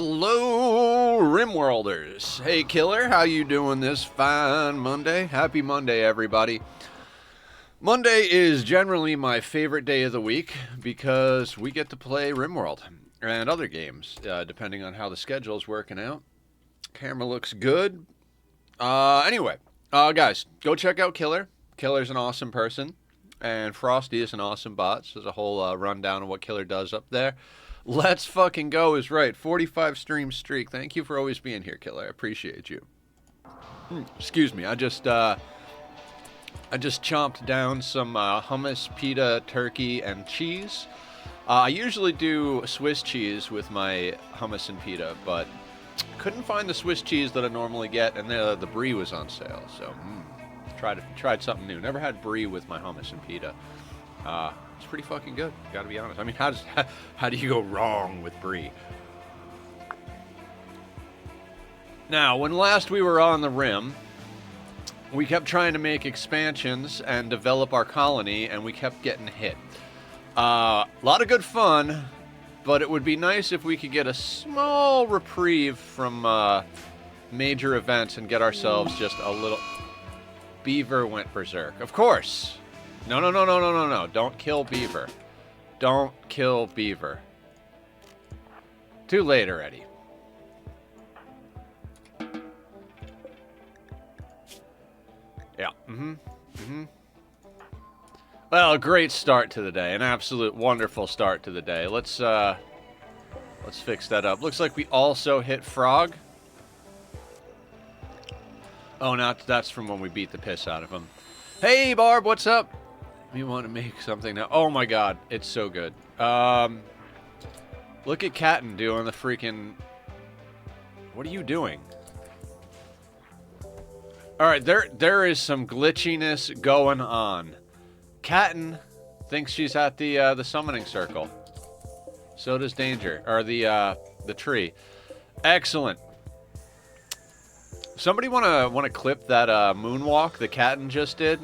Hello, Rimworlders. Hey, Killer, how you doing this fine Monday? Happy Monday, everybody. Monday is generally my favorite day of the week because we get to play Rimworld and other games, depending on how the schedule's working out. Camera looks good. Anyway, guys, go check out Killer. Killer's an awesome person, and Frosty is an awesome bot. So there's a whole rundown of what Killer does up there. Let's fucking go is right. 45 stream streak. Thank you for always being here, Killer. I appreciate you. Excuse me. I just chomped down some hummus, pita, turkey, and cheese. I usually do Swiss cheese with my hummus and pita, but couldn't find the Swiss cheese that I normally get, and the brie was on sale. So tried something new. Never had brie with my hummus and pita. It's pretty fucking good, gotta be honest. I mean, how do you go wrong with brie? Now, when last we were on the Rim, we kept trying to make expansions and develop our colony, and we kept getting hit. A lot of good fun, but it would be nice if we could get a small reprieve from major events and get ourselves just a little... Beaver went berserk. Of course! No. Don't kill Beaver. Don't kill Beaver. Too late already. Yeah. Well, a great start to the day. An absolute wonderful start to the day. Let's fix that up. Looks like we also hit Frog. Oh, that's from when we beat the piss out of him. Hey, Barb, what's up? We want to make something now. Oh my god, it's so good. Look at Catton doing the freaking... What are you doing? Alright, there is some glitchiness going on. Catton thinks she's at the summoning circle. So does Danger. Or the tree. Excellent. Somebody wanna clip that moonwalk that Catton just did?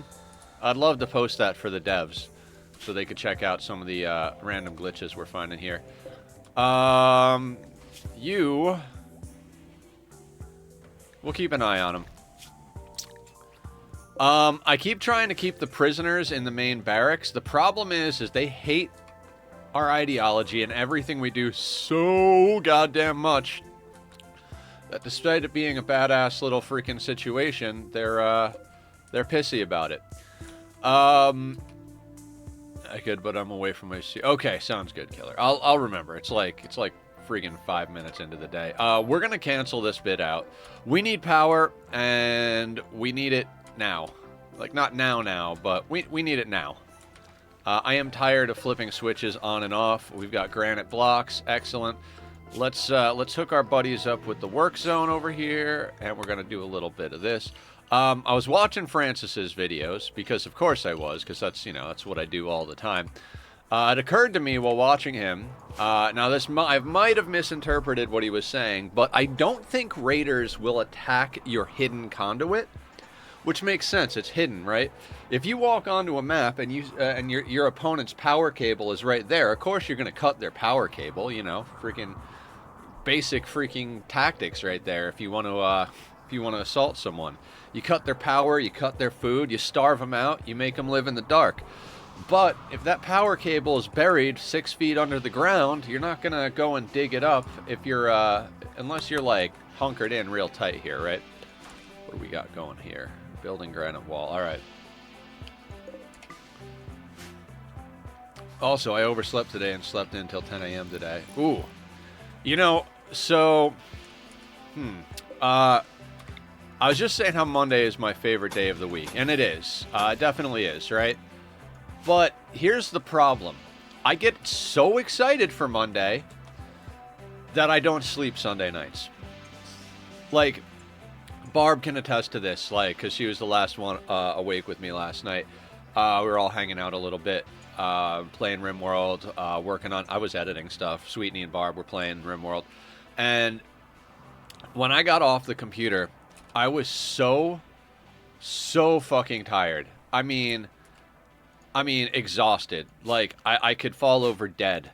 I'd love to post that for the devs, so they could check out some of the random glitches we're finding here. We'll keep an eye on them. I keep trying to keep the prisoners in the main barracks. The problem is they hate our ideology and everything we do so goddamn much that despite it being a badass little freaking situation, they're pissy about it. I could, but I'm away from my seat. Okay, sounds good, Killer. I'll remember. It's like freaking 5 minutes into the day. We're gonna cancel this bit out. We need power, and we need it now. Like, not now, but we need it now. I am tired of flipping switches on and off. We've got granite blocks. Excellent. Let's hook our buddies up with the work zone over here, and we're gonna do a little bit of this. I was watching Francis's videos, because of course I was, because that's what I do all the time. It occurred to me while watching him, now I might have misinterpreted what he was saying, but I don't think raiders will attack your hidden conduit, which makes sense. It's hidden, right? If you walk onto a map and your opponent's power cable is right there, of course you're going to cut their power cable, freaking basic freaking tactics right there if you want to assault someone. You cut their power, you cut their food, you starve them out, you make them live in the dark. But if that power cable is buried 6 feet under the ground, you're not gonna go and dig it up if you're unless you're like hunkered in real tight here, right? What do we got going here? Building granite wall. All right. Also, I overslept today and slept in until 10 a.m. today. Ooh. So I was just saying how Monday is my favorite day of the week, and it is. It definitely is, right? But here's the problem. I get so excited for Monday that I don't sleep Sunday nights. Like, Barb can attest to this, because she was the last one awake with me last night. We were all hanging out a little bit, playing Rimworld, working on... I was editing stuff. Sweetney and Barb were playing Rimworld. And when I got off the computer, I was so fucking tired. I mean, exhausted. Like, I could fall over dead.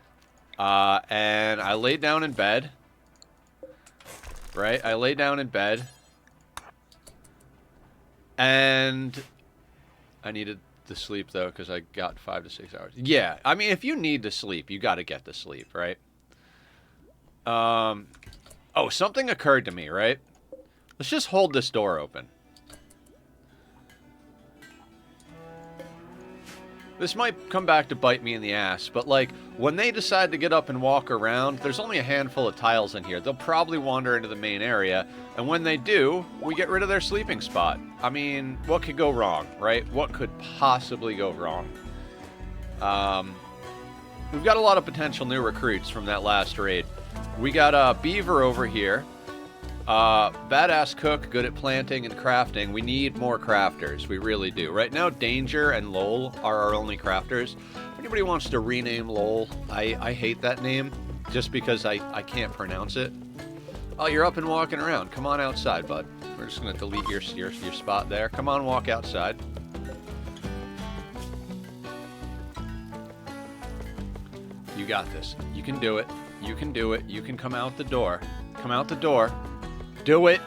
And I laid down in bed, right? I lay down in bed. And I needed to sleep, though, because I got 5 to 6 hours. Yeah, I mean, if you need to sleep, you got to get to sleep, right? Oh, something occurred to me, right? Let's just hold this door open. This might come back to bite me in the ass, but, like, when they decide to get up and walk around, there's only a handful of tiles in here. They'll probably wander into the main area, and when they do, we get rid of their sleeping spot. I mean, what could go wrong, right? What could possibly go wrong? We've got a lot of potential new recruits from that last raid. We got Beaver over here. Badass cook, good at planting and crafting. We need more crafters. We really do. Right now, Danger and Lol are our only crafters. If anybody wants to rename Lol, I hate that name just because I can't pronounce it. Oh, you're up and walking around. Come on outside, bud. We're just going to delete your spot there. Come on, walk outside. You got this. You can do it. You can do it. You can come out the door. Come out the door. Do it.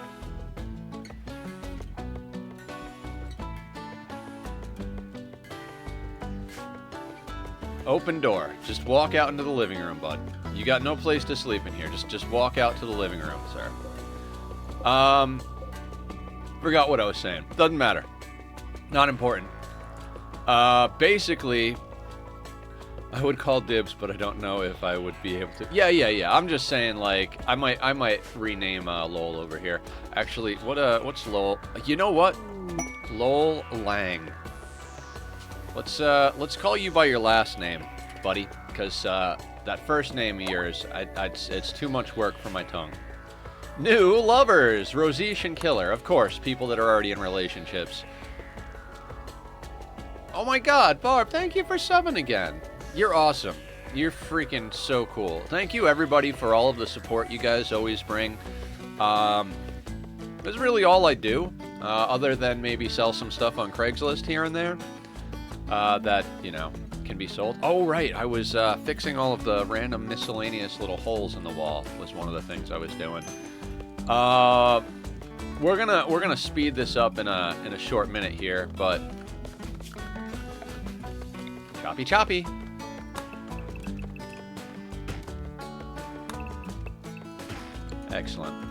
Open door. Just walk out into the living room, bud. You got no place to sleep in here. Just walk out to the living room, sir. Forgot what I was saying. Doesn't matter. Not important. Basically, I would call dibs, but I don't know if I would be able to. Yeah. I'm just saying, like, I might rename Lol over here. Actually, what's Lol? You know what? Lol Lang. Let's call you by your last name, buddy, because that first name of yours, it's too much work for my tongue. New lovers, Rosish and Killer, of course, people that are already in relationships. Oh my God, Barb, thank you for subbing again. You're awesome. You're freaking so cool. Thank you, everybody, for all of the support you guys always bring. That's really all I do, other than maybe sell some stuff on Craigslist here and there that, you know, can be sold. Oh, right. I was fixing all of the random miscellaneous little holes in the wall was one of the things I was doing. We're gonna speed this up in a short minute here, but choppy. Excellent.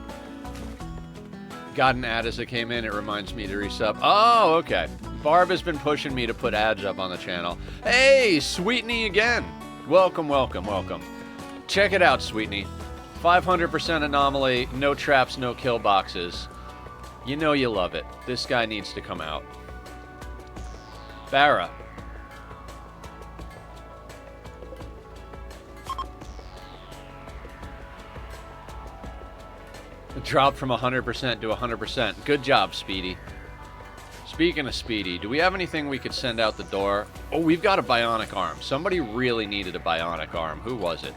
Got an ad as it came in. It reminds me to resub. Oh, okay. Barb has been pushing me to put ads up on the channel. Hey, Sweetney again. Welcome. Check it out, Sweetney. 500% Anomaly, no traps, no kill boxes. You know you love it. This guy needs to come out. Farah. Dropped from 100% to 100%. Good job, Speedy. Speaking of Speedy, do we have anything we could send out the door? Oh, we've got a bionic arm. Somebody really needed a bionic arm. Who was it?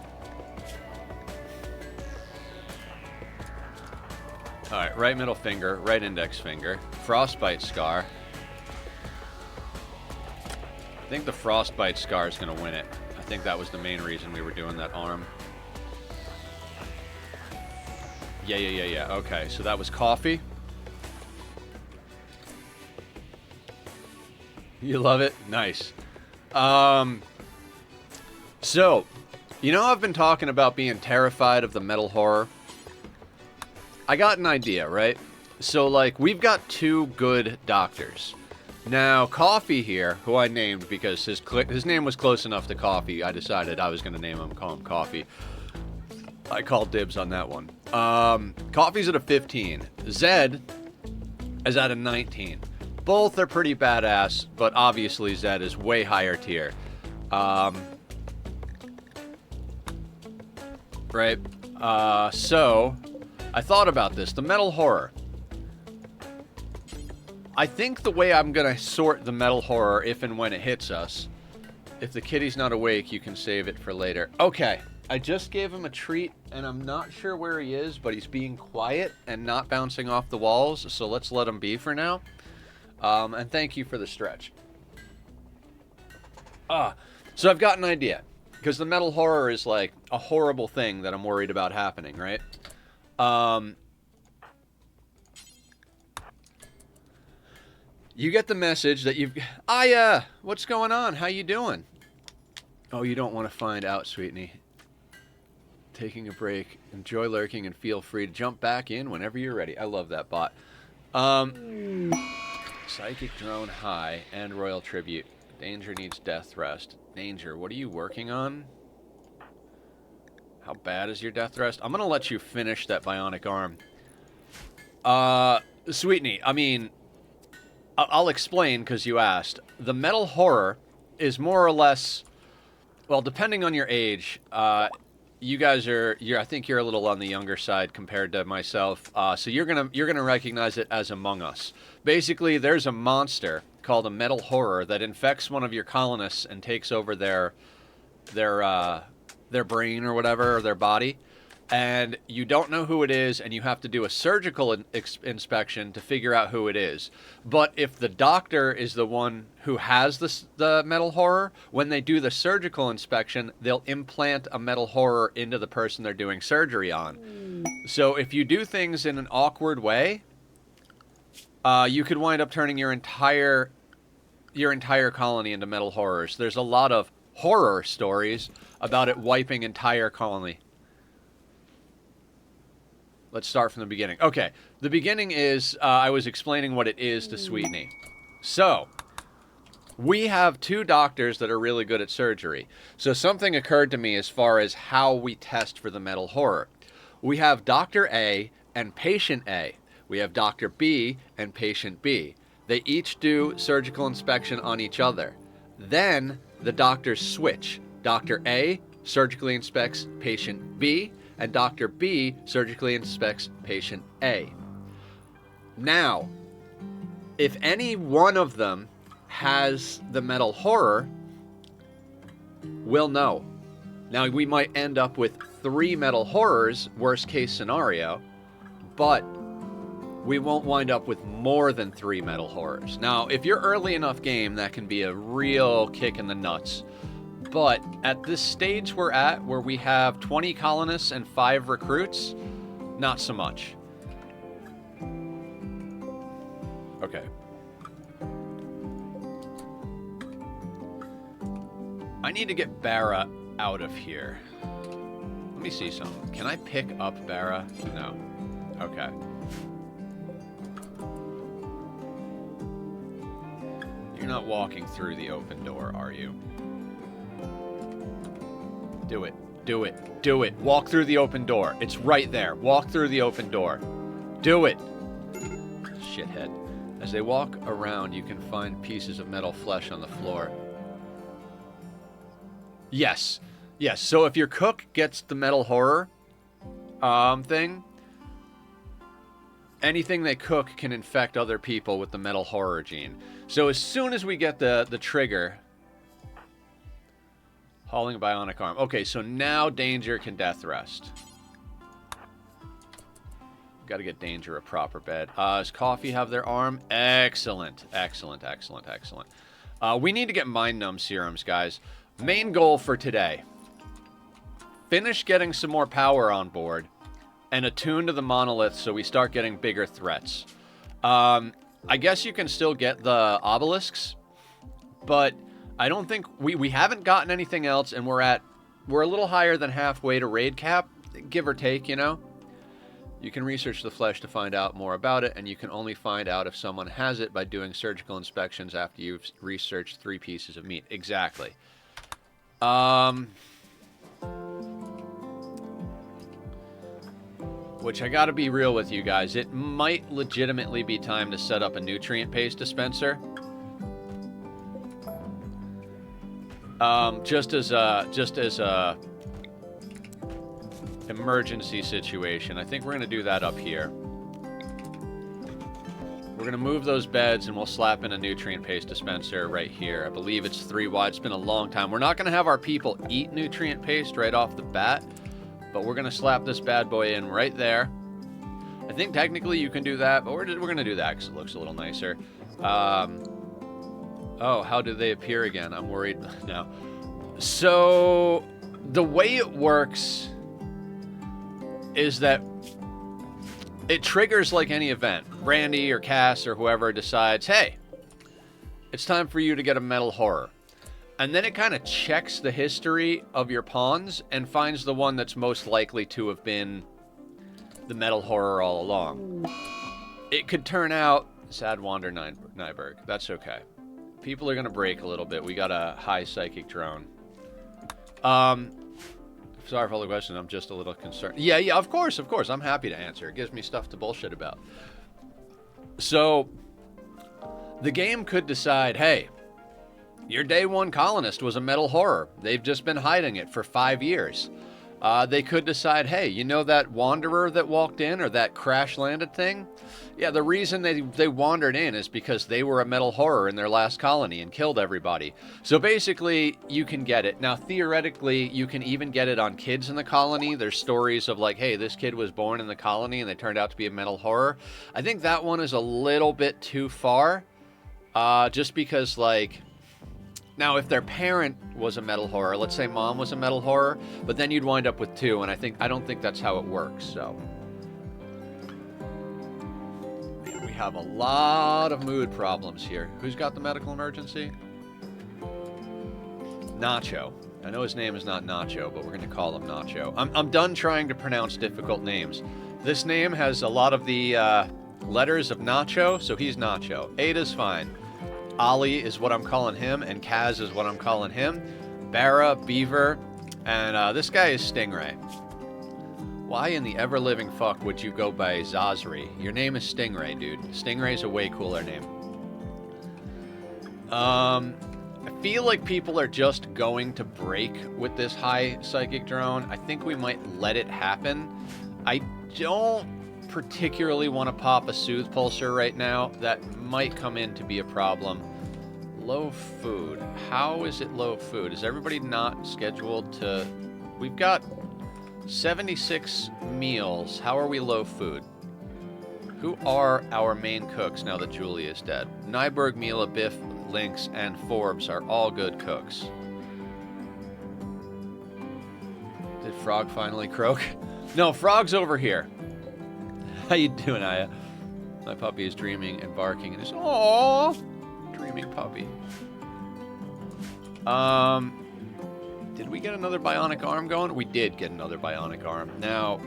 Alright, right middle finger, right index finger. Frostbite scar. I think the frostbite scar is going to win it. I think that was the main reason we were doing that arm. Yeah. Okay, so that was coffee. You love it? Nice. So, you know I've been talking about being terrified of the metal horror? I got an idea, right? So, like, we've got 2 good doctors. Now, Coffee here, who I named because his name was close enough to Coffee, I decided I was going to call him Coffee. I called dibs on that one. Coffee's at a 15. Zed is at a 19. Both are pretty badass, but obviously Zed is way higher tier. Right? So, I thought about this. The metal horror. I think the way I'm going to sort the metal horror if and when it hits us, if the kitty's not awake, you can save it for later. Okay. I just gave him a treat, and I'm not sure where he is, but he's being quiet and not bouncing off the walls, so let's let him be for now. And thank you for the stretch. So I've got an idea, because the metal horror is like a horrible thing that I'm worried about happening, right? You get the message that you've... what's going on? How you doing? Oh, you don't want to find out, Sweetney. Taking a break. Enjoy lurking and feel free to jump back in whenever you're ready. I love that bot. Psychic Drone High and Royal Tribute. Danger needs death rest. Danger, what are you working on? How bad is your death rest? I'm going to let you finish that bionic arm. Sweetney, I mean... I'll explain because you asked. The metal horror is more or less, well, depending on your age. You guys are, I think you're a little on the younger side compared to myself. So you're gonna recognize it as Among Us. Basically, there's a monster called a metal horror that infects one of your colonists and takes over their brain or whatever, or their body. And you don't know who it is, and you have to do a surgical inspection to figure out who it is. But if the doctor is the one who has the metal horror, when they do the surgical inspection, they'll implant a metal horror into the person they're doing surgery on. So if you do things in an awkward way, you could wind up turning your entire colony into metal horrors. There's a lot of horror stories about it wiping entire colony. Let's start from the beginning. Okay, the beginning is, I was explaining what it is to Sweetney. So, we have two doctors that are really good at surgery. So something occurred to me as far as how we test for the metal horror. We have Dr. A and Patient A. We have Dr. B and Patient B. They each do surgical inspection on each other. Then, the doctors switch. Dr. A surgically inspects Patient B, and Dr. B surgically inspects Patient A. Now, if any one of them has the metal horror, we'll know. Now, we might end up with 3 metal horrors, worst case scenario, but we won't wind up with more than 3 metal horrors. Now, if you're early enough game, that can be a real kick in the nuts. But at this stage we're at, where we have 20 colonists and 5 recruits, not so much. Okay. I need to get Barra out of here. Let me see something. Can I pick up Barra? No. Okay. You're not walking through the open door, are you? Do it. Do it. Do it. Walk through the open door. It's right there. Walk through the open door. Do it. Shithead. As they walk around, you can find pieces of metal flesh on the floor. Yes. Yes. So if your cook gets the metal horror thing, anything they cook can infect other people with the metal horror gene. So as soon as we get the trigger... Hauling a bionic arm. Okay, so now Danger can death rest. Got to get Danger a proper bed. Does Coffee have their arm? Excellent. Excellent, excellent, excellent. We need to get Mind Numb serums, guys. Main goal for today. Finish getting some more power on board and attune to the monolith so we start getting bigger threats. I guess you can still get the obelisks, but... I don't think we haven't gotten anything else, and we're a little higher than halfway to raid cap, give or take, you know. You can research the flesh to find out more about it, and you can only find out if someone has it by doing surgical inspections after you've researched 3 pieces of meat. Exactly. Which I gotta be real with you guys, it might legitimately be time to set up a nutrient paste dispenser. Just as a emergency situation. I think we're gonna do that up here. We're gonna move those beds and we'll slap in a nutrient paste dispenser right here. I believe it's 3 wide. It's been a long time. We're not gonna have our people eat nutrient paste right off the bat, but we're gonna slap this bad boy in right there. I think technically you can do that, but we're gonna do that because it looks a little nicer. Oh, how do they appear again? I'm worried now. So, the way it works is that it triggers like any event. Brandy or Cass or whoever decides, hey, it's time for you to get a metal horror. And then it kind of checks the history of your pawns and finds the one that's most likely to have been the metal horror all along. It could turn out Sad Wander Nyberg. That's okay. People are going to break a little bit. We got a high psychic drone. Sorry for all the questions. I'm just a little concerned. Yeah, of course. I'm happy to answer. It gives me stuff to bullshit about. So, the game could decide, hey, your day one colonist was a metal horror. They've just been hiding it for 5 years. They could decide, hey, you know that wanderer that walked in, or that crash landed thing? Yeah, the reason they wandered in is because they were a metal horror in their last colony and killed everybody. So basically, you can get it. Now, theoretically, you can even get it on kids in the colony. There's stories of like, hey, this kid was born in the colony and they turned out to be a metal horror. I think that one is a little bit too far. Just because, like... Now, if their parent was a metal horror, let's say mom was a metal horror, but then you'd wind up with 2, and I don't think that's how it works, so. Man, we have a lot of mood problems here. Who's got the medical emergency? Nacho. I know his name is not Nacho, but we're going to call him Nacho. I'm done trying to pronounce difficult names. This name has a lot of the letters of Nacho, so he's Nacho. Ada's fine. Ollie is what I'm calling him, and Kaz is what I'm calling him. Barra, Beaver, and this guy is Stingray. Why in the ever-living fuck would you go by Zazri? Your name is Stingray, dude. Stingray's a way cooler name. I feel like people are just going to break with this high psychic drone. I think we might let it happen. I don't particularly want to pop a Soothe Pulsar right now. That might come in to be a problem. Low food. How is it low food? Is everybody not scheduled to... We've got 76 meals. How are we low food? Who are our main cooks now that Julie is dead? Nyberg, Mila, Biff, Lynx, and Forbes are all good cooks. Did Frog finally croak? No, Frog's over here. How you doing, Aya? My puppy is dreaming and barking and is aww, dreaming puppy. Did we get another bionic arm going? We did get another bionic arm. Now,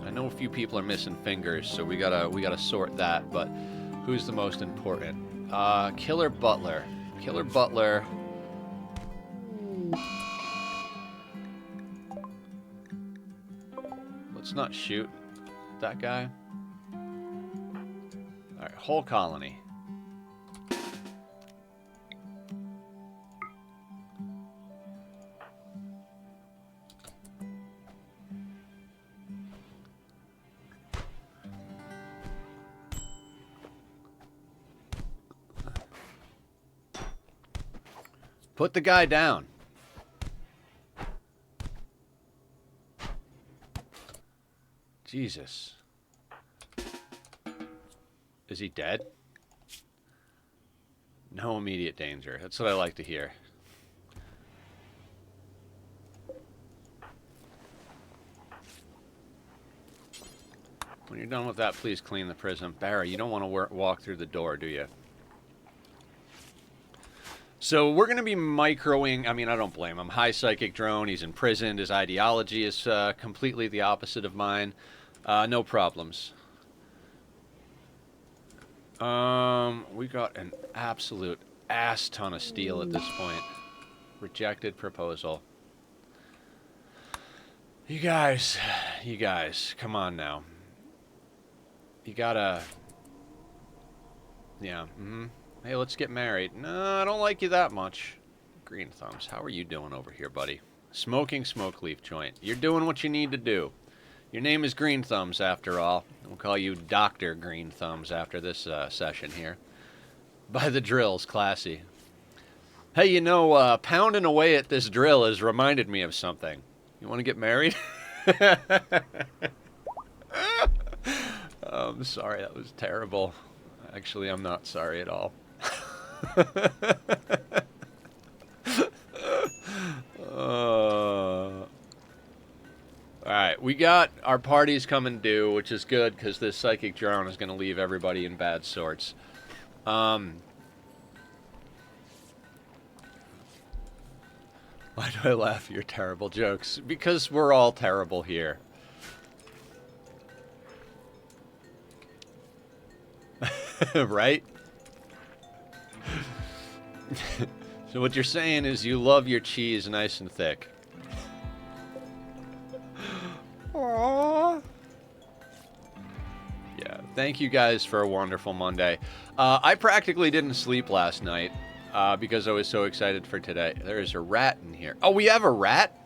I know a few people are missing fingers, so we gotta sort that. But who's the most important? Killer Butler. Killer Butler. Let's not shoot that guy. Alright, whole colony. Put the guy down. Jesus. Is he dead? No immediate danger. That's what I like to hear. When you're done with that, please clean the prison. Barry, you don't want to walk through the door, do you? So we're going to be microing... I mean, I don't blame him. High psychic drone. He's imprisoned. His ideology is completely the opposite of mine. No problems. We got an absolute ass ton of steel at this point. Rejected proposal. You guys, come on now. You gotta... Yeah, Hey, let's get married. No, I don't like you that much. Green Thumbs, how are you doing over here, buddy? Smoking smoke leaf joint. You're doing what you need to do. Your name is Green Thumbs, after all. We'll call you Dr. Green Thumbs after this session here. By the drills, classy. Hey, you know, pounding away at this drill has reminded me of something. You want to get married? I'm sorry, that was terrible. Actually, I'm not sorry at all. Alright, we got our parties coming due, which is good, because this psychic drone is going to leave everybody in bad sorts. Why do I laugh at your terrible jokes? Because we're all terrible here. Right? So what you're saying is you love your cheese nice and thick. Aww. Yeah, thank you guys for a wonderful Monday. I practically didn't sleep last night because I was so excited for today. There's a rat in here. Oh, we have a rat?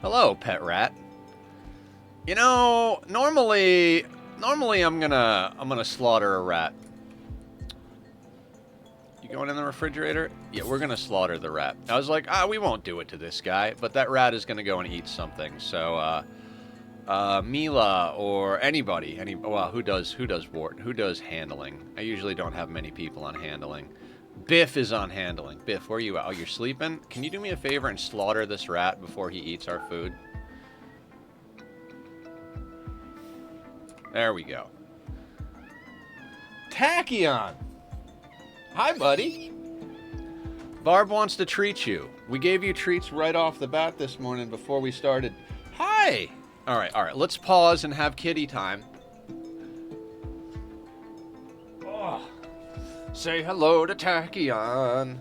Hello, pet rat. You know, normally I'm gonna slaughter a rat. You going in the refrigerator? Yeah, we're gonna slaughter the rat. I was like, we won't do it to this guy, but that rat is gonna go and eat something. So, Mila or anybody, well, who does handling? I usually don't have many people on handling. Biff is on handling. Biff, where are you at? Oh, you're sleeping? Can you do me a favor and slaughter this rat before he eats our food? There we go. Tachyon! Hi, buddy. Barb wants to treat you. We gave you treats right off the bat this morning before we started. Hi! All right. Let's pause and have kitty time. Oh, say hello to Tachyon.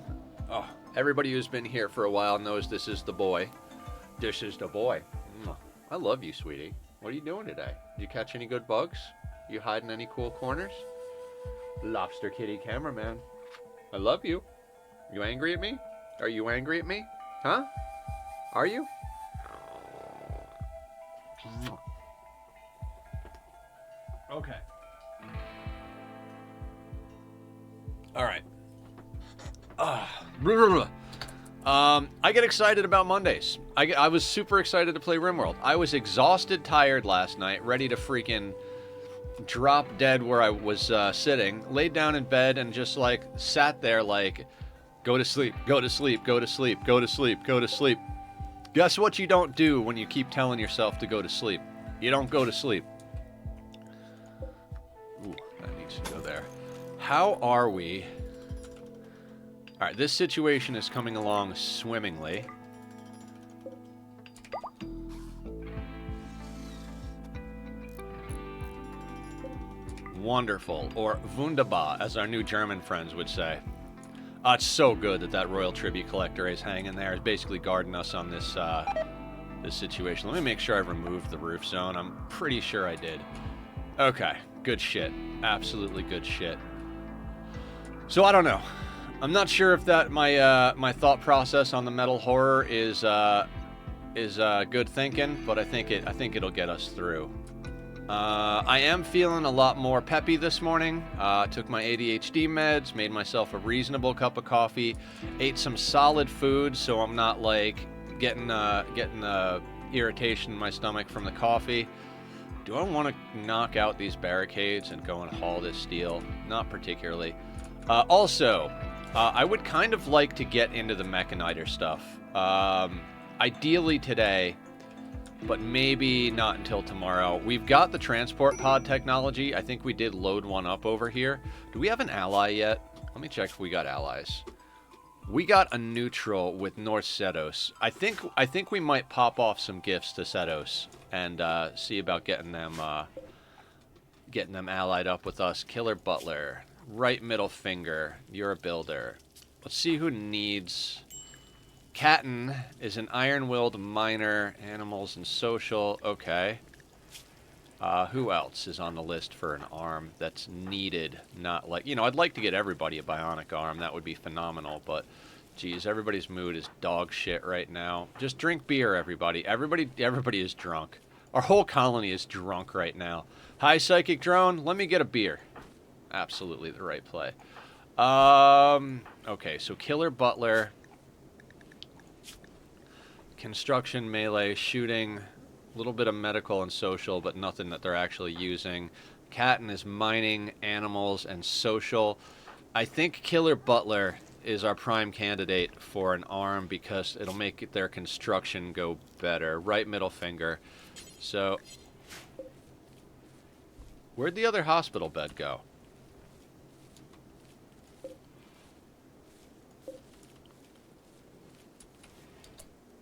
Oh, everybody who's been here for a while knows this is the boy. This is the boy. I love you, sweetie. What are you doing today? Did you catch any good bugs? You hiding any cool corners? Lobster kitty cameraman. I love you. You angry at me? Are you angry at me? Huh? Are you? Okay. All right. I get excited about Mondays. I was super excited to play Rimworld. I was exhausted, tired last night, ready to freaking drop dead where I was sitting, laid down in bed and just like sat there like, go to sleep, go to sleep, go to sleep, go to sleep, go to sleep. Guess what you don't do when you keep telling yourself to go to sleep? You don't go to sleep. Ooh, that needs to go there. How are we? All right, this situation is coming along swimmingly. Wonderful, or wunderbar, as our new German friends would say. It's so good that Royal Tribute Collector is hanging there. It's basically guarding us on this this situation. Let me make sure I've removed the roof zone. I'm pretty sure I did. Okay, good shit. Absolutely good shit. So I don't know. I'm not sure if that my thought process on the metal horror is good thinking, but I think it'll get us through. I am feeling a lot more peppy this morning. Took my ADHD meds, made myself a reasonable cup of coffee, ate some solid food, so I'm not like getting irritation in my stomach from the coffee. Do I want to knock out these barricades and go and haul this steel? Not particularly. Also, I would kind of like to get into the Mechaniter stuff. Ideally today, but maybe not until tomorrow. We've got the transport pod technology. I think we did load one up over here. Do we have an ally yet? Let me check if we got allies. We got a neutral with North Sedos. I think we might pop off some gifts to Sedos and see about getting them allied up with us. Killer Butler, right middle finger. You're a builder. Let's see who needs. Catton is an iron-willed miner, animals and social. Okay. Who else is on the list for an arm that's needed? Not like, I'd like to get everybody a bionic arm. That would be phenomenal, but geez, everybody's mood is dog shit right now. Just drink beer, everybody. Everybody is drunk. Our whole colony is drunk right now. Hi, Psychic Drone. Let me get a beer. Absolutely the right play. Okay, so Killer Butler. Construction, melee, shooting, a little bit of medical and social, but nothing that they're actually using. Catton is mining, animals, and social. I think Killer Butler is our prime candidate for an arm because it'll make their construction go better. Right middle finger. So, where'd the other hospital bed go?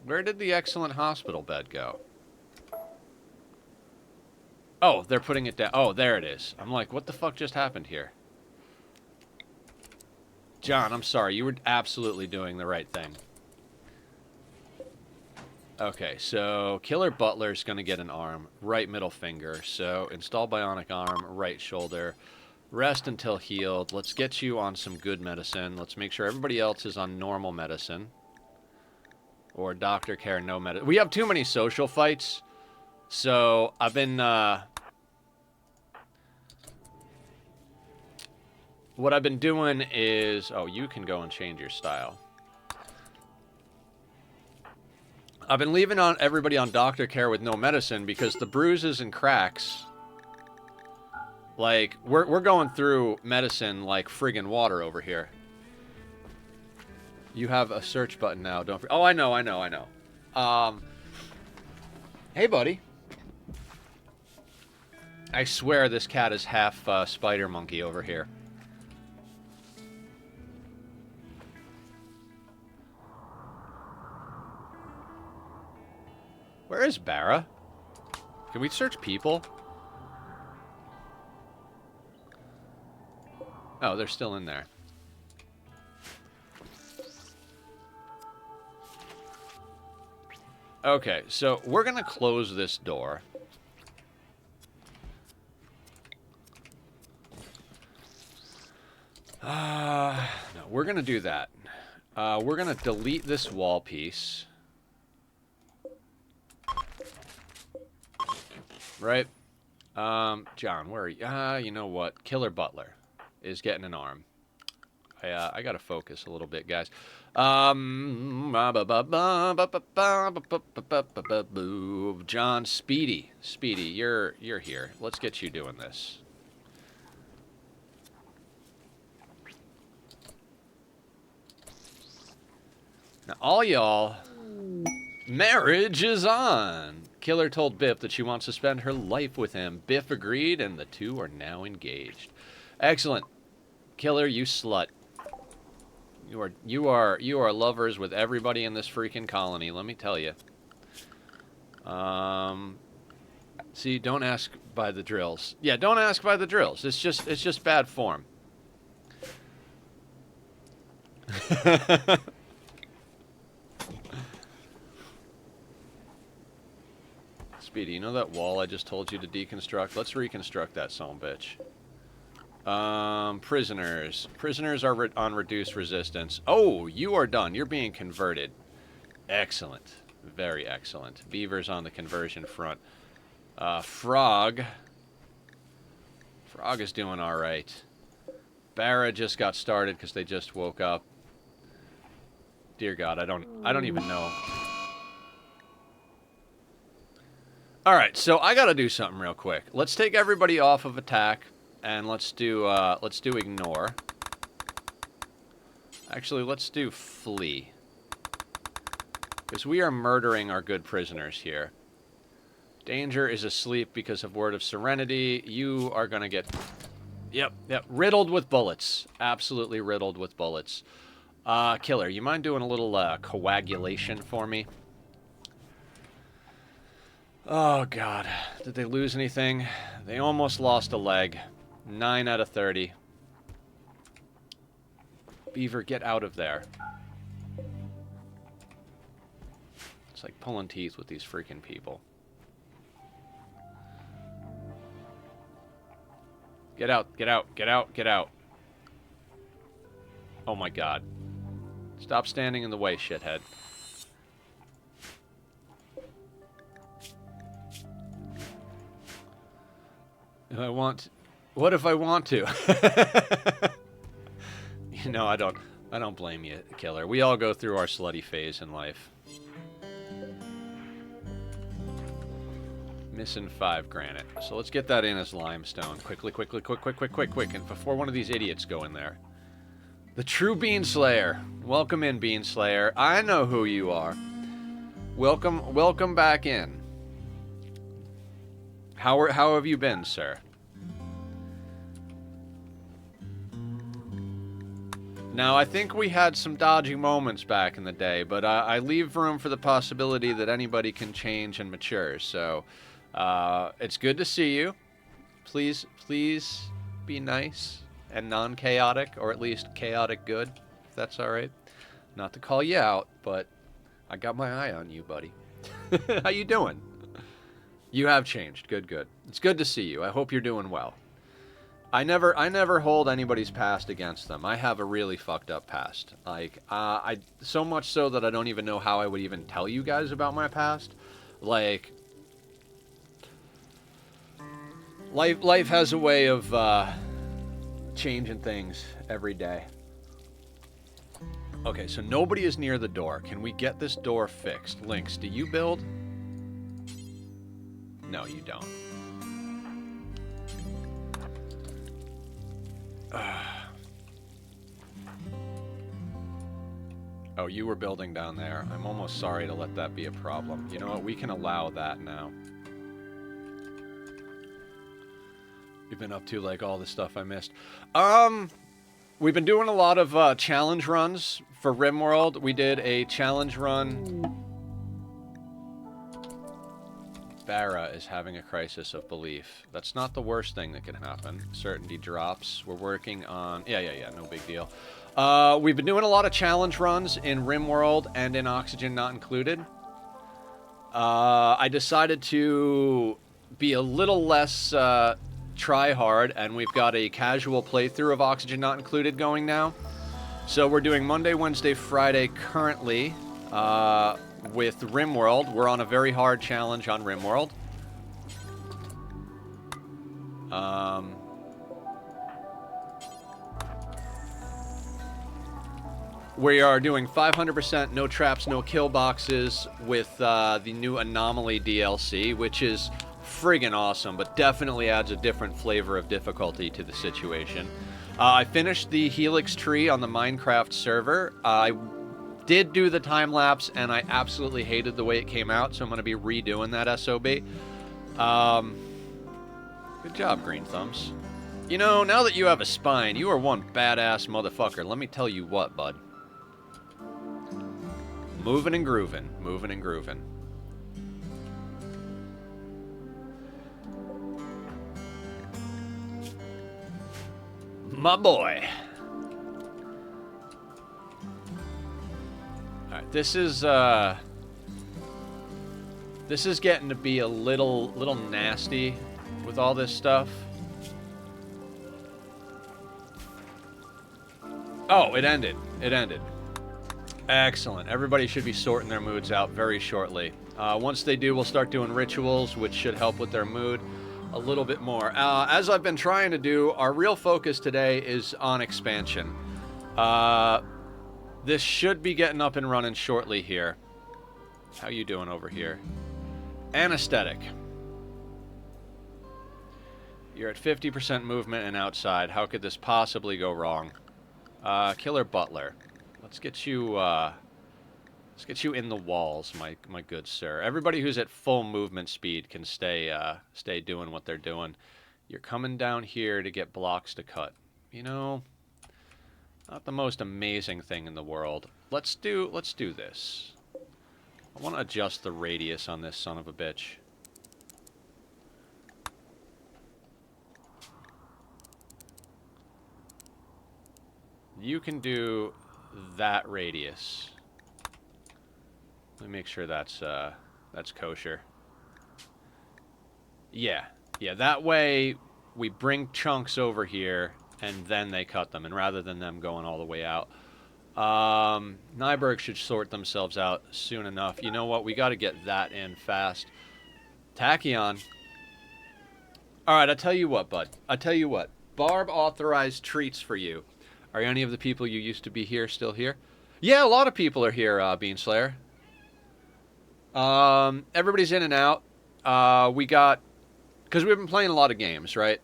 Where did the excellent hospital bed go? Oh, they're putting it down. Oh, there it is. I'm like, what the fuck just happened here? John, I'm sorry. You were absolutely doing the right thing. Okay, so Killer Butler's going to get an arm. Right middle finger. So install bionic arm, right shoulder. Rest until healed. Let's get you on some good medicine. Let's make sure everybody else is on normal medicine. Or doctor care, no medicine. We have too many social fights. So I've been... what I've been doing is... Oh, you can go and change your style. I've been leaving on everybody on doctor care with no medicine because the bruises and cracks... Like, we're going through medicine like friggin' water over here. You have a search button now, don't forget. Oh, I know. Hey, buddy. I swear this cat is half spider monkey over here. Where is Barra? Can we search people? Oh, they're still in there. Okay, so we're going to close this door. No, we're going to do that. We're going to delete this wall piece. Right? John, where are you? You know what? Killer Butler is getting an arm. I gotta focus a little bit, guys. John, Speedy, you're here. Let's get you doing this. Now, all y'all, marriage is on. Killer told Biff that she wants to spend her life with him. Biff agreed, and the two are now engaged. Excellent. Killer, you slut. You are lovers with everybody in this freaking colony, let me tell you. See, don't ask by the drills. Yeah, don't ask by the drills. It's just bad form. Speedy, you know that wall I just told you to deconstruct? Let's reconstruct that sonbitch. Prisoners. Prisoners are on reduced resistance. Oh, you are done. You're being converted. Excellent. Very excellent. Beaver's on the conversion front. Frog. Frog is doing alright. Barra just got started because they just woke up. Dear God, I don't even know. Alright, so I gotta do something real quick. Let's take everybody off of attack. And let's do ignore. Actually, let's do flee. Because we are murdering our good prisoners here. Danger is asleep because of Word of Serenity. You are going to get... Yep, riddled with bullets. Absolutely riddled with bullets. Killer, you mind doing a little coagulation for me? Oh, God. Did they lose anything? They almost lost a leg. 9 out of 30. Beaver, get out of there. It's like pulling teeth with these freaking people. Get out, get out, get out, get out. Oh my God. Stop standing in the way, shithead. If I want... What if I want to? You know, I don't blame you, Killer. We all go through our slutty phase in life. Missing 5 granite. So let's get that in as limestone. Quickly, quick. And before one of these idiots go in there. The true Bean Slayer. Welcome in, Bean Slayer. I know who you are. Welcome back in. How have you been, sir? Now, I think we had some dodgy moments back in the day, but I leave room for the possibility that anybody can change and mature. So, it's good to see you. Please be nice and non-chaotic, or at least chaotic good, if that's all right. Not to call you out, but I got my eye on you, buddy. How you doing? You have changed. Good, good. It's good to see you. I hope you're doing well. I never hold anybody's past against them. I have a really fucked up past. Like, I so much so that I don't even know how I would even tell you guys about my past. Like, life has a way of changing things every day. Okay, so nobody is near the door. Can we get this door fixed? Lynx, do you build? No, you don't. Oh, you were building down there. I'm almost sorry to let that be a problem. You know what? We can allow that now. You've been up to, like, all the stuff I missed. We've been doing a lot of challenge runs for Rimworld. We did a challenge run. Barra is having a crisis of belief. That's not the worst thing that can happen. Certainty drops. We're working on... Yeah, no big deal. We've been doing a lot of challenge runs in Rimworld and in Oxygen Not Included. I decided to be a little less try hard, and we've got a casual playthrough of Oxygen Not Included going now. So we're doing Monday, Wednesday, Friday currently with Rimworld. We're on a very hard challenge on Rimworld. We are doing 500% no traps, no kill boxes with the new Anomaly DLC, which is friggin' awesome, but definitely adds a different flavor of difficulty to the situation. I finished the Helix tree on the Minecraft server. I did do the time-lapse, and I absolutely hated the way it came out, so I'm going to be redoing that SOB. Good job, Green Thumbs. You know, now that you have a spine, you are one badass motherfucker. Let me tell you what, bud. Moving and grooving. Moving and grooving. My boy. Alright, this is getting to be a little nasty with all this stuff. Oh, it ended. It ended. Excellent. Everybody should be sorting their moods out very shortly. Once they do, we'll start doing rituals, which should help with their mood a little bit more. As I've been trying to do, our real focus today is on expansion. This should be getting up and running shortly here. How you doing over here? Anesthetic. You're at 50% movement and outside. How could this possibly go wrong? Killer Butler. Let's get you in the walls, my good sir. Everybody who's at full movement speed can stay doing what they're doing. You're coming down here to get blocks to cut. You know, not the most amazing thing in the world. Let's do this. I want to adjust the radius on this son of a bitch. You can do that radius. Let me make sure that's kosher. Yeah, that way we bring chunks over here and then they cut them, and rather than them going all the way out. Nyberg should sort themselves out soon enough. You know what? We got to get that in fast. Tachyon. Alright, I tell you what, bud. I tell you what. Barb authorized treats for you. Are any of the people you used to be here still here? Yeah, a lot of people are here, Beanslayer. Everybody's in and out. Because we've been playing a lot of games, right?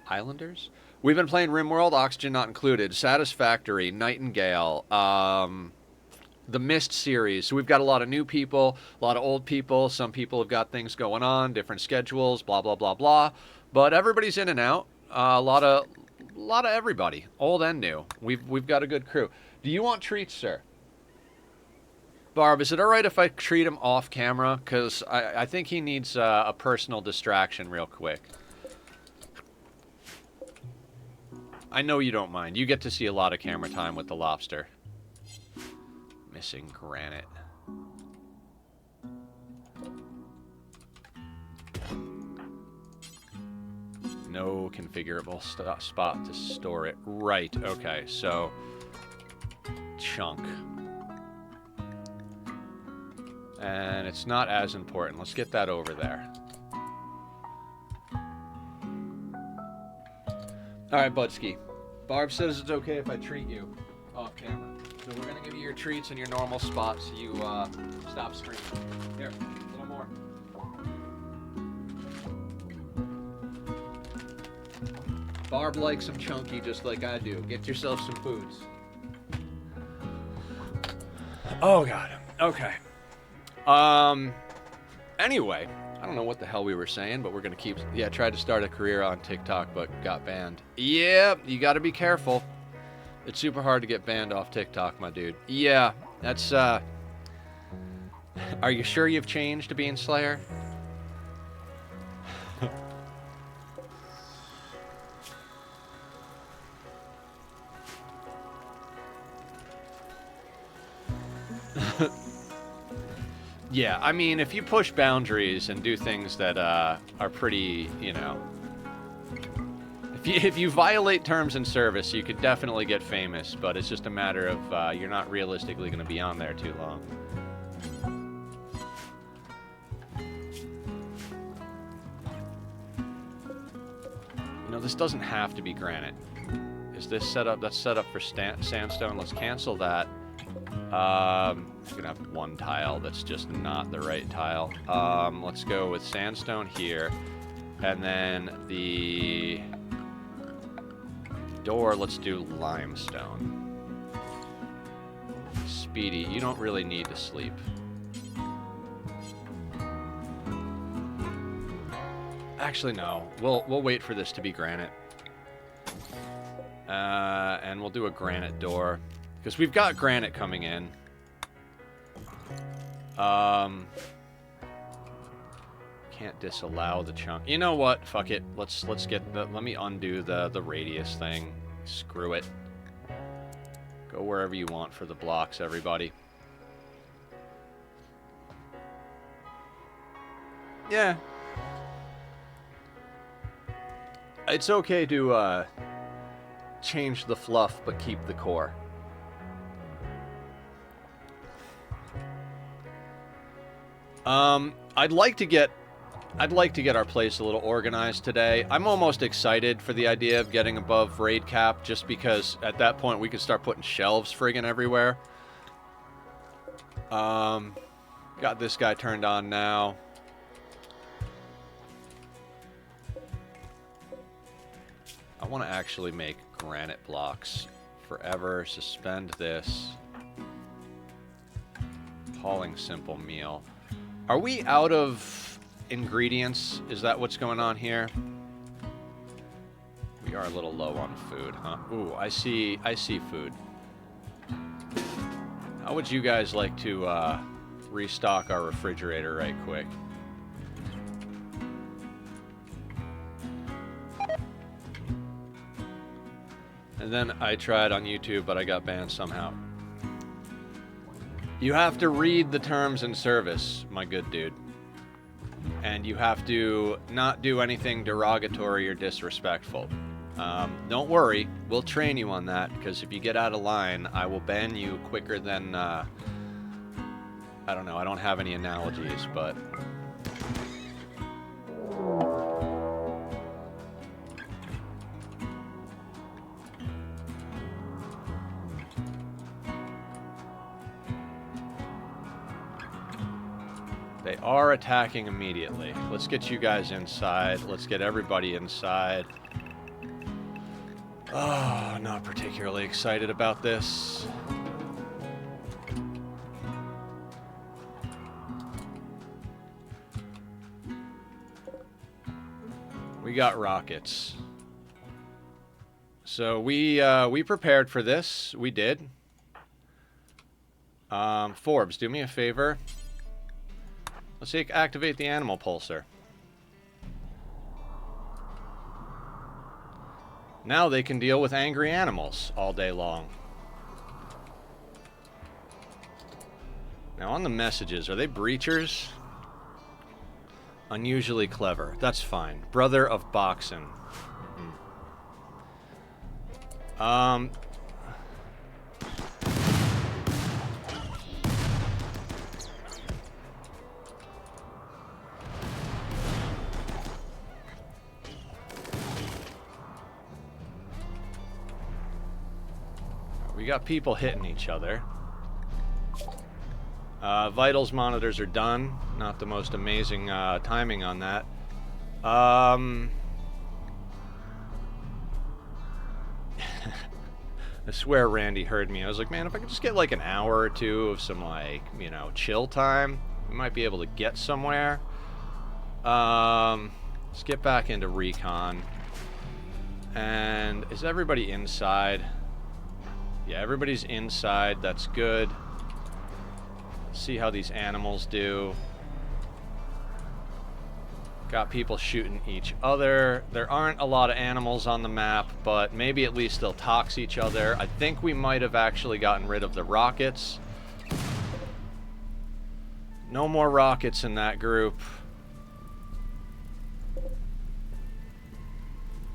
Islanders? We've been playing Rimworld, Oxygen Not Included, Satisfactory, Nightingale, the Mist series. So we've got a lot of new people, a lot of old people. Some people have got things going on, different schedules, blah, blah, blah, blah. But everybody's in and out. A lot of lot of everybody, old and new. We've got a good crew. Do you want treats, sir? Barb, is it all right if I treat him off camera? Because I think he needs a personal distraction real quick. I know you don't mind. You get to see a lot of camera time with the lobster. Missing granite. No configurable spot to store it. Right, okay, so... chunk. And it's not as important. Let's get that over there. Alright, Budski. Barb says it's okay if I treat you off camera. So we're gonna give you your treats in your normal spot so you stop screaming. Here, a little more. Barb likes them chunky just like I do. Get yourself some foods. Oh god. Okay. Anyway, I don't know what the hell we were saying, but we're gonna keep... Yeah, tried to start a career on TikTok, but got banned. Yeah, you gotta be careful. It's super hard to get banned off TikTok, my dude. Yeah, that's, Are you sure you've changed to being Slayer? Yeah, I mean, if you push boundaries and do things that are pretty, you know... If you violate terms and service, you could definitely get famous, but it's just a matter of you're not realistically going to be on there too long. You know, this doesn't have to be granite. Is this set up? That's set up for sandstone. Let's cancel that. I'm gonna have one tile that's just not the right tile. Let's go with sandstone here, and then the door, let's do limestone. Speedy, you don't really need to sleep. Actually, no. We'll wait for this to be granite. And we'll do a granite door. Because we've got granite coming in. Can't disallow the chunk. You know what? Fuck it. Let's get the... Let me undo the radius thing. Screw it. Go wherever you want for the blocks, everybody. Yeah. It's okay to change the fluff, but keep the core. I'd like to get our place a little organized today. I'm almost excited for the idea of getting above raid cap, just because at that point we could start putting shelves friggin' everywhere. Got this guy turned on now. I want to actually make granite blocks forever. Suspend this. Hauling simple meal. Are we out of ingredients? Is that what's going on here? We are a little low on food, huh? Ooh, I see food. How would you guys like to restock our refrigerator right quick? And then I tried on YouTube, but I got banned somehow. You have to read the terms and service, my good dude. And you have to not do anything derogatory or disrespectful. Don't worry, we'll train you on that, because if you get out of line, I will ban you quicker than, I don't know, I don't have any analogies, but... They are attacking immediately. Let's get you guys inside. Let's get everybody inside. Oh, not particularly excited about this. We got rockets. So we prepared for this. We did. Forbes, do me a favor. Let's see, activate the animal pulsar. Now they can deal with angry animals all day long. Now on the messages, are they breachers? Unusually clever. That's fine. Brother of boxing. We got people hitting each other. Vitals monitors are done. Not the most amazing timing on that. I swear Randy heard me. I was like, man, if I could just get like an hour or two of some, like, you know, chill time, we might be able to get somewhere. Let's get back into recon. And is everybody inside? Yeah, everybody's inside. That's good. Let's see how these animals do. Got people shooting each other. There aren't a lot of animals on the map, but maybe at least they'll tox each other. I think we might have actually gotten rid of the rockets. No more rockets in that group.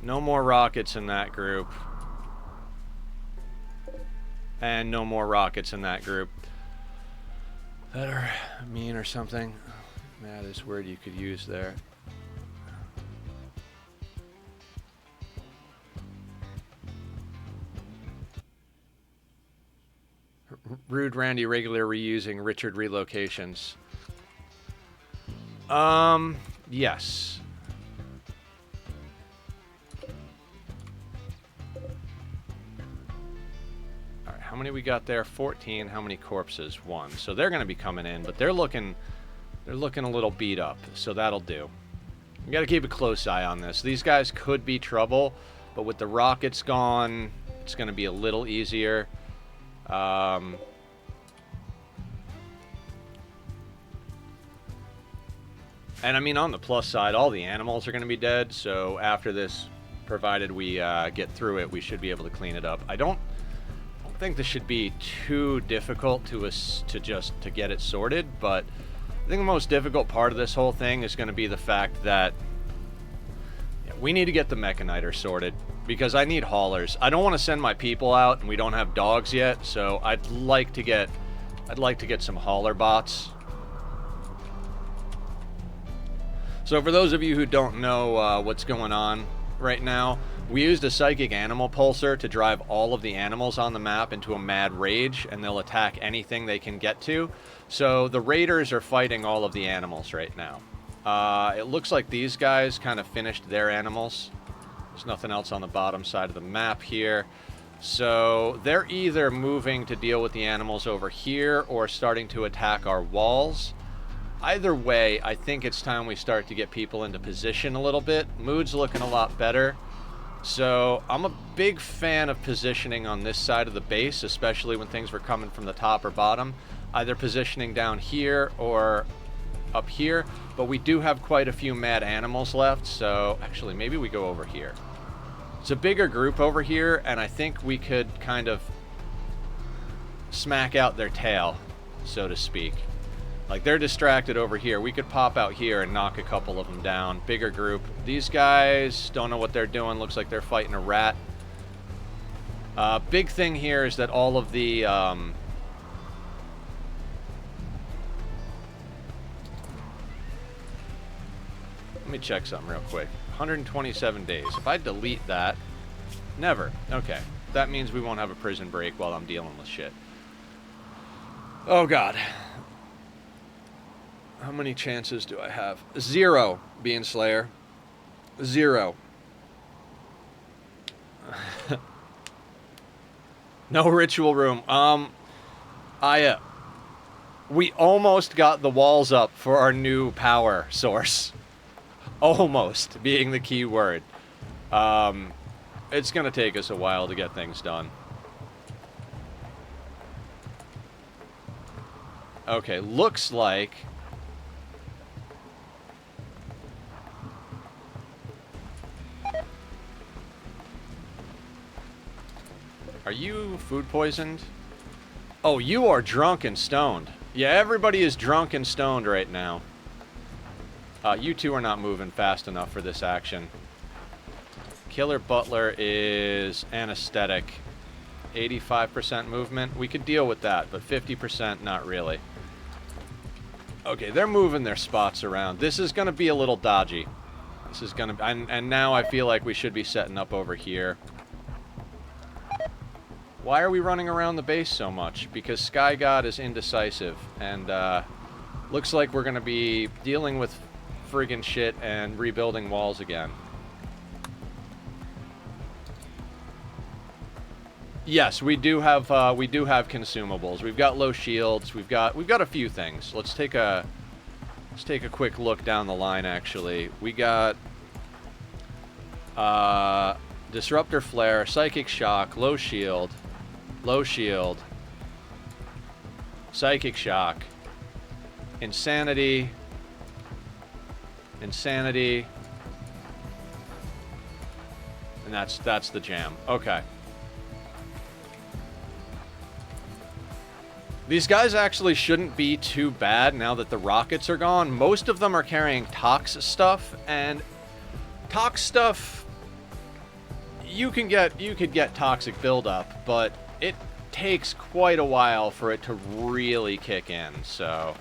No more rockets in that group. And no more rockets in that group. That are mean or something. Maddest word you could use there. Rude Randy regular reusing Richard relocations. Yes. Alright, how many we got there? 14. How many corpses? 1. So they're gonna be coming in, but they're looking a little beat up, so that'll do. We gotta keep a close eye on this. These guys could be trouble, but with the rockets gone, it's gonna be a little easier. And I mean, on the plus side, all the animals are going to be dead, so after this, provided we get through it, we should be able to clean it up. I don't think this should be too difficult to get it sorted, but I think the most difficult part of this whole thing is going to be the fact that we need to get the Mechaniter sorted, because I need haulers. I don't want to send my people out, and we don't have dogs yet, so I'd like to get some hauler bots. So for those of you who don't know what's going on right now, we used a psychic animal pulsar to drive all of the animals on the map into a mad rage, and they'll attack anything they can get to. So the raiders are fighting all of the animals right now. It looks like these guys kind of finished their animals. There's nothing else on the bottom side of the map here. So they're either moving to deal with the animals over here or starting to attack our walls. Either way, I think it's time we start to get people into position a little bit. Mood's looking a lot better. So I'm a big fan of positioning on this side of the base, especially when things were coming from the top or bottom. Either positioning down here or up here. But we do have quite a few mad animals left, so actually maybe we go over here. It's a bigger group over here, and I think we could kind of smack out their tail, so to speak. Like, they're distracted over here. We could pop out here and knock a couple of them down. Bigger group. These guys don't know what they're doing. Looks like they're fighting a rat. Big thing here is that all of the... let me check something real quick. 127 days. If I delete that... Never. Okay. That means we won't have a prison break while I'm dealing with shit. Oh, God. How many chances do I have? 0, Being Slayer. 0. No ritual room. We almost got the walls up for our new power source. Almost being the key word. It's going to take us a while to get things done. Okay, looks like... Are you food poisoned? Oh, you are drunk and stoned. Yeah, everybody is drunk and stoned right now. You two are not moving fast enough for this action. Killer Butler is anesthetic. 85% movement. We could deal with that, but 50% not really. Okay, they're moving their spots around. This is going to be a little dodgy. This is going to... And now I feel like we should be setting up over here. Why are we running around the base so much? Because Sky God is indecisive. And looks like we're going to be dealing with friggin' shit and rebuilding walls again. Yes, we do have consumables. We've got low shields. We've got a few things. Let's take a quick look down the line. Actually, we got disruptor flare, psychic shock, low shield, psychic shock, insanity, and that's the jam. Okay. These guys actually shouldn't be too bad now that the rockets are gone. Most of them are carrying Tox stuff, and Tox stuff, you could get toxic buildup, but it takes quite a while for it to really kick in. So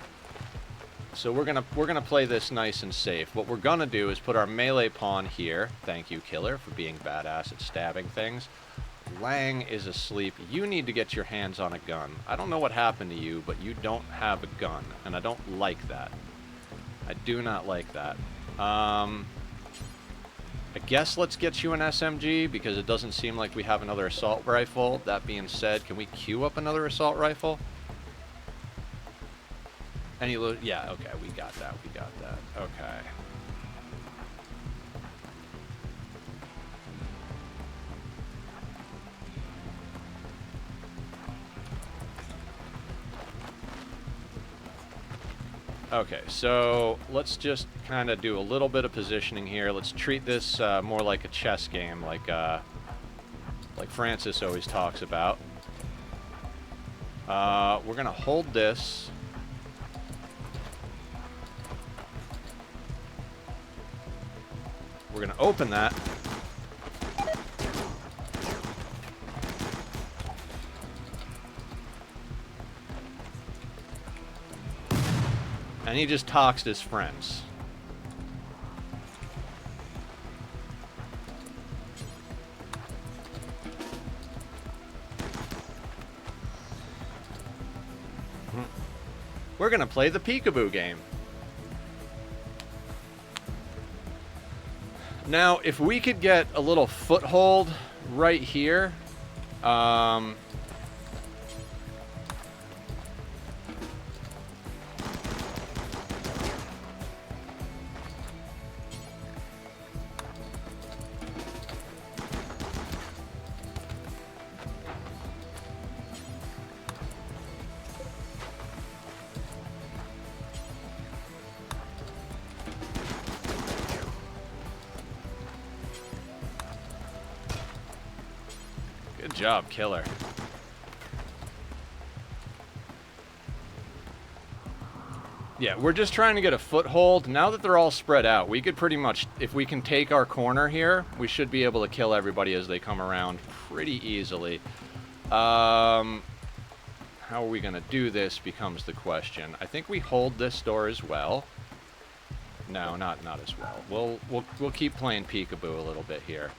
we're gonna play this nice and safe. What we're gonna do is put our melee pawn here. Thank you, Killer, for being badass at stabbing things. Lang is asleep. You need to get your hands on a gun. I don't know what happened to you, but you don't have a gun, and I don't like that. I do not like that. I guess let's get you an SMG, because it doesn't seem like we have another assault rifle. That being said, can we queue up another assault rifle? Any loot? Yeah, okay, we got that. Okay. Okay, so let's just kind of do a little bit of positioning here. Let's treat this more like a chess game, like Francis always talks about. We're gonna hold this. We're gonna open that. And he just toxed his friends. We're gonna play the peekaboo game. Now, if we could get a little foothold right here, good job, Killer. Yeah, we're just trying to get a foothold. Now that they're all spread out, we could pretty much, if we can take our corner here, we should be able to kill everybody as they come around pretty easily. How are we going to do this becomes the question. I think we hold this door as well. No, not as well. We'll keep playing peekaboo a little bit here.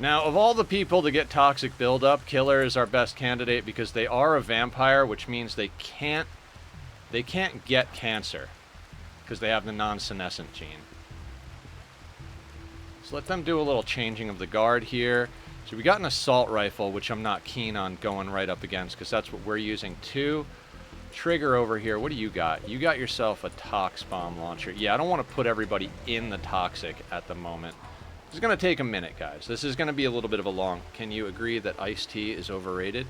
Now, of all the people to get toxic buildup, Killer is our best candidate because they are a vampire, which means they can't get cancer because they have the non-senescent gene. So let them do a little changing of the guard here. So we got an assault rifle, which I'm not keen on going right up against because that's what we're using too. Trigger over here. What do you got? You got yourself a tox bomb launcher. Yeah, I don't want to put everybody in the toxic at the moment. This is going to take a minute, guys. This is going to be a little bit of a long. Can you agree that iced tea is overrated?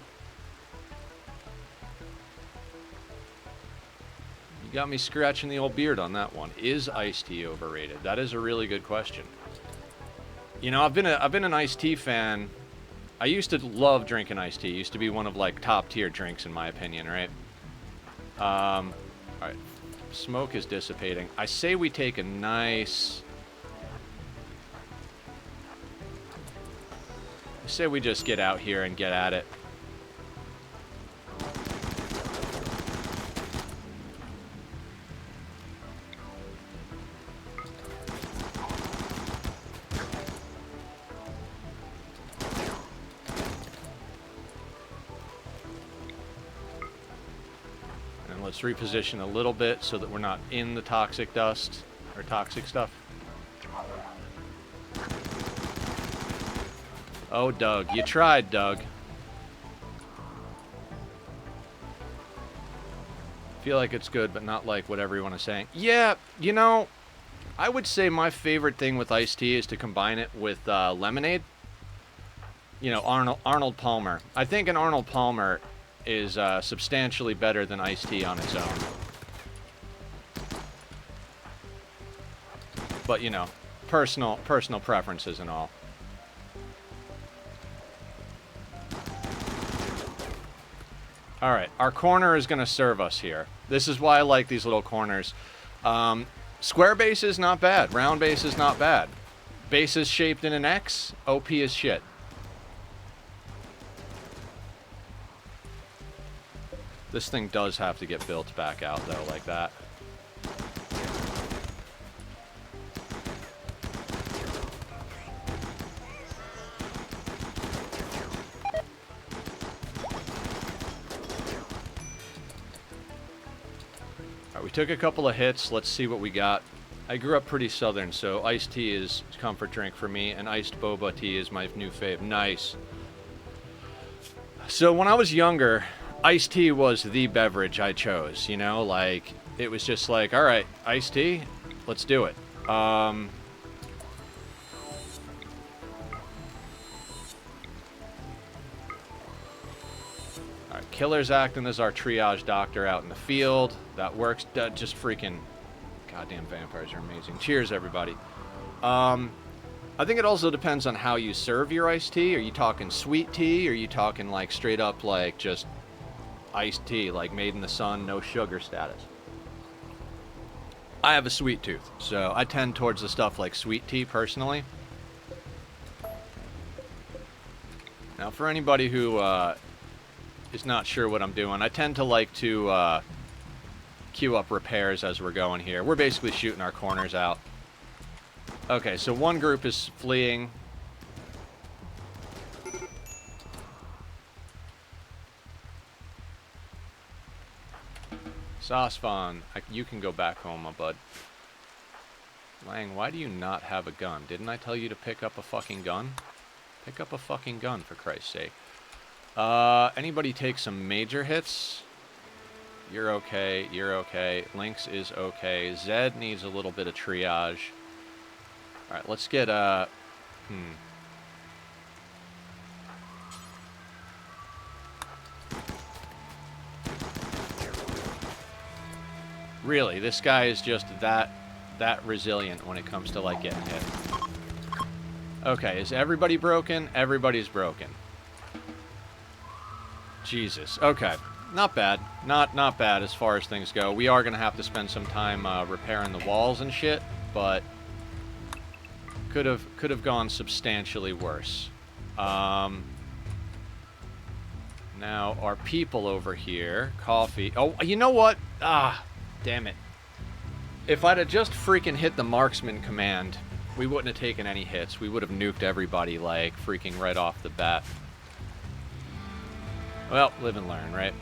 You got me scratching the old beard on that one. Is iced tea overrated? That is a really good question. You know, I've been an iced tea fan. I used to love drinking iced tea. It used to be one of like top tier drinks in my opinion, right? All right. Smoke is dissipating. I say we take a nice. I say we just get out here and get at it. And let's reposition a little bit so that we're not in the toxic dust or toxic stuff. Oh, Doug. You tried, Doug. Feel like it's good, but not like what everyone is saying. Yeah, you know, I would say my favorite thing with iced tea is to combine it with lemonade. You know, Arnold Palmer. I think an Arnold Palmer is substantially better than iced tea on its own. But, you know, personal preferences and all. Alright, our corner is going to serve us here. This is why I like these little corners. Square base is not bad. Round base is not bad. Bases shaped in an X, OP is shit. This thing does have to get built back out, though, like that. We took a couple of hits. Let's see what we got. I grew up pretty southern, so iced tea is a comfort drink for me, and iced boba tea is my new fave. Nice. So when I was younger, iced tea was the beverage I chose, you know? Like, it was just like, all right, iced tea, let's do it. Killer's acting as our triage doctor out in the field. That works. Just freaking goddamn vampires are amazing. Cheers, everybody. I think it also depends on how you serve your iced tea. Are you talking sweet tea? Or are you talking like straight up like just iced tea, like made in the sun, no sugar status? I have a sweet tooth, so I tend towards the stuff like sweet tea personally. Now, for anybody who is not sure what I'm doing, I tend to like to queue up repairs as we're going here. We're basically shooting our corners out. Okay, so one group is fleeing. Sasfan, you can go back home, my bud. Lang, why do you not have a gun? Didn't I tell you to pick up a fucking gun? Pick up a fucking gun, for Christ's sake. Anybody take some major hits? You're okay, you're okay. Lynx is okay. Zed needs a little bit of triage. Alright, let's get, Really, this guy is just that resilient when it comes to, like, getting hit. Okay, is everybody broken? Everybody's broken. Jesus. Okay. Not bad. Not bad as far as things go. We are going to have to spend some time repairing the walls and shit, but could have gone substantially worse. Now, our people over here, coffee. Oh, you know what? Ah, damn it. If I'd have just freaking hit the marksman command we wouldn't have taken any hits. We would have nuked everybody, like, freaking right off the bat. Well, live and learn, right?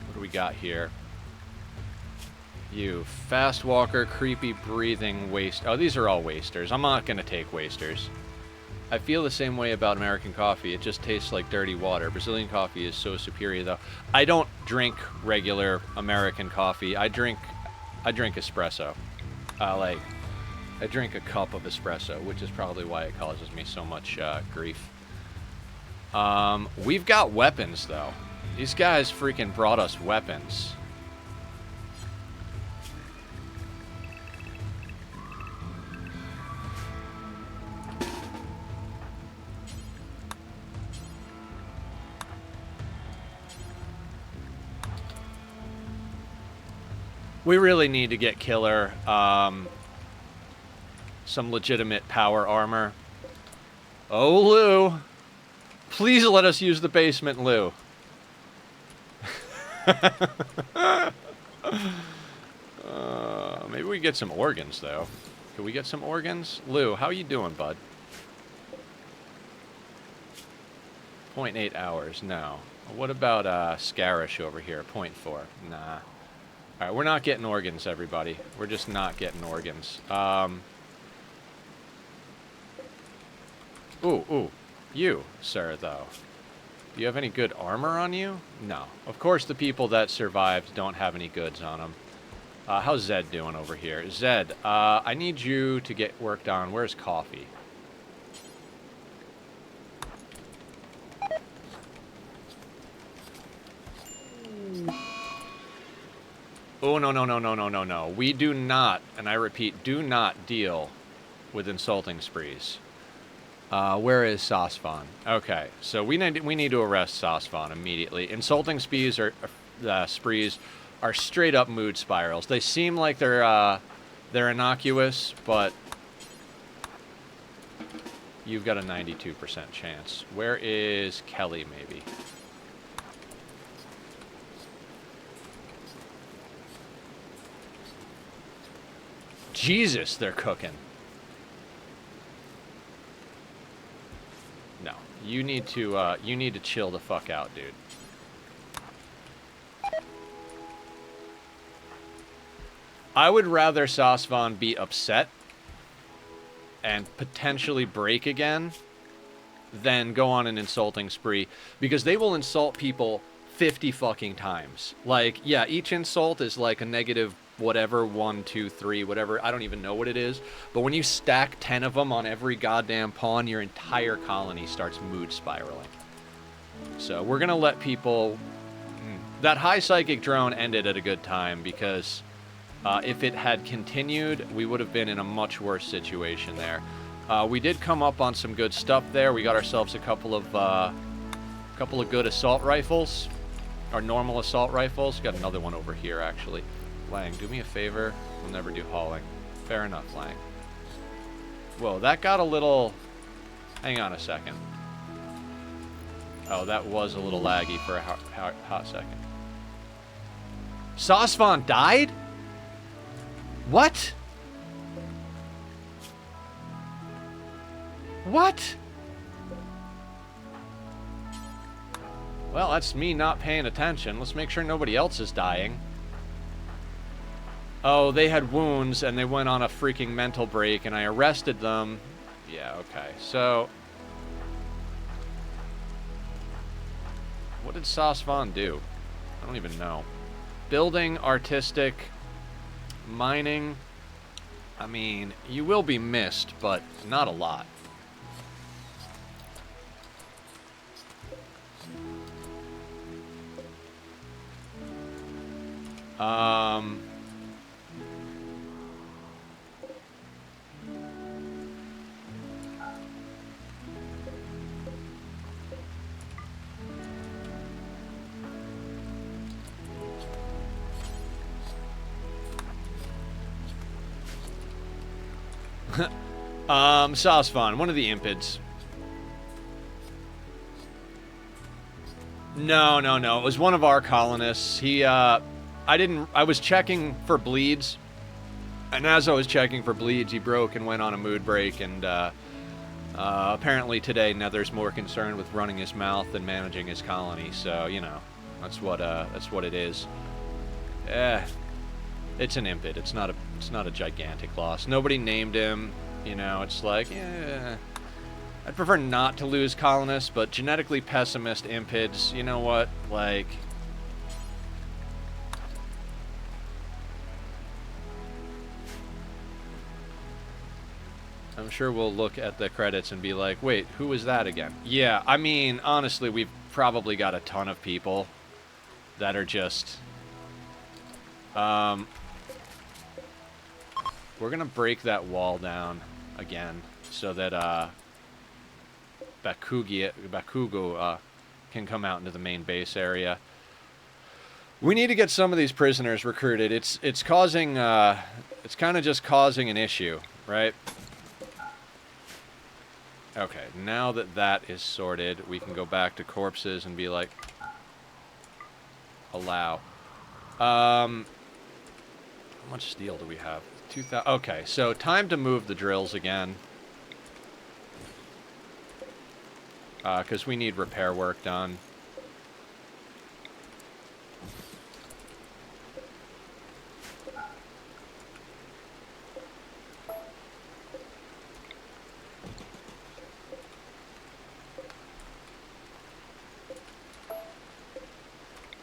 What do we got here? You, fast walker, creepy breathing, waste. Oh, these are all wasters. I'm not going to take wasters. I feel the same way about American coffee. It just tastes like dirty water. Brazilian coffee is so superior, though. I don't drink regular American coffee. I drink espresso. I drink a cup of espresso, which is probably why it causes me so much grief. We've got weapons, though. These guys freaking brought us weapons. We really need to get Killer some legitimate power armor. Oh, Lou. Please let us use the basement, Lou. Maybe we get some organs, though. Can we get some organs? Lou, how you doing, bud? 0.8 hours, no. What about Scarish over here, 0.4? Nah. Alright, we're not getting organs, everybody. We're just not getting organs. Ooh. You, sir, though. Do you have any good armor on you? No. Of course, the people that survived don't have any goods on them. How's Zed doing over here? Zed, I need you to get worked on. Where's coffee? Oh, no. We do not, and I repeat, do not deal with insulting sprees. Where is Sasfan? Okay, so we need to arrest Sasfan immediately. Insulting sprees are straight up mood spirals. They seem like they're innocuous, but you've got a 92% chance. Where is Kelly, maybe? Jesus, they're cooking. No, you need to chill the fuck out, dude. I would rather Sasvan be upset and potentially break again than go on an insulting spree, because they will insult people 50 fucking times. Like, yeah, each insult is like a negative whatever, 1, 2, 3, whatever. I don't even know what it is. But when you stack 10 of them on every goddamn pawn, your entire colony starts mood spiraling. So we're going to let people... That high psychic drone ended at a good time, because if it had continued, we would have been in a much worse situation there. We did come up on some good stuff there. We got ourselves a couple of good assault rifles. Our normal assault rifles. Got another one over here, actually. Lang, do me a favor. We'll never do hauling. Fair enough, Lang. Whoa, that got a little... Hang on a second. Oh, that was a little laggy for a hot second. Sasvan died? What? What? Well, that's me not paying attention. Let's make sure nobody else is dying. Oh, they had wounds, and they went on a freaking mental break, and I arrested them. Yeah, okay. So... What did Sasvan do? I don't even know. Building, artistic, mining. I mean, you will be missed, but not a lot. Sasvan, one of the impids. No. It was one of our colonists. I was checking for bleeds, And as I was checking for bleeds, he broke and went on a mood break, and apparently today Nether's more concerned with running his mouth than managing his colony, so, you know, that's what it is. It's an impid. It's not a gigantic loss. Nobody named him, you know, it's like, yeah, I'd prefer not to lose colonists, but genetically pessimist impids, you know what, like... I'm sure we'll look at the credits and be like, wait, who was that again? Yeah, I mean, honestly, we've probably got a ton of people that are just... we're gonna break that wall down again so that, Bakugo can come out into the main base area. We need to get some of these prisoners recruited. It's causing, it's kind of just causing an issue, right? Okay, now that that is sorted, we can go back to corpses and be like, allow. How much steel do we have? 2,000. Okay, so time to move the drills again. Because we need repair work done.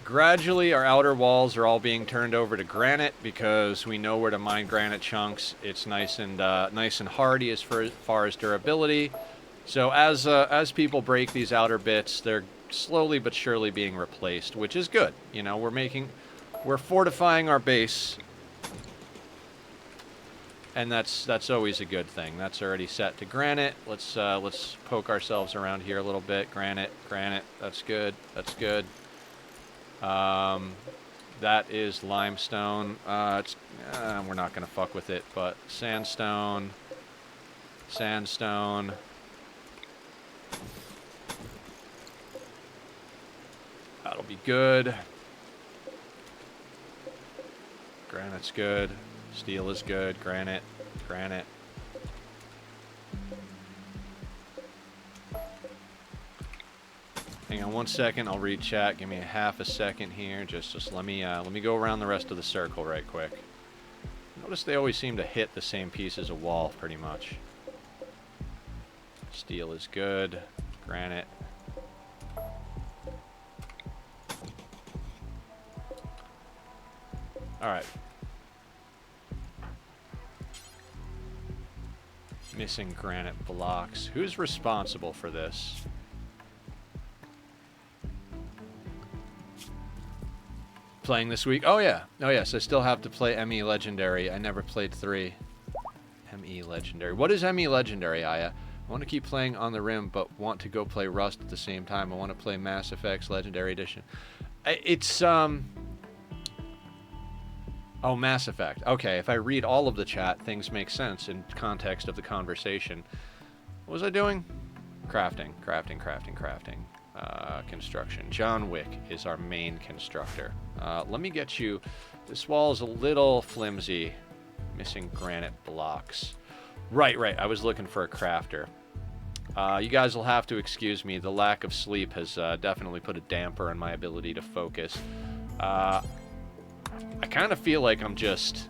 Gradually, our outer walls are all being turned over to granite because we know where to mine granite chunks. It's nice and hardy as far as durability. So as people break these outer bits, they're slowly but surely being replaced, which is good. You know, we're fortifying our base, and that's always a good thing. That's already set to granite. Let's poke ourselves around here a little bit. Granite. That's good. That's good. That is limestone. We're not gonna fuck with it, but sandstone. That'll be good. Granite's good. Steel is good. Granite. Hang on one second, I'll read chat. Give me a half a second here. Just let me go around the rest of the circle right quick. Notice they always seem to hit the same pieces of wall pretty much. Steel is good. Granite. Alright. Missing granite blocks. Who's responsible for this? Playing this week? Oh yeah. Oh yes, I still have to play ME Legendary. I never played 3. ME Legendary. What is ME Legendary, Aya? I want to keep playing On the Rim, but want to go play Rust at the same time. I want to play Mass Effect's Legendary Edition. It's, Oh, Mass Effect. Okay, if I read all of the chat, things make sense in context of the conversation. What was I doing? Crafting. Construction. John Wick is our main constructor. Let me get you... This wall is a little flimsy. Missing granite blocks. Right. I was looking for a crafter. You guys will have to excuse me. The lack of sleep has definitely put a damper on my ability to focus. I kind of feel like I'm just...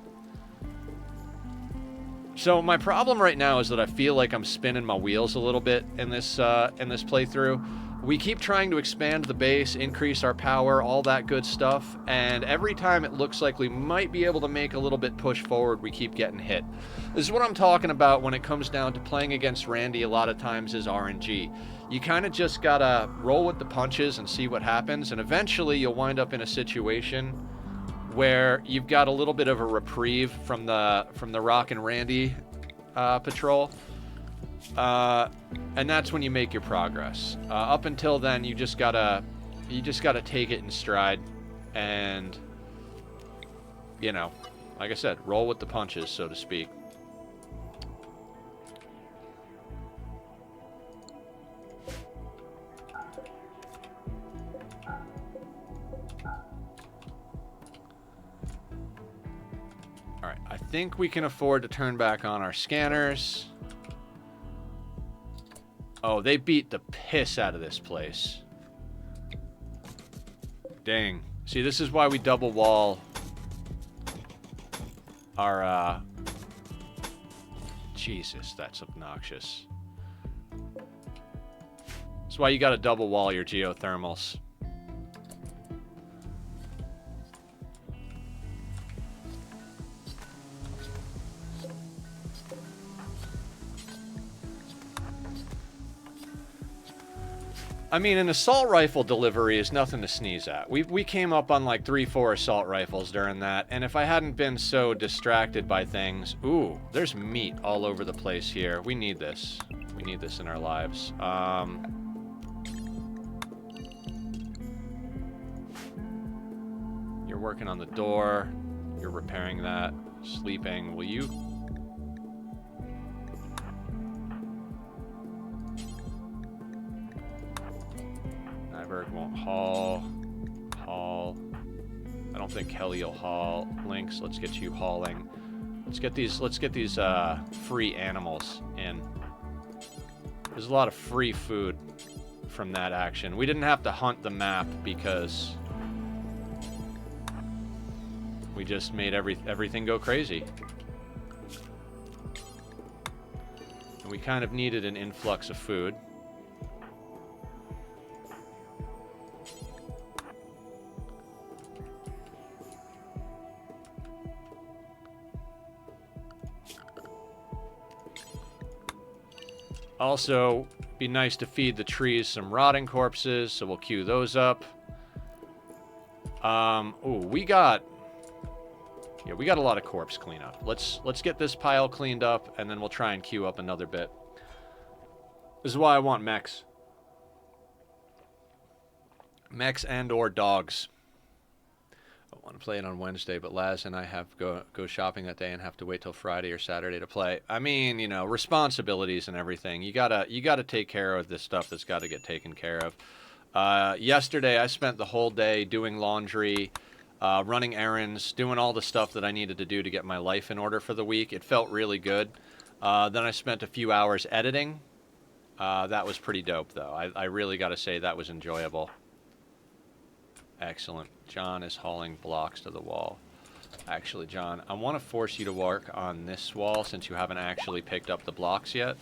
So my problem right now is that I feel like I'm spinning my wheels a little bit in this playthrough. We keep trying to expand the base, increase our power, all that good stuff, and every time it looks like we might be able to make a little bit push forward, we keep getting hit. This is what I'm talking about when it comes down to playing against Randy a lot of times is RNG. You kind of just gotta roll with the punches and see what happens, and eventually you'll wind up in a situation where you've got a little bit of a reprieve from the Rock and Randy patrol. And that's when you make your progress. Up until then, you just gotta take it in stride, and you know, like I said, roll with the punches, so to speak. Alright, I think we can afford to turn back on our scanners. Oh, they beat the piss out of this place. Dang. See, this is why we double wall our, Jesus, that's obnoxious. That's why you gotta double wall your geothermals. I mean, an assault rifle delivery is nothing to sneeze at. We came up on like 3-4 assault rifles during that, and if I hadn't been so distracted by things... Ooh, there's meat all over the place here. We need this. We need this in our lives. You're working on the door. You're repairing that. Sleeping. Will you... won't haul. I don't think Kelly will haul. Lynx, let's get you hauling. Let's get these free animals in. There's a lot of free food from that action. We didn't have to hunt the map because we just made everything go crazy. And we kind of needed an influx of food. Also, be nice to feed the trees some rotting corpses, so we'll queue those up. Ooh, we got a lot of corpse cleanup. Let's get this pile cleaned up, and then we'll try and queue up another bit. This is why I want mechs. Mechs and or dogs. I want to play it on Wednesday, but Laz and I have go shopping that day and have to wait till Friday or Saturday to play. I mean, you know, responsibilities and everything. You gotta take care of this stuff that's got to get taken care of. Yesterday, I spent the whole day doing laundry, running errands, doing all the stuff that I needed to do to get my life in order for the week. It felt really good. Then I spent a few hours editing. That was pretty dope, though. I really got to say that was enjoyable. Excellent. John is hauling blocks to the wall. Actually, John, I want to force you to work on this wall since you haven't actually picked up the blocks yet.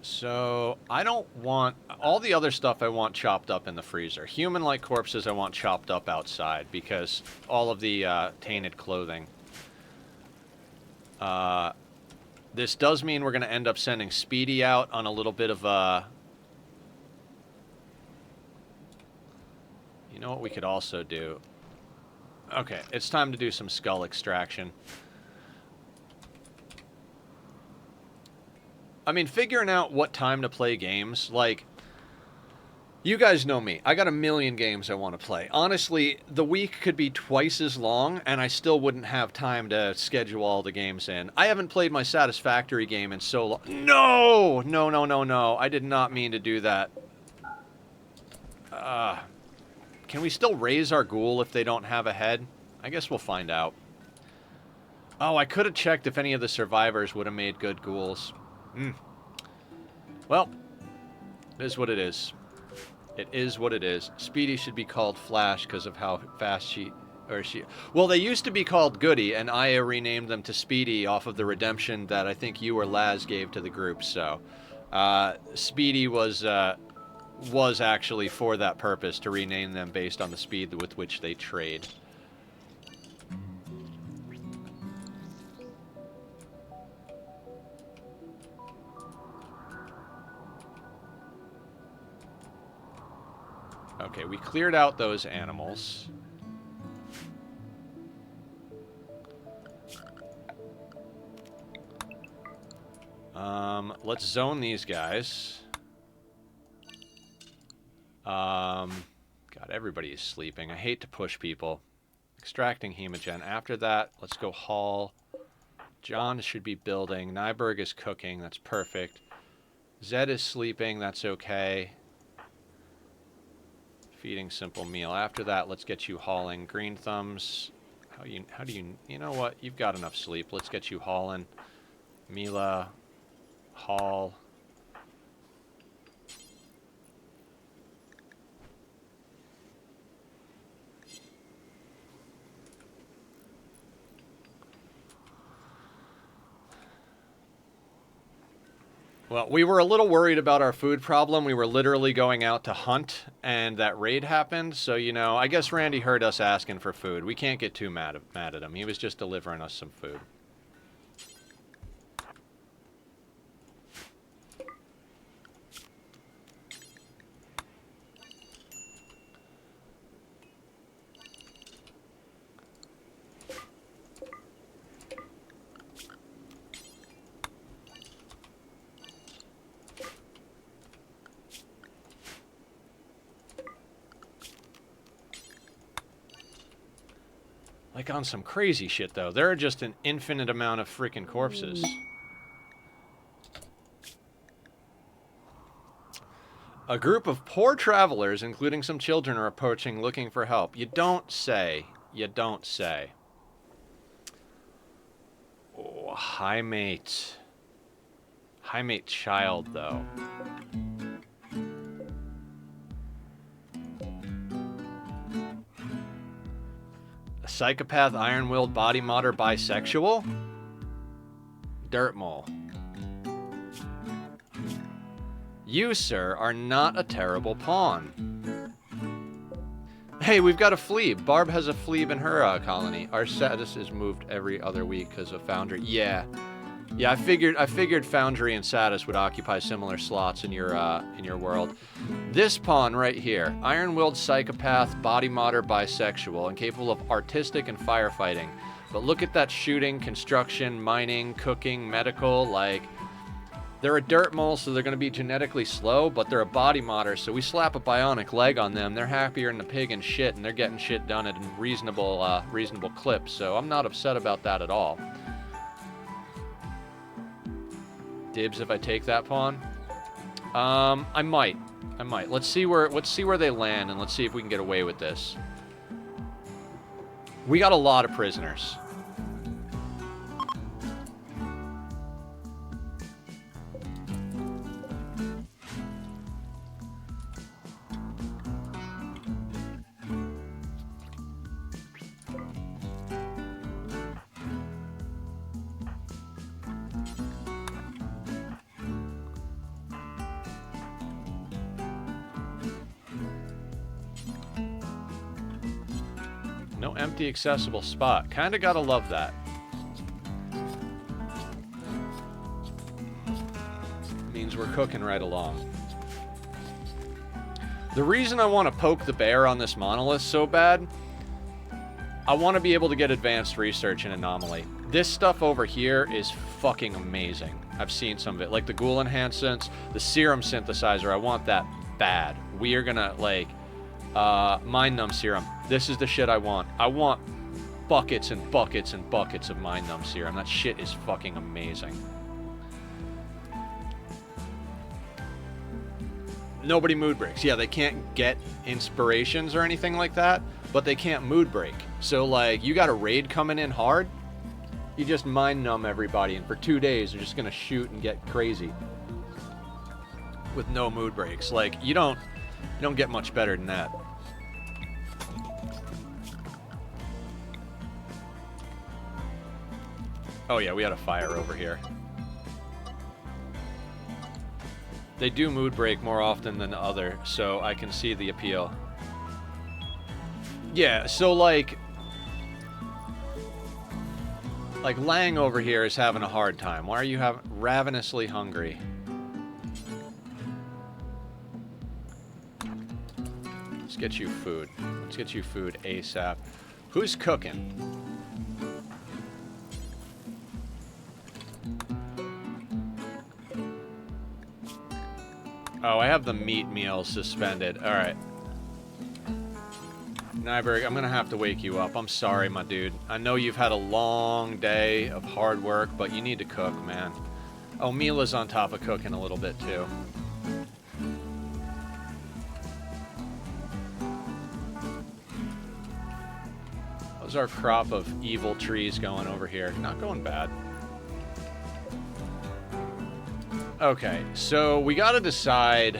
So, I don't want... All the other stuff I want chopped up in the freezer. Human-like corpses I want chopped up outside because all of the tainted clothing. This does mean we're going to end up sending Speedy out on a little bit of a... You know what we could also do? Okay, it's time to do some skull extraction. I mean, figuring out what time to play games, like... You guys know me. I got a million games I want to play. Honestly, the week could be twice as long, and I still wouldn't have time to schedule all the games in. I haven't played my Satisfactory game in so long. No! No, no, no, no. I did not mean to do that. Can we still raise our ghoul if they don't have a head? I guess we'll find out. Oh, I could have checked if any of the survivors would have made good ghouls. Well, it is what it is. It is what it is. Speedy should be called Flash because of how fast she... Well, they used to be called Goody, and Aya renamed them to Speedy off of the redemption that I think you or Laz gave to the group, so... Speedy was actually for that purpose, to rename them based on the speed with which they trade. Okay, we cleared out those animals. Let's zone these guys. God, everybody is sleeping. I hate to push people. Extracting hemogen. After that, let's go haul. John should be building. Nyberg is cooking. That's perfect. Zed is sleeping. That's okay. Feeding simple meal. After that, let's get you hauling. Green thumbs. How do you know what? You've got enough sleep. Let's get you hauling. Mila, haul. Well, we were a little worried about our food problem. We were literally going out to hunt, and that raid happened. So, you know, I guess Randy heard us asking for food. We can't get too mad at him. He was just delivering us some food. Like on some crazy shit, though. There are just an infinite amount of freaking corpses. A group of poor travelers, including some children, are approaching looking for help. You don't say. You don't say. Oh, high mate. High mate child, though. A psychopath, iron-willed, body modder, bisexual? Dirt mole. You, sir, are not a terrible pawn. Hey, we've got a flea. Barb has a flea in her colony. Our status is moved every other week because of Foundry. Yeah. Yeah, I figured Foundry and Satis would occupy similar slots in your world. This pawn right here, iron-willed psychopath, body modder, bisexual, and capable of artistic and firefighting. But look at that shooting, construction, mining, cooking, medical, like... They're a dirt mole, so they're going to be genetically slow, but they're a body modder, so we slap a bionic leg on them. They're happier than the pig and shit, and they're getting shit done at a reasonable clips, so I'm not upset about that at all. Dibs if I take that pawn. I might. Let's see where they land, and let's see if we can get away with this. We got a lot of prisoners. No empty accessible spot. Kinda gotta love that. Means we're cooking right along. The reason I want to poke the bear on this monolith so bad, I want to be able to get advanced research in Anomaly. This stuff over here is fucking amazing. I've seen some of it. Like the ghoul enhancements, the serum synthesizer, I want that bad. We are gonna, like... Mind Numb Serum. This is the shit I want. I want buckets and buckets and buckets of Mind Numb Serum. That shit is fucking amazing. Nobody mood breaks. Yeah, they can't get inspirations or anything like that, but they can't mood break. So, like, you got a raid coming in hard, you just mind numb everybody, and for 2 days, they're just gonna shoot and get crazy. With no mood breaks. Like, you don't get much better than that. Oh yeah, we had a fire over here. They do mood break more often than the other, so I can see the appeal. Yeah, so like Lang over here is having a hard time. Why are you ravenously hungry? Let's get you food. Let's get you food ASAP. Who's cooking? Oh, I have the meat meal suspended. Alright. Nyberg, I'm gonna have to wake you up. I'm sorry, my dude. I know you've had a long day of hard work, but you need to cook, man. Oh, Mila's on top of cooking a little bit, too. How's our crop of evil trees going over here? Not going bad. Okay, so we gotta decide,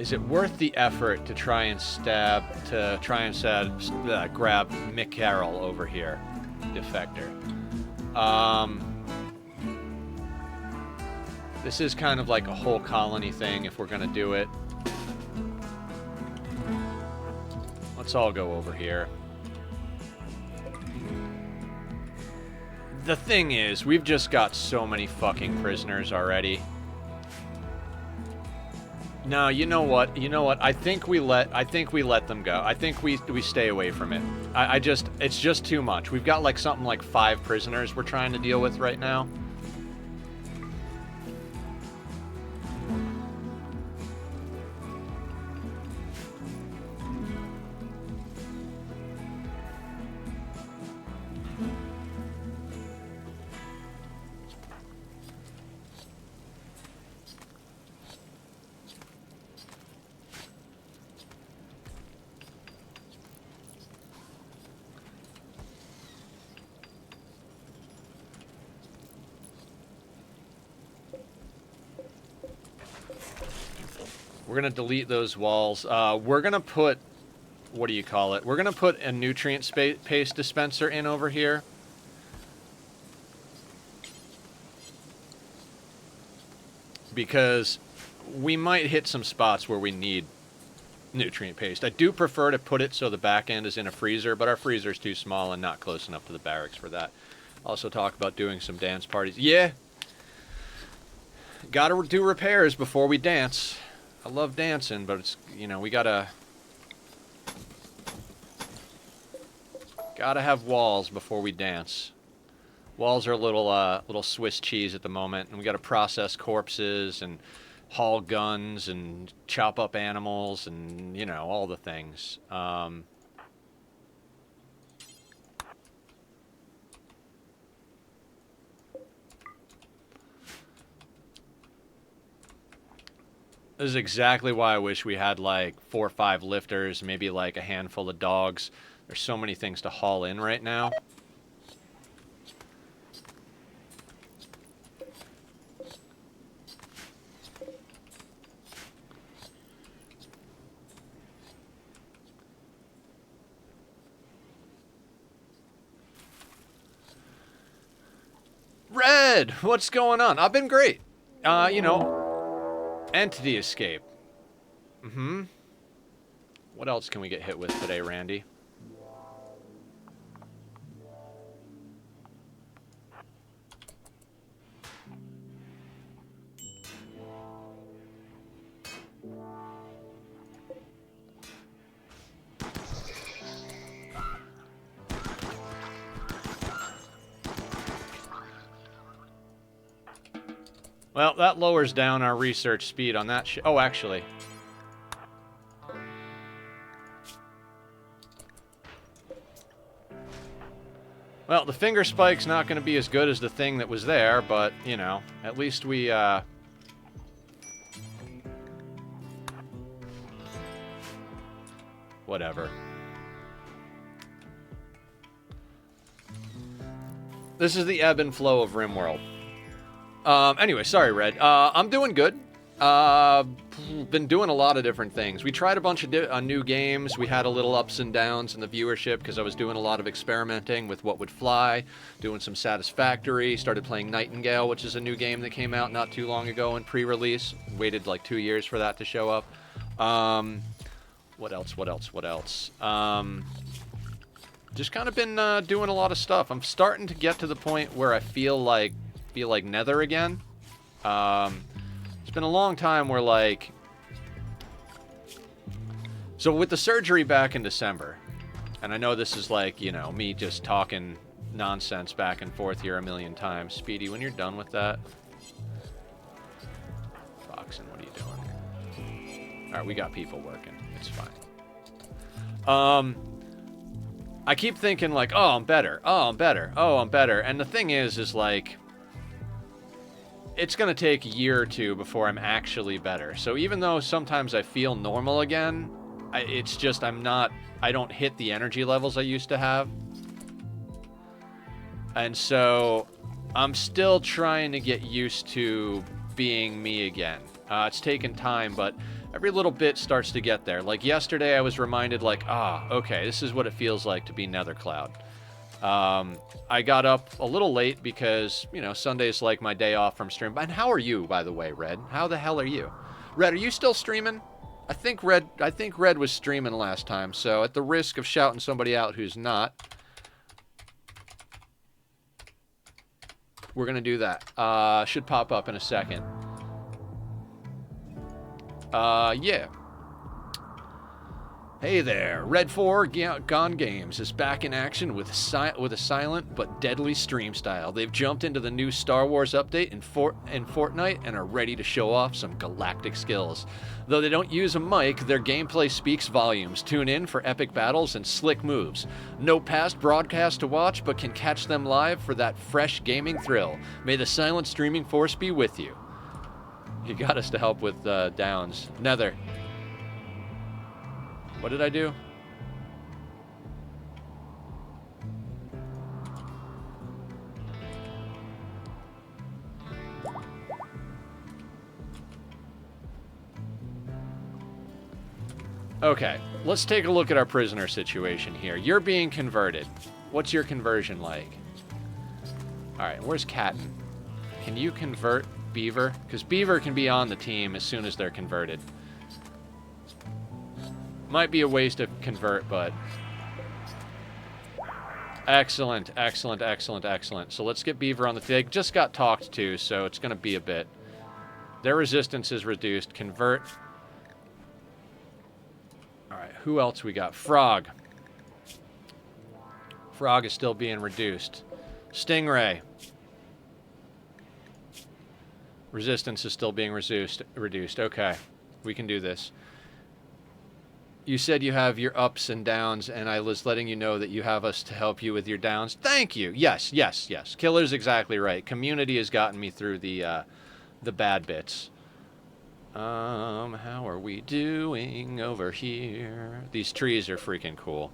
is it worth the effort to try and grab Mick Carroll over here, Defector? This is kind of like a whole colony thing if we're gonna do it. Let's all go over here. The thing is, we've just got so many fucking prisoners already. No, you know what? You know what? I think we let them go. I think we stay away from it. It's just too much. We've got like something like 5 prisoners we're trying to deal with right now. We're going to delete those walls. We're going to put, what do you call it? We're going to put a nutrient paste dispenser in over here. Because we might hit some spots where we need nutrient paste. I do prefer to put it so the back end is in a freezer, but our freezer is too small and not close enough to the barracks for that. Also talk about doing some dance parties. Yeah! Gotta do repairs before we dance. I love dancing, but it's, you know, we gotta have walls before we dance. Walls are a little Swiss cheese at the moment, and we gotta process corpses and haul guns and chop up animals and, you know, all the things. This is exactly why I wish we had like 4 or 5 lifters, maybe like a handful of dogs. There's so many things to haul in right now. Red, what's going on? I've been great. You know, entity escape. What else can we get hit with today, Randy? Well, that lowers down our research speed on that shit. Oh, actually. Well, the finger spike's not going to be as good as the thing that was there, but, you know, at least we, whatever. This is the ebb and flow of Rimworld. Anyway, sorry, Red. I'm doing good. Been doing a lot of different things. We tried a bunch of new games. We had a little ups and downs in the viewership because I was doing a lot of experimenting with what would fly, doing some Satisfactory, started playing Nightingale, which is a new game that came out not too long ago in pre-release. Waited like 2 years for that to show up. What else? Just kind of been doing a lot of stuff. I'm starting to get to the point where I feel like Nether again. It's been a long time where, like... So with the surgery back in December, and I know this is like, you know, me just talking nonsense back and forth here a million times. Speedy, when you're done with that... Foxen, what are you doing? Alright, we got people working. It's fine. I keep thinking like, oh, I'm better. Oh, I'm better. Oh, I'm better. And the thing is like... It's going to take a year or two before I'm actually better. So even though sometimes I feel normal again, it's just I don't hit the energy levels I used to have. And so I'm still trying to get used to being me again. It's taken time, but every little bit starts to get there. Like yesterday, I was reminded, like, okay, this is what it feels like to be Nethercloud. I got up a little late because, you know, Sunday's like my day off from stream. And how are you, by the way, Red? How the hell are you? Red, are you still streaming? I think Red was streaming last time, so at the risk of shouting somebody out who's not, we're gonna do that. Should pop up in a second. Yeah. Hey there, Red 4 Gone Games is back in action with a silent but deadly stream style. They've jumped into the new Star Wars update in Fortnite and are ready to show off some galactic skills. Though they don't use a mic, their gameplay speaks volumes. Tune in for epic battles and slick moves. No past broadcast to watch, but can catch them live for that fresh gaming thrill. May the silent streaming force be with you. You got us to help with downs. Nether. What did I do? Okay, let's take a look at our prisoner situation here. You're being converted. What's your conversion like? Alright, where's Catton? Can you convert Beaver? Because Beaver can be on the team as soon as they're converted. Might be a waste to convert, but... Excellent, excellent, excellent, excellent. So let's get Beaver on the... They just got talked to, so it's going to be a bit. Their resistance is reduced. Convert. Alright, who else we got? Frog. Frog is still being reduced. Stingray. Resistance is still being reduced. Okay, we can do this. You said you have your ups and downs, and I was letting you know that you have us to help you with your downs. Thank you. Yes, yes, yes. Killer's exactly right. Community has gotten me through the bad bits. How are we doing over here? These trees are freaking cool.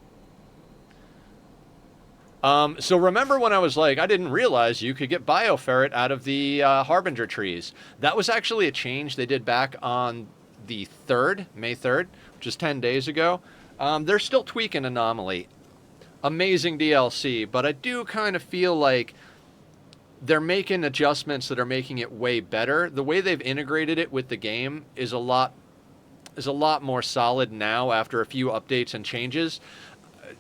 So remember when I was like, I didn't realize you could get Bioferret out of the Harbinger trees. That was actually a change they did back on the 3rd, May 3rd, just 10 days ago. They're still tweaking Anomaly. Amazing DLC, but I do kind of feel like they're making adjustments that are making it way better. The way they've integrated it with the game is a lot more solid now after a few updates and changes.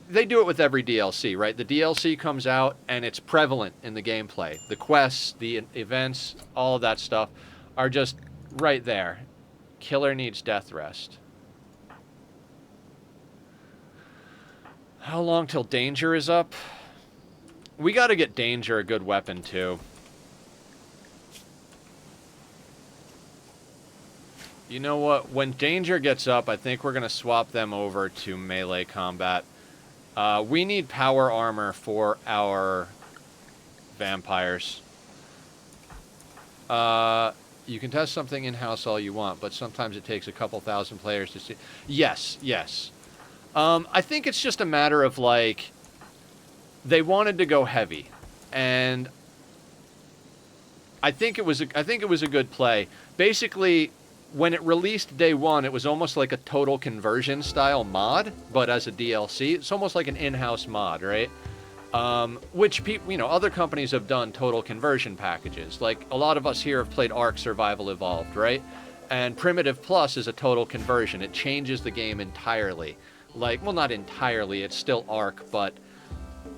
They do it with every DLC, right? The DLC comes out and it's prevalent in the gameplay. The quests, the events, all of that stuff are just right there. Killer needs death rest. How long till Danger is up? We got to get Danger a good weapon, too. You know what? When Danger gets up, I think we're going to swap them over to melee combat. We need power armor for our vampires. You can test something in-house all you want, but sometimes it takes a couple thousand players to see. Yes, yes. I think it's just a matter of, like, they wanted to go heavy, and I think it was a good play. Basically, when it released day one, it was almost like a total conversion style mod, but as a DLC. It's almost like an in-house mod, right? Which people, you know, other companies have done total conversion packages. Like a lot of us here have played Ark Survival Evolved, right? And Primitive Plus is a total conversion. It changes the game entirely. Like, well, not entirely. It's still Ark, but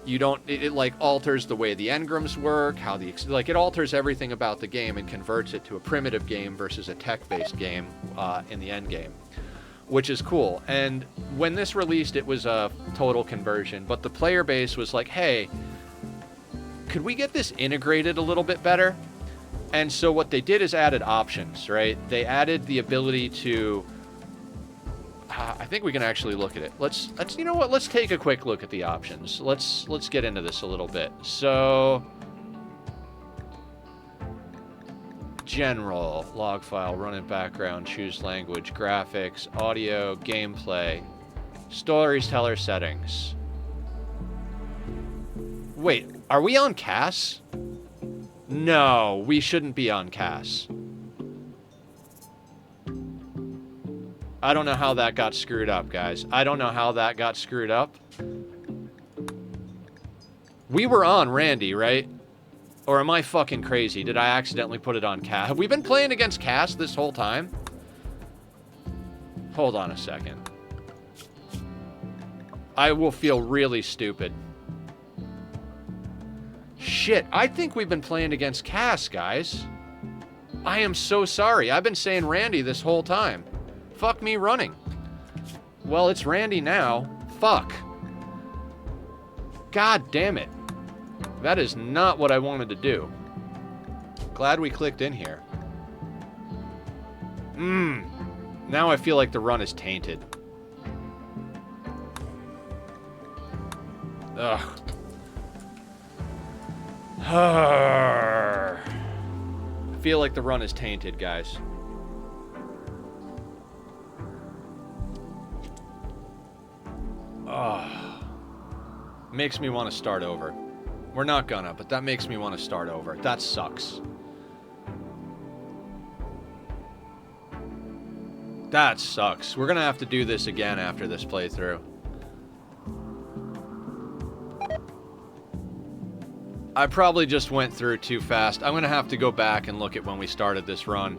you don't. It like alters the way the engrams work, how the like it alters everything about the game and converts it to a primitive game versus a tech-based game in the end game, which is cool. And when this released, it was a total conversion, but the player base was like, hey, could we get this integrated a little bit better? And so what they did is added options, right? They added the ability to I think we can actually look at it. Let's you know what? Let's take a quick look at the options. Let's get into this a little bit. So general, log file, run in background, choose language, graphics, audio, gameplay, storyteller settings. Wait, are we on CAS? No, we shouldn't be on CAS. I don't know how that got screwed up, guys. I don't know how that got screwed up. We were on Randy, right? Or am I fucking crazy? Did I accidentally put it on CAS? Have we been playing against CAS this whole time? Hold on a second. I will feel really stupid. Shit, I think we've been playing against CAS, guys. I am so sorry. I've been saying Randy this whole time. Fuck me running. Well, it's Randy now. Fuck. God damn it. That is not what I wanted to do. Glad we clicked in here. Now I feel like the run is tainted. Ugh. I feel like the run is tainted, guys. Makes me want to start over. We're not gonna, but that makes me want to start over. That sucks. That sucks. We're gonna have to do this again after this playthrough. I probably just went through too fast. I'm gonna have to go back and look at when we started this run.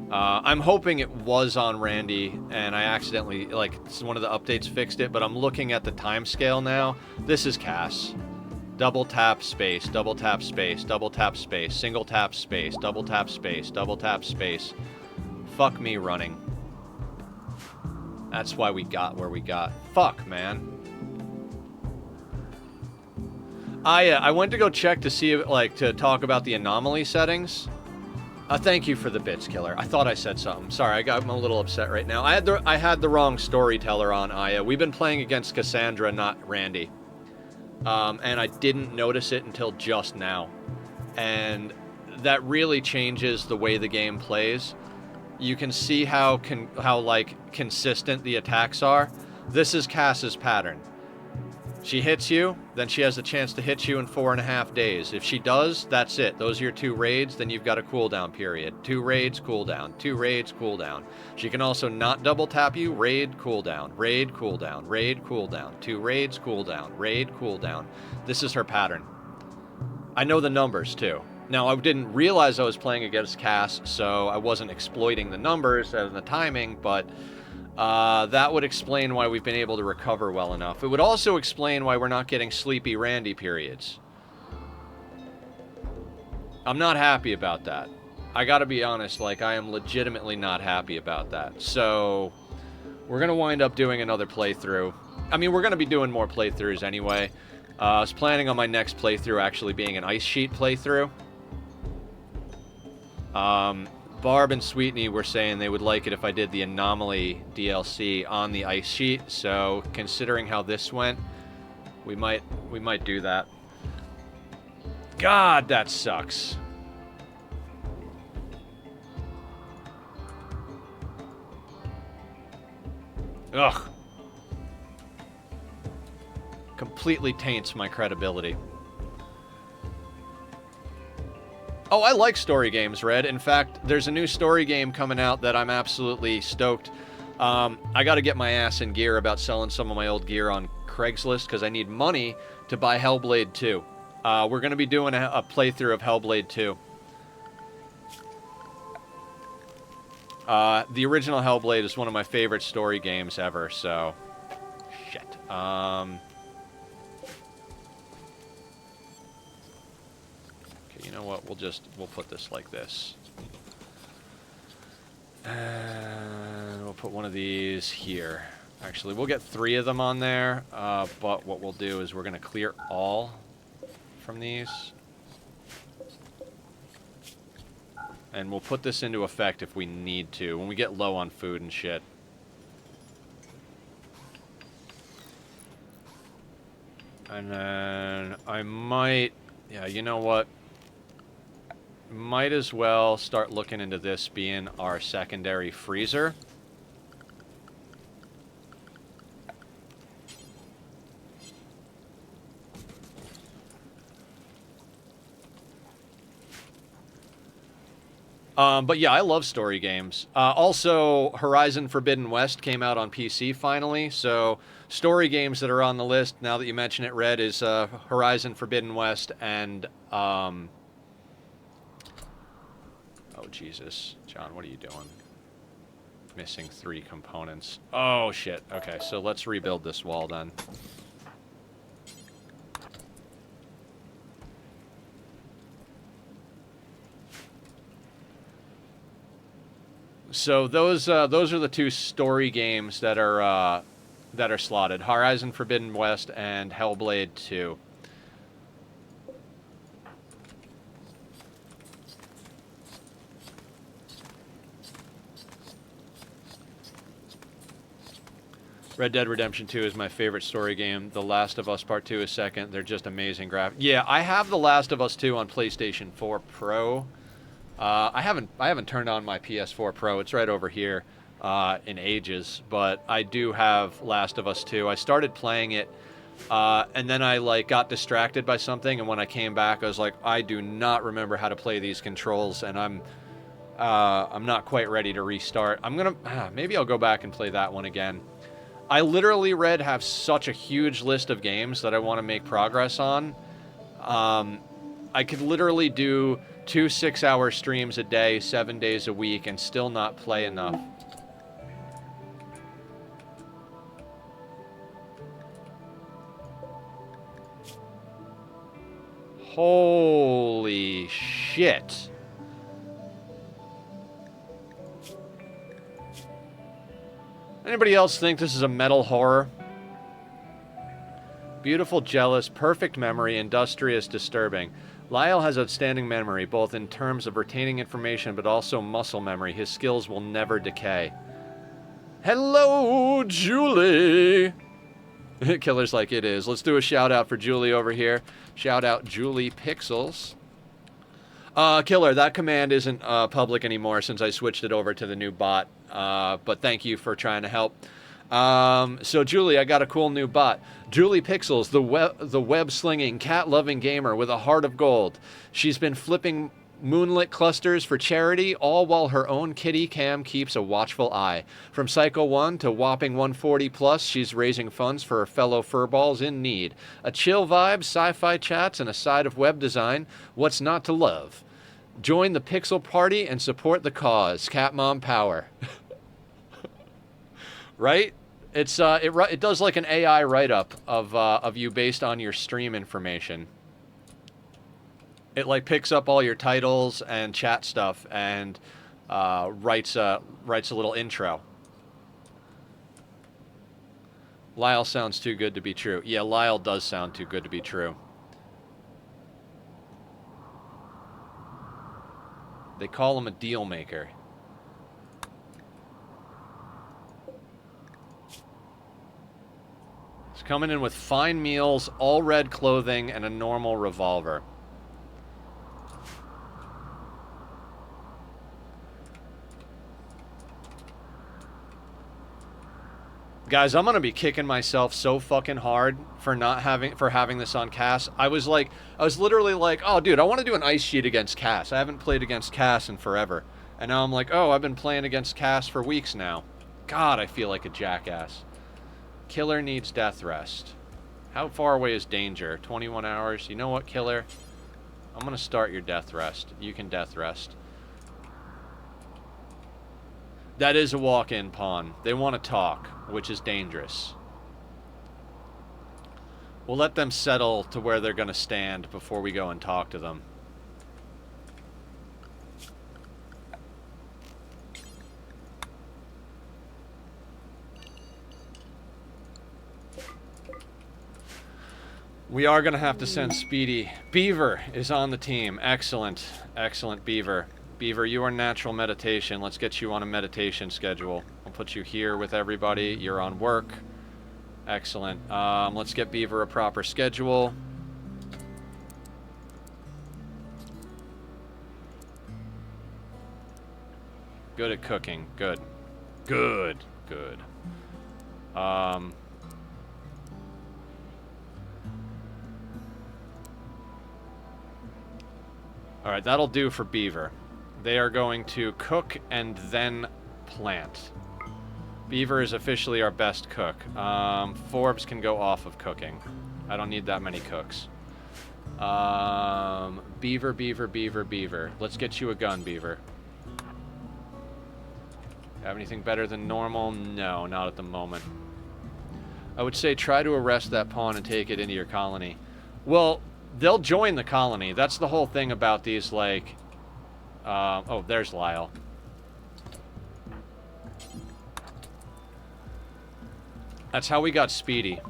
I'm hoping it was on Randy, and I accidentally, like, one of the updates fixed it, but I'm looking at the timescale now. This is CAS. Double tap space, double tap space, double tap space, single tap space, double tap space, double tap space. Fuck me running. That's why we got where we got. Fuck, man. I went to go check to see, like, to talk about the anomaly settings. Thank you for the bits, Killer. I thought I said something. Sorry, I'm a little upset right now. I had the wrong storyteller on Aya. We've been playing against Cassandra, not Randy. And I didn't notice it until just now. And that really changes the way the game plays. You can see how like consistent the attacks are. This is Cass's pattern. She hits you, then she has a chance to hit you in 4.5 days. If she does, that's it. Those are your 2 raids, then you've got a cooldown period. 2 raids, cooldown. 2 raids, cooldown. She can also not double tap you, raid, cooldown. Raid, cooldown. Raid, cooldown. 2 raids, cooldown. Raid, cooldown. This is her pattern. I know the numbers, too. Now, I didn't realize I was playing against Cass, so I wasn't exploiting the numbers and the timing, but that would explain why we've been able to recover well enough. It would also explain why we're not getting sleepy Randy periods. I'm not happy about that. I gotta be honest, like, I am legitimately not happy about that. So, we're gonna wind up doing another playthrough. I mean, we're gonna be doing more playthroughs anyway. I was planning on my next playthrough actually being an ice sheet playthrough. Barb and Sweetney were saying they would like it if I did the Anomaly DLC on the ice sheet, so considering how this went, we might do that. God, that sucks. Ugh. Completely taints my credibility. Oh, I like story games, Red. In fact, there's a new story game coming out that I'm absolutely stoked. I gotta get my ass in gear about selling some of my old gear on Craigslist because I need money to buy Hellblade 2. We're gonna be doing a playthrough of Hellblade 2. The original Hellblade is one of my favorite story games ever, so... Shit. You know what? We'll put this like this. And we'll put one of these here. Actually, we'll get 3 of them on there, but what we'll do is we're going to clear all from these. And we'll put this into effect if we need to, when we get low on food and shit. And then I might... Yeah, you know what? might as well start looking into this being our secondary freezer. But yeah, I love story games. Also, Horizon Forbidden West came out on PC finally, so story games that are on the list, now that you mention it, Red, is Horizon Forbidden West and... oh, Jesus. John, what are you doing? Missing 3 components. Oh, shit. Okay, so let's rebuild this wall then. So those are the 2 story games that are slotted: Horizon Forbidden West and Hellblade 2. Red Dead Redemption 2 is my favorite story game. The Last of Us Part 2 is second. They're just amazing graphics. Yeah, I have The Last of Us 2 on PlayStation 4 Pro. I haven't turned on my PS4 Pro. It's right over here in ages, but I do have Last of Us 2. I started playing it, and then I got distracted by something, and when I came back, I was like, I do not remember how to play these controls, and I'm not quite ready to restart. Maybe I'll go back and play that one again. I literally, Red, have such a huge list of games that I want to make progress on. I could literally do 2 6-hour streams a day, 7 days a week, and still not play enough. Holy shit. Anybody else think this is a metal horror? Beautiful, jealous, perfect memory, industrious, disturbing. Lyle has outstanding memory, both in terms of retaining information, but also muscle memory. His skills will never decay. Hello, Julie! Killer's like, it is. Let's do a shout-out for Julie over here. Shout-out Julie Pixels. Killer, that command isn't public anymore since I switched it over to the new bot. But thank you for trying to help. So Julie, I got a cool new bot. Julie Pixels, the web-slinging, cat-loving gamer with a heart of gold. She's been flipping moonlit clusters for charity, all while her own kitty cam keeps a watchful eye. From Psycho 1 to whopping 140 plus, she's raising funds for her fellow furballs in need. A chill vibe, sci-fi chats, and a side of web design. What's not to love? Join the Pixel Party and support the cause. Cat Mom Power. Right? It does like an AI write-up of you based on your stream information. It picks up all your titles and chat stuff and writes a little intro. Lyle sounds too good to be true. Yeah, Lyle does sound too good to be true. They call him a deal maker. He's coming in with fine meals, all red clothing, and a normal revolver. Guys, I'm gonna be kicking myself so fucking hard for having this on Cass. I was literally like, oh dude, I want to do an ice sheet against Cass. I haven't played against Cass in forever. And now I'm like, oh, I've been playing against Cass for weeks now. God, I feel like a jackass. Killer needs death rest. How far away is danger? 21 hours. You know what, Killer? I'm gonna start your death rest. You can death rest. That is a walk-in pawn. They want to talk, which is dangerous. We'll let them settle to where they're going to stand before we go and talk to them. We are going to have to send Speedy. Beaver is on the team. Excellent. Excellent, Beaver. Beaver, you are natural meditation. Let's get you on a meditation schedule. I'll put you here with everybody. You're on work. Excellent. Let's get Beaver a proper schedule. Good at cooking. Good. Good. Good. Alright, that'll do for beaver. They are going to cook and then plant. Beaver is officially our best cook. Forbes can go off of cooking. I don't need that many cooks. Beaver, beaver, beaver, beaver. Let's get you a gun, beaver. Have anything better than normal? No, not at the moment. I would say try to arrest that pawn and take it into your colony. Well, they'll join the colony. That's the whole thing about these, like... oh, there's Lyle. That's how we got Speedy.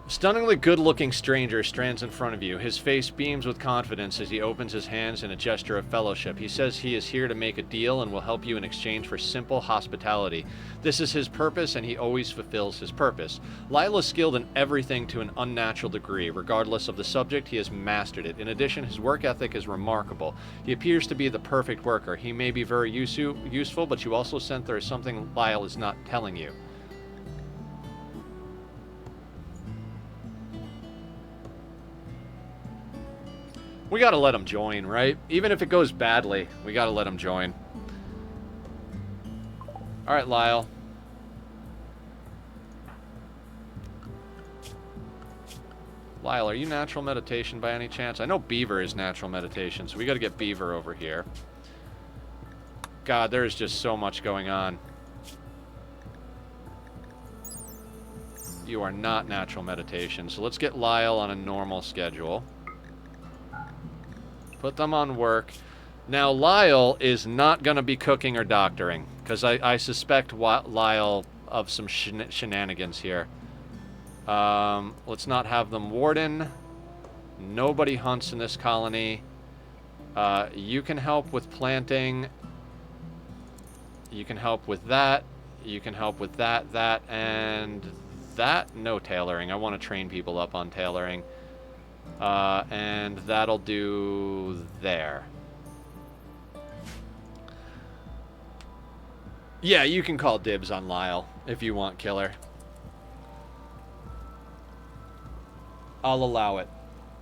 A stunningly good-looking stranger stands in front of you. His face beams with confidence as he opens his hands in a gesture of fellowship. He says he is here to make a deal and will help you in exchange for simple hospitality. This is his purpose, and he always fulfills his purpose. Lyle is skilled in everything to an unnatural degree. Regardless of the subject, he has mastered it. In addition, his work ethic is remarkable. He appears to be the perfect worker. He may be very useful, but you also sense there is something Lyle is not telling you. We gotta let him join, right? Even if it goes badly, we gotta let him join. Alright, Lyle. Lyle, are you natural meditation by any chance? I know Beaver is natural meditation, so we gotta get Beaver over here. God, there's just so much going on. You are not natural meditation, so let's get Lyle on a normal schedule. Put them on work. Now, Lyle is not going to be cooking or doctoring, because I suspect Lyle of some shenanigans here. Let's not have them warden. Nobody hunts in this colony. You can help with planting. You can help with that. You can help with that, and that. No tailoring. I want to train people up on tailoring. And that'll do there. Yeah, you can call dibs on Lyle if you want, Killer. I'll allow it.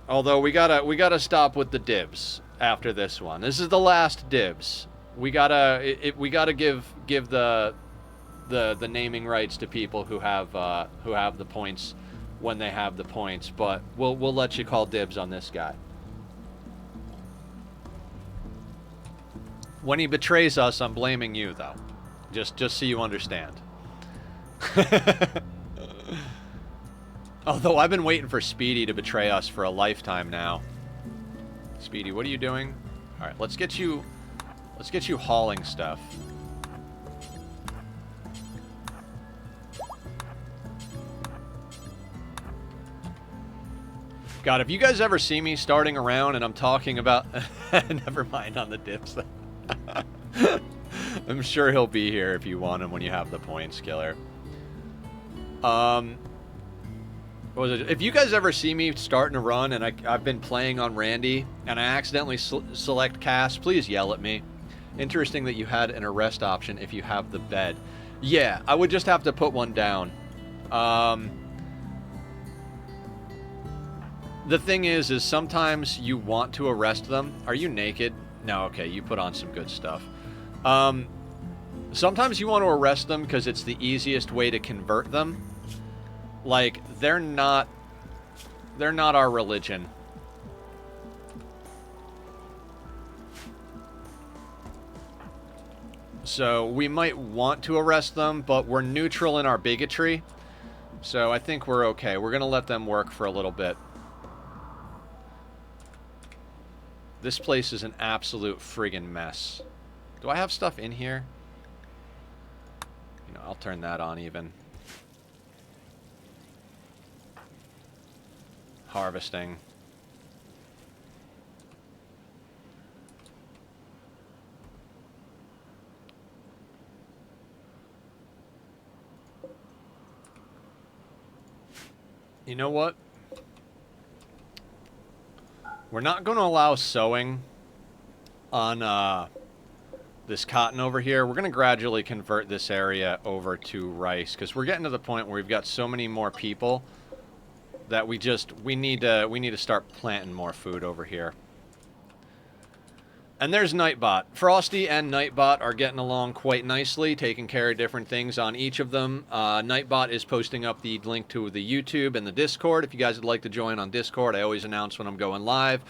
Although we gotta stop with the dibs after this one. This is the last dibs. We gotta give the naming rights to people who have the points when they have the points, but we'll let you call dibs on this guy. When he betrays us, I'm blaming you, though. Just so you understand. Although I've been waiting for Speedy to betray us for a lifetime now. Speedy, what are you doing? All right, let's get you hauling stuff. God, if you guys ever see me starting around and I'm talking about... Never mind on the dips. I'm sure he'll be here if you want him when you have the points, Killer. What was it? If you guys ever see me starting a run and I've been playing on Randy and I accidentally select cast, please yell at me. Interesting that you had an arrest option if you have the bed. Yeah, I would just have to put one down. The thing is sometimes you want to arrest them. Are you naked? No, okay, you put on some good stuff. Sometimes you want to arrest them because it's the easiest way to convert them. Like, they're not our religion. So we might want to arrest them, but we're neutral in our bigotry. So I think we're okay. We're going to let them work for a little bit. This place is an absolute friggin' mess. Do I have stuff in here? You know, I'll turn that on even. Harvesting. You know what? We're not going to allow sewing on this cotton over here. We're going to gradually convert this area over to rice because we're getting to the point where we've got so many more people that we need to start planting more food over here. And there's Nightbot. Frosty and Nightbot are getting along quite nicely, taking care of different things on each of them. Nightbot is posting up the link to the YouTube and the Discord. If you guys would like to join on Discord, I always announce when I'm going live.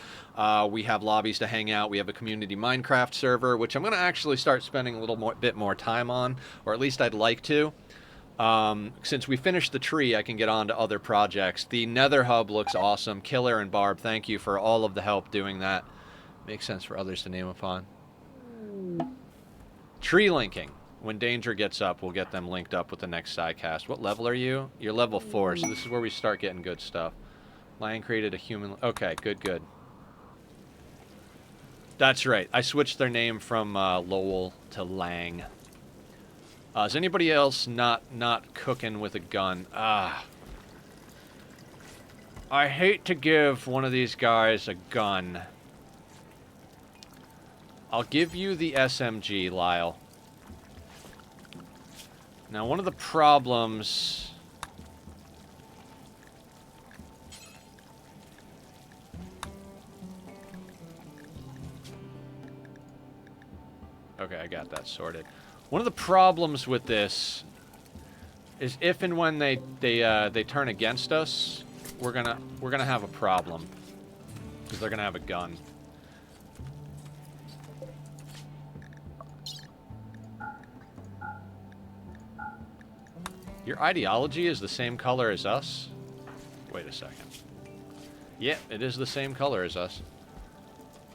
We have lobbies to hang out. We have a community Minecraft server, which I'm going to actually start spending a little bit more time on, or at least I'd like to. Since we finished the tree, I can get on to other projects. The Nether Hub looks awesome. Killer and Barb, thank you for all of the help doing that. Makes sense for others to name upon. Tree linking. When danger gets up, we'll get them linked up with the next sidecast. What level are you? You're level 4, so this is where we start getting good stuff. Lion created a human... Okay, good. That's right. I switched their name from Lowell to Lang. Is anybody else not cooking with a gun? I hate to give one of these guys a gun. I'll give you the SMG, Lyle. Now, one of the problems... Okay, I got that sorted. One of the problems with this is if and when they turn against us, we're gonna have a problem because they're gonna have a gun. Your ideology is the same color as us? Wait a second. Yep, it is the same color as us.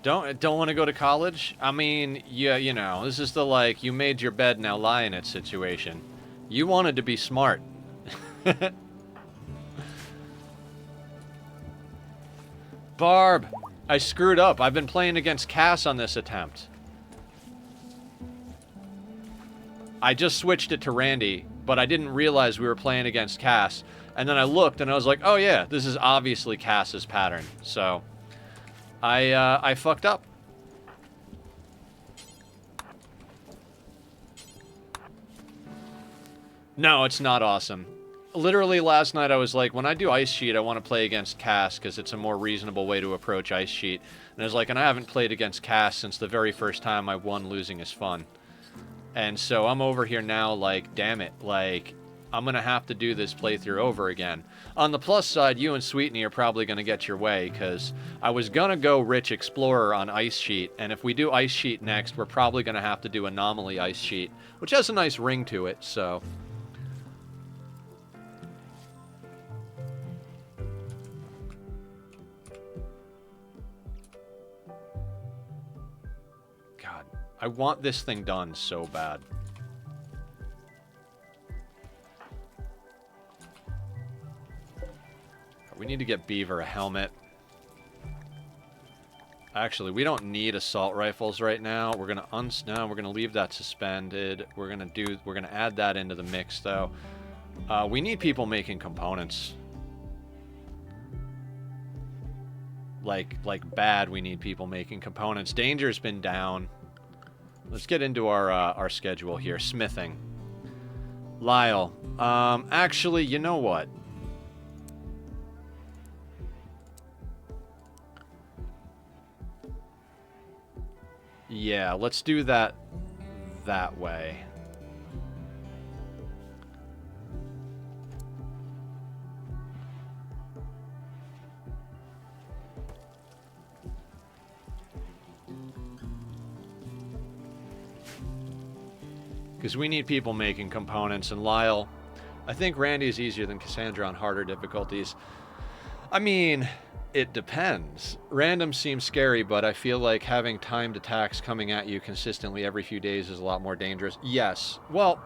Don't want to go to college? I mean, yeah, you know, this is the, like, you made your bed, now lie in it situation. You wanted to be smart. Barb, I screwed up. I've been playing against Cass on this attempt. I just switched it to Randy, but I didn't realize we were playing against Cass. And then I looked and I was like, oh yeah, this is obviously Cass's pattern. So, I fucked up. No, it's not awesome. Literally last night I was like, when I do Ice Sheet, I want to play against Cass because it's a more reasonable way to approach Ice Sheet. And I was like, and I haven't played against Cass since the very first time I won Losing is Fun. And so I'm over here now like, damn it, like, I'm going to have to do this playthrough over again. On the plus side, you and Sweetney are probably going to get your way, because I was going to go Rich Explorer on Ice Sheet, and if we do Ice Sheet next, we're probably going to have to do Anomaly Ice Sheet, which has a nice ring to it, so... God, I want this thing done so bad. We need to get Beaver a helmet. Actually, we don't need assault rifles right now. We're gonna leave that suspended. We're gonna add that into the mix though. We need people making components. Like bad, we need people making components. Danger's been down. Let's get into our schedule here. Smithing. Lyle. Actually, you know what? Yeah, let's do that way. Because we need people making components, and Lyle, I think Randy is easier than Cassandra on harder difficulties. I mean... It depends. Random seems scary, but I feel like having timed attacks coming at you consistently every few days is a lot more dangerous. Yes. Well,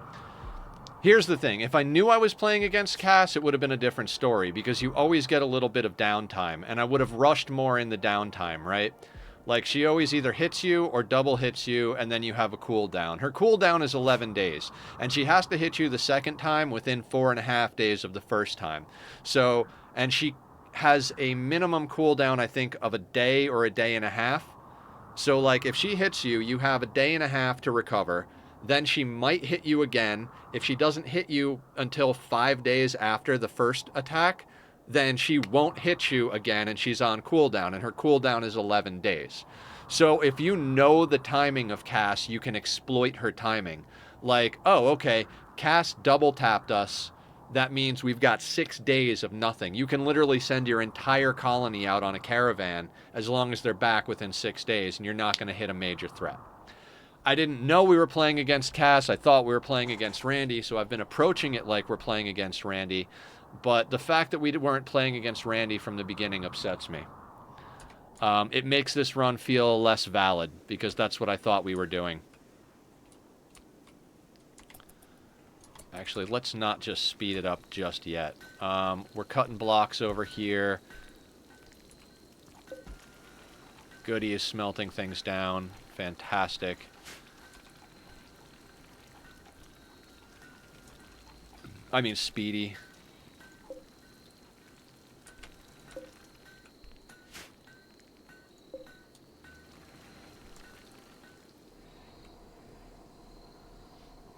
here's the thing. If I knew I was playing against Cass, it would have been a different story, because you always get a little bit of downtime, and I would have rushed more in the downtime, right? Like, she always either hits you or double hits you, and then you have a cooldown. Her cooldown is 11 days, and she has to hit you the second time within 4.5 days of the first time. So, and she... has a minimum cooldown, I think, of a day or a day and a half. So, like, if she hits you, you have a day and a half to recover. Then she might hit you again. If she doesn't hit you until 5 days after the first attack, then she won't hit you again, and she's on cooldown, and her cooldown is 11 days. So if you know the timing of Cass, you can exploit her timing. Like, oh, okay, Cass double tapped us. That means we've got 6 days of nothing. You can literally send your entire colony out on a caravan as long as they're back within 6 days, and you're not going to hit a major threat. I didn't know we were playing against Cass. I thought we were playing against Randy, so I've been approaching it like we're playing against Randy. But the fact that we weren't playing against Randy from the beginning upsets me. It makes this run feel less valid, because that's what I thought we were doing. Actually, let's not just speed it up just yet. We're cutting blocks over here. Goody is smelting things down. Fantastic. I mean, Speedy.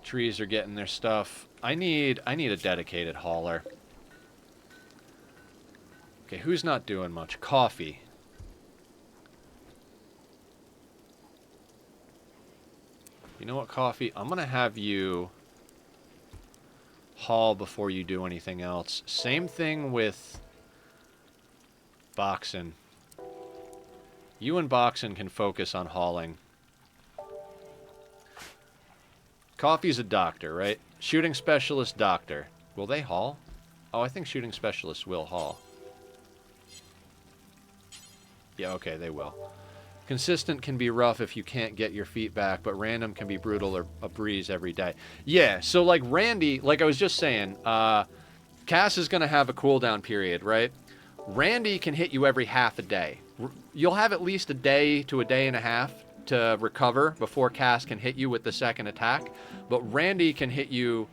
Trees are getting their stuff. I need a dedicated hauler. Okay, who's not doing much? Coffee. You know what, Coffee? I'm gonna have you haul before you do anything else. Same thing with Boxin. You and Boxin can focus on hauling. Coffee's a doctor, right? Shooting specialist, doctor. Will they haul? Oh, I think shooting specialists will haul. Yeah, okay, they will. Consistent can be rough if you can't get your feet back, but random can be brutal or a breeze every day. Yeah, so like Randy, like I was just saying, Cass is going to have a cooldown period, right? Randy can hit you every half a day. You'll have at least a day to a day and a half to recover before Cass can hit you with the second attack, but Randy can hit you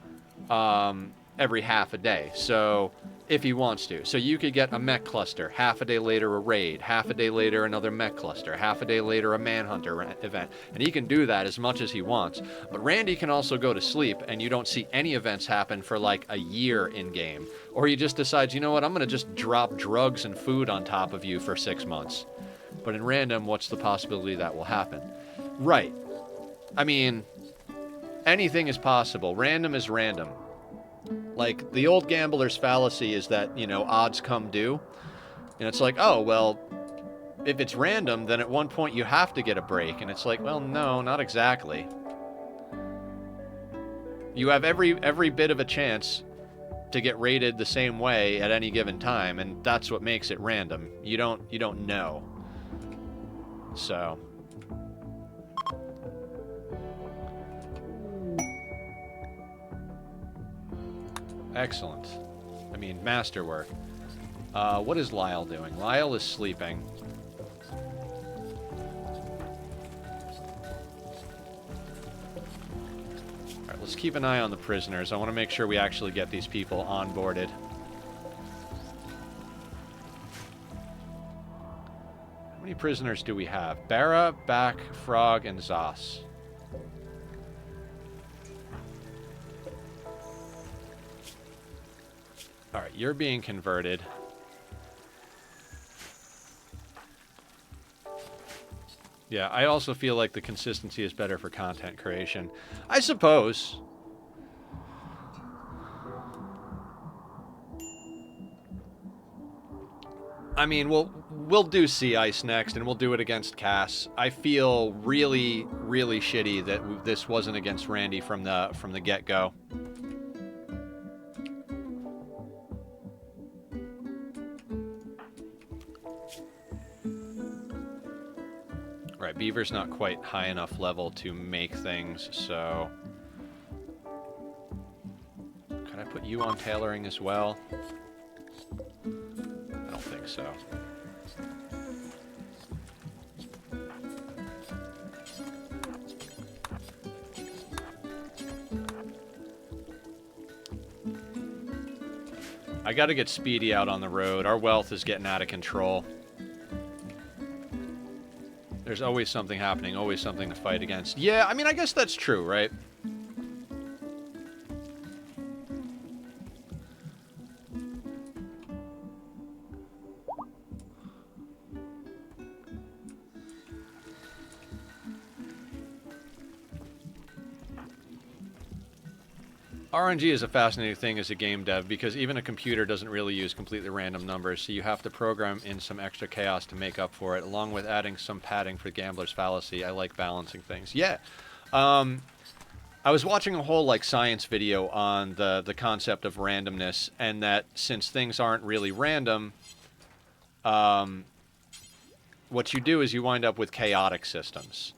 every half a day, so if he wants to. So you could get a mech cluster, half a day later a raid, half a day later another mech cluster, half a day later a manhunter event, and he can do that as much as he wants. But Randy can also go to sleep, and you don't see any events happen for like a year in game, or he just decides, you know what, I'm gonna just drop drugs and food on top of you for 6 months. But in random, what's the possibility that will happen? Right. I mean, anything is possible. Random is random. Like, the old gambler's fallacy is that, you know, odds come due. And it's like, oh, well, if it's random, then at one point you have to get a break. And it's like, well, no, not exactly. You have every bit of a chance to get rated the same way at any given time, and that's what makes it random. You don't know. So... excellent. I mean, masterwork. What is Lyle doing? Lyle is sleeping. Alright, let's keep an eye on the prisoners. I want to make sure we actually get these people onboarded. How many prisoners do we have? Barra, Back, Frog, and Zos. Alright, you're being converted. Yeah, I also feel like the consistency is better for content creation. I suppose. I mean, we'll do Sea Ice next, and we'll do it against Cass. I feel really, really shitty that this wasn't against Randy from the get-go. Right, Beaver's not quite high enough level to make things, so... Can I put you on tailoring as well? I don't think so. I gotta get Speedy out on the road. Our wealth is getting out of control. There's always something happening, always something to fight against. Yeah, I mean, I guess that's true, right? RNG is a fascinating thing as a game dev because even a computer doesn't really use completely random numbers, so you have to program in some extra chaos to make up for it, along with adding some padding for gambler's fallacy. I like balancing things. Yeah. I was watching a whole like science video on the concept of randomness, and that since things aren't really random, what you do is you wind up with chaotic systems.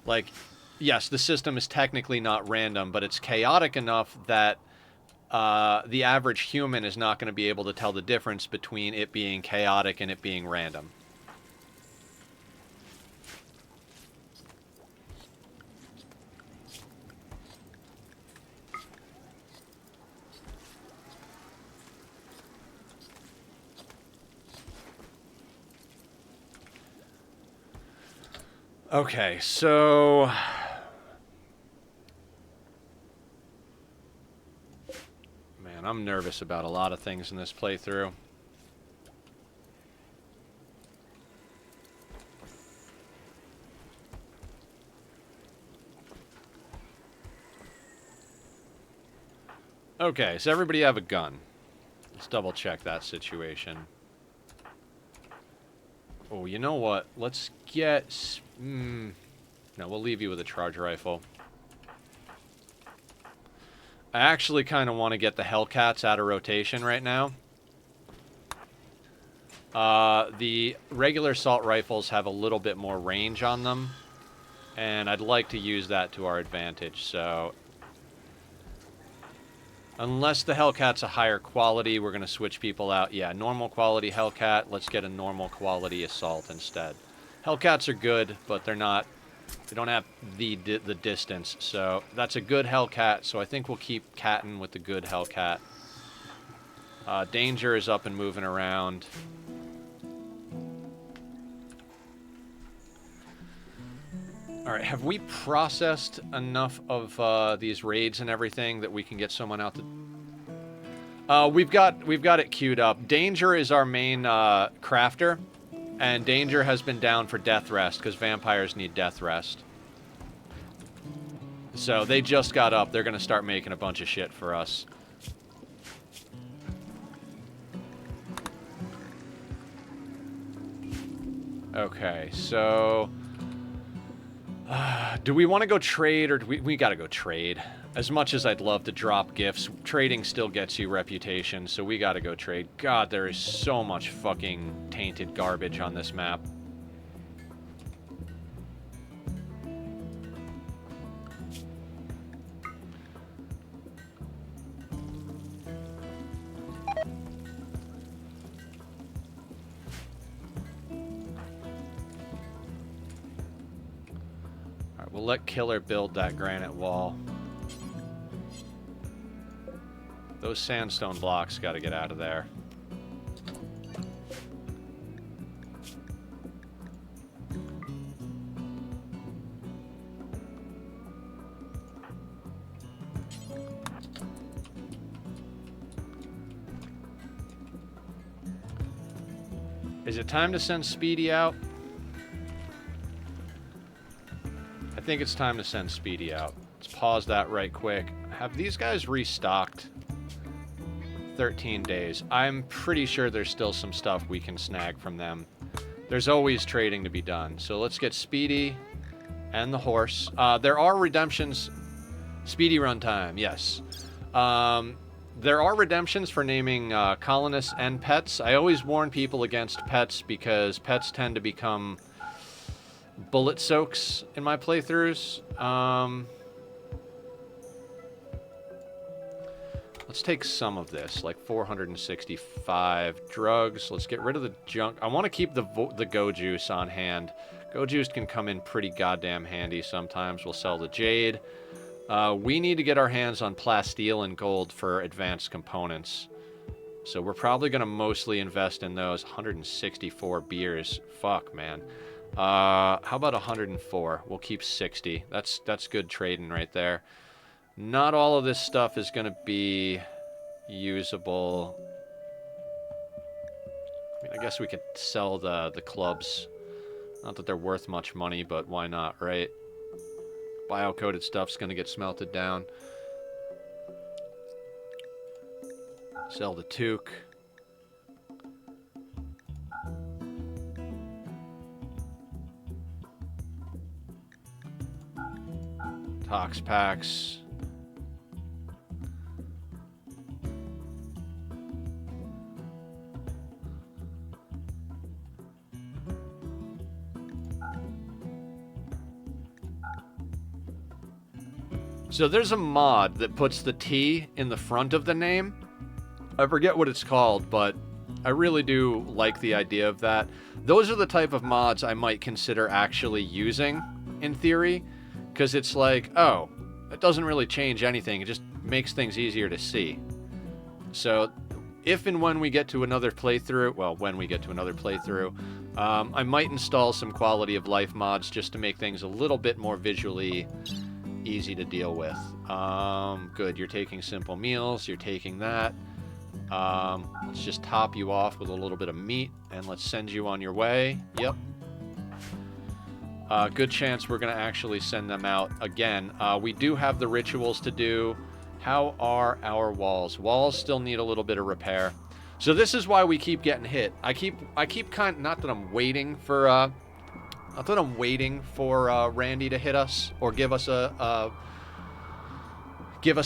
Like, yes, the system is technically not random, but it's chaotic enough that the average human is not going to be able to tell the difference between it being chaotic and it being random. Okay, so... Man, I'm nervous about a lot of things in this playthrough. Okay, so everybody have a gun. Let's double check that situation. Oh, you know what? Let's get... No, we'll leave you with a charge rifle. I actually kind of want to get the Hellcats out of rotation right now. The regular assault rifles have a little bit more range on them, and I'd like to use that to our advantage, so... Unless the Hellcat's a higher quality, we're going to switch people out. Yeah, normal quality Hellcat. Let's get a normal quality assault instead. Hellcats are good, but they're not... They don't have the distance, so that's a good Hellcat, so I think we'll keep catting with the good Hellcat. Danger is up and moving around. Alright, have we processed enough of these raids and everything that we can get someone out to... We've got it queued up. Danger is our main crafter, and Danger has been down for death rest, because vampires need death rest. So they just got up. They're going to start making a bunch of shit for us. Okay, so... do we want to go trade, or do we gotta go trade? As much as I'd love to drop gifts, trading still gets you reputation, so we gotta go trade. God, there is so much fucking tainted garbage on this map. We'll let Killer build that granite wall. Those sandstone blocks got to get out of there. Is it time to send Speedy out? I think it's time to send Speedy out. Let's pause that right quick. Have these guys restocked? 13 days. I'm pretty sure there's still some stuff we can snag from them. There's always trading to be done. So let's get Speedy and the horse. There are redemptions. Speedy runtime, yes. There are redemptions for naming colonists and pets. I always warn people against pets because pets tend to become bullet soaks in my playthroughs. Let's take some of this, like 465 drugs. Let's get rid of the junk. I want to keep the Go Juice on hand. Go Juice can come in pretty goddamn handy sometimes. We'll sell the Jade. We need to get our hands on plasteel and gold for advanced components. So we're probably going to mostly invest in those. 164 beers. Fuck, man. How about 104? We'll keep 60. That's good trading right there. Not all of this stuff is going to be usable. I mean, I guess we could sell the clubs. Not that they're worth much money, but why not, right? Bio-coated stuff's going to get smelted down. Sell the toque. Tox packs. So there's a mod that puts the T in the front of the name. I forget what it's called, but I really do like the idea of that. Those are the type of mods I might consider actually using, in theory, because it's like, oh, it doesn't really change anything. It just makes things easier to see. So if and when we get to another playthrough, well, when we get to another playthrough, I might install some quality of life mods just to make things a little bit more visually easy to deal with. Good, you're taking simple meals, you're taking that. Let's just top you off with a little bit of meat, and let's send you on your way. Yep. Good chance we're going to actually send them out again. We do have the rituals to do. How are our walls? Walls still need a little bit of repair. So this is why we keep getting hit. I keep kind of, not that I'm waiting for Randy to hit us or give us a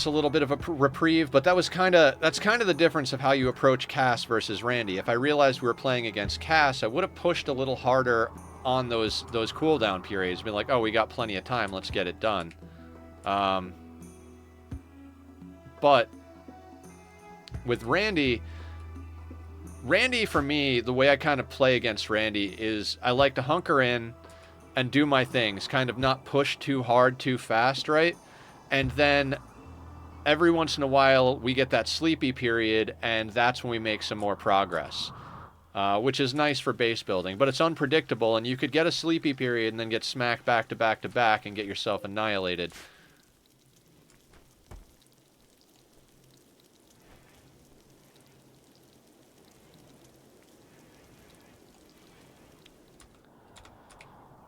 little bit of a reprieve, but that's kind of the difference of how you approach Cass versus Randy. If I realized we were playing against Cass, I would have pushed a little harder on those cooldown periods. Been like, oh, we got plenty of time, let's get it done. But with Randy, for me, the way I kind of play against Randy is I like to hunker in and do my things, kind of not push too hard, too fast, right? And then every once in a while, we get that sleepy period, and that's when we make some more progress, which is nice for base building. But it's unpredictable, and you could get a sleepy period and then get smacked back to back to back and get yourself annihilated.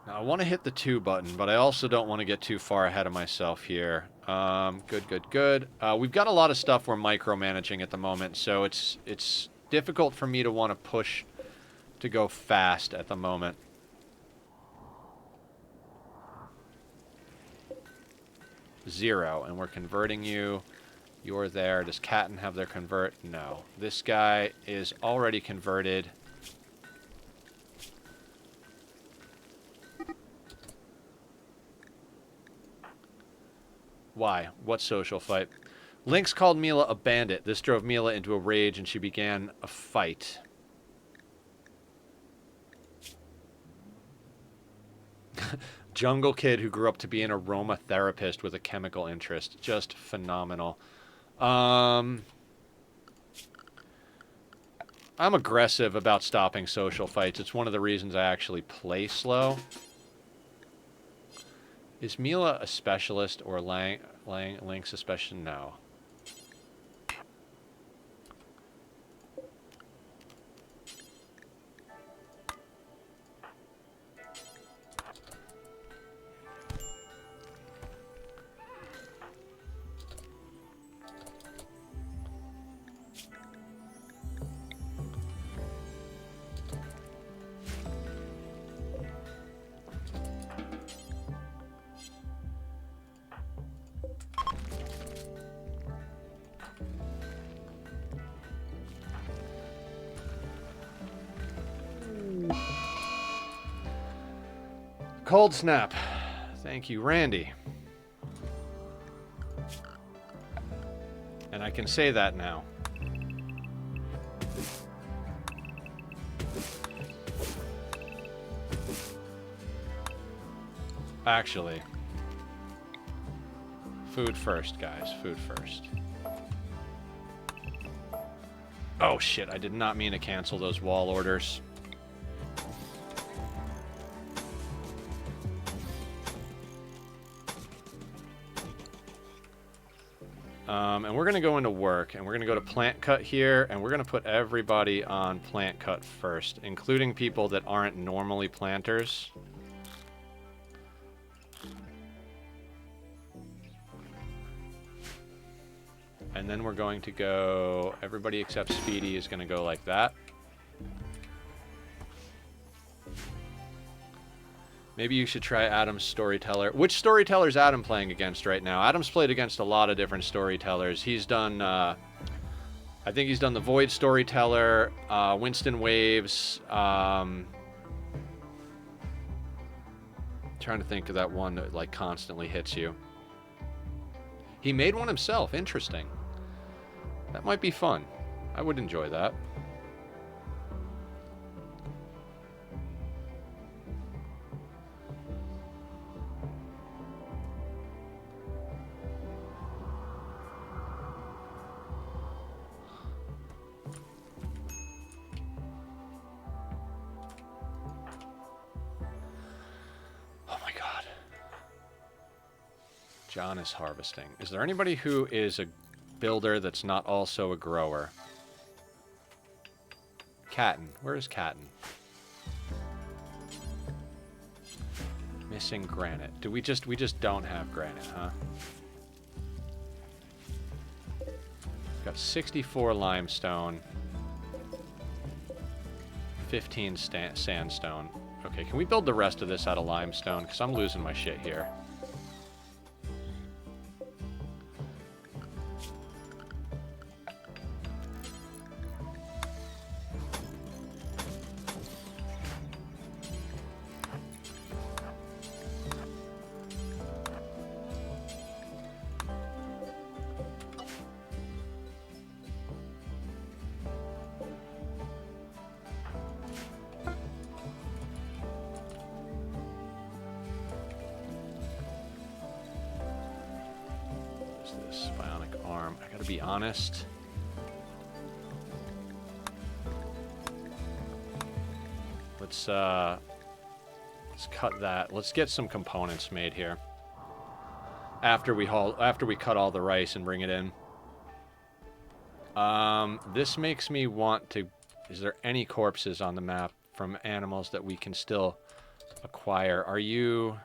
Now, I want to hit the 2 button, but I also don't want to get too far ahead of myself here. Good. We've got a lot of stuff we're micromanaging at the moment, so it's difficult for me to want to push to go fast at the moment. Zero, and we're converting you. You're there. Does Catton have their convert? No. This guy is already converted. Why? What social fight? Lynx called Mila a bandit. This drove Mila into a rage, and she began a fight. Jungle kid who grew up to be an aromatherapist with a chemical interest. Just phenomenal. I'm aggressive about stopping social fights. It's one of the reasons I actually play slow. Is Mila a specialist or Lynx a specialist? No. Cold snap. Thank you, Randy. And I can say that now. Actually, food first, guys. Food first. Oh, shit. I did not mean to cancel those wall orders. And we're going to go into work, and we're going to go to plant cut here, and we're going to put everybody on plant cut first, including people that aren't normally planters. And then we're going to go, everybody except Speedy is going to go like that. Maybe you should try Adam's storyteller. Which storyteller is Adam playing against right now? Adam's played against a lot of different storytellers. He's done, I think he's done the Void storyteller, Winston Waves. Trying to think of that one that like constantly hits you. He made one himself. Interesting. That might be fun. I would enjoy that. Oh my god. John is harvesting. Is there anybody who is a builder that's not also a grower? Catton. Where is Catton? Missing granite. Do we just don't have granite, huh? Got 64 limestone. 15 sandstone. Okay, can we build the rest of this out of limestone? Because I'm losing my shit here. Be honest. Let's cut that. Let's get some components made here. After we cut all the rice and bring it in. This makes me want to. Is there any corpses on the map from animals that we can still acquire? Are you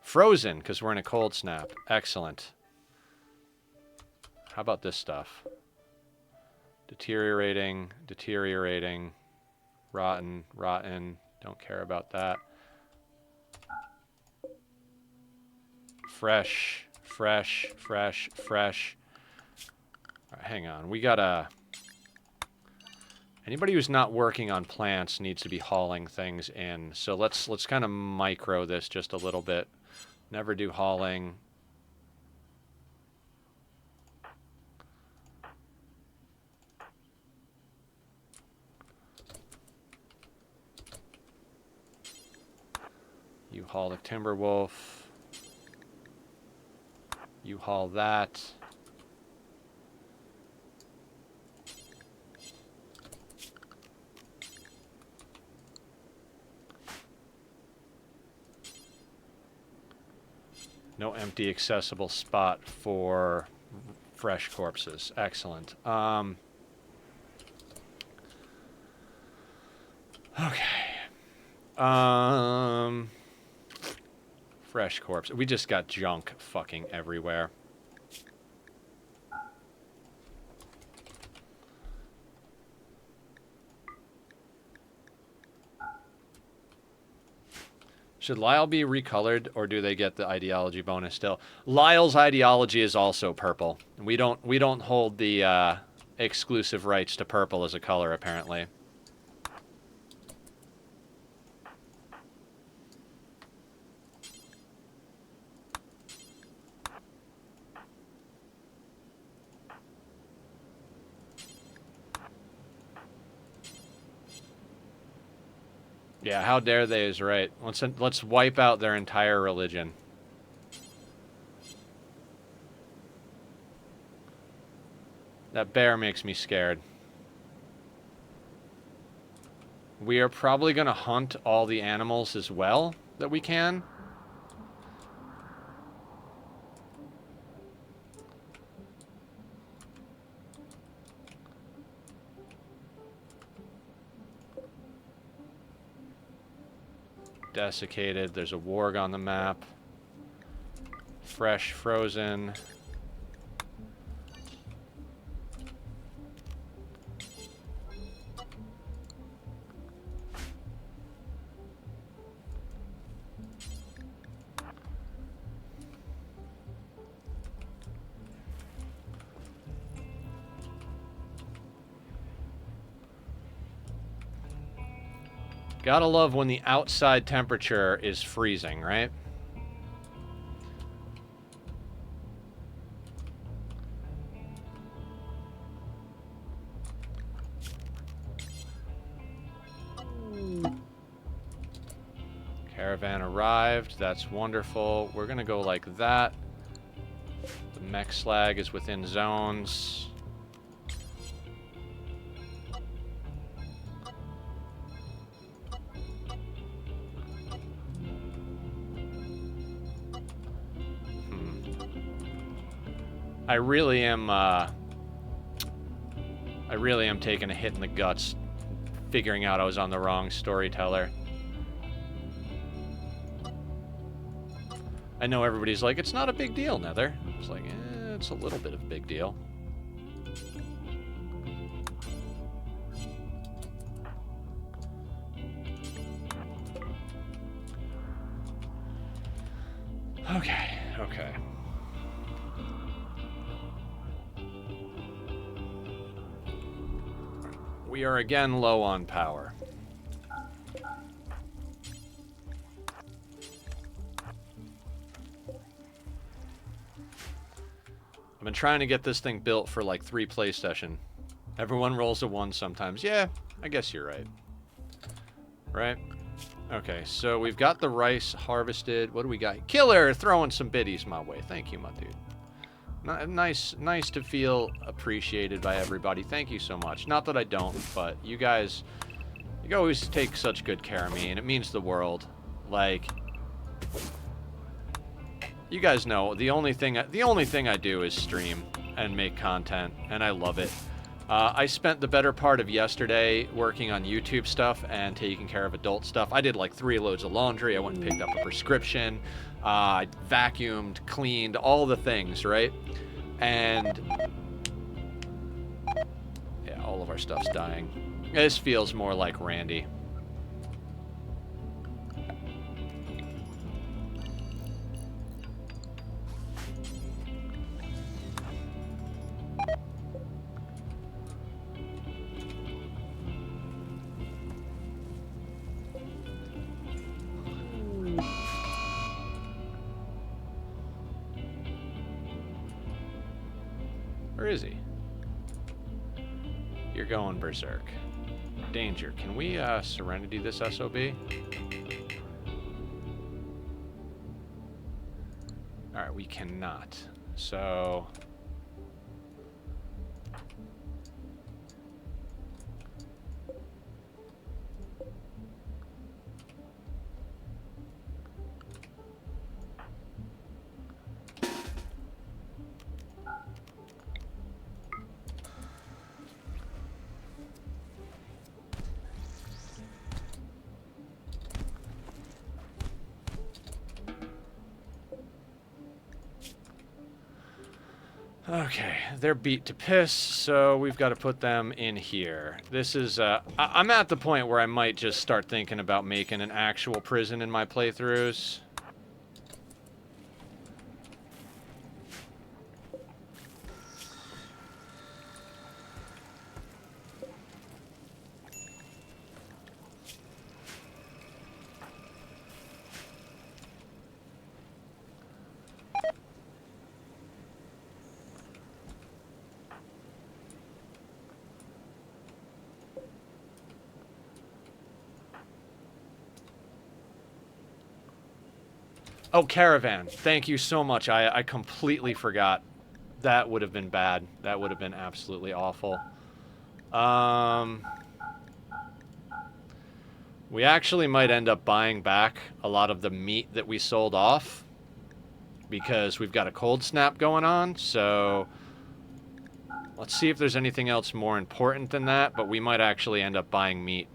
frozen? Because we're in a cold snap. Excellent. How about this stuff? Deteriorating, deteriorating, rotten, rotten. Don't care about that. Fresh, fresh, fresh, fresh. All right, hang on. We gotta... Anybody who's not working on plants needs to be hauling things in. So let's kind of micro this just a little bit. Never do hauling. You haul the Timberwolf. You haul that. No empty accessible spot for fresh corpses. Excellent. Okay. Fresh corpse. We just got junk fucking everywhere. Should Lyle be recolored, or do they get the ideology bonus still? Lyle's ideology is also purple. We don't hold the exclusive rights to purple as a color, apparently. Yeah, how dare they is right. Let's wipe out their entire religion. That bear makes me scared. We are probably going to hunt all the animals as well that we can. Desiccated. There's a warg on the map. Fresh, frozen. Gotta love when the outside temperature is freezing, right? Caravan arrived. That's wonderful. We're gonna go like that. The mech slag is within zones. I really am taking a hit in the guts, figuring out I was on the wrong storyteller. I know everybody's like, it's not a big deal, Nether. It's like, it's a little bit of a big deal. Okay, okay. We are again low on power. I've been trying to get this thing built for like 3 play session. Everyone rolls a 1 sometimes. Yeah, I guess you're right. Right? Okay, so we've got the rice harvested. What do we got? Killer throwing some biddies my way. Thank you, my dude. Nice to feel appreciated by everybody. Thank you so much. Not that I don't, but you guys, you always take such good care of me, and it means the world. Like, you guys know the only thing I do is stream and make content, and I love it. I spent the better part of yesterday working on YouTube stuff and taking care of adult stuff. I did like 3 loads of laundry. I went and picked up a prescription. I vacuumed, cleaned, all the things, right? And yeah, all of our stuff's dying. This feels more like Randy. Where is he? You're going berserk. Danger. Can we Serenity this SOB? Alright, we cannot. So... Okay, they're beat to piss, so we've got to put them in here. This is, I'm at the point where I might just start thinking about making an actual prison in my playthroughs. Oh, Caravan. Thank you so much. I completely forgot. That would have been bad. That would have been absolutely awful. We actually might end up buying back a lot of the meat that we sold off because we've got a cold snap going on, so let's see if there's anything else more important than that, but we might actually end up buying meat.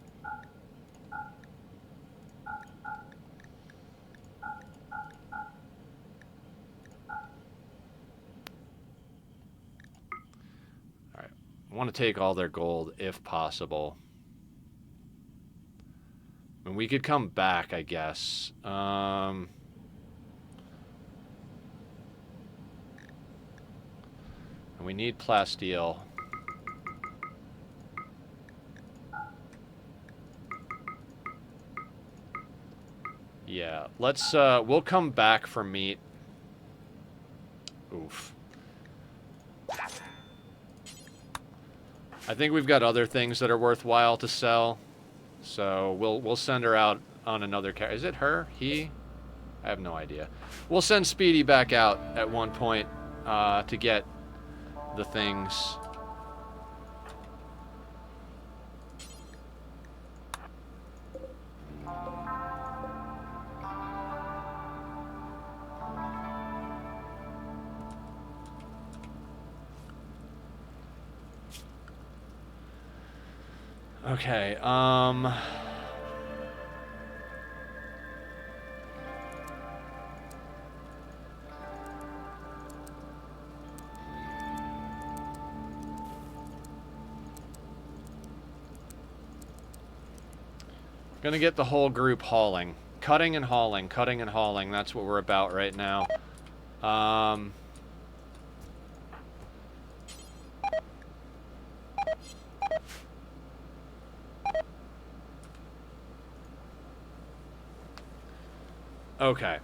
I want to take all their gold if possible. I mean, we could come back, I guess. And we need plasteel. Yeah, let's, we'll come back for meat. Oof. I think we've got other things that are worthwhile to sell. So we'll send her out on another character. Is it her? He? I have no idea. We'll send Speedy back out at one point to get the things. Okay, gonna get the whole group hauling. Cutting and hauling, cutting and hauling. That's what we're about right now. Okay.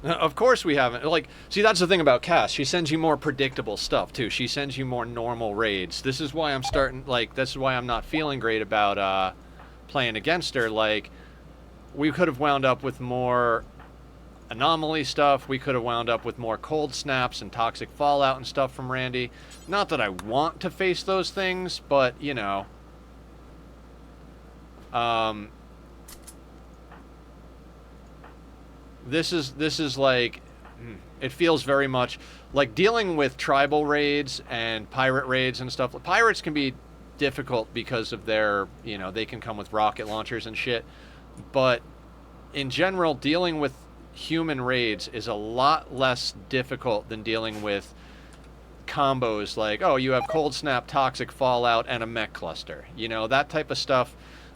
Of course we haven't. Like, see, that's the thing about Cass. She sends you more predictable stuff, too. She sends you more normal raids. This is why I'm starting, like, this is why I'm not feeling great about, playing against her. Like, we could have wound up with more Anomaly stuff. We could have wound up with more cold snaps and toxic fallout and stuff from Randy. Not that I want to face those things, but, you know. This is like, it feels very much like dealing with tribal raids and pirate raids and stuff. Pirates can be difficult because of their, you know, they can come with rocket launchers and shit. But in general, dealing with human raids is a lot less difficult than dealing with combos like, oh, you have cold snap, toxic fallout, and a mech cluster. You know, that type of stuff.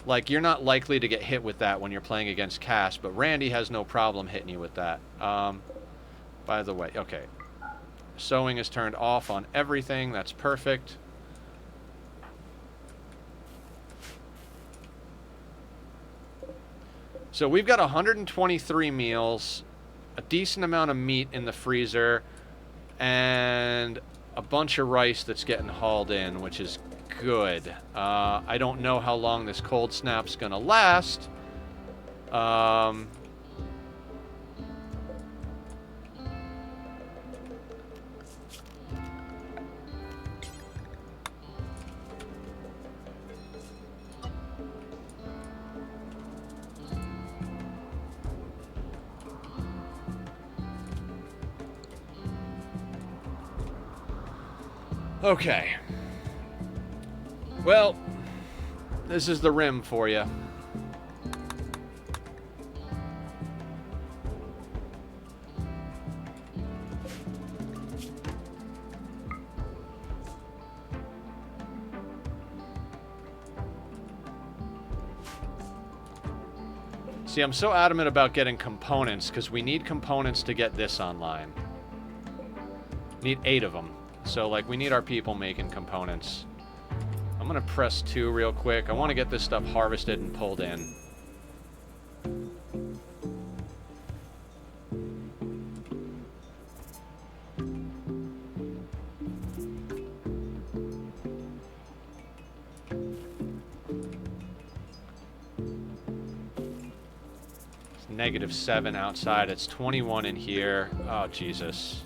Like, you're not likely to get hit with that when you're playing against Cass, but Randy has no problem hitting you with that. By the way, okay. Sewing is turned off on everything. That's perfect. So we've got 123 meals, a decent amount of meat in the freezer, and a bunch of rice that's getting hauled in, which is good. I don't know how long this cold snap's gonna last. Okay. Well, this is the rim for you. See, I'm so adamant about getting components because we need components to get this online. Need 8 of them. So, like, we need our people making components. I'm gonna press 2 real quick. I want to get this stuff harvested and pulled in. It's -7 outside. It's 21 in here. Oh, Jesus.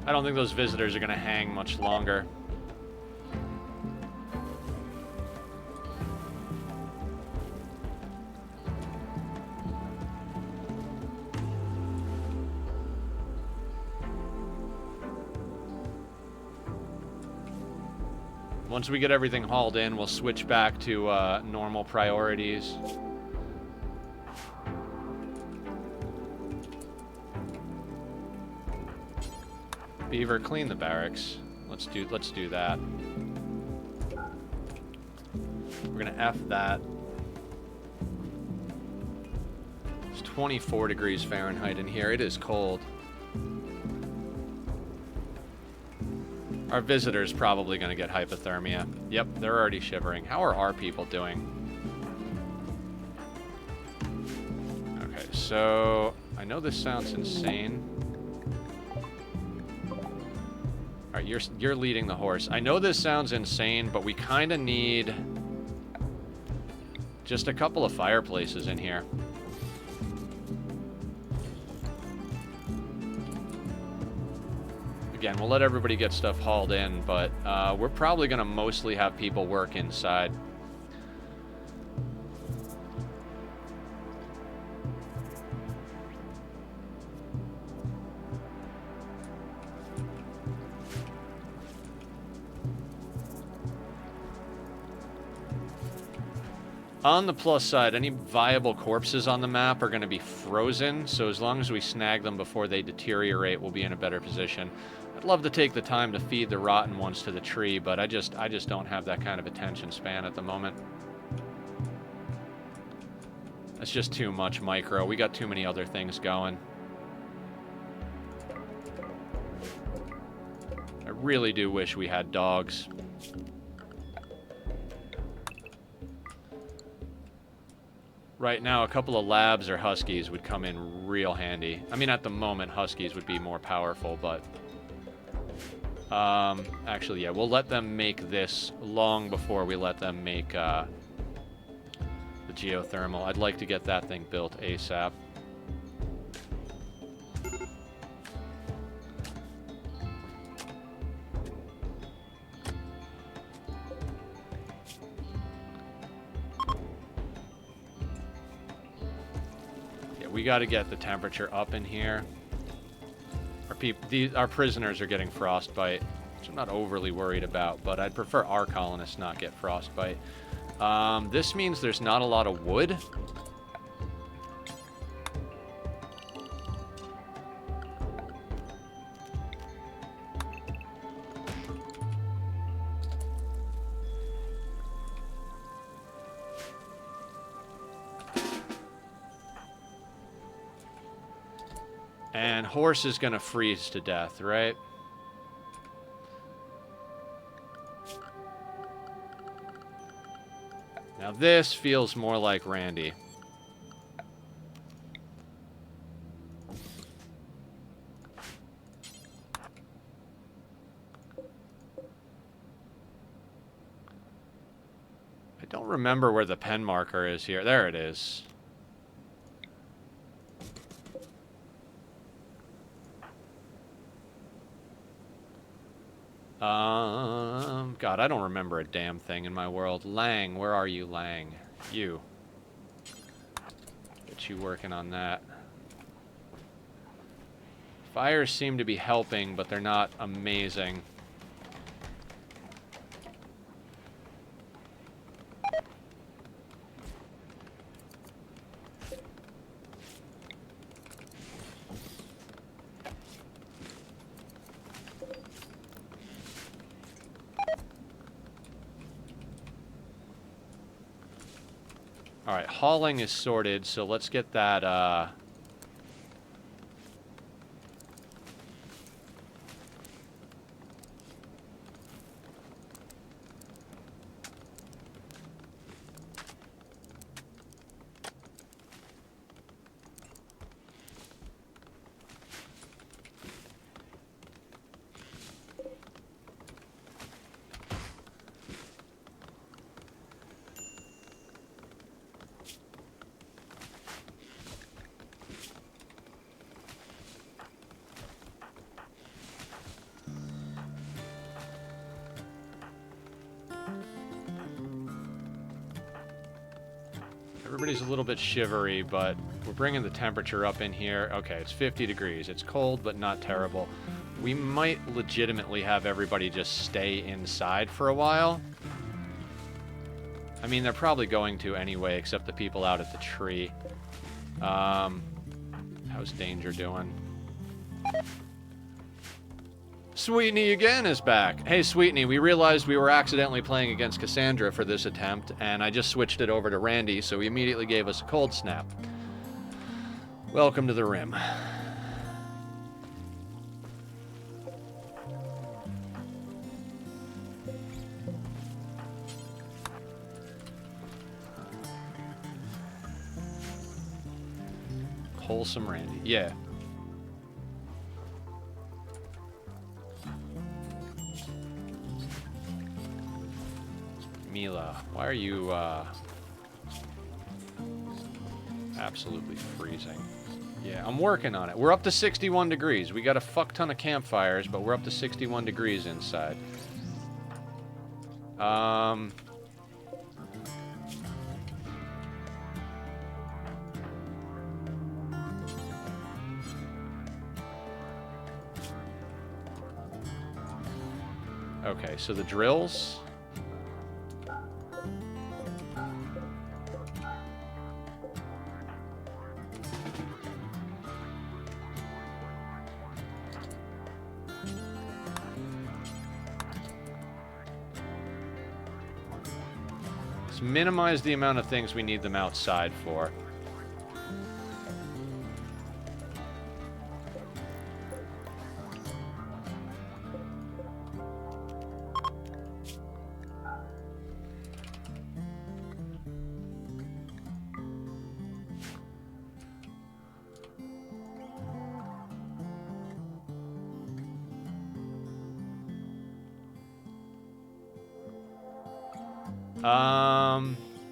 I don't think those visitors are going to hang much longer. Once we get everything hauled in, we'll switch back to normal priorities. Beaver, clean the barracks. Let's do that. We're gonna F that. It's 24 degrees Fahrenheit in here. It is cold. Our visitor's probably going to get hypothermia. Yep, they're already shivering. How are our people doing? Okay, so I know this sounds insane. All right, you're leading the horse. I know this sounds insane, but we kind of need just a couple of fireplaces in here. Again, we'll let everybody get stuff hauled in, but we're probably going to mostly have people work inside. On the plus side, any viable corpses on the map are going to be frozen, so as long as we snag them before they deteriorate, we'll be in a better position. I'd love to take the time to feed the rotten ones to the tree, but I just don't have that kind of attention span at the moment. That's just too much micro. We got too many other things going. I really do wish we had dogs. Right now, a couple of labs or huskies would come in real handy. I mean, at the moment, huskies would be more powerful, but... actually, yeah, we'll let them make this long before we let them make, the geothermal. I'd like to get that thing built ASAP. Yeah, we gotta get the temperature up in here. Our prisoners are getting frostbite, which I'm not overly worried about, but I'd prefer our colonists not get frostbite. This means there's not a lot of wood. And horse is going to freeze to death, right? Now this feels more like Randy. I don't remember where the pen marker is here. There it is. God, I don't remember a damn thing in my world. Lang, where are you, Lang? You. Get you working on that. Fires seem to be helping, but they're not amazing. Alright, hauling is sorted, so let's get that, Everybody's a little bit shivery, but we're bringing the temperature up in here. Okay, it's 50 degrees. It's cold, but not terrible. We might legitimately have everybody just stay inside for a while. I mean, they're probably going to anyway, except the people out at the tree. How's Danger doing? Sweetney again is back. Hey, Sweetney, we realized we were accidentally playing against Cassandra for this attempt, and I just switched it over to Randy, so he immediately gave us a cold snap. Welcome to the Rim. Wholesome Randy, yeah. Mila, why are you, absolutely freezing? Yeah, I'm working on it. We're up to 61 degrees. We got a fuck ton of campfires, but we're up to 61 degrees inside. Okay, so the drills... minimize the amount of things we need them outside for.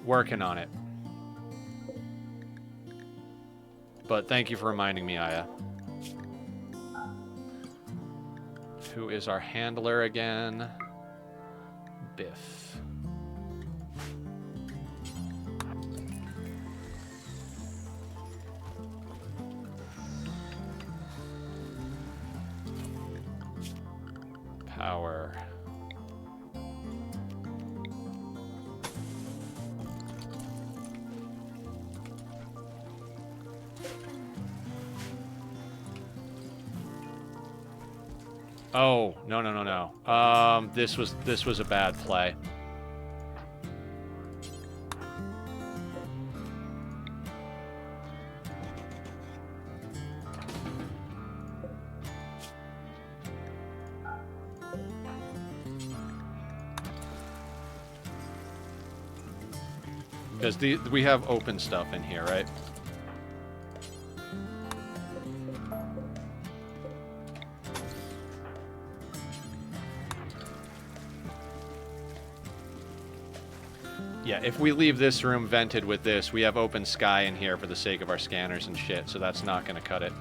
Working on it. But thank you for reminding me, Aya. Who is our handler again? Biff. Power. Oh, no, no, no, no. This was a bad play. Because we have open stuff in here, right? Yeah, if we leave this room vented with this, we have open sky in here for the sake of our scanners and shit, so that's not going to cut it.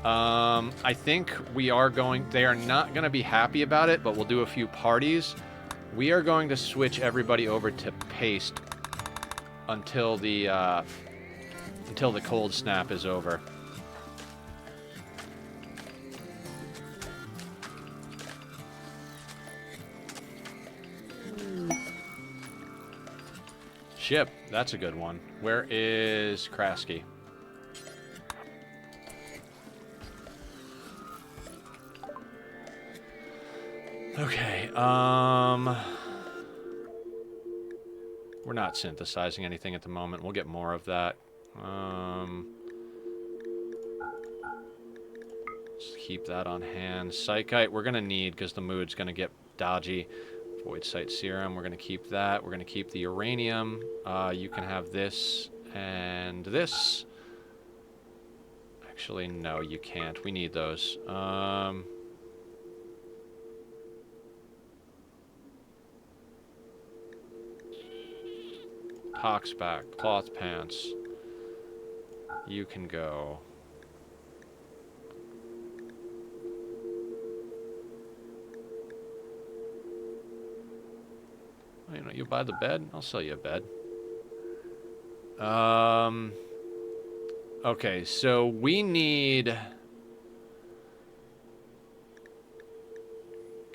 I think we are going... They are not going to be happy about it, but we'll do a few parties. We are going to switch everybody over to paste until the cold snap is over. Ship, that's a good one. Where is Krasky? Okay, we're not synthesizing anything at the moment. We'll get more of that. Just keep that on hand. Psychite, we're gonna need because the mood's gonna get dodgy. Void Sight Serum, we're going to keep that. We're going to keep the uranium. You can have this and this. Actually, no, you can't. We need those. Toxback, cloth pants. You can go. You know, you buy the bed, I'll sell you a bed. Okay, so we need...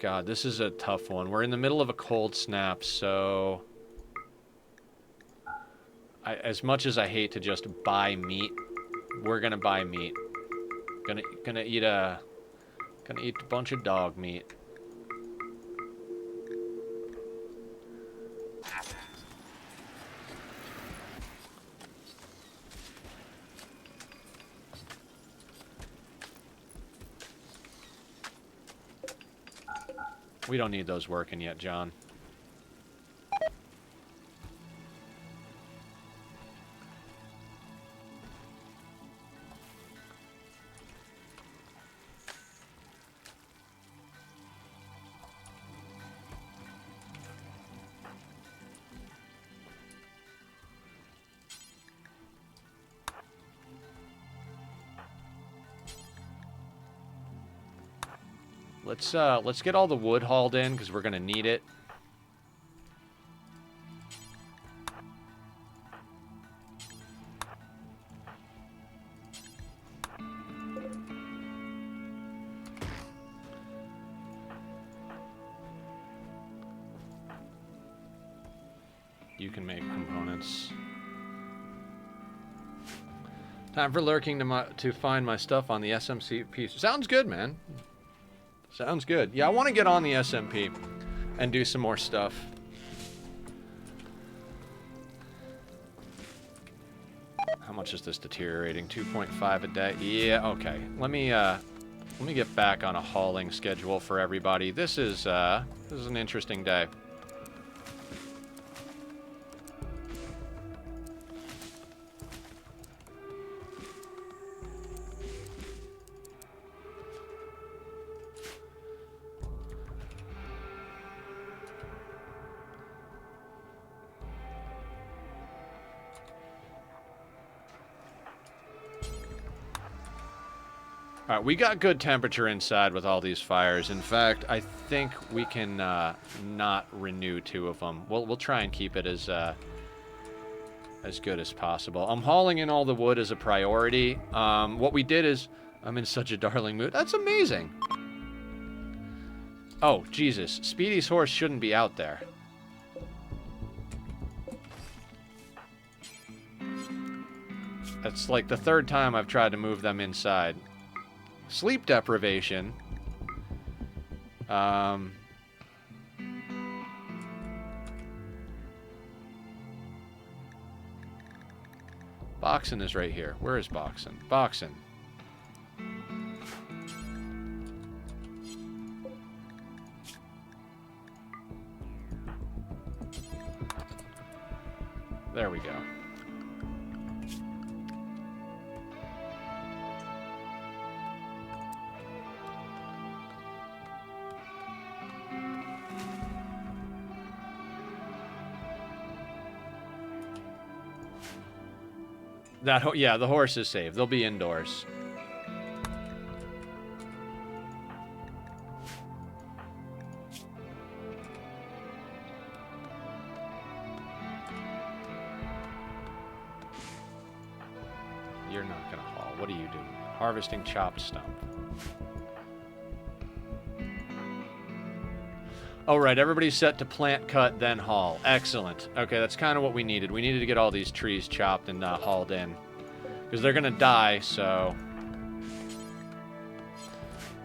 God, this is a tough one. We're in the middle of a cold snap, so... as much as I hate to just buy meat, we're gonna buy meat. Gonna eat a bunch of dog meat. We don't need those working yet, John. Let's get all the wood hauled in because we're gonna need it. You can make components. Time for lurking to find my stuff on the SMP. Sounds good, man. Sounds good. Yeah, I want to get on the SMP and do some more stuff. How much is this deteriorating? 2.5 a day? Yeah, okay. Let me get back on a hauling schedule for everybody. This is an interesting day. Alright, we got good temperature inside with all these fires. In fact, I think we can not renew 2 of them. We'll try and keep it as good as possible. I'm hauling in all the wood as a priority. What we did is... I'm in such a darling mood. That's amazing! Oh, Jesus. Speedy's horse shouldn't be out there. That's like the 3rd time I've tried to move them inside. Sleep deprivation. Boxen is right here. Where is Boxen? Boxen. There we go. Yeah, the horse is safe. They'll be indoors. You're not gonna haul. What are you doing? Harvesting chopped stump. Oh, right. Everybody's set to plant, cut, then haul. Excellent. Okay, that's kind of what we needed. We needed to get all these trees chopped and hauled in. Because they're going to die, so...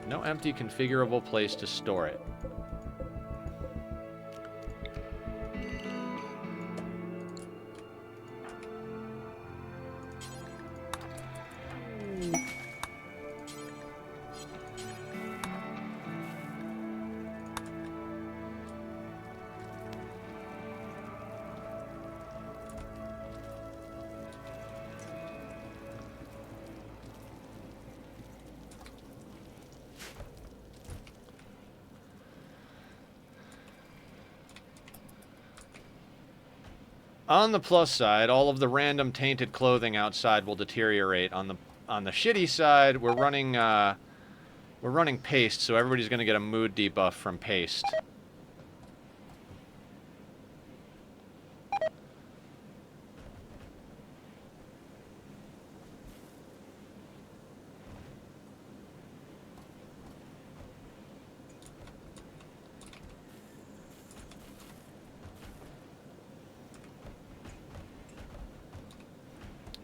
No empty configurable place to store it. On the plus side, all of the random tainted clothing outside will deteriorate. On the shitty side, we're running paste, so everybody's going to get a mood debuff from paste.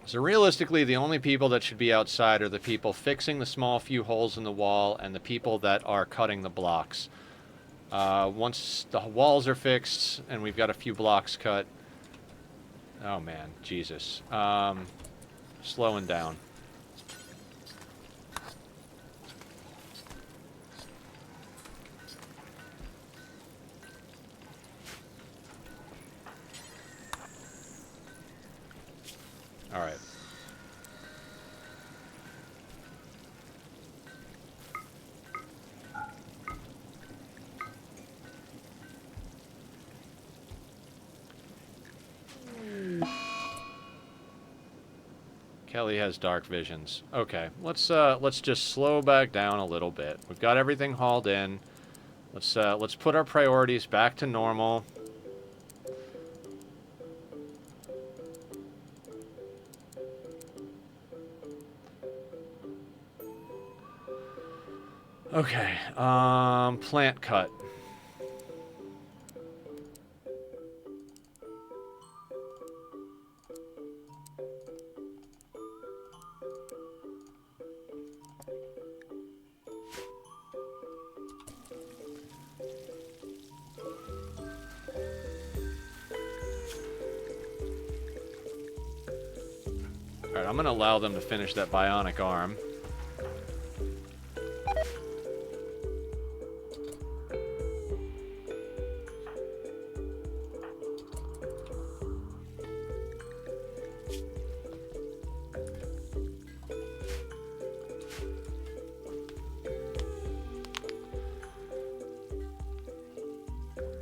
So realistically, the only people that should be outside are the people fixing the small few holes in the wall and the people that are cutting the blocks. Once the walls are fixed and we've got a few blocks cut... Oh man, Jesus. Slowing down. All right. Kelly has dark visions. Okay, let's just slow back down a little bit. We've got everything hauled in. Let's put our priorities back to normal. Okay, plant cut. Alright, I'm gonna allow them to finish that bionic arm.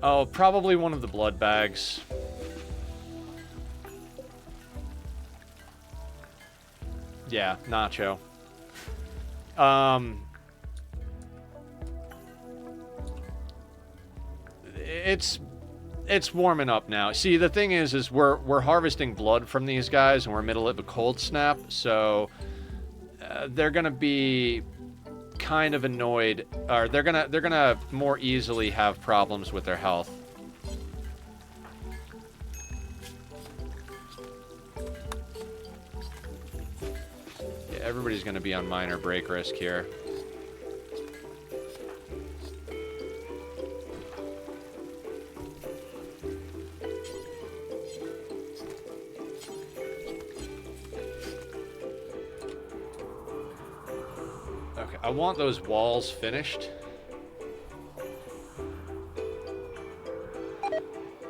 Oh, probably one of the blood bags. Yeah, Nacho. It's warming up now. See, the thing is we're harvesting blood from these guys, and we're middle of a cold snap, so they're gonna be kind of annoyed, or they're gonna more easily have problems with their health. Yeah, everybody's gonna be on minor break risk here. Okay, I want those walls finished.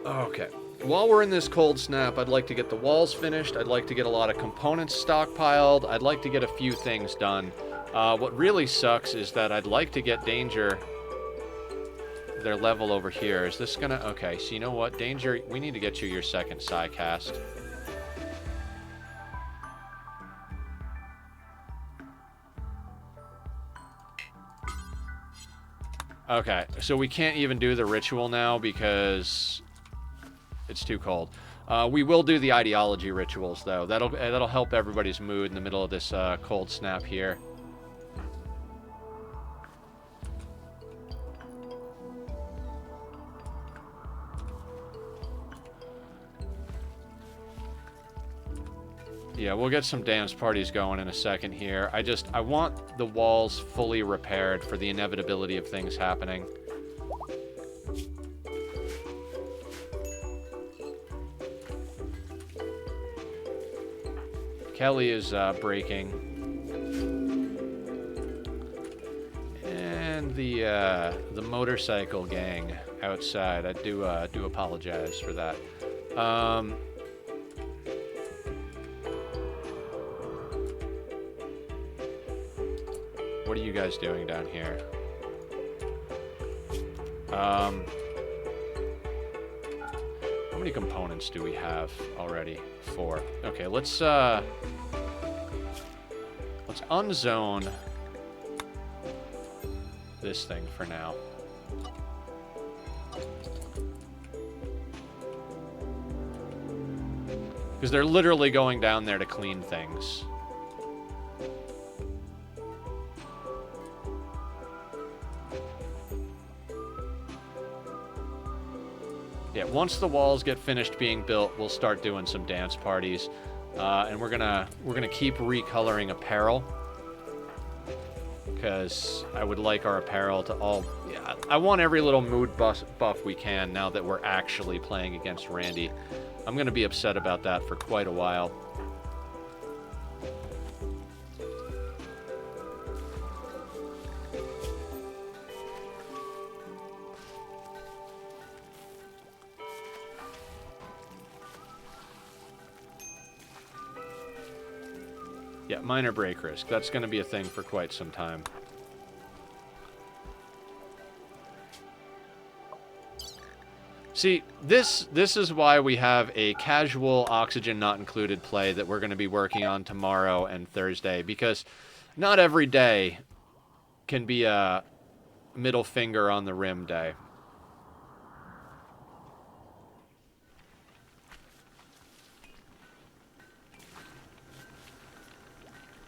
Okay. While we're in this cold snap, I'd like to get the walls finished. I'd like to get a lot of components stockpiled. I'd like to get a few things done. What really sucks is that I'd like to get Danger their level over here. Is this gonna... Okay, so you know what? Danger, we need to get you your second Psycast. Okay, so we can't even do the ritual now because it's too cold. We will do the ideology rituals, though. That'll help everybody's mood in the middle of this cold snap here. Yeah, we'll get some dance parties going in a second here. I want the walls fully repaired for the inevitability of things happening. Kelly is breaking. And the motorcycle gang outside. I do apologize for that. What are you guys doing down here? How many components do we have already? 4. Okay, let's unzone this thing for now. Because they're literally going down there to clean things. Yeah, once the walls get finished being built, we'll start doing some dance parties. And we're gonna keep recoloring apparel, because I would like our apparel to all... Yeah, I want every little mood buff we can now that we're actually playing against Randy. I'm going to be upset about that for quite a while. Yeah, minor break risk. That's going to be a thing for quite some time. See, this is why we have a casual oxygen not included play that we're going to be working on tomorrow and Thursday, because not every day can be a middle finger on the rim day.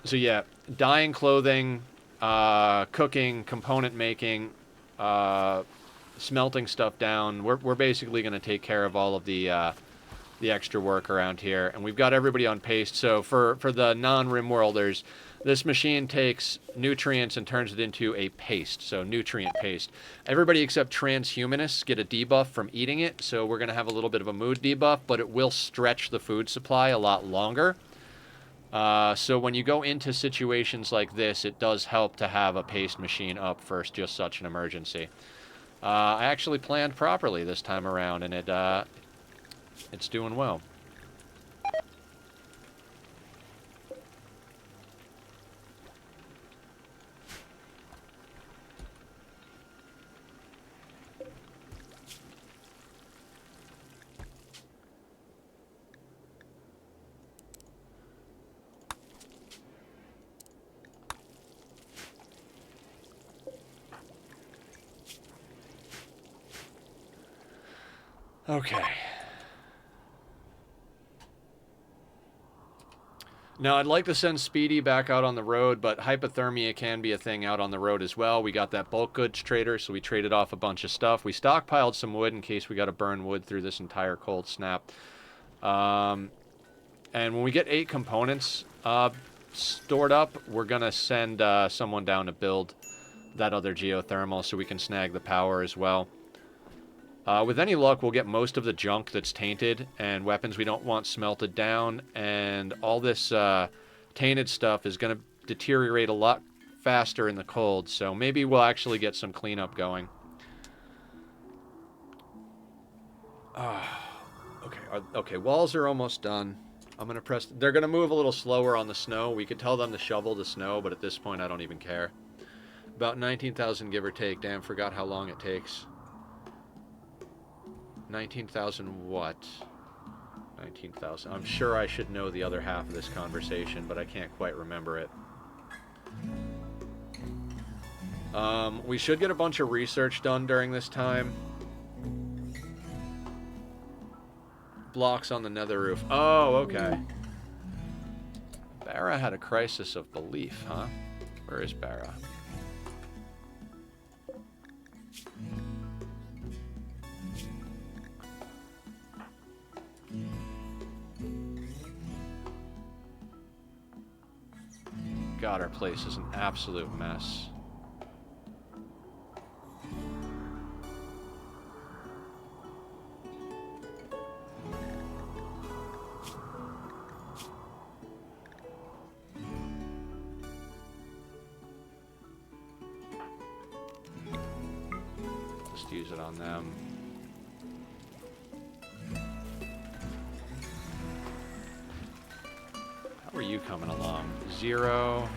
So yeah, dyeing clothing, cooking, component making, smelting stuff down. We're basically going to take care of all of the extra work around here, and we've got everybody on paste. So for the non-Rimworlders, this machine takes nutrients and turns it into a paste, so nutrient paste. Everybody except transhumanists get a debuff from eating it, so we're going to have a little bit of a mood debuff, but it will stretch the food supply a lot longer. So when you go into situations like this, it does help to have a paste machine up for just such an emergency. I actually planned properly this time around, and it's doing well. Okay. Now, I'd like to send Speedy back out on the road, but hypothermia can be a thing out on the road as well. We got that bulk goods trader, so we traded off a bunch of stuff. We stockpiled some wood in case we got to burn wood through this entire cold snap. And when we get 8 components stored up, we're going to send someone down to build that other geothermal so we can snag the power as well. With any luck, we'll get most of the junk that's tainted and weapons we don't want smelted down, and all this tainted stuff is going to deteriorate a lot faster in the cold, so maybe we'll actually get some cleanup going. Okay, walls are almost done. I'm going to press... They're going to move a little slower on the snow. We could tell them to shovel the snow, but at this point I don't even care. About 19,000 give or take. Damn, forgot how long it takes. 19,000 what? 19,000. I'm sure I should know the other half of this conversation, but I can't quite remember it. We should get a bunch of research done during this time. Blocks on the nether roof. Oh, okay. Barra had a crisis of belief, huh? Where is Barra? God, our place is an absolute mess. Just use it on them. How are you coming along? 0.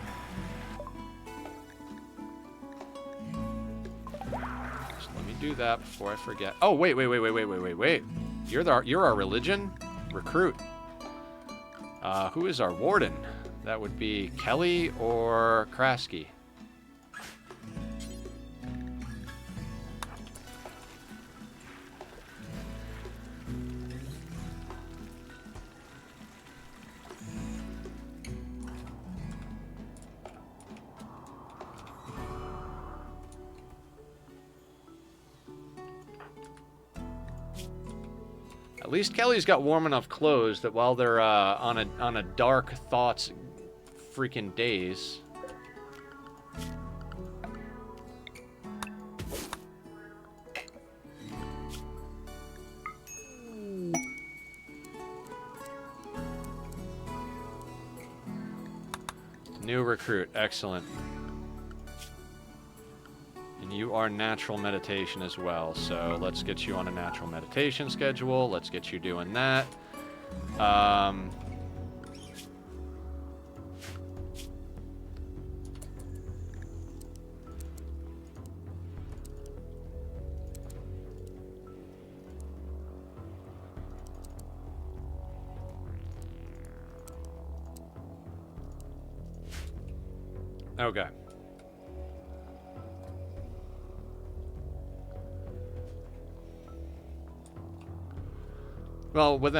Just let me do that before I forget. Oh, wait. You're our religion recruit. Who is our warden? That would be Kelly or Krasky. At least Kelly's got warm enough clothes that while they're on a dark thoughts freaking daze. New recruit, excellent. And you are natural meditation as well, so let's get you on a natural meditation schedule. Let's get you doing that. Okay. Well, with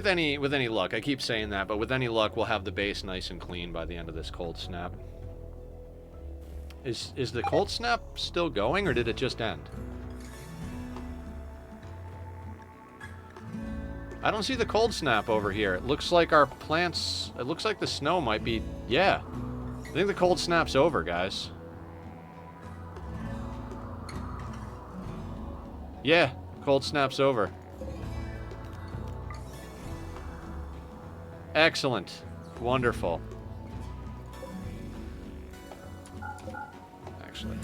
any luck, I keep saying that, but with any luck, we'll have the base nice and clean by the end of this cold snap. Is the cold snap still going, or did it just end? I don't see the cold snap over here. It looks like our plants... It looks like the snow might be... Yeah. I think the cold snap's over, guys. Yeah, cold snap's over. Excellent. Wonderful. Actually.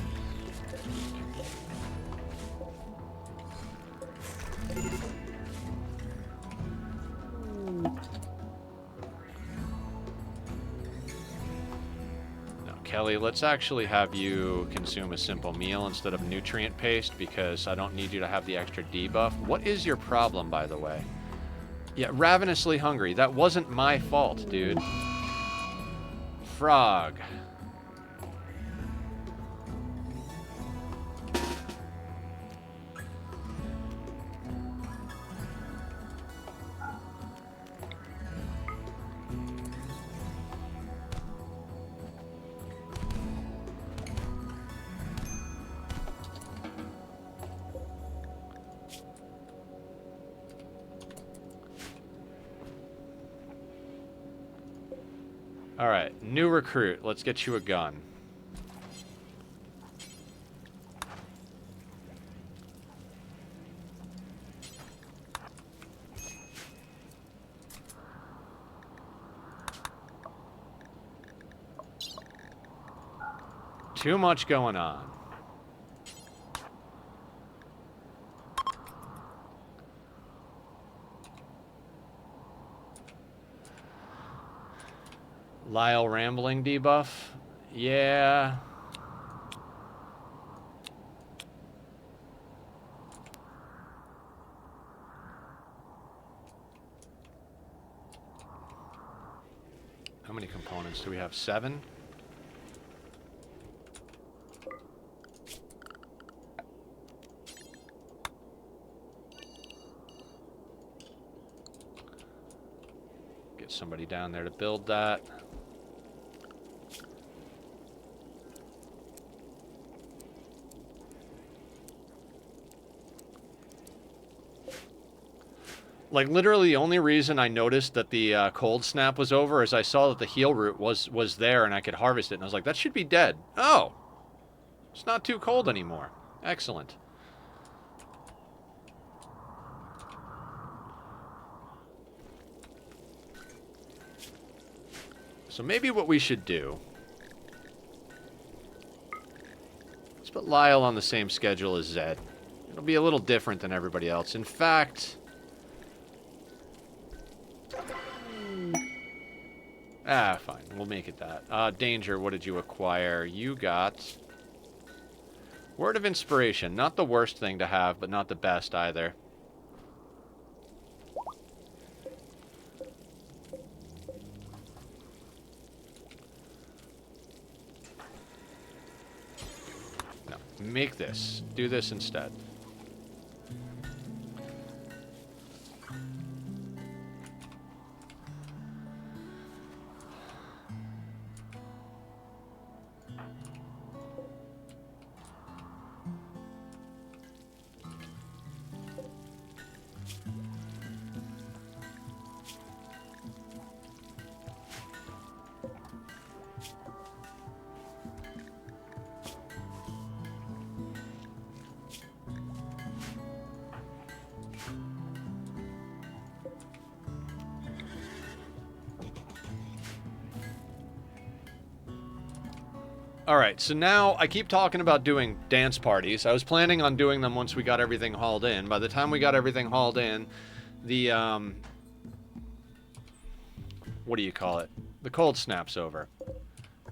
Kelly, let's actually have you consume a simple meal instead of nutrient paste because I don't need you to have the extra debuff. What is your problem, by the way? Yeah, ravenously hungry. That wasn't my fault, dude. Frog. Alright, new recruit. Let's get you a gun. Too much going on. Lyle Rambling debuff? Yeah. How many components do we have? 7? Get somebody down there to build that. Like, literally, the only reason I noticed that the cold snap was over is I saw that the heal root was there and I could harvest it. And I was like, that should be dead. Oh! It's not too cold anymore. Excellent. So maybe what we should do... Let's put Lyle on the same schedule as Zed. It'll be a little different than everybody else. In fact... Ah, fine. We'll make it that. Danger, what did you acquire? You got... Word of Inspiration. Not the worst thing to have, but not the best either. No. Make this. Do this instead. Alright, so now I keep talking about doing dance parties. I was planning on doing them once we got everything hauled in. By the time we got everything hauled in, the, what do you call it? The cold snap's over.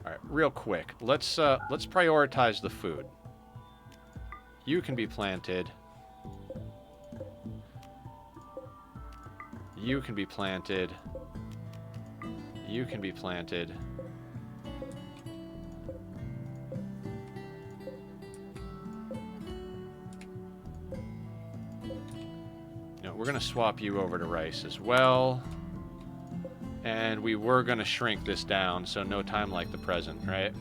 Alright, real quick. Let's prioritize the food. You can be planted. You can be planted. You can be planted. We're going to swap you over to rice as well. And we were going to shrink this down, so no time like the present, right?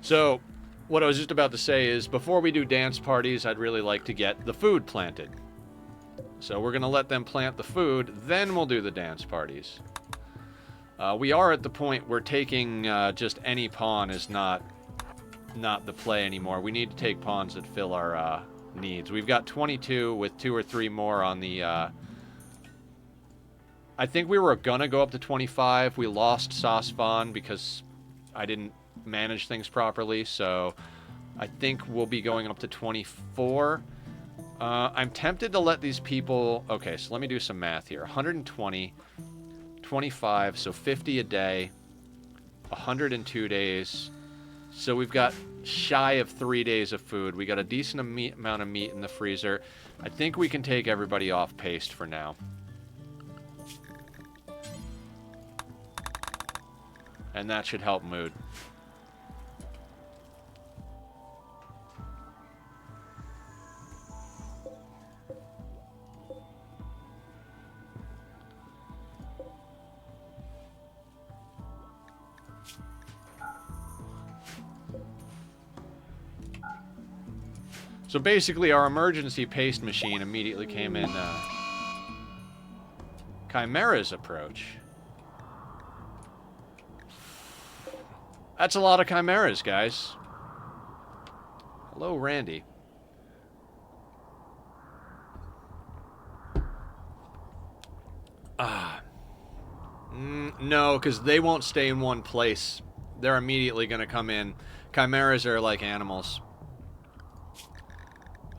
So, what I was just about to say is, before we do dance parties, I'd really like to get the food planted. So we're going to let them plant the food, then we'll do the dance parties. We are at the point where taking just any pawn is not the play anymore. We need to take pawns that fill our needs. We've got 22 with 2 or 3 more on the... I think we were going to go up to 25. We lost Sasvan because I didn't manage things properly, so I think we'll be going up to 24. I'm tempted to let these people... Okay, so let me do some math here. 120, 25, so 50 a day, 102 days. So we've got shy of 3 days of food. We got a decent amount of meat in the freezer. I think we can take everybody off paste for now. And that should help mood. So basically, our emergency paste machine immediately came in Chimera's approach. That's a lot of chimeras, guys. Hello, Randy. No, because they won't stay in one place. They're immediately going to come in. Chimeras are like animals.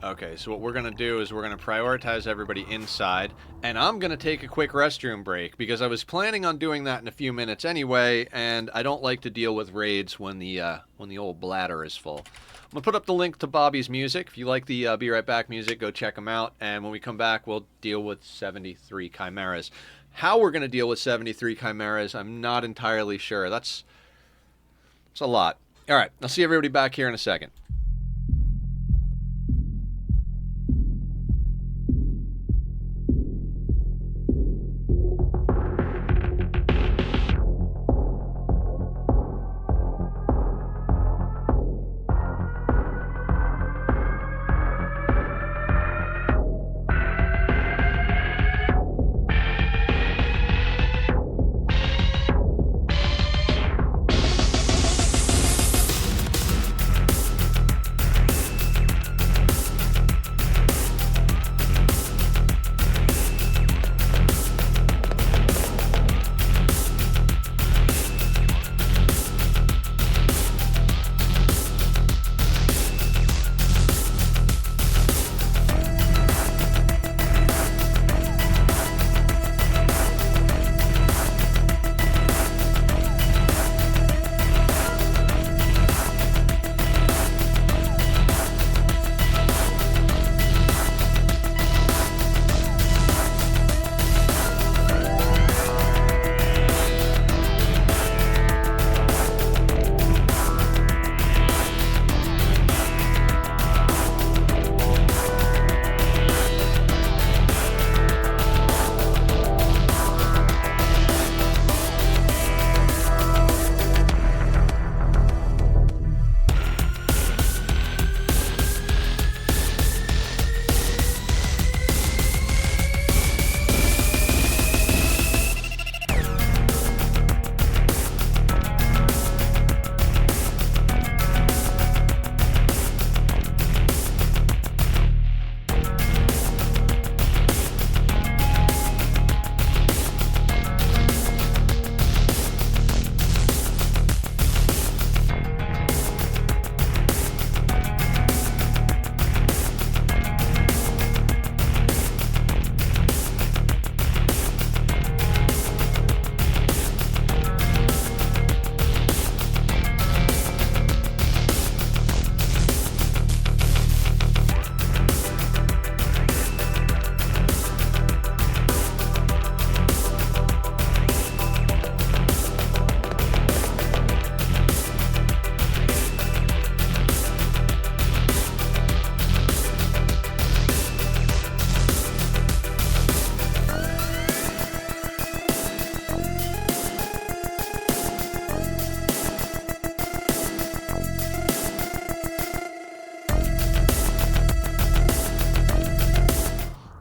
Okay, so what we're going to do is we're going to prioritize everybody inside, and I'm going to take a quick restroom break, because I was planning on doing that in a few minutes anyway, and I don't like to deal with raids when the old bladder is full. I'm going to put up the link to Bobby's music. If you like the Be Right Back music, go check them out, and when we come back, we'll deal with 73 chimeras. How we're going to deal with 73 chimeras, I'm not entirely sure. That's a lot. All right, I'll see everybody back here in a second.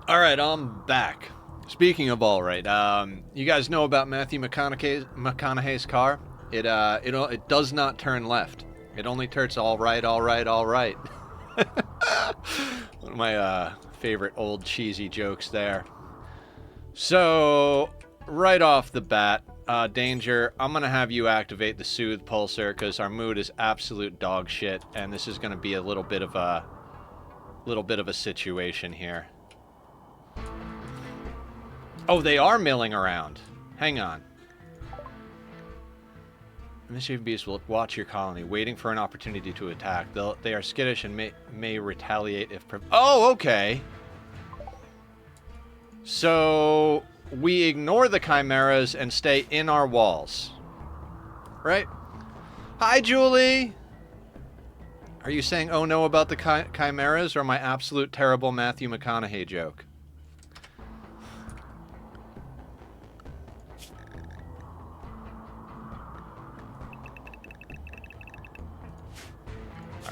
Alright, I'm back. Speaking of alright, you guys know about Matthew McConaughey's car? It does not turn left. It only turns alright. One of my favorite old cheesy jokes there. So, right off the bat, Danger, I'm gonna have you activate the Soothe Pulsar because our mood is absolute dog shit, and this is gonna be a little bit of a situation here. Oh, they are milling around. Hang on. Mischief beasts will watch your colony, waiting for an opportunity to attack. They are skittish and may retaliate if... Oh, okay. So, we ignore the chimeras and stay in our walls. Right? Hi, Julie! Are you saying oh no about the chimeras or my absolute terrible Matthew McConaughey joke?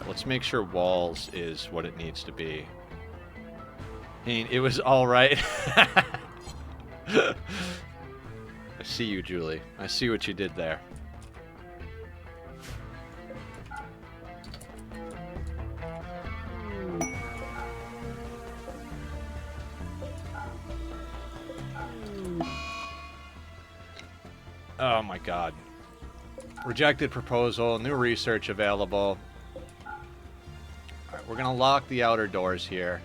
Let's make sure walls is what it needs to be. I mean, it was alright. I see you, Julie. I see what you did there. Oh my god. Rejected proposal, new research available. We're gonna lock the outer doors here.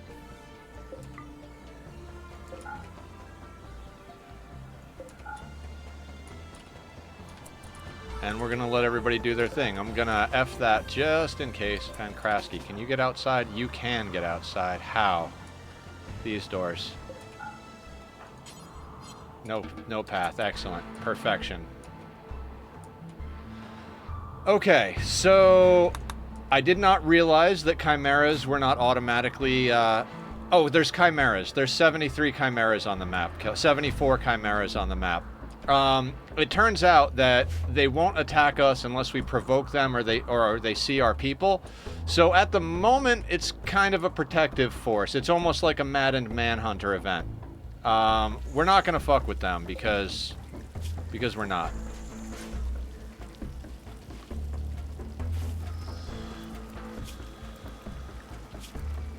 And we're gonna let everybody do their thing. I'm gonna F that just in case. And Krasky, can you get outside? You can get outside. How? These doors. No path. Excellent. Perfection. Okay, so... I did not realize that chimeras were not automatically, Oh, there's chimeras. There's 73 chimeras on the map. 74 chimeras on the map. It turns out that they won't attack us unless we provoke them or they see our people. So at the moment, it's kind of a protective force. It's almost like a Maddened Manhunter event. We're not going to fuck with them because we're not.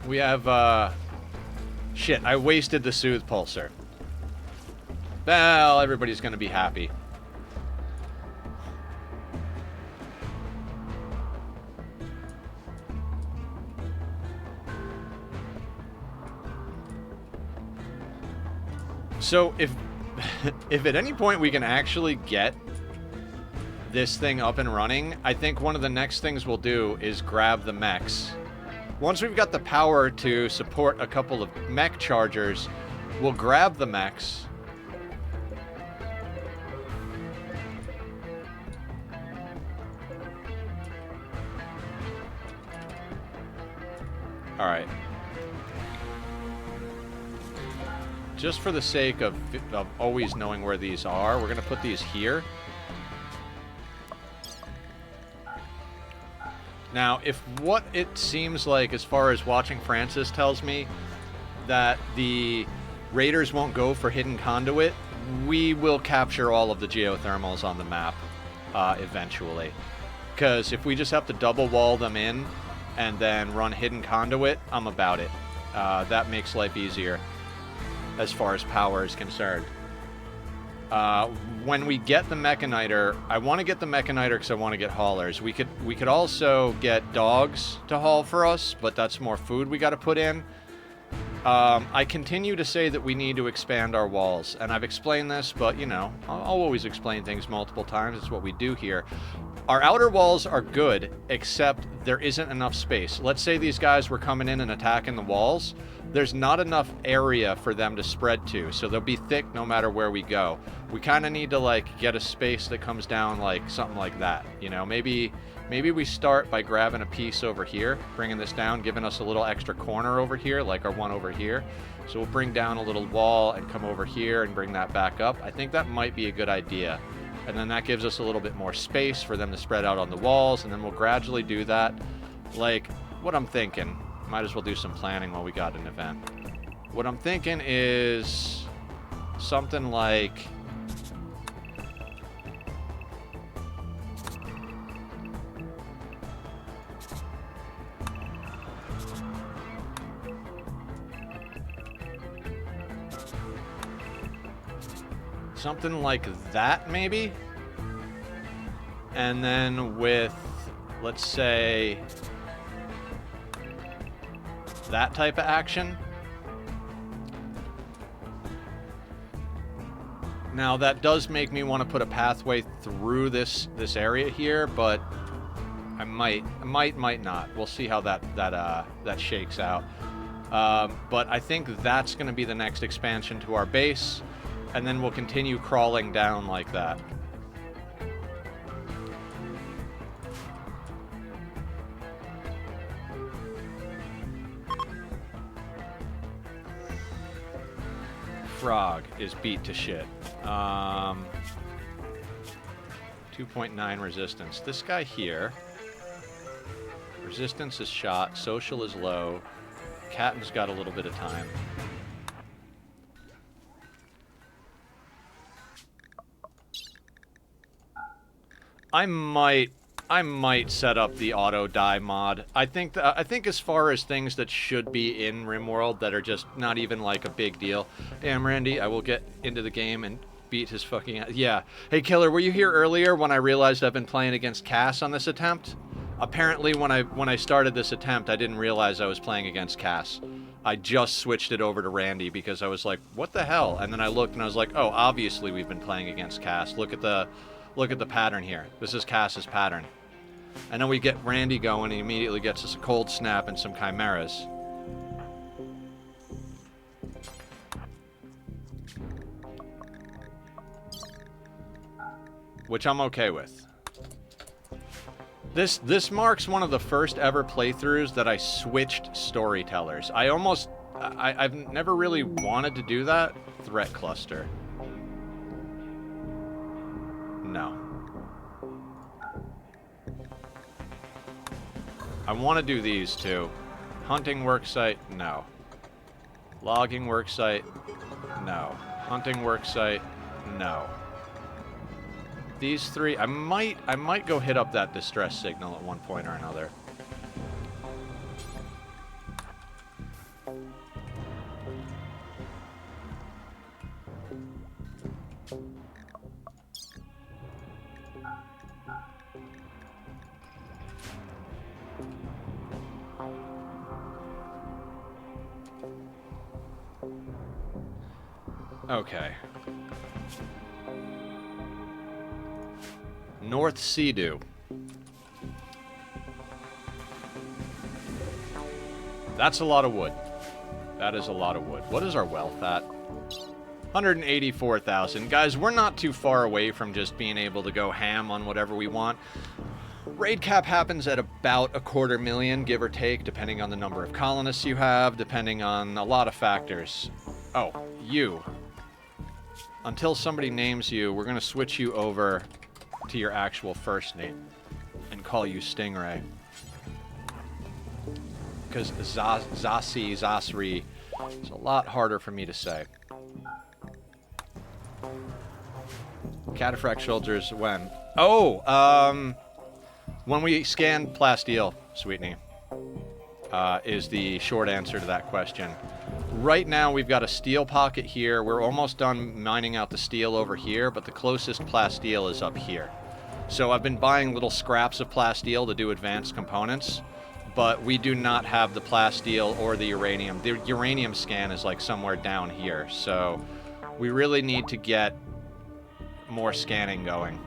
We have, shit, I wasted the Soothe Pulsar. Well, everybody's gonna be happy. So, if at any point we can actually get this thing up and running, I think one of the next things we'll do is grab the mechs. Once we've got the power to support a couple of mech chargers, we'll grab the mechs. Alright. Just for the sake of always knowing where these are, we're going to put these here. Now, if what it seems like as far as watching Francis tells me that the raiders won't go for hidden conduit, we will capture all of the geothermals on the map eventually. Because if we just have to double wall them in and then run hidden conduit, I'm about it. That makes life easier as far as power is concerned. When we get the Mechaniter, I want to get the Mechaniter because I want to get haulers. We could also get dogs to haul for us, but that's more food we got to put in. I continue to say that we need to expand our walls, and I've explained this, but, you know, I'll always explain things multiple times. It's what we do here. Our outer walls are good, except there isn't enough space. Let's say these guys were coming in and attacking the walls. There's not enough area for them to spread to, so they'll be thick no matter where we go. We kind of need to, like, get a space that comes down, like, something like that. You know, maybe we start by grabbing a piece over here, bringing this down, giving us a little extra corner over here, like our one over here. So we'll bring down a little wall and come over here and bring that back up. I think that might be a good idea. And then that gives us a little bit more space for them to spread out on the walls, and then we'll gradually do that. Like, what I'm thinking, might as well do some planning while we got an event. What I'm thinking is something like... something like that, maybe? And then with, let's say, that type of action. Now, that does make me want to put a pathway through this area here, but I might not. We'll see how that shakes out. But I think that's going to be the next expansion to our base, and then we'll continue crawling down like that. Frog is beat to shit. 2.9 resistance. This guy here, resistance is shot, social is low, Catton's got a little bit of time. I might set up the auto die mod. I think as far as things that should be in Rimworld that are just not even like a big deal. Damn, Randy, I will get into the game and beat his fucking... Yeah. Hey, Killer, were you here earlier when I realized I've been playing against Cass on this attempt? Apparently, when I started this attempt, I didn't realize I was playing against Cass. I just switched it over to Randy because I was like, what the hell? And then I looked and I was like, oh, obviously we've been playing against Cass. Look at the pattern here. This is Cass's pattern. And then we get Randy going, and he immediately gets us a cold snap and some chimeras. Which I'm okay with. This marks one of the first ever playthroughs that I switched storytellers. I've never really wanted to do that. Threat cluster. No. I want to do these two. Hunting worksite, no. Logging worksite, no. Hunting worksite, no. These three, I might go hit up that distress signal at one point or another. Okay. North Sea-Dew. That's a lot of wood. That is a lot of wood. What is our wealth at? 184,000. Guys, we're not too far away from just being able to go ham on whatever we want. Raid cap happens at about 250,000, give or take, depending on the number of colonists you have, depending on a lot of factors. Oh, you. Until somebody names you, we're going to switch you over to your actual first name and call you Stingray. Because Zasi, Zasri is a lot harder for me to say. Cataphract soldiers when? Oh, when we scan Plasteel, Sweetney, is the short answer to that question. Right now, we've got a steel pocket here. We're almost done mining out the steel over here, but the closest Plasteel is up here. So I've been buying little scraps of Plasteel to do advanced components, but we do not have the Plasteel or the uranium. The uranium scan is like somewhere down here, so we really need to get more scanning going.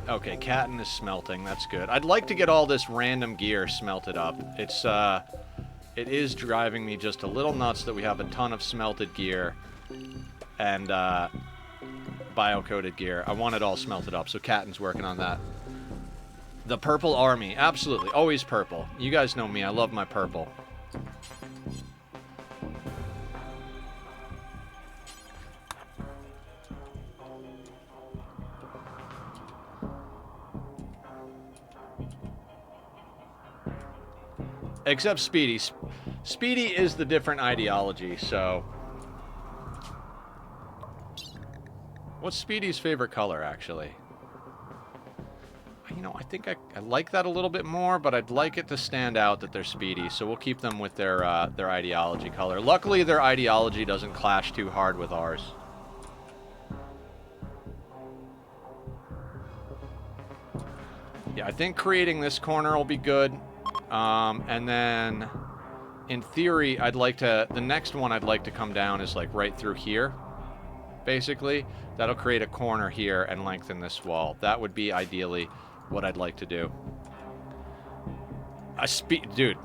Okay, Catton is smelting. That's good. I'd like to get all this random gear smelted up. It's it is driving me just a little nuts that we have a ton of smelted gear and bio-coated gear. I want it all smelted up, so Catton's working on that. The purple army, absolutely, always purple. You guys know me, I love my purple. Except Speedy. Speedy is the different ideology, so... What's Speedy's favorite color, actually? You know, I think I like that a little bit more, but I'd like it to stand out that they're Speedy, so we'll keep them with their ideology color. Luckily, their ideology doesn't clash too hard with ours. Yeah, I think creating this corner will be good. And then, in theory, I'd like to... The next one I'd like to come down is, like, right through here, basically. That'll create a corner here and lengthen this wall. That would be, ideally, what I'd like to do. Dude,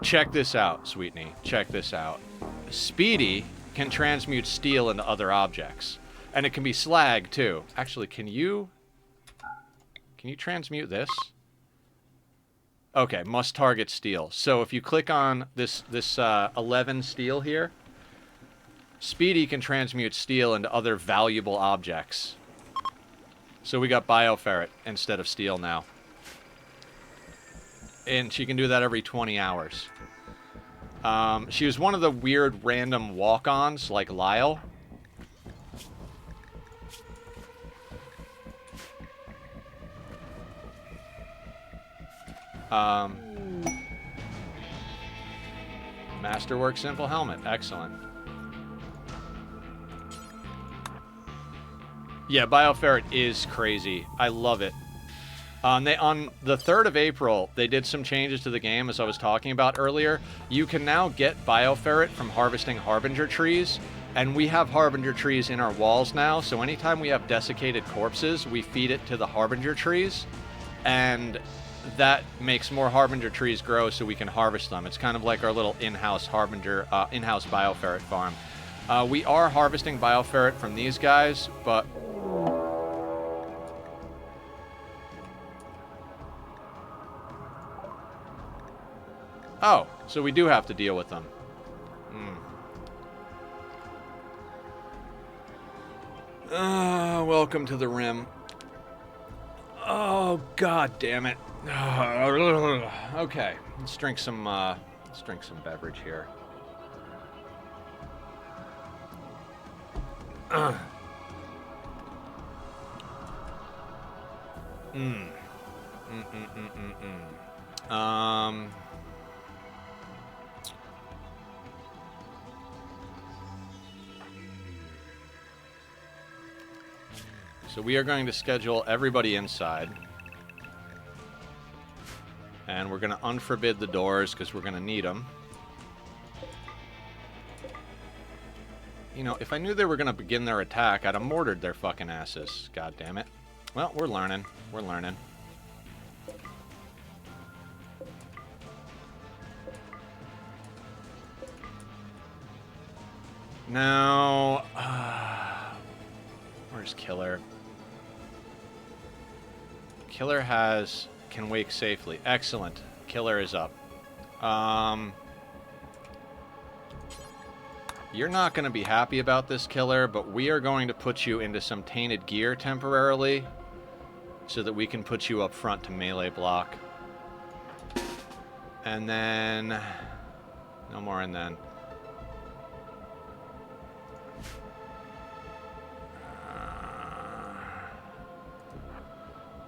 check this out, Sweetney. Check this out. Speedy can transmute steel into other objects. And it can be slag, too. Actually, can you transmute this? Okay, must target steel. So if you click on this 11 steel here, Speedy can transmute steel into other valuable objects. So we got bioferret instead of steel now. And she can do that every 20 hours. She was one of the weird random walk-ons, like Lyle. Masterwork Simple Helmet. Excellent. Yeah, bioferret is crazy. I love it. On the 3rd of April, they did some changes to the game, as I was talking about earlier. You can now get bioferret from harvesting Harbinger trees, and we have Harbinger trees in our walls now, so anytime we have desiccated corpses, we feed it to the Harbinger trees, and that makes more Harbinger trees grow so we can harvest them. It's kind of like our little in-house in-house bioferret farm. We are harvesting bioferret from these guys, but... Oh, so we do have to deal with them. Welcome to the Rim. Oh, god damn it. Okay, let's drink some beverage here. So we are going to schedule everybody inside. And we're going to unforbid the doors because we're going to need them. You know, if I knew they were going to begin their attack, I'd have mortared their fucking asses. God damn it. Well, we're learning. We're learning. Now... where's Killer? Killer can wake safely. Excellent. Killer is up. You're not going to be happy about this, Killer, but we are going to put you into some tainted gear temporarily so that we can put you up front to melee block. And then... no more and then.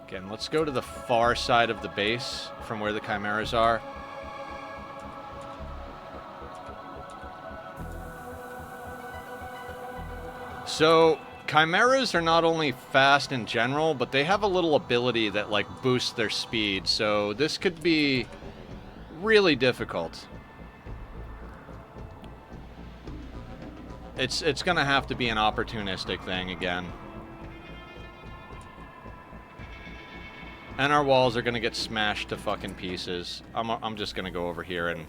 Again, let's go to the far side of the base from where the chimeras are. So, chimeras are not only fast in general, but they have a little ability that, like, boosts their speed. So this could be really difficult. It's gonna have to be an opportunistic thing again. And our walls are gonna get smashed to fucking pieces. I'm just gonna go over here and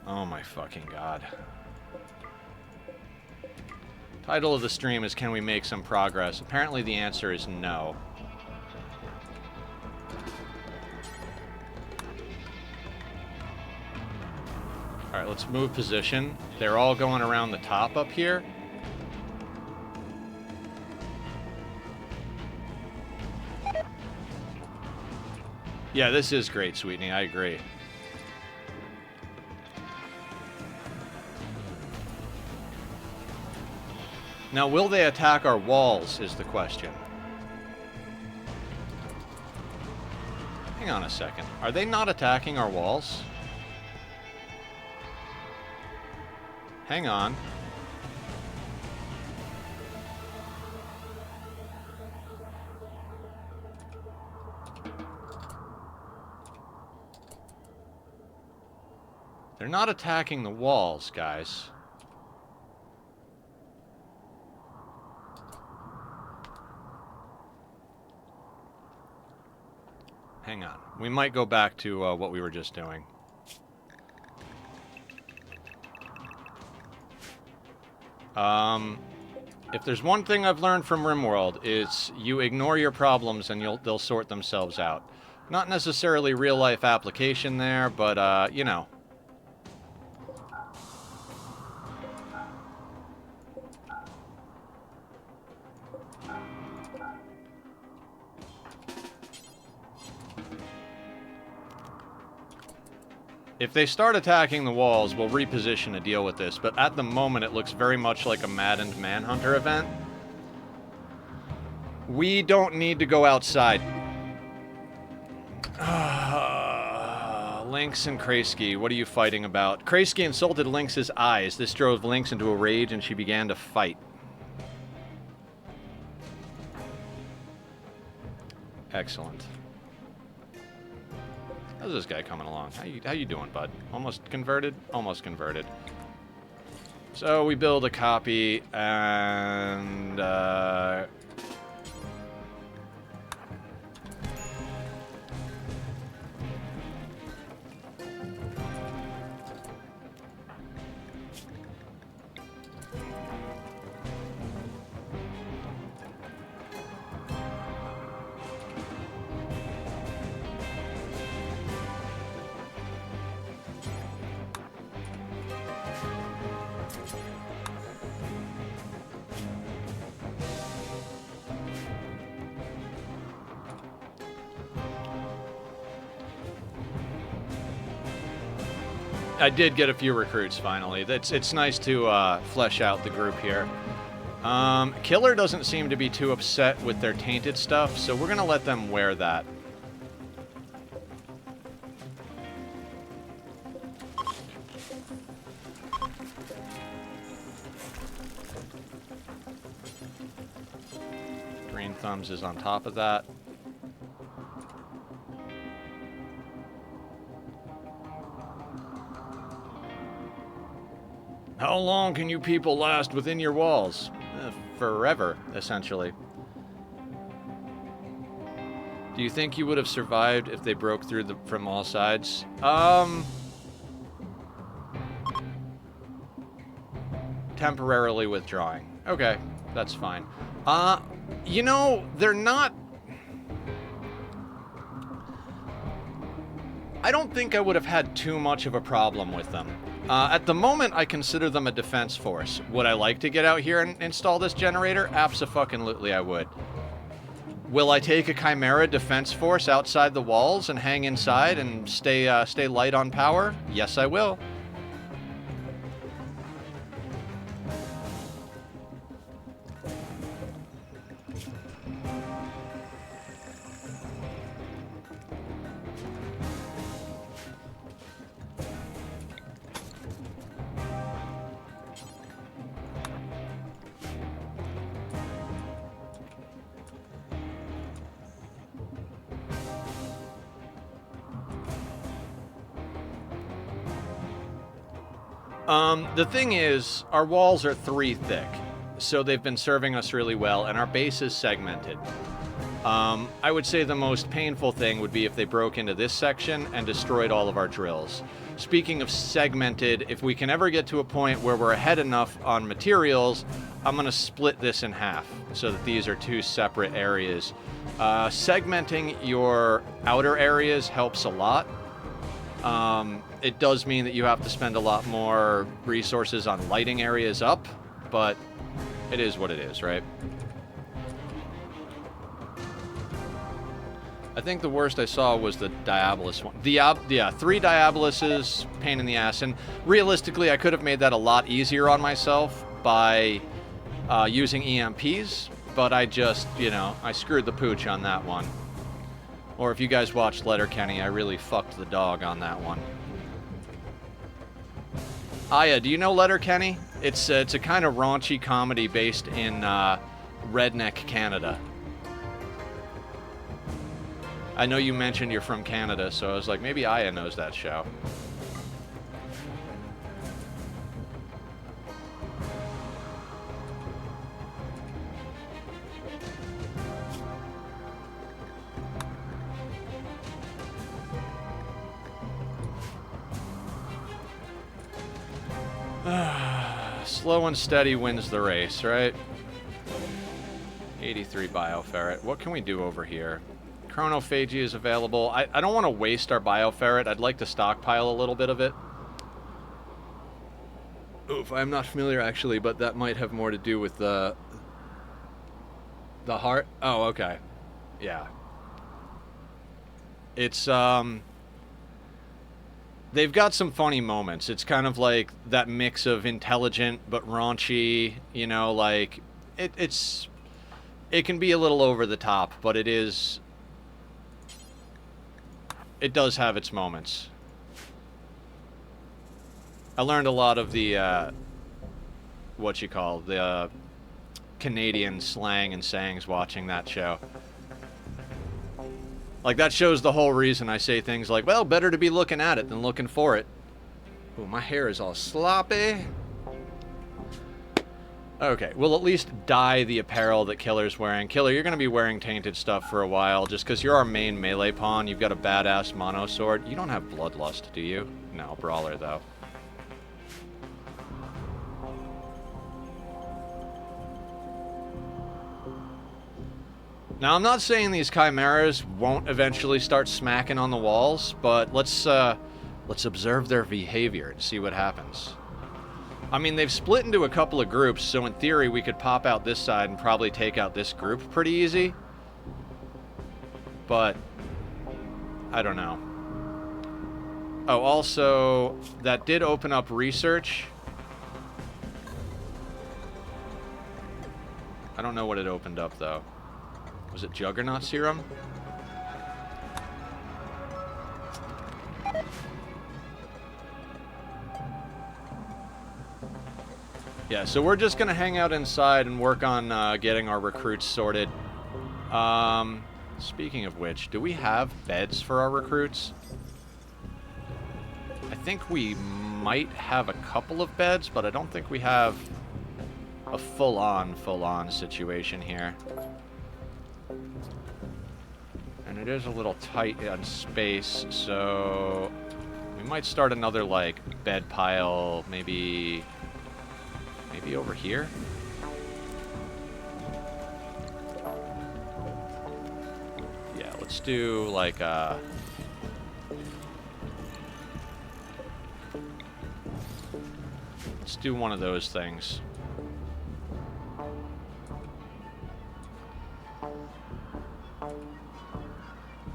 Oh my fucking god. Title of the stream is Can We Make Some Progress? Apparently the answer is no. Alright, let's move position. They're all going around the top up here. Yeah, this is great, Sweetney. I agree. Now, will they attack our walls, is the question. Hang on a second. Are they not attacking our walls? Hang on. They're not attacking the walls, guys. Hang on. We might go back to what we were just doing. If there's one thing I've learned from Rimworld, it's you ignore your problems and they'll sort themselves out. Not necessarily real-life application there, but, you know. If they start attacking the walls, we'll reposition to deal with this, but at the moment it looks very much like a maddened Manhunter event. We don't need to go outside. Lynx and Kreisky, what are you fighting about? Kreisky insulted Lynx's eyes. This drove Lynx into a rage and she began to fight. Excellent. How's this guy coming along? How you doing, bud? Almost converted? Almost converted. So we build a copy, and I did get a few recruits, finally. It's nice to flesh out the group here. Killer doesn't seem to be too upset with their tainted stuff, so we're going to let them wear that. Green Thumbs is on top of that. How long can you people last within your walls? Forever, essentially. Do you think you would have survived if they broke through from all sides? Temporarily withdrawing. Okay, that's fine. You know, they're not... I don't think I would have had too much of a problem with them. At the moment, I consider them a defense force. Would I like to get out here and install this generator? Abso-fucking-lutely I would. Will I take a Chimera defense force outside the walls and hang inside and stay light on power? Yes, I will. The thing is, our walls are 3 thick, so they've been serving us really well, and our base is segmented. I would say the most painful thing would be if they broke into this section and destroyed all of our drills. speaking of segmented, if we can ever get to a point where we're ahead enough on materials, I'm going to split this in half so that these are two separate areas. Segmenting your outer areas helps a lot. It does mean that you have to spend a lot more resources on lighting areas up, but it is what it is, right? I think the worst I saw was the Diabolus one. Yeah, 3 Diaboluses, pain in the ass. And realistically, I could have made that a lot easier on myself by using EMPs, but I just, you know, I screwed the pooch on that one. Or if you guys watched Letterkenny, I really fucked the dog on that one. Aya, do you know Letterkenny? It's a kind of raunchy comedy based in redneck Canada. I know you mentioned you're from Canada, so I was like, maybe Aya knows that show. Slow and steady wins the race, right? 83 Bioferret. What can we do over here? Chronophagy is available. I don't want to waste our Bioferret. I'd like to stockpile a little bit of it. Oof, I'm not familiar actually, but that might have more to do with the heart. Oh, okay. Yeah. It's they've got some funny moments. It's kind of like that mix of intelligent but raunchy, you know, like it can be a little over the top, but it does have its moments. I learned a lot of the the Canadian slang and sayings watching that show. Like, that show's the whole reason I say things like, well, better to be looking at it than looking for it. Ooh, my hair is all sloppy. Okay, we'll at least dye the apparel that Killer's wearing. Killer, you're going to be wearing tainted stuff for a while, just because you're our main melee pawn. You've got a badass mono sword. You don't have Bloodlust, do you? No, Brawler, though. Now, I'm not saying these chimeras won't eventually start smacking on the walls, but let's observe their behavior and see what happens. I mean, they've split into a couple of groups, so in theory we could pop out this side and probably take out this group pretty easy. But I don't know. Oh, also, that did open up research. I don't know what it opened up, though. Was it Juggernaut Serum? Yeah, so we're just going to hang out inside and work on getting our recruits sorted. Speaking of which, do we have beds for our recruits? I think we might have a couple of beds, but I don't think we have a full-on situation here. And it is a little tight on space, so we might start another, like, bed pile, maybe over here? Yeah, let's do, like, let's do one of those things.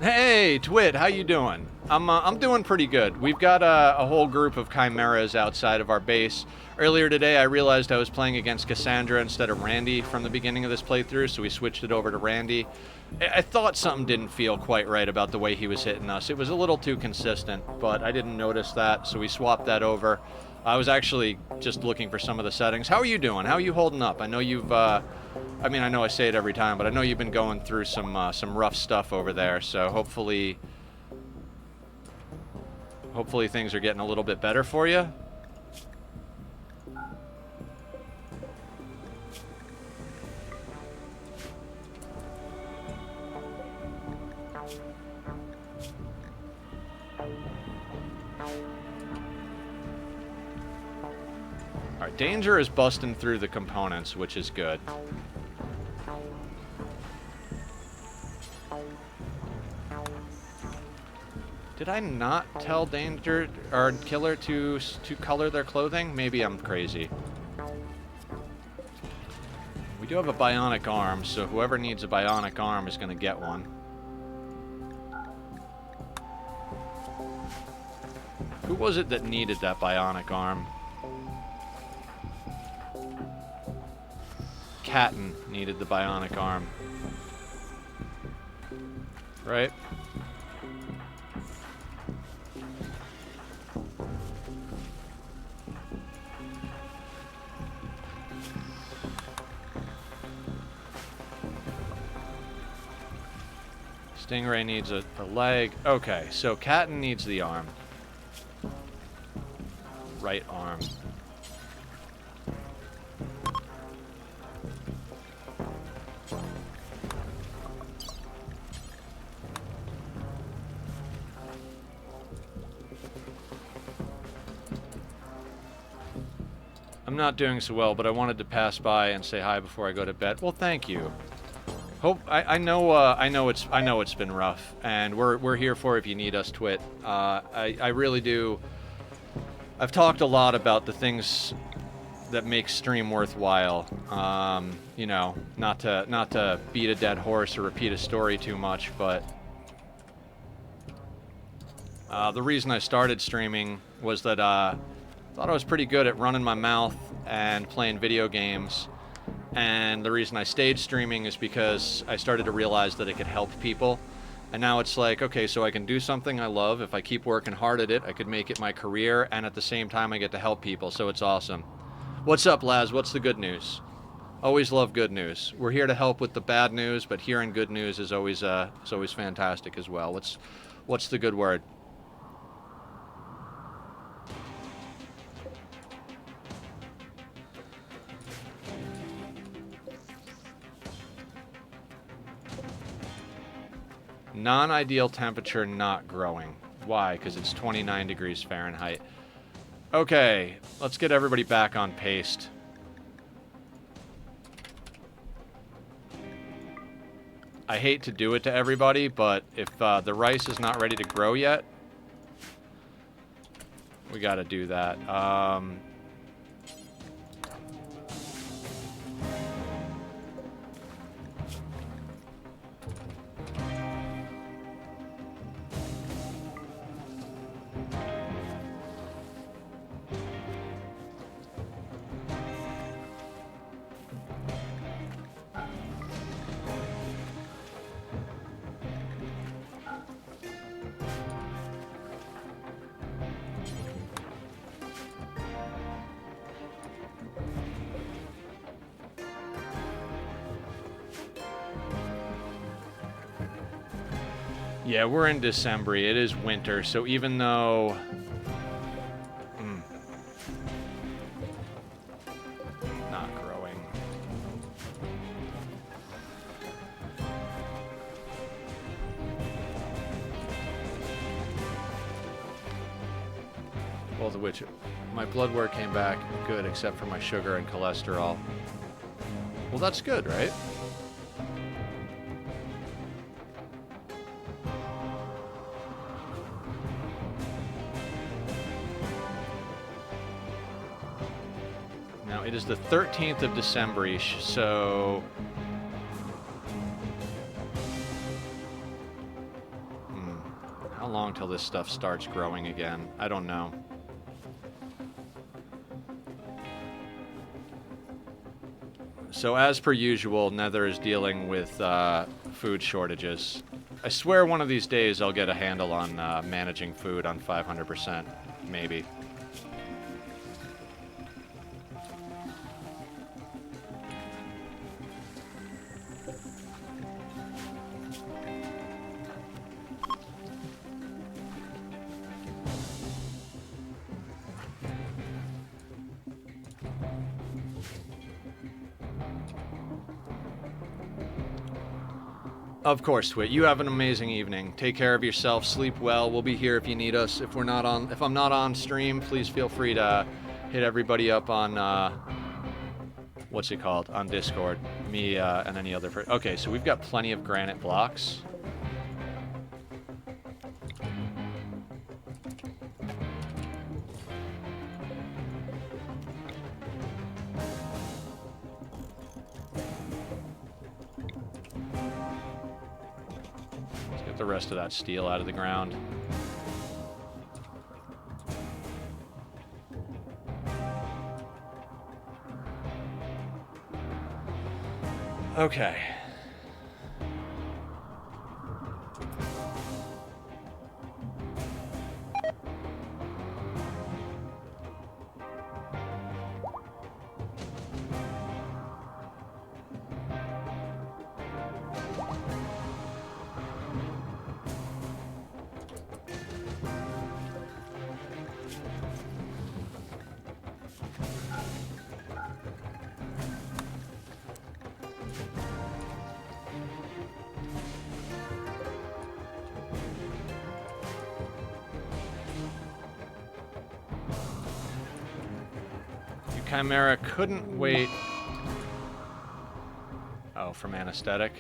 Hey, Twit, how you doing? I'm doing pretty good. We've got a whole group of chimeras outside of our base. Earlier today, I realized I was playing against Cassandra instead of Randy from the beginning of this playthrough, so we switched it over to Randy. I thought something didn't feel quite right about the way he was hitting us. It was a little too consistent, but I didn't notice that, so we swapped that over. I was actually just looking for some of the settings. How are you doing? How are you holding up? I know you've, I mean, I know I say it every time, but I know you've been going through some rough stuff over there, so hopefully things are getting a little bit better for you. Danger is busting through the components, which is good. Did I not tell Danger or Killer to color their clothing? Maybe I'm crazy. We do have a bionic arm, so whoever needs a bionic arm is going to get one. Who was it that needed that bionic arm? Catton needed the bionic arm. Right? Stingray needs a leg. Okay, so Catton needs the arm. Right arm. I'm not doing so well, but I wanted to pass by and say hi before I go to bed. Well, thank you. Hope I know it's been rough, and we're here for if you need us, Twit. I really do. I've talked a lot about the things that make stream worthwhile. You know, not to beat a dead horse or repeat a story too much, but the reason I started streaming was that I thought I was pretty good at running my mouth and playing video games. And the reason I stayed streaming is because I started to realize that it could help people. And now it's like, okay, so I can do something I love. If I keep working hard at it, I could make it my career, and at the same time I get to help people, so it's awesome. What's up, Laz? What's the good news? Always love good news. We're here to help with the bad news, but hearing good news is always fantastic as well. What's the good word? Non-ideal temperature not growing. Why? Because it's 29 degrees Fahrenheit. Okay, let's get everybody back on paste. I hate to do it to everybody, but if the rice is not ready to grow yet, we gotta do that. Yeah, we're in December. It is winter, so even though... not growing. Well, the witch... my blood work came back good, except for my sugar and cholesterol. Well, that's good, right? It is the 13th of December-ish, so... how long till this stuff starts growing again? I don't know. So as per usual, Nether is dealing with food shortages. I swear one of these days I'll get a handle on managing food on 500%, maybe. Of course, Twit. You have an amazing evening. Take care of yourself. Sleep well. We'll be here if you need us. If I'm not on stream, please feel free to hit everybody up on, what's it called? On Discord. Me, and any other person. Okay, so we've got plenty of granite blocks. Let's get the rest of that steel out of the ground. Okay. Chimera couldn't wait. Oh, from anesthetic.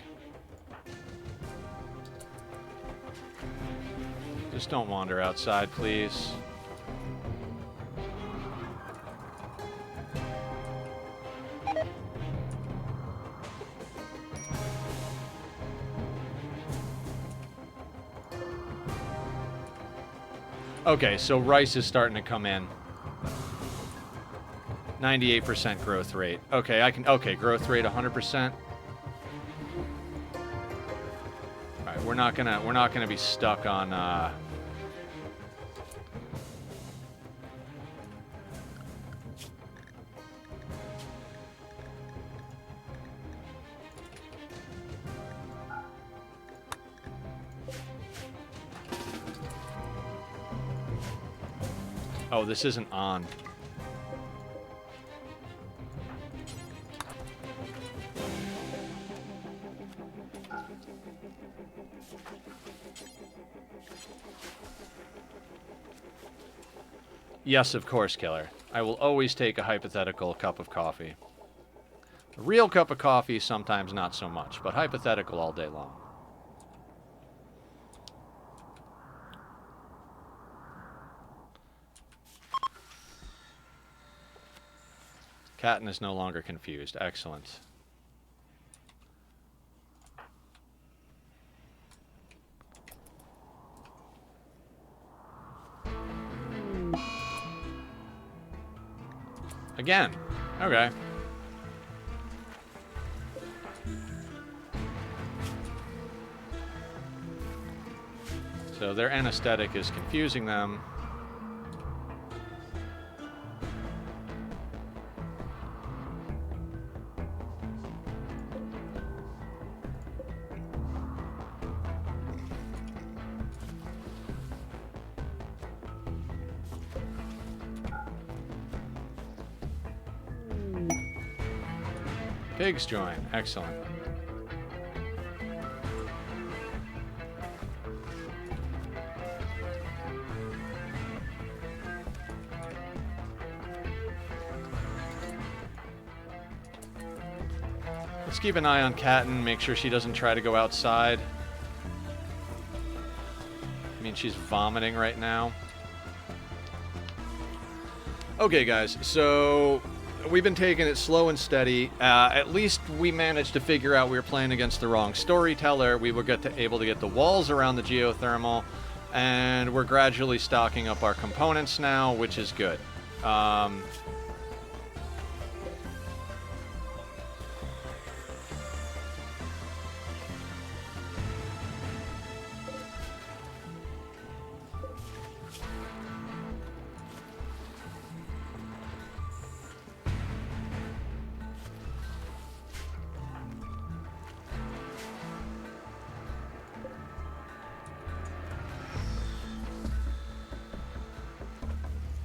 Just don't wander outside, please. Okay, so rice is starting to come in. 98% growth rate. Okay, okay, growth rate 100%. All right, we're not gonna be stuck on Oh, this isn't on. Yes, of course, Killer. I will always take a hypothetical cup of coffee. A real cup of coffee, sometimes not so much, but hypothetical all day long. Catton is no longer confused. Excellent. Again. Okay. So their anesthetic is confusing them. Pigs join. Excellent. Let's keep an eye on Catton, make sure she doesn't try to go outside. I mean, she's vomiting right now. Okay, guys, so we've been taking it slow and steady. At least we managed to figure out we were playing against the wrong storyteller. We were able to get the walls around the geothermal, and we're gradually stocking up our components now, which is good.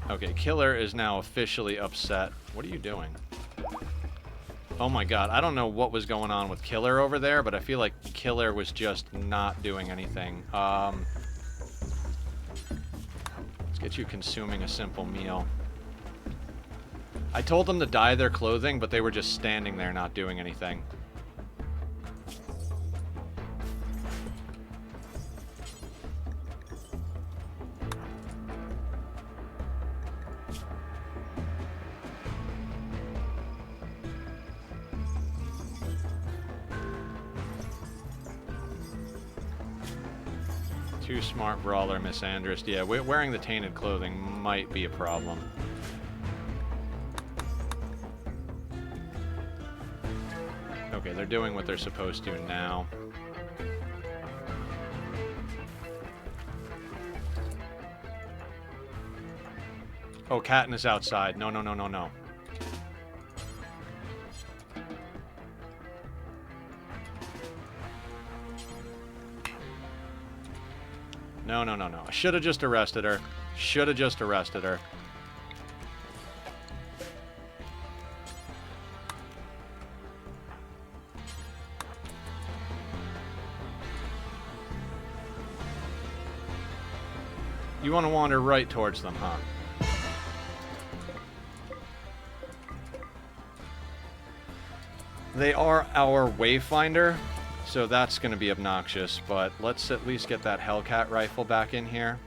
Okay, Killer is now officially upset. What are you doing? Oh my god, I don't know what was going on with Killer over there, but I feel like Killer was just not doing anything. Let's get you consuming a simple meal. I told them to dye their clothing, but they were just standing there not doing anything. Too smart brawler, misandrist. Yeah, wearing the tainted clothing might be a problem. Okay, they're doing what they're supposed to now. Oh, Katniss outside. No, no, no, no, no. No, no, no, no. I should have just arrested her. Should have just arrested her. You want to wander right towards them, huh? They are our wayfinder, so that's going to be obnoxious, but let's at least get that Hellcat rifle back in here.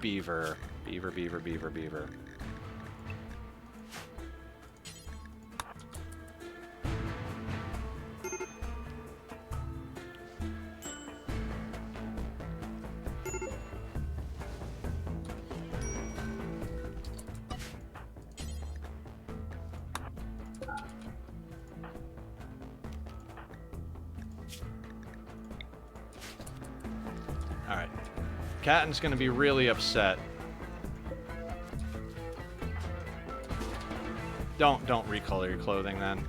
Beaver. Beaver, beaver, beaver, beaver. Alright. Catton's gonna be really upset. Don't recolor your clothing then.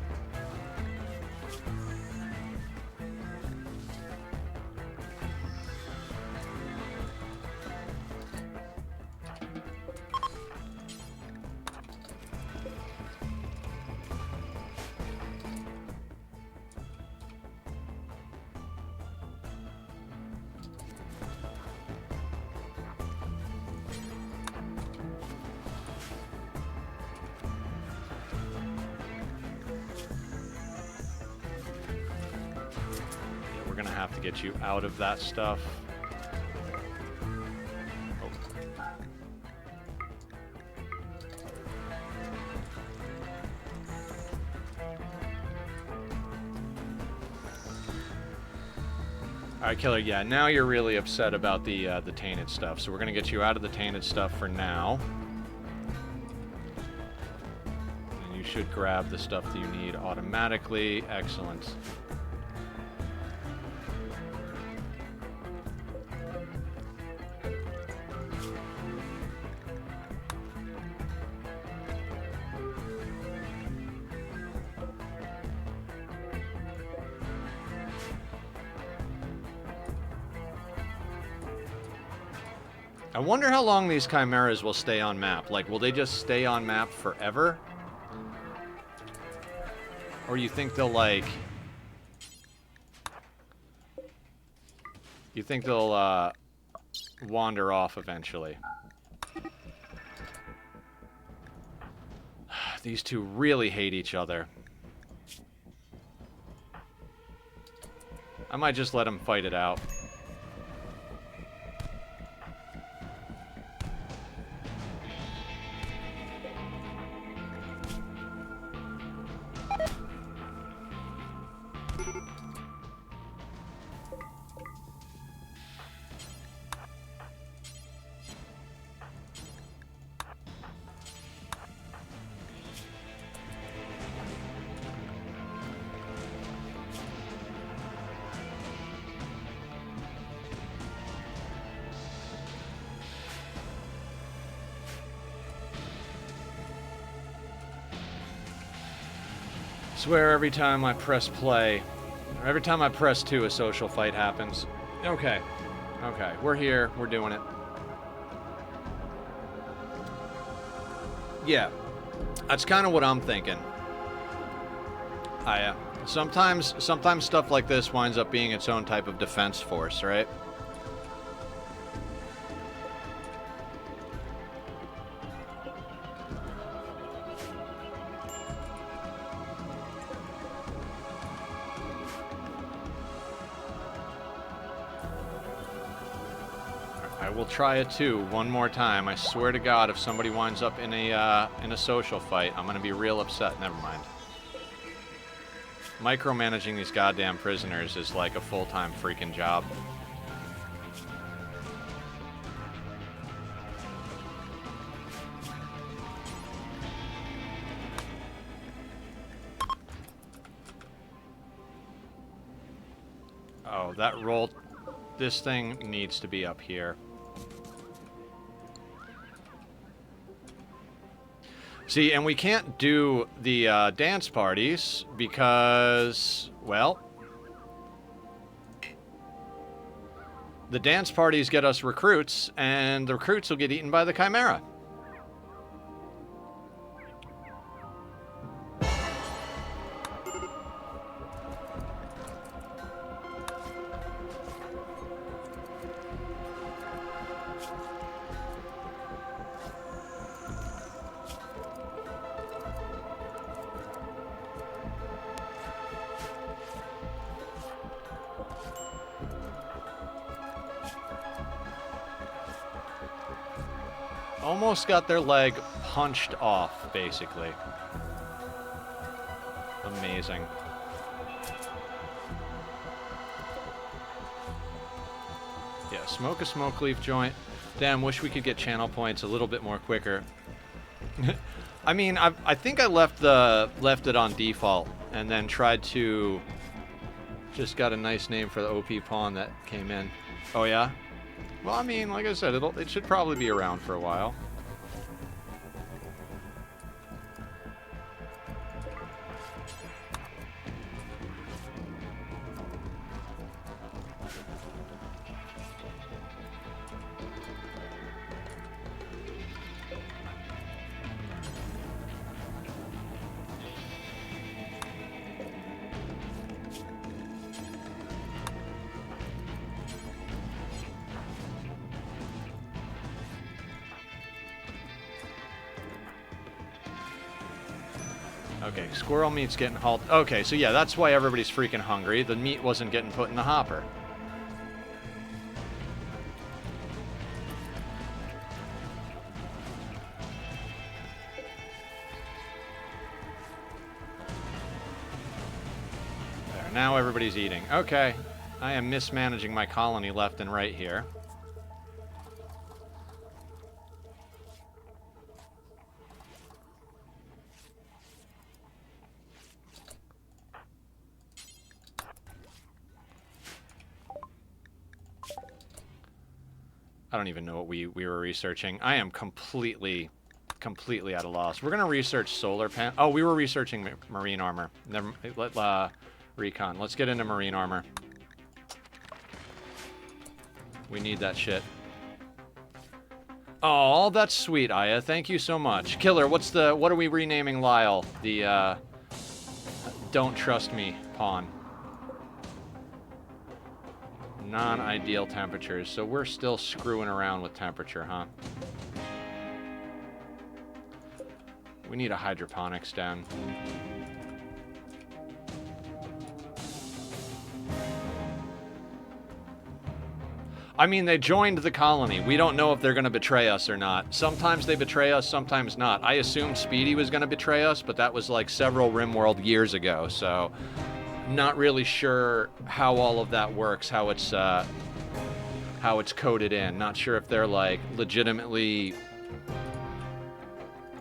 We're gonna have to get you out of that stuff. Oh. Alright, Killer, yeah, now you're really upset about the tainted stuff, so we're gonna get you out of the tainted stuff for now. And you should grab the stuff that you need automatically. Excellent. I wonder how long these chimeras will stay on map. Like, will they just stay on map forever? Or you think they'll, like... You think they'll, wander off eventually? These two really hate each other. I might just let them fight it out. I swear every time I press play, or every time I press 2, a social fight happens. Okay. Okay, we're here. We're doing it. Yeah. That's kind of what I'm thinking. Sometimes stuff like this winds up being its own type of defense force, right? I will try it too, one more time. I swear to God, if somebody winds up in a social fight, I'm gonna be real upset. Never mind. Micromanaging these goddamn prisoners is like a full-time freaking job. Oh, that roll... This thing needs to be up here. See, and we can't do the dance parties because, well, the dance parties get us recruits, and the recruits will get eaten by the Chimera. Almost got their leg punched off, basically. Amazing. Yeah, smoke a smoke leaf joint. Damn, wish we could get channel points a little bit more quicker. I mean, I think I left it on default and then tried to just got a nice name for the OP pawn that came in. Oh yeah? Well, I mean, like I said, it should probably be around for a while. Okay, squirrel meat's getting hauled. Okay, so yeah, that's why everybody's freaking hungry. The meat wasn't getting put in the hopper. There, now everybody's eating. Okay, I am mismanaging my colony left and right here. I don't even know what we were researching. I am completely at a loss. We're gonna research solar pan. Oh, we were researching marine armor. Never. Recon. Let's get into marine armor. We need that shit. Oh, that's sweet, Aya. Thank you so much. Killer, what are we renaming Lyle? The don't trust me pawn. Non-ideal temperatures, so we're still screwing around with temperature, huh? We need a hydroponics den. I mean, they joined the colony. We don't know if they're going to betray us or not. Sometimes they betray us, sometimes not. I assumed Speedy was going to betray us, but that was like several Rimworld years ago, so... Not really sure how all of that works, how it's coded in. Not sure if they're like legitimately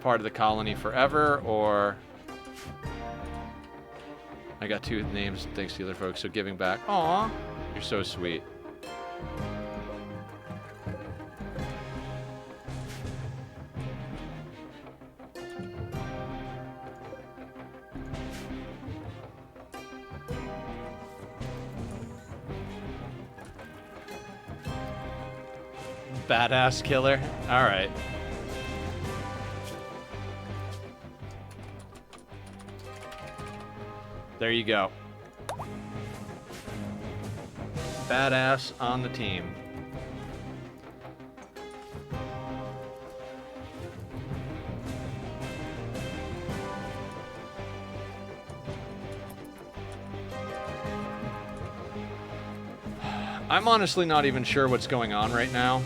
part of the colony forever, or I got two names thanks to the other folks, so giving back. Aw, you're so sweet. Badass killer. All right. There you go. Badass on the team. I'm honestly not even sure what's going on right now.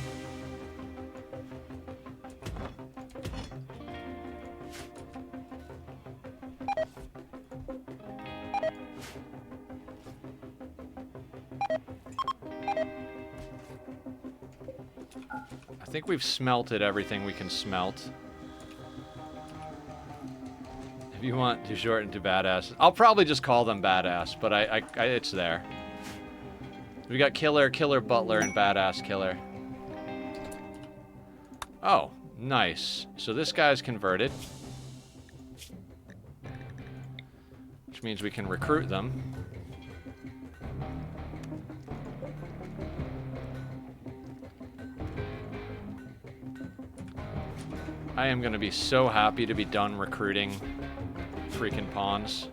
I think we've smelted everything we can smelt. If you want to shorten to badass, I'll probably just call them badass, but it's there. We got killer, killer butler, and badass killer. Oh, nice. So this guy's converted. Which means we can recruit them. I am going to be so happy to be done recruiting freaking pawns.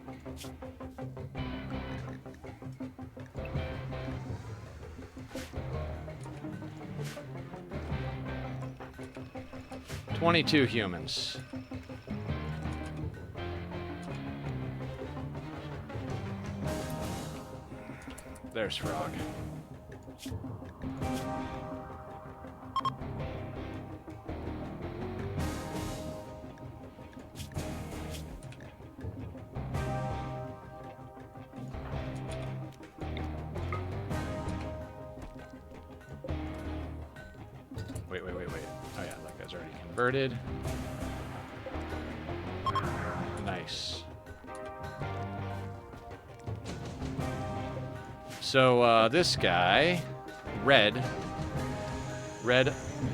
$22 humans. There's Frog. Wait. Oh yeah, that guy's already converted. Nice. So, this guy, Red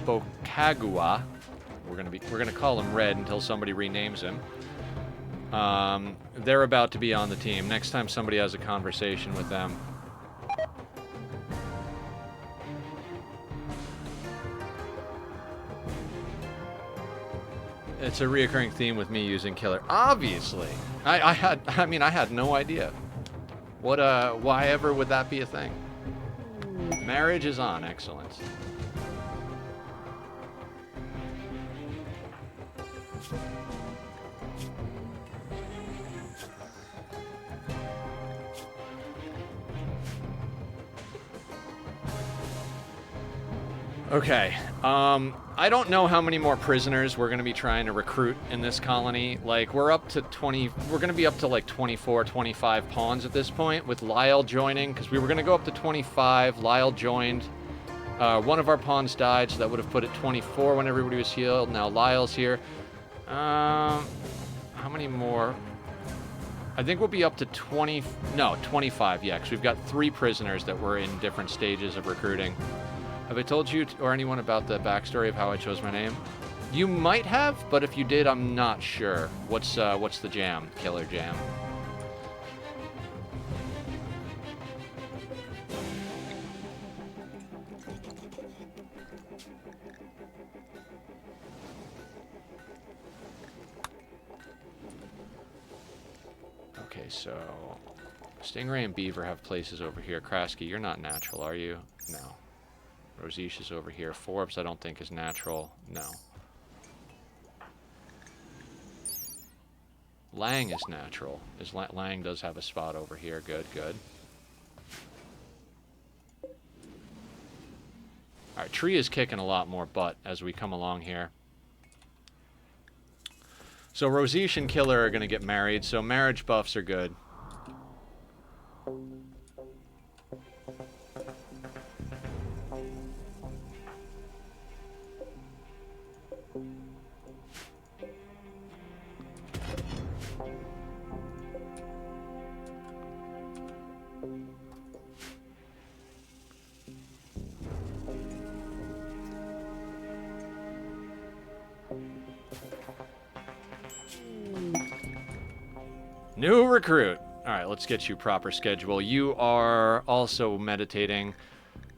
Bokagua, we're gonna call him Red until somebody renames him. They're about to be on the team. Next time somebody has a conversation with them. It's a reoccurring theme with me using killer. Obviously. I had no idea. Why ever would that be a thing? Marriage is on. Excellent. Okay, I don't know how many more prisoners we're going to be trying to recruit in this colony. Like, we're up to 20, we're going to be up to like 24, 25 pawns at this point, with Lyle joining, because we were going to go up to 25, Lyle joined. One of our pawns died, so that would have put it 24 when everybody was healed. Now Lyle's here. How many more? I think we'll be up to 25, yeah, because we've got 3 prisoners that were in different stages of recruiting. Have I told you or anyone about the backstory of how I chose my name? You might have, but if you did, I'm not sure. What's the jam? Killer jam. Okay, so Stingray and Beaver have places over here. Krasky, you're not natural, are you? No. Rosish is over here. Forbes, I don't think is natural. No. Lang is natural. Lang does have a spot over here. Good, good. Alright, Tree is kicking a lot more butt as we come along here. So Rosish and Killer are going to get married, so marriage buffs are good. New recruit. All right, let's get you proper schedule. You are also meditating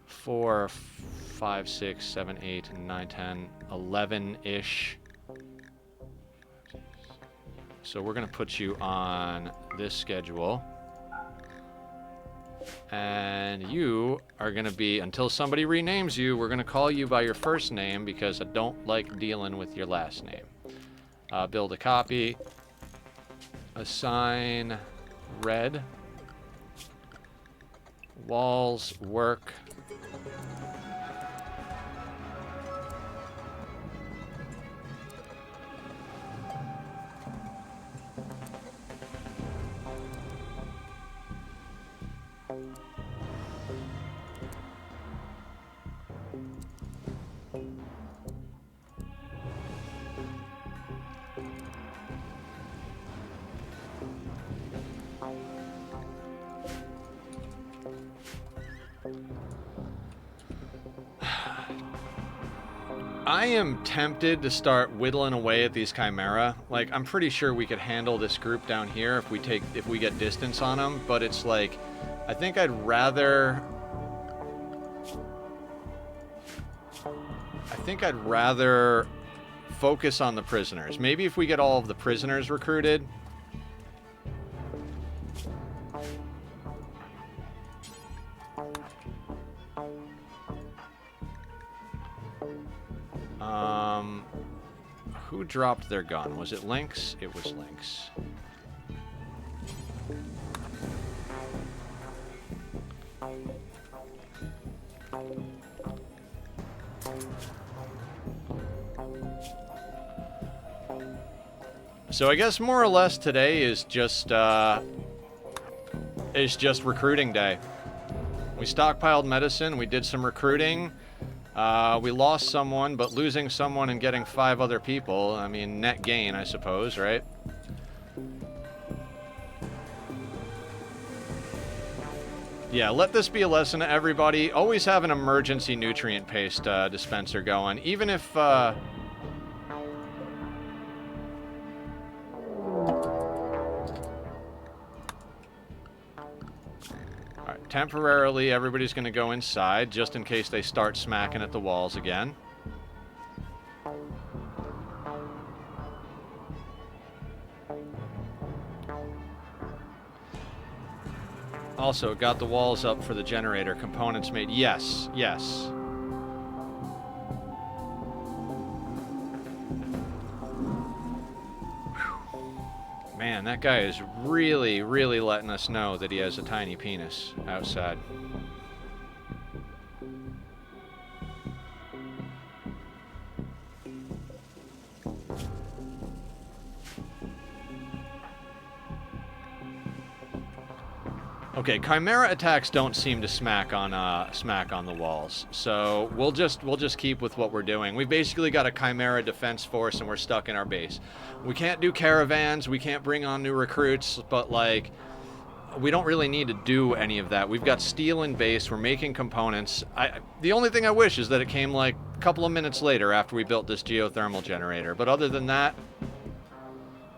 4, 5, 6, 7, 8, 9, 10, 11-ish. So we're going to put you on this schedule. And you are going to be, until somebody renames you, we're going to call you by your first name because I don't like dealing with your last name. Build a copy. Assign Red. Walls work. I am tempted to start whittling away at these Chimera. Like, I'm pretty sure we could handle this group down here if we get distance on them, but it's like, I think I'd rather focus on the prisoners. Maybe if we get all of the prisoners recruited. Who dropped their gun? Was it Lynx? It was Lynx. So I guess more or less today is just recruiting day. We stockpiled medicine, we did some recruiting. We lost someone, but losing someone and getting 5 other people, I mean, net gain, I suppose, right? Yeah, let this be a lesson to everybody. Always have an emergency nutrient paste dispenser going, even if... Temporarily, everybody's going to go inside, just in case they start smacking at the walls again. Also, got the walls up for the generator. Components made. Yes, yes. Man, that guy is really, really letting us know that he has a tiny penis outside. Okay, Chimera attacks don't seem to smack on the walls, so we'll just keep with what we're doing. We basically got a Chimera defense force, and we're stuck in our base. We can't do caravans, we can't bring on new recruits, but like, we don't really need to do any of that. We've got steel in base, we're making components. The only thing I wish is that it came like a couple of minutes later after we built this geothermal generator, but other than that,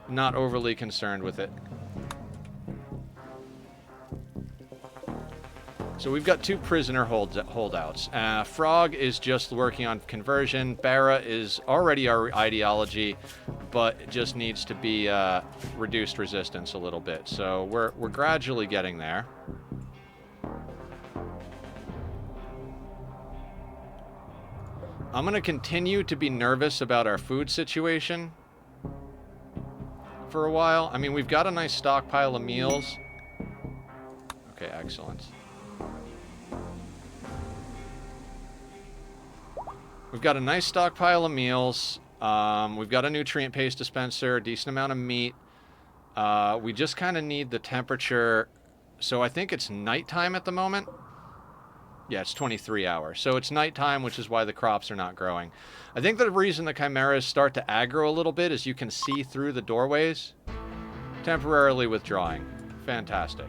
not overly concerned with it. So we've got 2 prisoner holdouts. Frog is just working on conversion. Barra is already our ideology, but it just needs to be reduced resistance a little bit. So we're gradually getting there. I'm going to continue to be nervous about our food situation for a while. I mean, we've got a nice stockpile of meals. Okay, excellent. We've got a nice stockpile of meals. We've got a nutrient paste dispenser, a decent amount of meat. We just kind of need the temperature. So I think it's nighttime at the moment. Yeah, it's 23 hours. So it's nighttime, which is why the crops are not growing. I think the reason the chimeras start to aggro a little bit is you can see through the doorways. Temporarily withdrawing. Fantastic.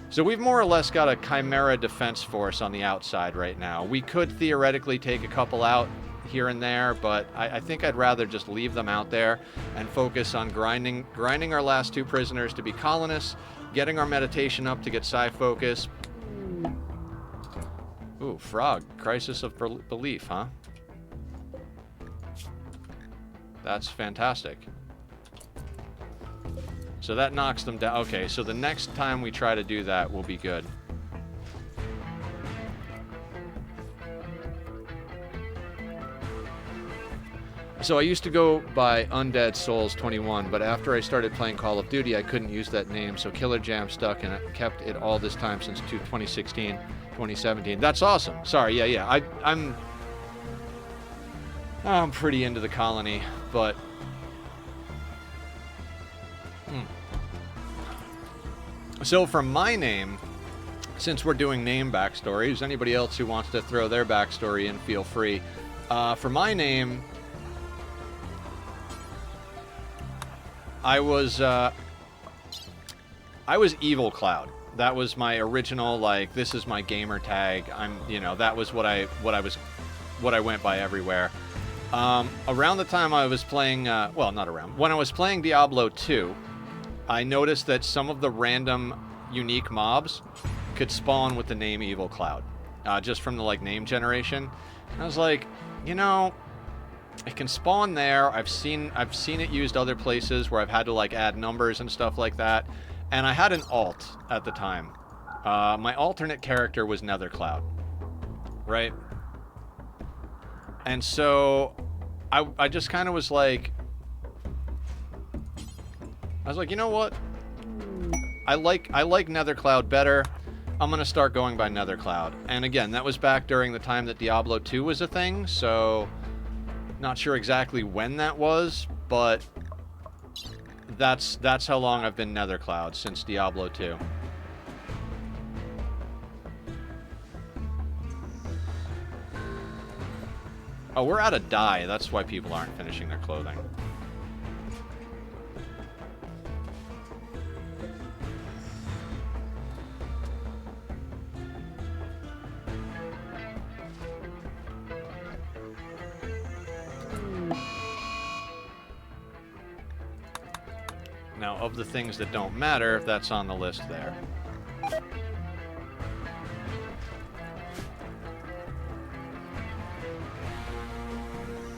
So we've more or less got a Chimera defense force on the outside right now. We could theoretically take a couple out here and there, but I think I'd rather just leave them out there and focus on grinding our last 2 prisoners to be colonists, getting our meditation up to get psi focus. Ooh, frog. Crisis of belief, huh? That's fantastic. So that knocks them down. Okay, so the next time we try to do that will be good. So I used to go by Undead Souls 21, but after I started playing Call of Duty, I couldn't use that name, so Killer Jam stuck, and I kept it all this time since 2016, 2017. That's awesome. Sorry, yeah. I'm pretty into the colony, but... So for my name, since we're doing name backstories, anybody else who wants to throw their backstory in, feel free. For my name, I was Evil Cloud. That was my original, like, this is my gamer tag. That was what I went by everywhere. Around the time I was playing, well, not around, when I was playing Diablo 2, I noticed that some of the random unique mobs could spawn with the name Evil Cloud, just from the like name generation. And I was like, you know, it can spawn there. I've seen it used other places where I've had to like add numbers and stuff like that. And I had an alt at the time. My alternate character was Nethercloud, right? And so I just kind of was like, you know what? I like Nethercloud better. I'm going to start going by Nethercloud. And again, that was back during the time that Diablo 2 was a thing, so not sure exactly when that was, but that's how long I've been Nethercloud, since Diablo 2. Oh, we're out of dye. That's why people aren't finishing their clothing. Now, of the things that don't matter, that's on the list there.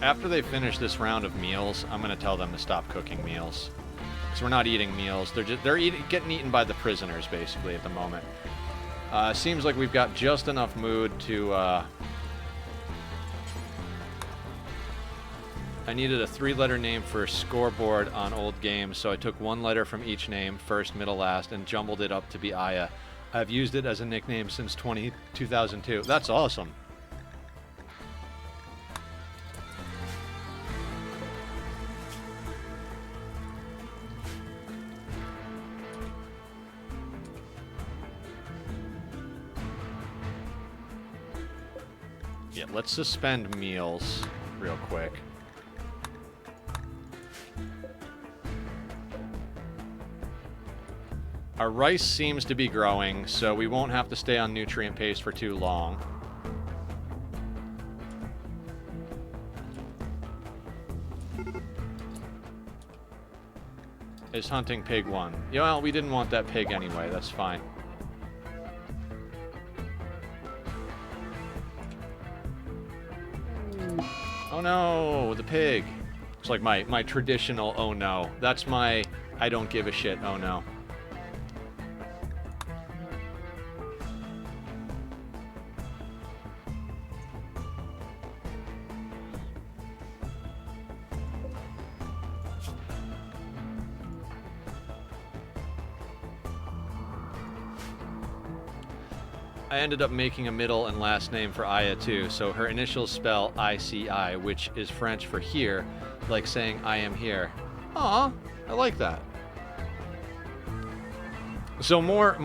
After they finish this round of meals, I'm going to tell them to stop cooking meals. Because we're not eating meals. They're getting eaten by the prisoners, basically, at the moment. Seems like we've got just enough mood to... I needed a 3-letter name for scoreboard on old games, so I took 1 letter from each name, first, middle, last, and jumbled it up to be Aya. I've used it as a nickname since 2002. That's awesome. Yeah, let's suspend meals real quick. Our rice seems to be growing, so we won't have to stay on nutrient paste for too long. Is hunting pig 1? Yeah, well, we didn't want that pig anyway, that's fine. Oh no, the pig. It's like my traditional oh no. That's my I don't give a shit oh no. I ended up making a middle and last name for Aya too, so her initials spell ICI, which is French for here, like saying I am here. Aw, I like that. So more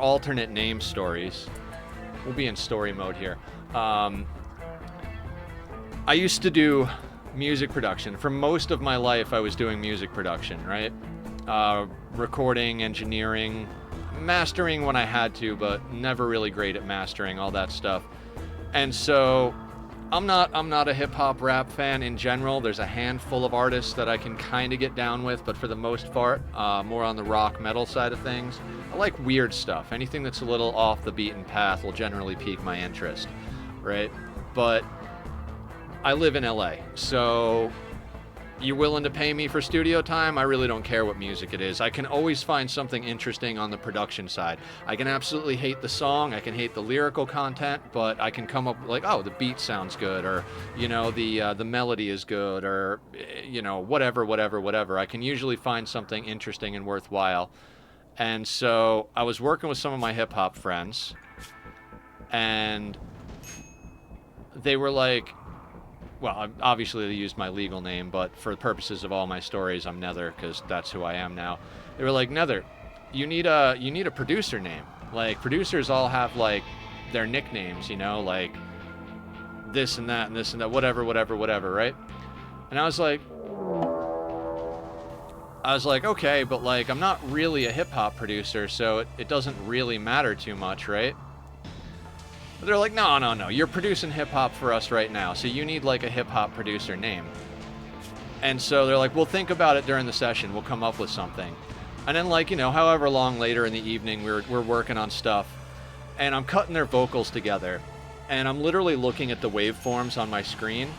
alternate name stories. We'll be in story mode here. I used to do music production. For most of my life, I was doing music production, right? Recording, engineering, mastering when I had to, but never really great at mastering, all that stuff. And so I'm not a hip-hop rap fan in general. There's a handful of artists that I can kind of get down with, but for the most part, more on the rock metal side of things. I like weird stuff. Anything that's a little off the beaten path will generally pique my interest, right? But I live in LA, so you willing to pay me for studio time? I really don't care what music it is. I can always find something interesting on the production side. I can absolutely hate the song, I can hate the lyrical content, but I can come up with like, oh, the beat sounds good, or, you know, the melody is good, or, you know, whatever. I can usually find something interesting and worthwhile. And so I was working with some of my hip-hop friends, and they were like, well, obviously they used my legal name, but for the purposes of all my stories, I'm Nether, because that's who I am now. They were like, Nether, you need a producer name. Like, producers all have, like, their nicknames, you know, like this and that and this and that, whatever, right? And I was like, okay, but, like, I'm not really a hip-hop producer, so it doesn't really matter too much, right? They're like, no, you're producing hip-hop for us right now, so you need, like, a hip-hop producer name. And so they're like, we'll think about it during the session. We'll come up with something. And then, like, you know, however long later in the evening, we're working on stuff. And I'm cutting their vocals together. And I'm literally looking at the waveforms on my screen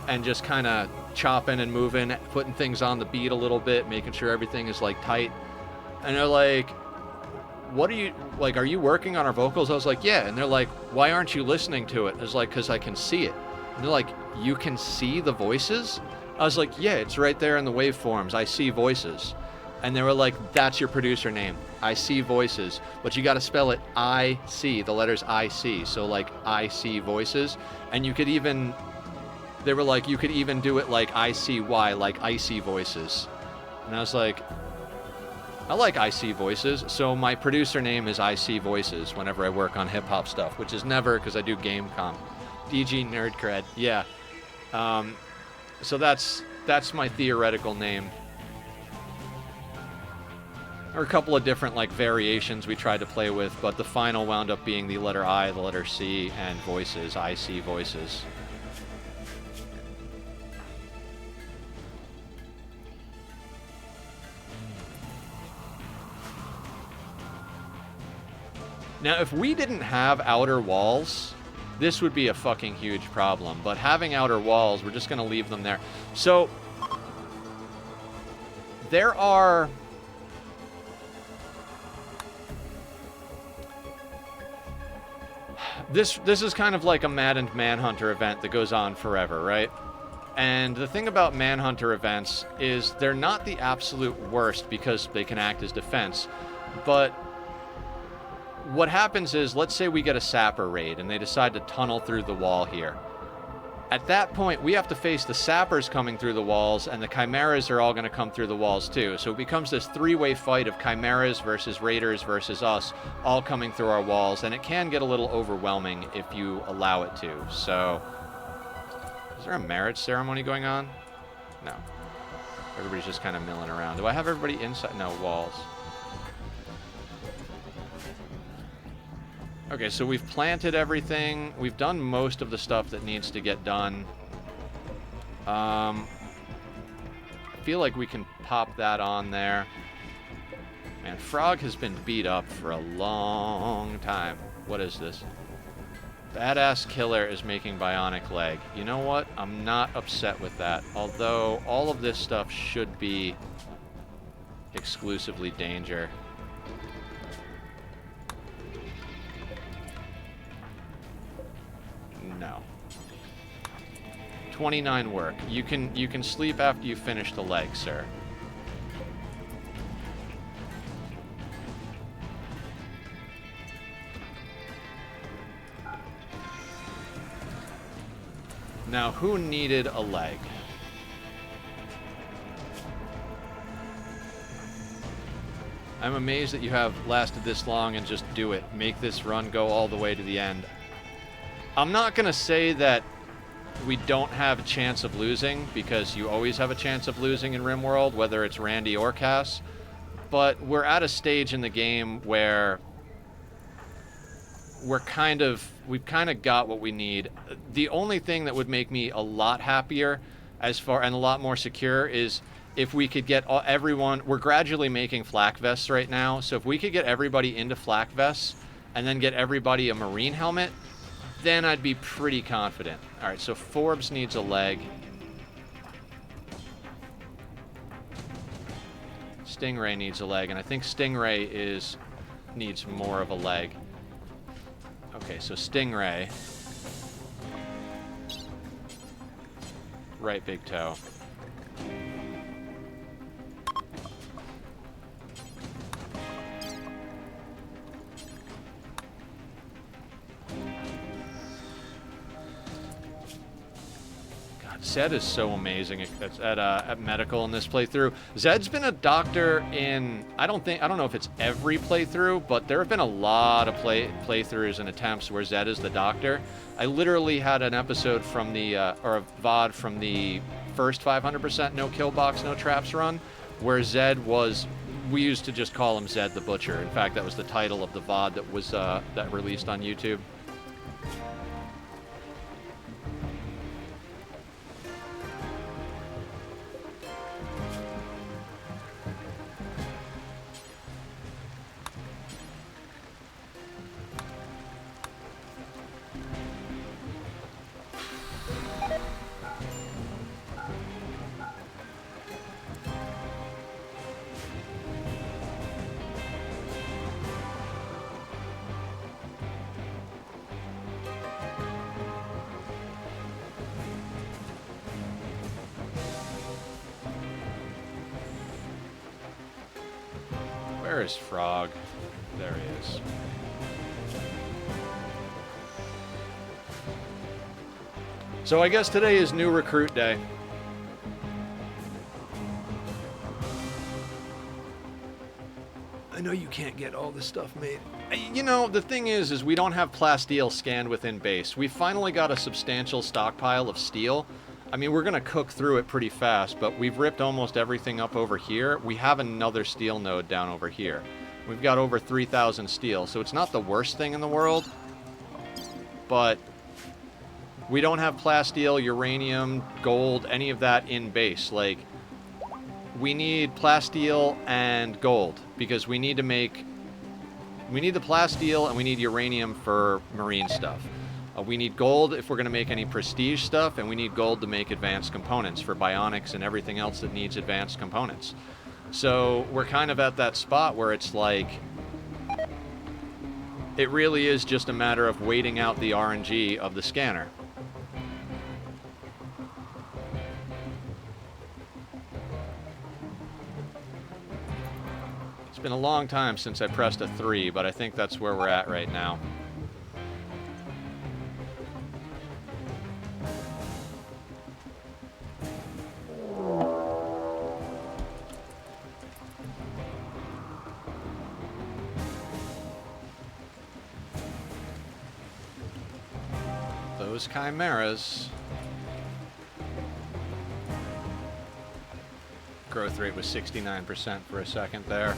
and just kind of chopping and moving, putting things on the beat a little bit, making sure everything is, like, tight. And they're like, what are you, like, are you working on our vocals? I was like, yeah. And they're like, why aren't you listening to it? I was like, because I can see it. And they're like, you can see the voices? I was like, yeah, it's right there in the waveforms. I see voices. And they were like, that's your producer name. I see voices. But you got to spell it I-C, the letters I-C. So, like, I see voices. And you could even, they were like, you could even do it like I-C-Y, like icy voices. And I was like, I like IC Voices, so my producer name is IC Voices whenever I work on hip-hop stuff, which is never because I do game comp. DG Nerd Cred, yeah. So that's my theoretical name. There are a couple of different, like, variations we tried to play with, but the final wound up being the letter I, the letter C, and Voices, IC Voices. Now, if we didn't have outer walls, this would be a fucking huge problem. But having outer walls, we're just going to leave them there. So, there are... This is kind of like a Maddened Manhunter event that goes on forever, right? And the thing about Manhunter events is they're not the absolute worst because they can act as defense, but... what happens is, let's say we get a sapper raid and they decide to tunnel through the wall here. At that point, we have to face the sappers coming through the walls, and the chimeras are all going to come through the walls too. So it becomes this three-way fight of chimeras versus raiders versus us, all coming through our walls, and it can get a little overwhelming if you allow it to. So, is there a marriage ceremony going on? No. Everybody's just kind of milling around. Do I have everybody inside? No, walls. Okay, so we've planted everything. We've done most of the stuff that needs to get done. I feel like we can pop that on there. Man, Frog has been beat up for a long time. What is this? Badass Killer is making bionic leg. You know what? I'm not upset with that. Although, all of this stuff should be exclusively danger. No. 29 work. You can sleep after you finish the leg, sir. Now, who needed a leg? I'm amazed that you have lasted this long and just do it. Make this run go all the way to the end. I'm not going to say that we don't have a chance of losing, because you always have a chance of losing in Rimworld, whether it's Randy or Cass. But we're at a stage in the game where we've kind of got what we need. The only thing that would make me a lot happier and a lot more secure is if we could get everyone... We're gradually making flak vests right now, so if we could get everybody into flak vests and then get everybody a marine helmet, then I'd be pretty confident. All right, so Forbes needs a leg. Stingray needs a leg, and I think Stingray needs more of a leg. Okay, so Stingray. Right big toe. Zed is so amazing at medical in this playthrough. Zed's been a doctor in, I don't know if it's every playthrough, but there have been a lot of playthroughs and attempts where Zed is the doctor. I literally had an episode from or a VOD from the first 500% no KILLBOX, no traps run, where Zed was, we used to just call him Zed the Butcher. In fact, that was the title of the VOD that was that released on YouTube. Where is Frog? There he is. So I guess today is new recruit day. I know you can't get all this stuff made. You know, the thing is we don't have plasteel scanned within base. We finally got a substantial stockpile of steel. I mean, we're going to cook through it pretty fast, but we've ripped almost everything up over here. We have another steel node down over here. We've got over 3,000 steel, so it's not the worst thing in the world, but we don't have plasteel, uranium, gold, any of that in base. Like, we need plasteel and gold because we need to make... We need the plasteel and we need uranium for marine stuff. We need gold if we're going to make any prestige stuff, and we need gold to make advanced components for bionics and everything else that needs advanced components. So we're kind of at that spot where it's like... It really is just a matter of waiting out the RNG of the scanner. It's been a long time since I pressed a 3, but I think that's where we're at right now. Those chimeras. Growth rate was 69% for a second there.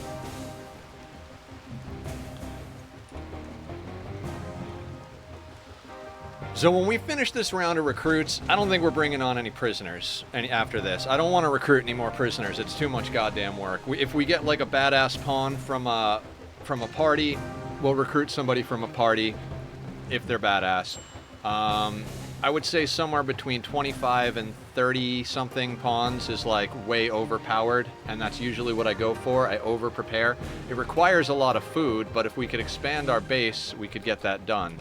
So when we finish this round of recruits, I don't think we're bringing on any prisoners after this. I don't want to recruit any more prisoners. It's too much goddamn work. If we get like a badass pawn from a party, we'll recruit somebody from a party if they're badass. I would say somewhere between 25 and 30 something pawns is like way overpowered, and that's usually what I go for. I over prepare. It requires a lot of food, but if we could expand our base, we could get that done.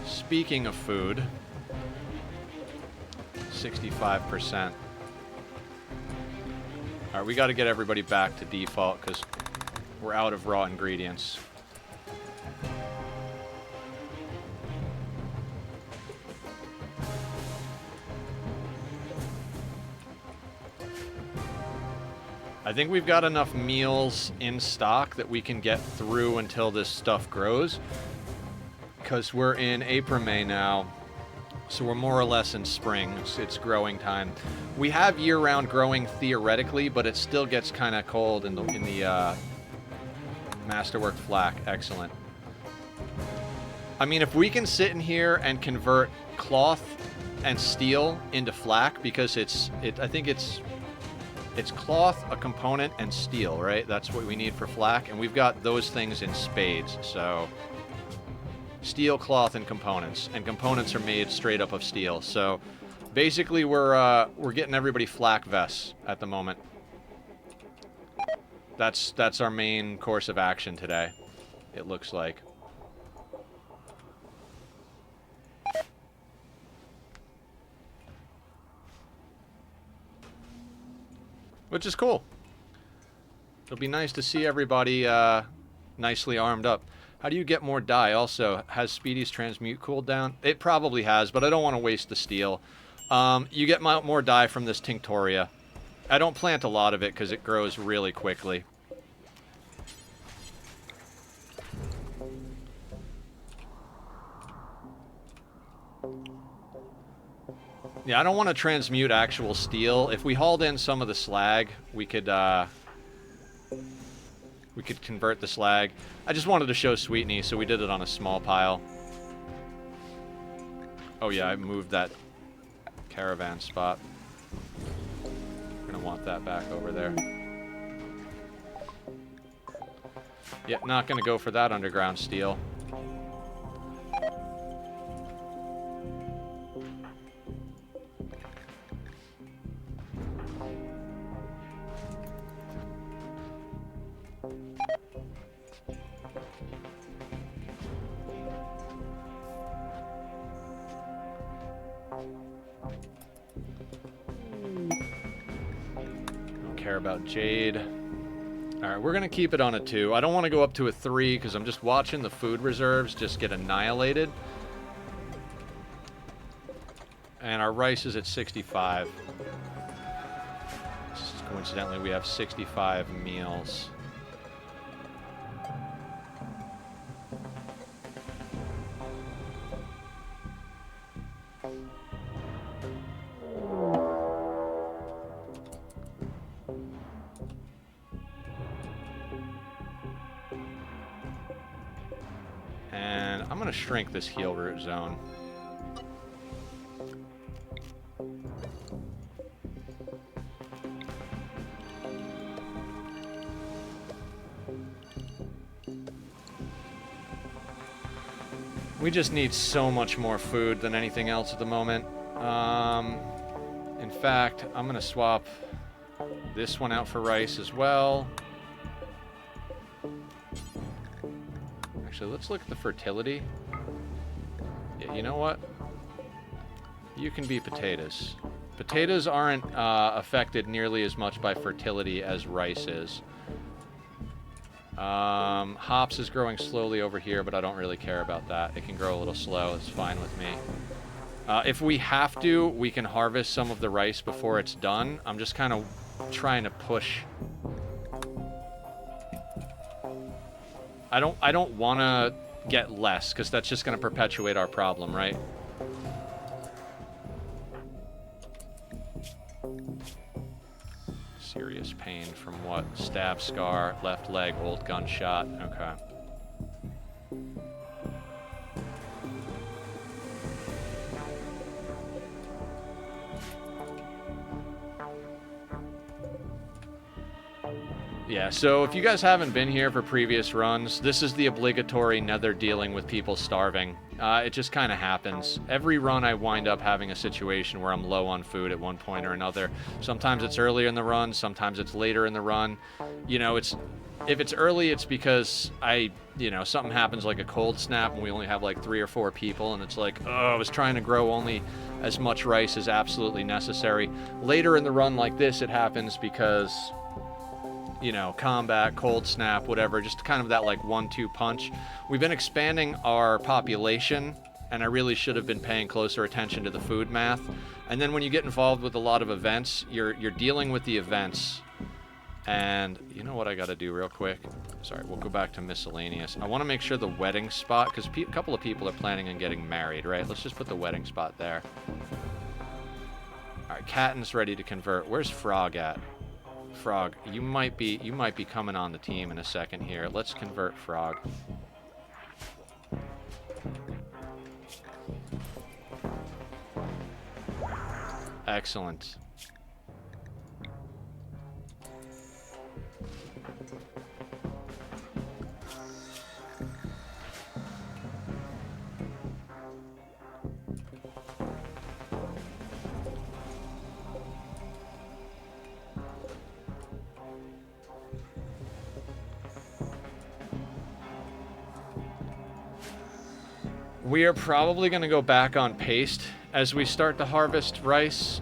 Speaking of food, 65%. Alright, we got to get everybody back to default because we're out of raw ingredients. I think we've got enough meals in stock that we can get through until this stuff grows. Because we're in April, May now, so we're more or less in spring. It's growing time. We have year-round growing theoretically, but it still gets kind of cold in the Masterwork flak. Excellent. I mean, if we can sit in here and convert cloth and steel into flak, because I think it's cloth, a component, and steel, right? That's what we need for flak, and we've got those things in spades, so... Steel, cloth, and components are made straight up of steel. So basically we're getting everybody flak vests at the moment. That's our main course of action today, it looks like. Which is cool. It'll be nice to see everybody nicely armed up. How do you get more dye? Also, has Speedy's transmute cooled down? It probably has, but I don't want to waste the steel. You get more dye from this Tinctoria. I don't plant a lot of it because it grows really quickly. Yeah, I don't want to transmute actual steel. If we hauled in some of the slag, we could convert the slag. I just wanted to show Sweetney, so we did it on a small pile. Oh yeah, I moved that caravan spot. We're gonna want that back over there. Yeah, not gonna go for that underground steel. care about jade. Alright, we're going to keep it on a 2. I don't want to go up to a 3 because I'm just watching the food reserves just get annihilated. And our rice is at 65. Coincidentally, we have 65 meals. And I'm going to shrink this heal root zone. We just need so much more food than anything else at the moment. In fact, I'm going to swap this one out for rice as well. Actually, let's look at the fertility. Yeah, you know what? You can be potatoes. Potatoes aren't affected nearly as much by fertility as rice is. Hops is growing slowly over here, but I don't really care about that. It can grow a little slow. It's fine with me. If we have to, we can harvest some of the rice before it's done. I'm just kind of trying to push. I don't want to get less, because that's just going to perpetuate our problem, right? Serious pain from what? Stab, scar, left leg, old gunshot. Okay. Yeah, so if you guys haven't been here for previous runs, this is the obligatory nether dealing with people starving. It just kind of happens. Every run I wind up having a situation where I'm low on food at one point or another. Sometimes it's earlier in the run, sometimes it's later in the run. You know, if it's early, it's because something happens like a cold snap and we only have like 3 or 4 people and it's like, oh, I was trying to grow only as much rice as absolutely necessary. Later in the run like this, it happens because, you know, combat, cold snap, whatever, just kind of that like 1-2 punch. We've been expanding our population, and I really should have been paying closer attention to the food math. And then when you get involved with a lot of events, you're dealing with the events. And you know what I got to do real quick? Sorry, we'll go back to miscellaneous. I want to make sure the wedding spot, because a couple of people are planning on getting married, right? Let's just put the wedding spot there. All right, Catton's ready to convert. Where's Frog at? Frog, you might be coming on the team in a second here. Let's convert Frog. Excellent. We are probably going to go back on paste as we start to harvest rice.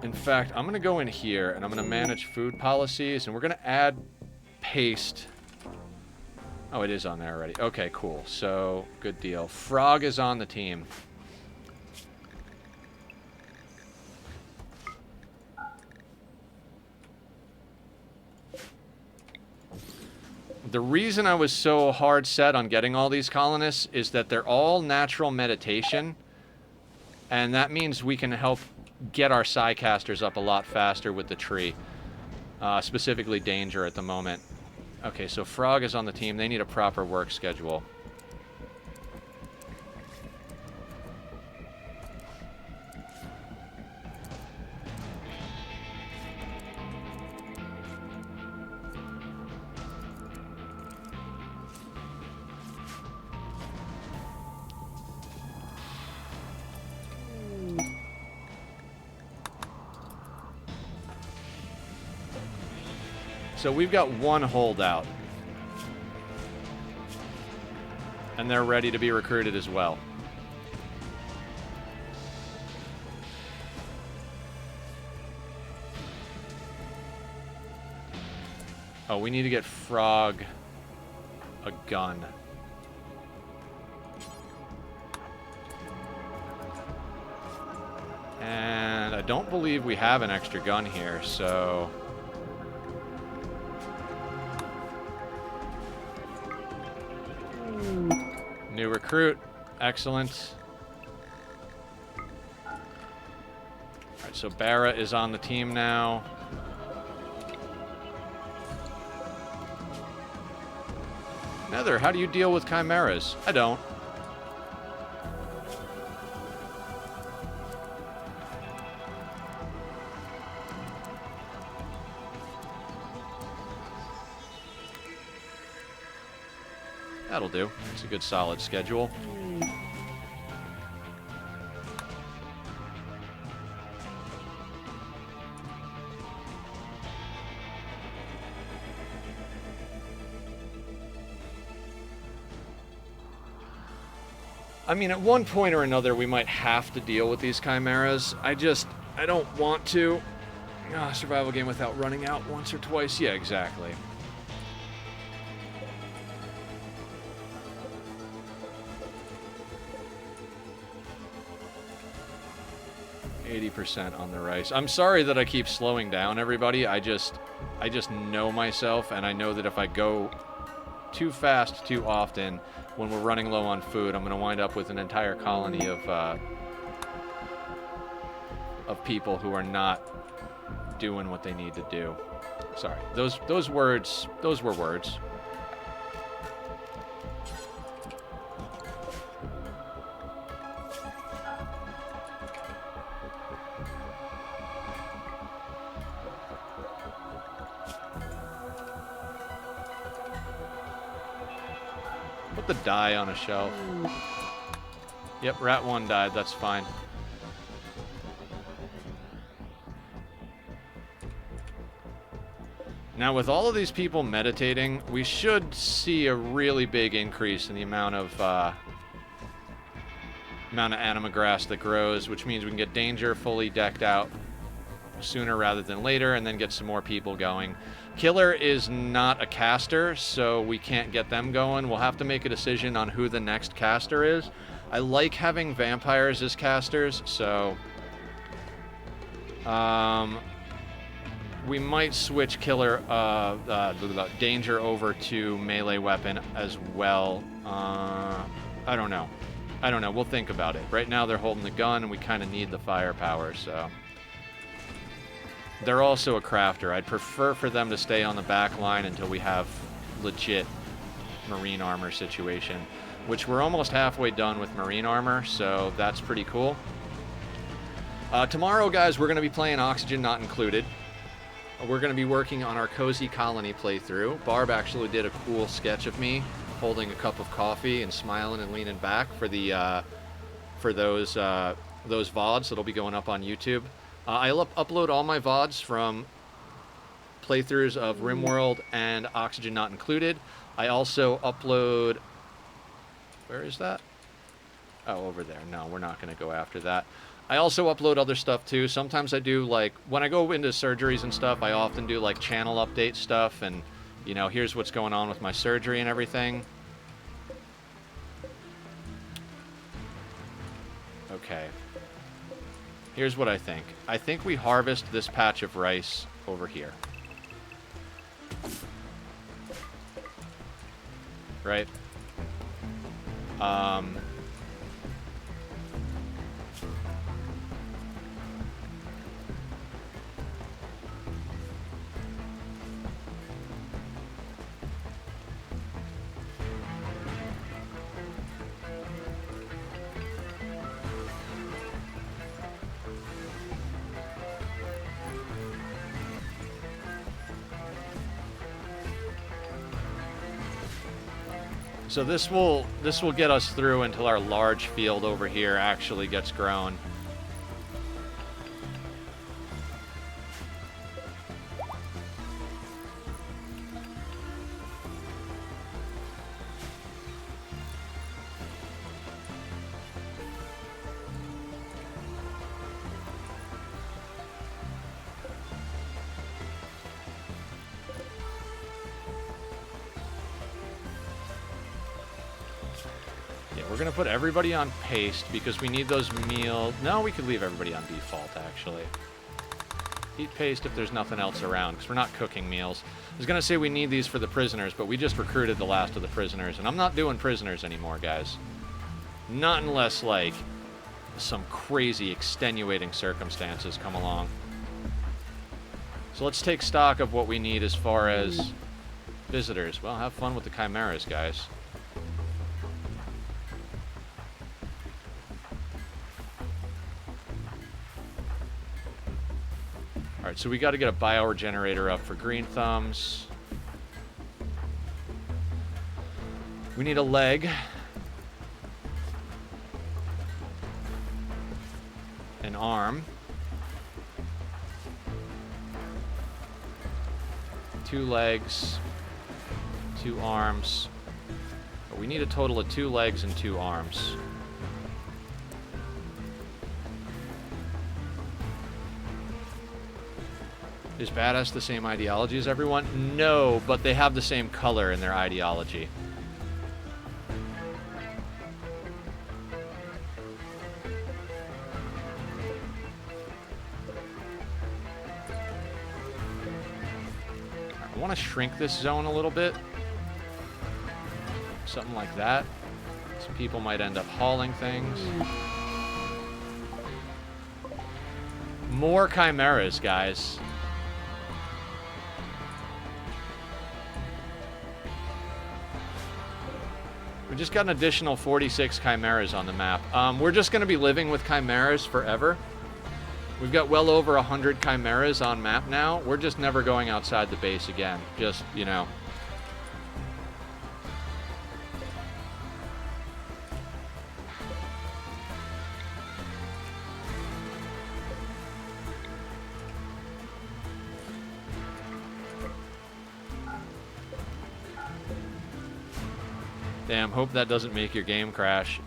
In fact, I'm going to go in here and I'm going to manage food policies and we're going to add paste. Oh, it is on there already. Okay, cool. So, good deal. Frog is on the team. The reason I was so hard set on getting all these colonists is that they're all natural meditation, and that means we can help get our Psycasters up a lot faster with the tree, specifically Danger at the moment. Okay, so Frog is on the team. They need a proper work schedule. So we've got one holdout. And they're ready to be recruited as well. Oh, we need to get Frog a gun. And I don't believe we have an extra gun here, so... New recruit. Excellent. Alright, so Barra is on the team now. Nether, how do you deal with chimeras? I don't. That'll do. It's a good solid schedule. I mean, at one point or another, we might have to deal with these chimeras. I don't want to. Survival game without running out once or twice. Yeah, exactly. %, on the rice. I'm sorry that I keep slowing down, everybody. I just know myself, and I know that if I go too fast too often when we're running low on food, I'm going to wind up with an entire colony of people who are not doing what they need to do. Sorry. Those were words. Put the die on a shelf. Yep, rat 1 died. That's fine. Now, with all of these people meditating, we should see a really big increase in the amount of anima grass that grows, which means we can get Danger fully decked out sooner rather than later, and then get some more people going. Killer is not a caster, so we can't get them going. We'll have to make a decision on who the next caster is. I like having vampires as casters, so we might switch Killer Danger over to melee weapon as well. I don't know. We'll think about it. Right now they're holding the gun, and we kind of need the firepower, so... They're also a crafter. I'd prefer for them to stay on the back line until we have legit marine armor situation, which we're almost halfway done with marine armor, so that's pretty cool. Tomorrow, guys, we're going to be playing Oxygen Not Included. We're going to be working on our Cozy Colony playthrough. Barb actually did a cool sketch of me holding a cup of coffee and smiling and leaning back for the for those VODs that'll be going up on YouTube. I'll upload all my VODs from playthroughs of Rimworld and Oxygen Not Included. I also upload... Where is that? Oh, over there. No, we're not going to go after that. I also upload other stuff, too. Sometimes I do, like... When I go into surgeries and stuff, I often do, like, channel update stuff. And, you know, here's what's going on with my surgery and everything. Okay. Here's what I think. I think we harvest this patch of rice over here. Right? So this will get us through until our large field over here actually gets grown. Yeah, we're going to put everybody on paste because we need those meals. No, we could leave everybody on default, actually. Eat paste if there's nothing else around, because we're not cooking meals. I was going to say we need these for the prisoners, but we just recruited the last of the prisoners, and I'm not doing prisoners anymore, guys. Not unless, like, some crazy extenuating circumstances come along. So let's take stock of what we need as far as visitors. Well, have fun with the chimeras, guys. Alright, so we got to get a bioregenerator up for green thumbs. We need a leg. An arm. 2 legs. 2 arms. But we need a total of 2 legs and 2 arms. Is Badass the same ideology as everyone? No, but they have the same color in their ideology. I want to shrink this zone a little bit. Something like that. Some people might end up hauling things. More chimeras, guys. We just got an additional 46 chimeras on the map. We're just going to be living with chimeras forever. We've got well over 100 chimeras on map now. We're just never going outside the base again. Just, you know. Damn, hope that doesn't make your game crash.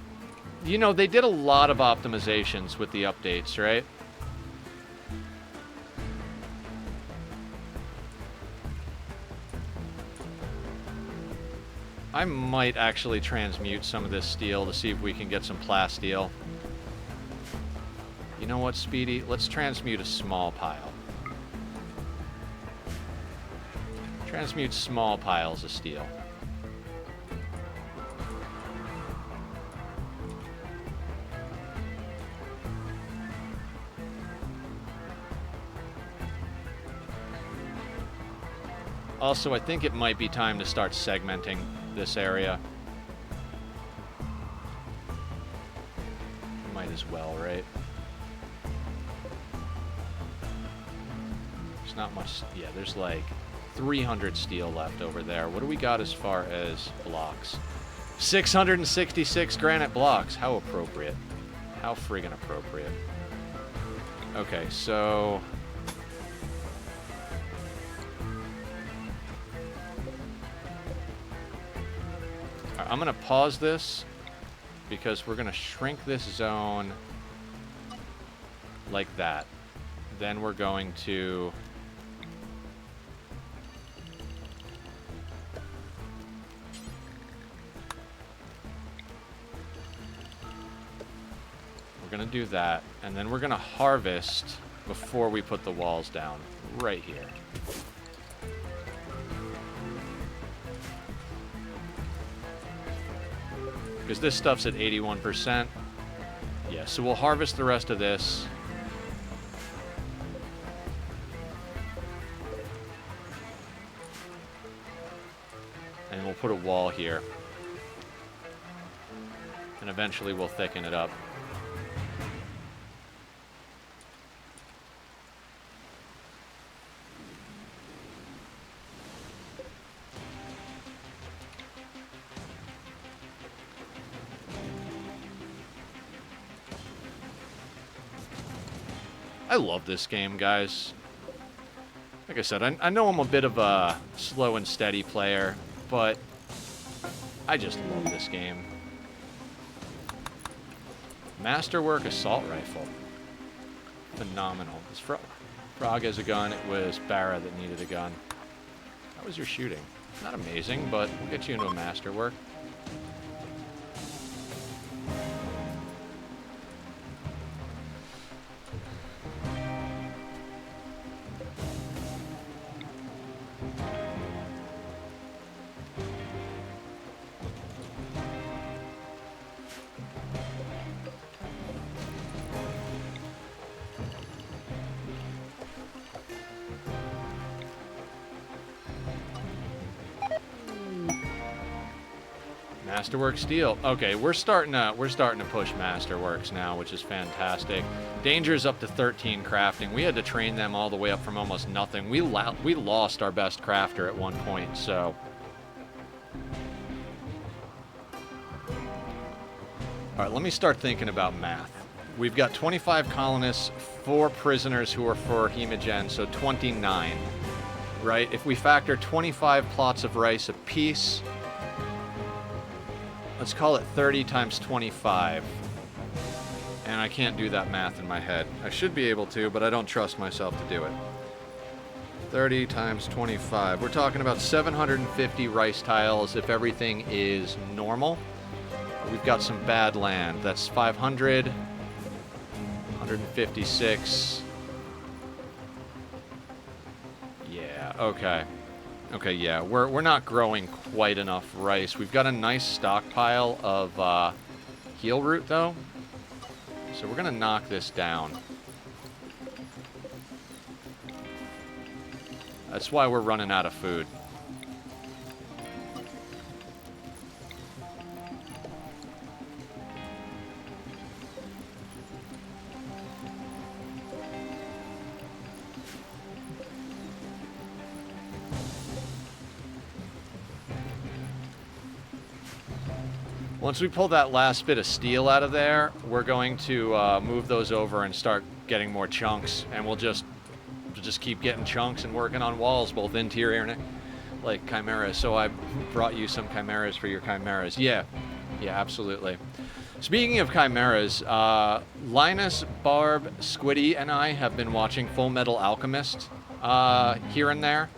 You know, they did a lot of optimizations with the updates, right? I might actually transmute some of this steel to see if we can get some plasteel. You know what, Speedy? Let's transmute a small pile. Transmute small piles of steel. Also, I think it might be time to start segmenting this area. Might as well, right? There's not much... Yeah, there's like 300 steel left over there. What do we got as far as blocks? 666 granite blocks. How appropriate. How friggin' appropriate. Okay, so... I'm going to pause this because we're going to shrink this zone like that. Then we're going to... We're going to do that. And then we're going to harvest before we put the walls down. Right here. Because this stuff's at 81%. Yeah, so we'll harvest the rest of this. And we'll put a wall here. And eventually we'll thicken it up. I love this game, guys. Like I said, I know I'm a bit of a slow and steady player, but I just love this game. Masterwork assault rifle. Phenomenal. This Frog has a gun. It was Barra that needed a gun. How was your shooting? Not amazing, but we'll get you into a masterwork. Masterwork steel. Okay, we're starting to push Masterworks now, which is fantastic. Danger's up to 13 crafting. We had to train them all the way up from almost nothing. We lost our best crafter at one point, so. All right, let me start thinking about math. We've got 25 colonists, 4 prisoners who are for Hemogen, so 29, right? If we factor 25 plots of rice apiece, let's call it 30 times 25. And I can't do that math in my head. I should be able to, but I don't trust myself to do it. 30 times 25. We're talking about 750 rice tiles if everything is normal. We've got some bad land. That's 500, 156. Yeah, okay. Okay, yeah, we're not growing quite enough rice. We've got a nice stockpile of heel root, though. So we're going to knock this down. That's why we're running out of food. Once we pull that last bit of steel out of there, we're going to move those over and start getting more chunks, and we'll just keep getting chunks and working on walls, both interior and like chimeras. So I brought you some chimeras for your chimeras. Yeah, absolutely. Speaking of chimeras, Linus, Barb, Squiddy, and I have been watching Full Metal Alchemist here and there.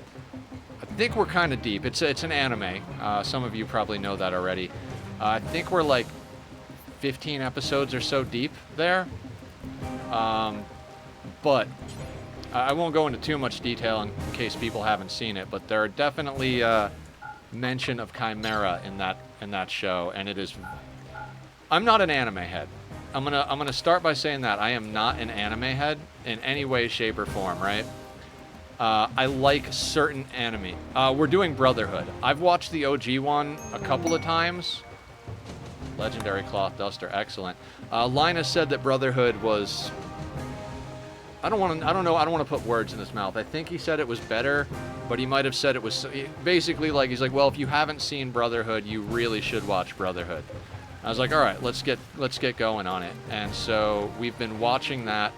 I think we're kind of deep. It's an anime. Some of you probably know that already. I think we're like 15 episodes or so deep there. But I won't go into too much detail in case people haven't seen it, but there are definitely mention of Chimera in that show, and it is. I'm not an anime head. I'm gonna start by saying that I am not an anime head in any way, shape, or form. Right? I like certain anime. We're doing Brotherhood. I've watched the OG one a couple of times. Legendary cloth duster, excellent. Linus said that Brotherhood was. I don't want to put words in his mouth. I think he said it was better, but he might have said it was basically like he's like, well, if you haven't seen Brotherhood, you really should watch Brotherhood. I was like, all right, let's get going on it. And so we've been watching that.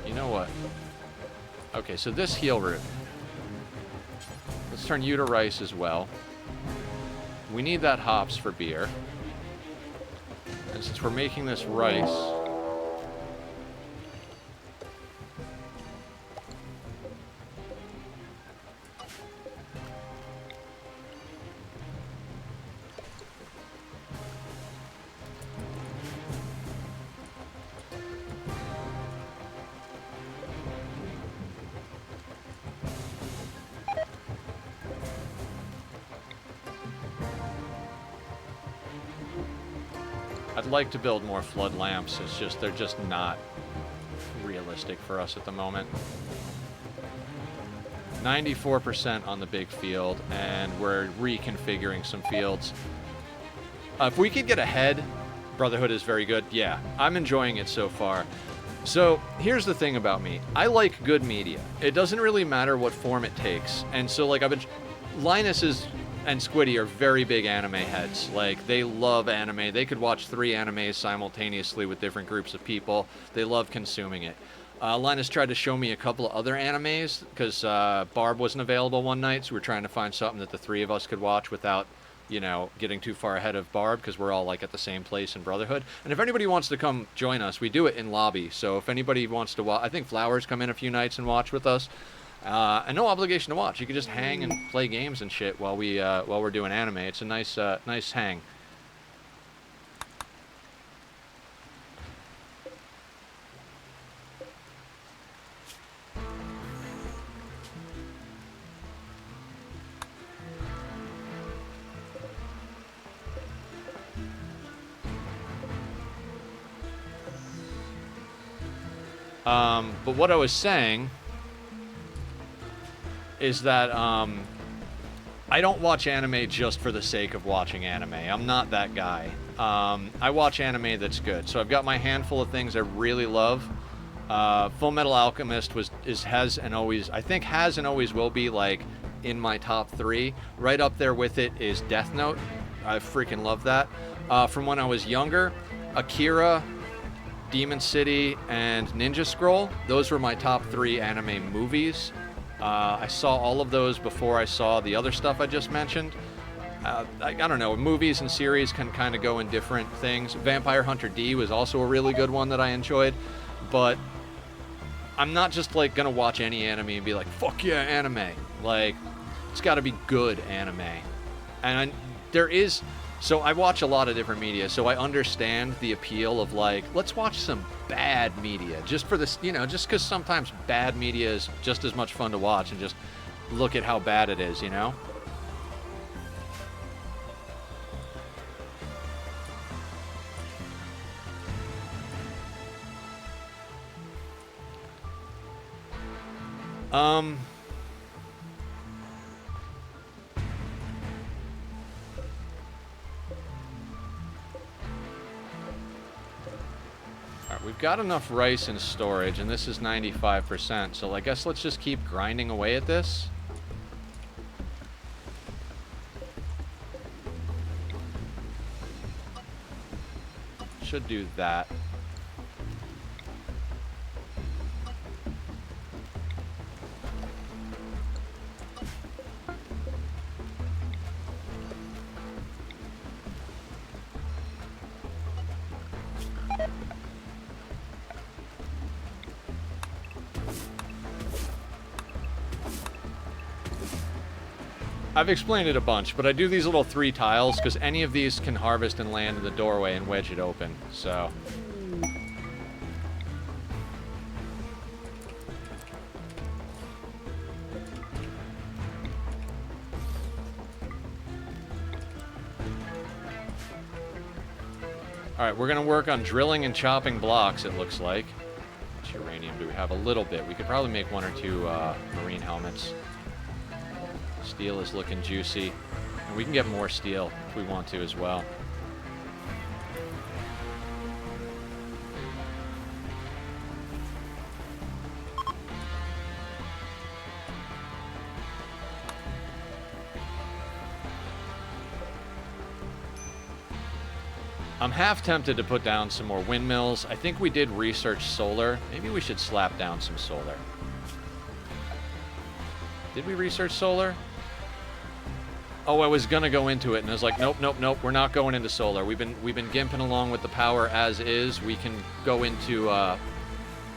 You know what? Okay, so this heel root. Let's turn you to rice as well. We need that hops for beer. And since we're making this rice, I'd like to build more flood lamps. It's just, they're just not realistic for us at the moment. 94% on the big field, and we're reconfiguring some fields. If we could get ahead, Brotherhood is very good. Yeah, I'm enjoying it so far. So here's the thing about me. I like good media. It doesn't really matter what form it takes. And so like Linus and Squiddy are very big anime heads. Like, they love anime. They could watch 3 animes simultaneously with different groups of people. They love consuming it. Linus tried to show me a couple of other animes because Barb wasn't available one night, so we're trying to find something that the 3 of us could watch without, you know, getting too far ahead of Barb, because we're all like at the same place in Brotherhood. And if anybody wants to come join us, we do it in lobby. So if anybody wants to watch, I think Flowers come in a few nights and watch with us. And no obligation to watch. You can just hang and play games and shit while we're doing anime. It's a nice hang. But what I was saying is that I don't watch anime just for the sake of watching anime. I'm not that guy. I watch anime that's good. So I've got my handful of things I really love. Full Metal Alchemist has and always will be like in my top 3. Right up there with it is Death Note. I freaking love that. From when I was younger, Akira, Demon City, and Ninja Scroll. Those were my top 3 anime movies. I saw all of those before I saw the other stuff I just mentioned. I don't know, movies and series can kind of go in different things. Vampire Hunter D was also a really good one that I enjoyed, but I'm not just like gonna watch any anime and be like, fuck yeah, anime. Like, it's gotta be good anime. And so I watch a lot of different media, so I understand the appeal of like, let's watch some bad media, just for this, just because sometimes bad media is just as much fun to watch and just look at how bad it is, Alright, we've got enough rice in storage, and this is 95%, so I guess let's just keep grinding away at this. Should do that. I've explained it a bunch, but I do these little 3 tiles because any of these can harvest and land in the doorway and wedge it open, so. Alright, we're going to work on drilling and chopping blocks, it looks like. How much uranium do we have? A little bit. We could probably make 1 or 2 marine helmets. Steel is looking juicy. And we can get more steel if we want to as well. I'm half tempted to put down some more windmills. I think we did research solar. Maybe we should slap down some solar. Did we research solar? Oh, I was gonna go into it, and I was like, nope, nope, nope. We're not going into solar. We've been gimping along with the power as is. We can go into.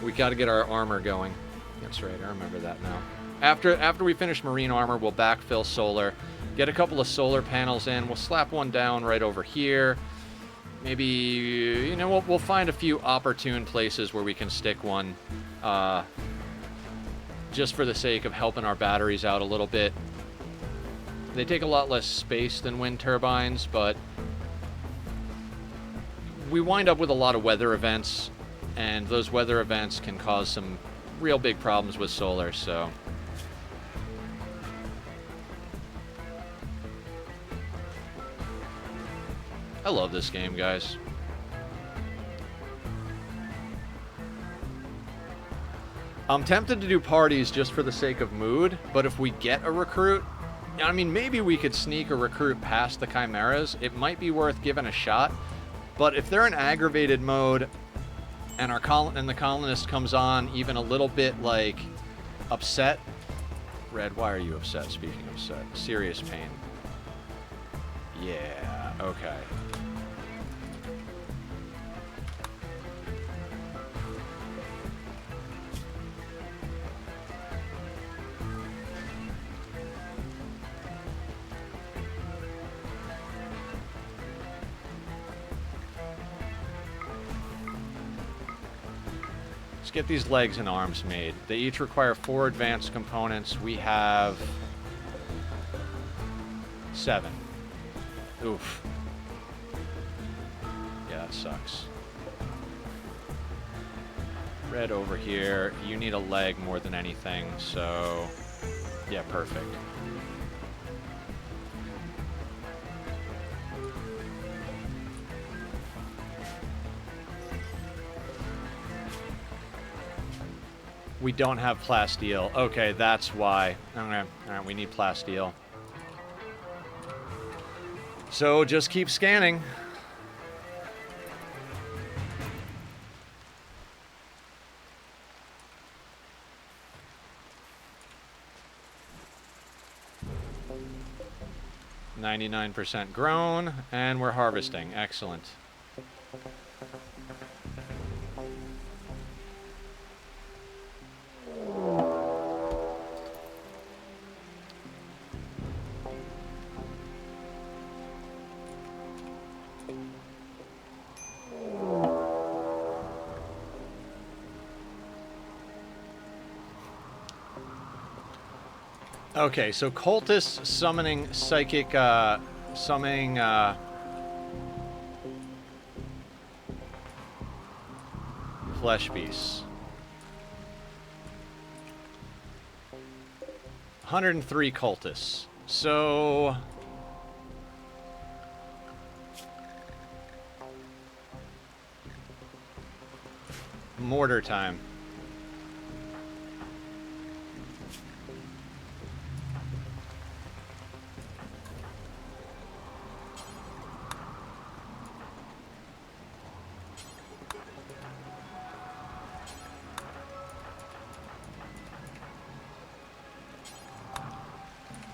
We got to get our armor going. That's right. I remember that now. After we finish marine armor, we'll backfill solar. Get a couple of solar panels in. We'll slap one down right over here. Maybe we'll find a few opportune places where we can stick one. Just for the sake of helping our batteries out a little bit. They take a lot less space than wind turbines, but we wind up with a lot of weather events, and those weather events can cause some real big problems with solar, so. I love this game, guys. I'm tempted to do parties just for the sake of mood, but if we get a recruit, I mean, maybe we could sneak a recruit past the Chimeras. It might be worth giving a shot. But if they're in aggravated mode and the colonist comes on even a little bit, like, upset. Red, why are you upset? Speaking of upset. Serious pain. Yeah, okay. Get these legs and arms made. They each require 4 advanced components. We have 7. Oof. Yeah, that sucks. Red over here. You need a leg more than anything, so yeah, perfect. We don't have plasteel. Okay, that's why. Okay, alright, we need plasteel. So just keep scanning. %, grown, and we're harvesting. Excellent. Okay, so cultists summoning psychic, summoning, flesh beasts. 103 cultists. So... mortar time.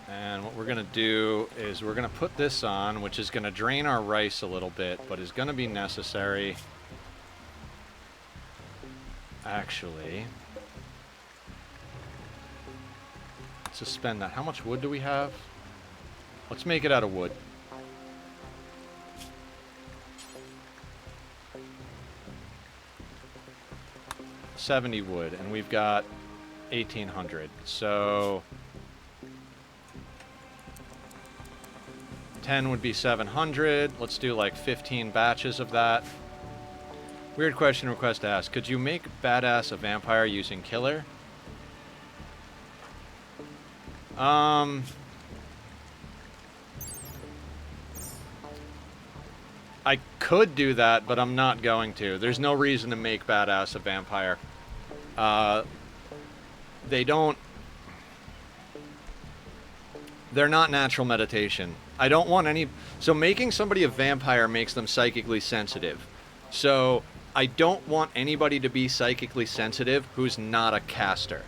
And what we're going to do is we're going to put this on, which is going to drain our rice a little bit, but is going to be necessary. Actually, suspend that. How much wood do we have? Let's make it out of wood. $70 wood, and we've got 1,800. So 10 would be 700. Let's do like 15 batches of that. Weird question request to ask. Could you make badass a vampire using killer? I could do that, but I'm not going to. There's no reason to make badass a vampire. They don't... They're not natural meditation. I don't want any... So making somebody a vampire makes them psychically sensitive. So I don't want anybody to be psychically sensitive who's not a caster.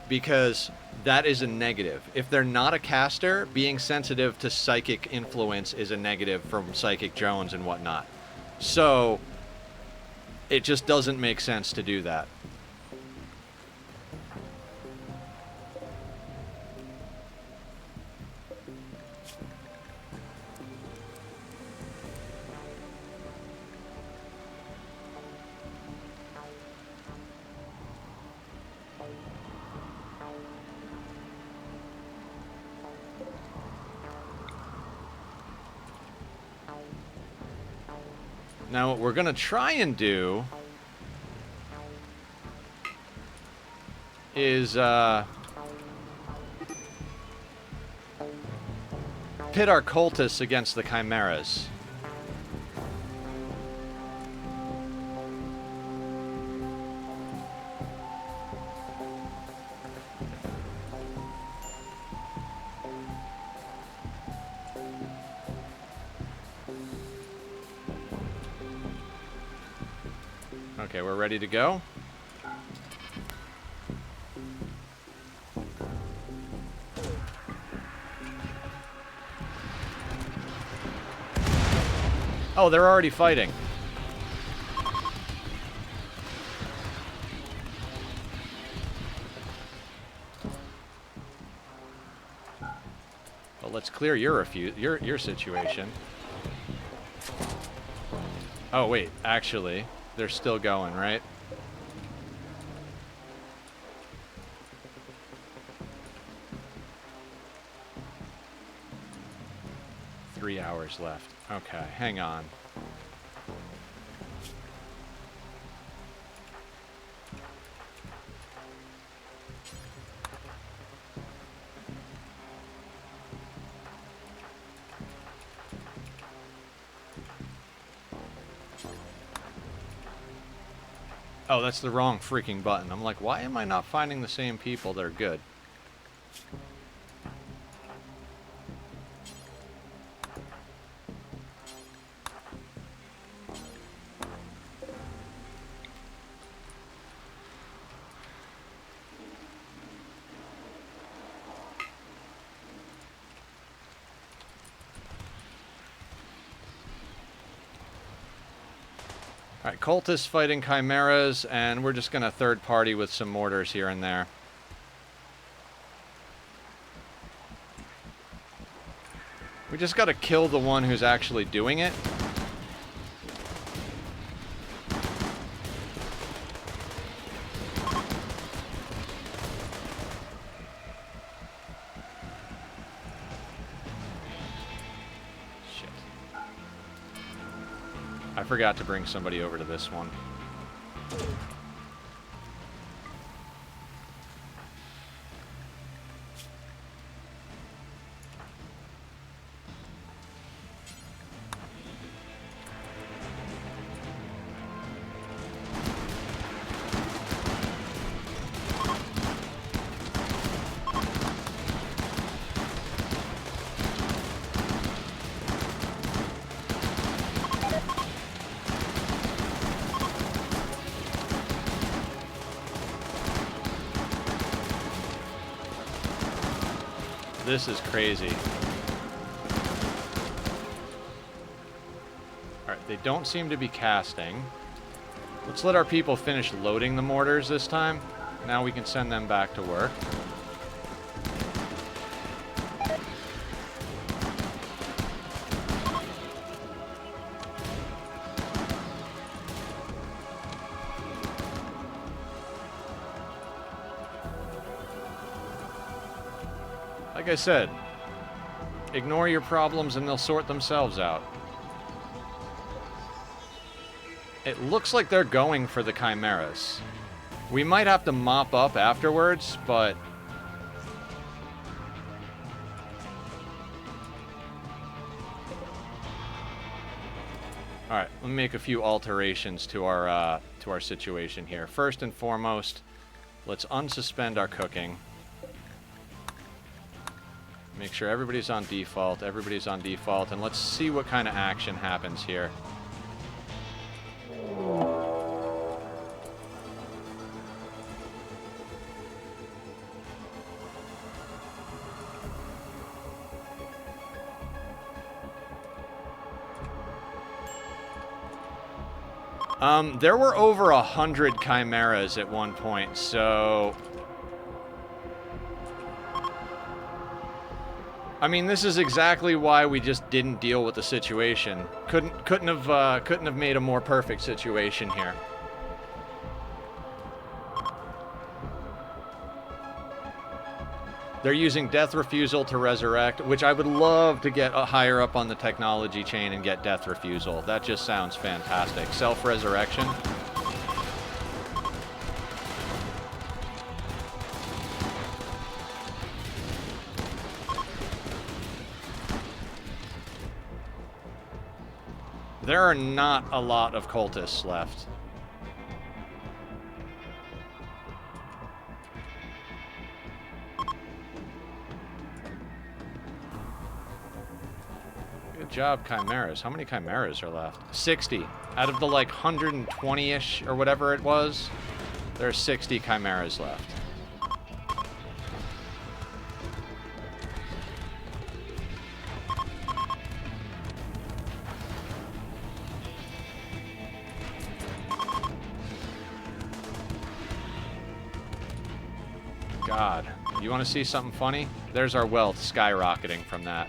Because that is a negative. If they're not a caster, being sensitive to psychic influence is a negative from Psychic Jones and whatnot. So it just doesn't make sense to do that. Now, what we're going to try and do is pit our cultists against the chimeras. Okay, we're ready to go. Oh, they're already fighting. Well, let's clear your situation. Oh, wait, actually, they're still going, right? Three hours left. Okay, hang on. Oh, that's the wrong freaking button. I'm like, why am I not finding the same people that are good? Alright, cultists fighting chimeras, and we're just gonna third party with some mortars here and there. We just gotta kill the one who's actually doing it. Shit. I forgot to bring somebody over to this one. This is crazy. Alright, they don't seem to be casting. Let's let our people finish loading the mortars this time. Now we can send them back to work. Like I said, ignore your problems and they'll sort themselves out. It looks like they're going for the chimeras. We might have to mop up afterwards, but... Alright, let me make a few alterations to our situation here. First and foremost, let's unsuspend our cooking. Make sure everybody's on default, and let's see what kind of action happens here. There were over 100 chimeras at one point, so... I mean, this is exactly why we just didn't deal with the situation. Couldn't have made a more perfect situation here. They're using Death Refusal to resurrect, which I would love to get higher up on the technology chain and get Death Refusal. That just sounds fantastic. Self-resurrection. There are not a lot of cultists left. Good job, chimeras. How many chimeras are left? 60. Out of the, like, 120-ish or whatever it was, there are 60 chimeras left. God. You want to see something funny? There's our wealth skyrocketing from that.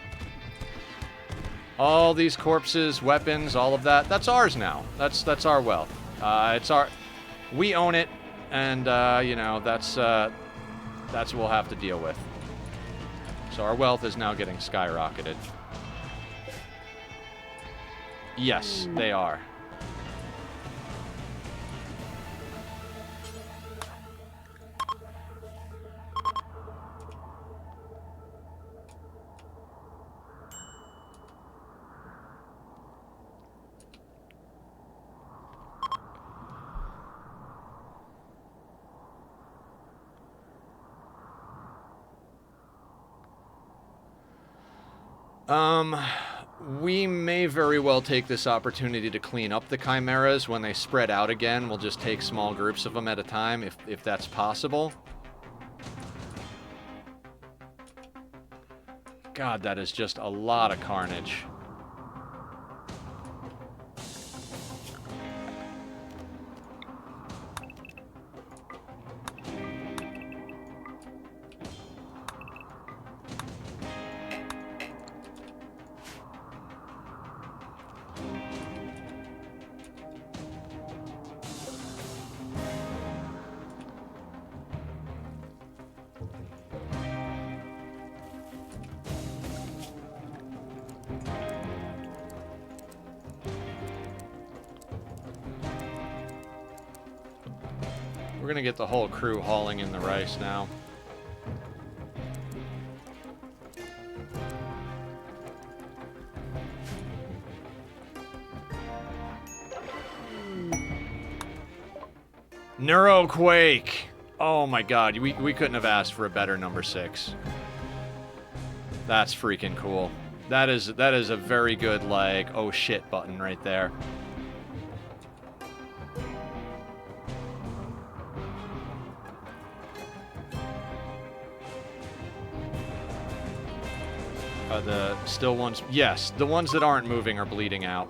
All these corpses, weapons, all of that, that's ours now. That's our wealth. It's our... We own it, and, you know, that's what we'll have to deal with. So our wealth is now getting skyrocketed. Yes, they are. We may very well take this opportunity to clean up the chimeras when they spread out again. We'll just take small groups of them at a time, if that's possible. God, that is just a lot of carnage. We're gonna get the whole crew hauling in the rice now. Neuroquake! Oh my god, we couldn't have asked for a better number 6. That's freaking cool. That is a very good, like, oh shit button right there. The still ones... Yes, the ones that aren't moving are bleeding out.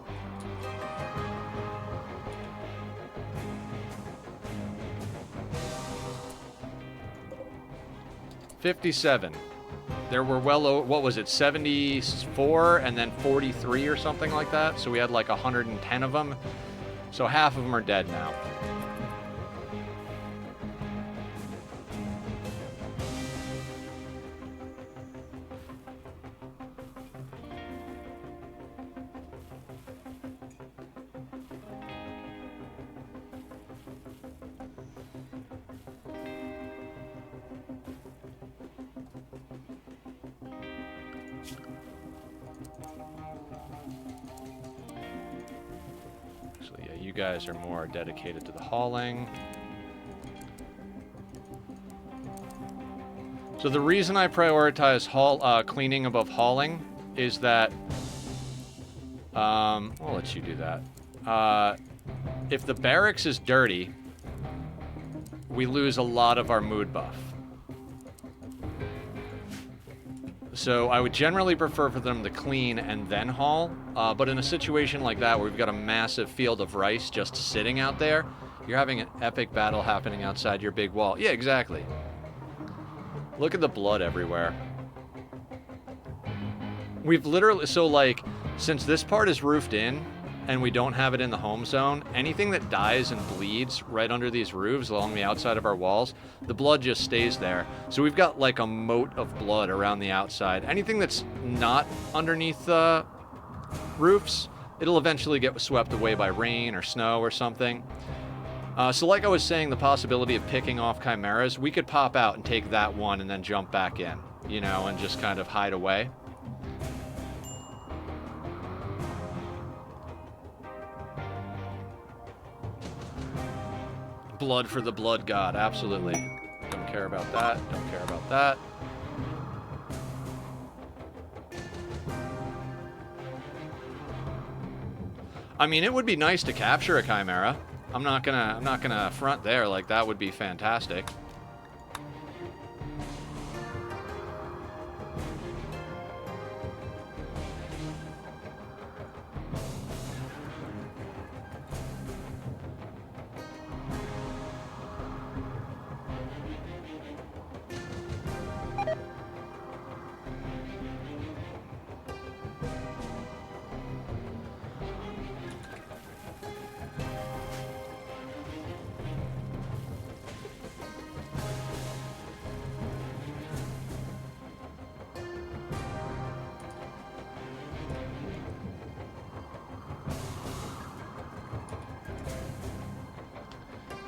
$57. There were what was it, 74 and then 43 or something like that? So we had like 110 of them. So half of them are dead now. You guys are more dedicated to the hauling. So the reason I prioritize cleaning above hauling is that... I'll let you do that. If the barracks is dirty, we lose a lot of our mood buff. So I would generally prefer for them to clean and then haul, but in a situation like that where we've got a massive field of rice just sitting out there, you're having an epic battle happening outside your big wall. Yeah, exactly. Look at the blood everywhere. We've literally... So, like, since this part is roofed in, and we don't have it in the home zone, anything that dies and bleeds right under these roofs along the outside of our walls, the blood just stays there. So we've got like a moat of blood around the outside. Anything that's not underneath the roofs, it'll eventually get swept away by rain or snow or something. So like I was saying, the possibility of picking off chimeras, we could pop out and take that one and then jump back in, you know, and just kind of hide away. Blood for the blood god, absolutely. Don't care about that, don't care about that. I mean, it would be nice to capture a chimera. I'm not gonna front there, like that would be fantastic.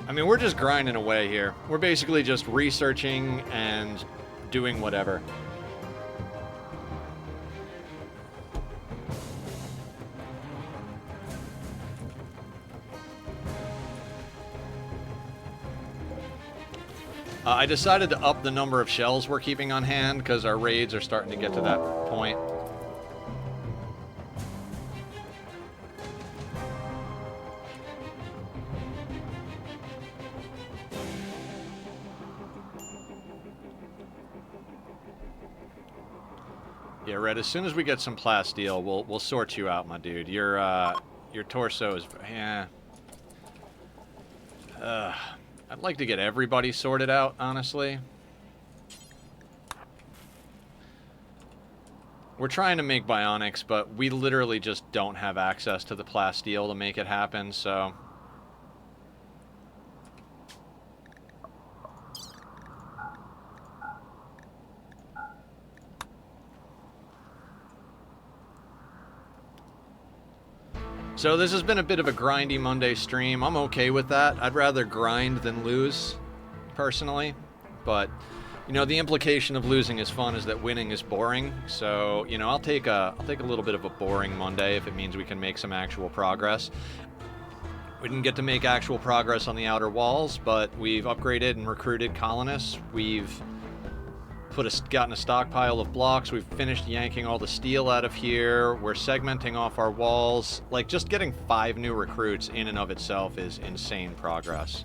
I mean, we're just grinding away here. We're basically just researching and doing whatever. I decided to up the number of shells we're keeping on hand because our raids are starting to get to that point. Yeah, Red, as soon as we get some plasteel, we'll sort you out, my dude. Your torso is... Yeah. I'd like to get everybody sorted out, honestly. We're trying to make bionics, but we literally just don't have access to the plasteel to make it happen, so... So this has been a bit of a grindy Monday stream. I'm okay with that. I'd rather grind than lose, personally. But, you know, the implication of losing is fun is that winning is boring. So, you know, I'll take a little bit of a boring Monday if it means we can make some actual progress. We didn't get to make actual progress on the outer walls, but we've upgraded and recruited colonists. We've gotten a stockpile of blocks. We've finished yanking all the steel out of here. We're segmenting off our walls. Like, just getting 5 new recruits in and of itself is insane progress.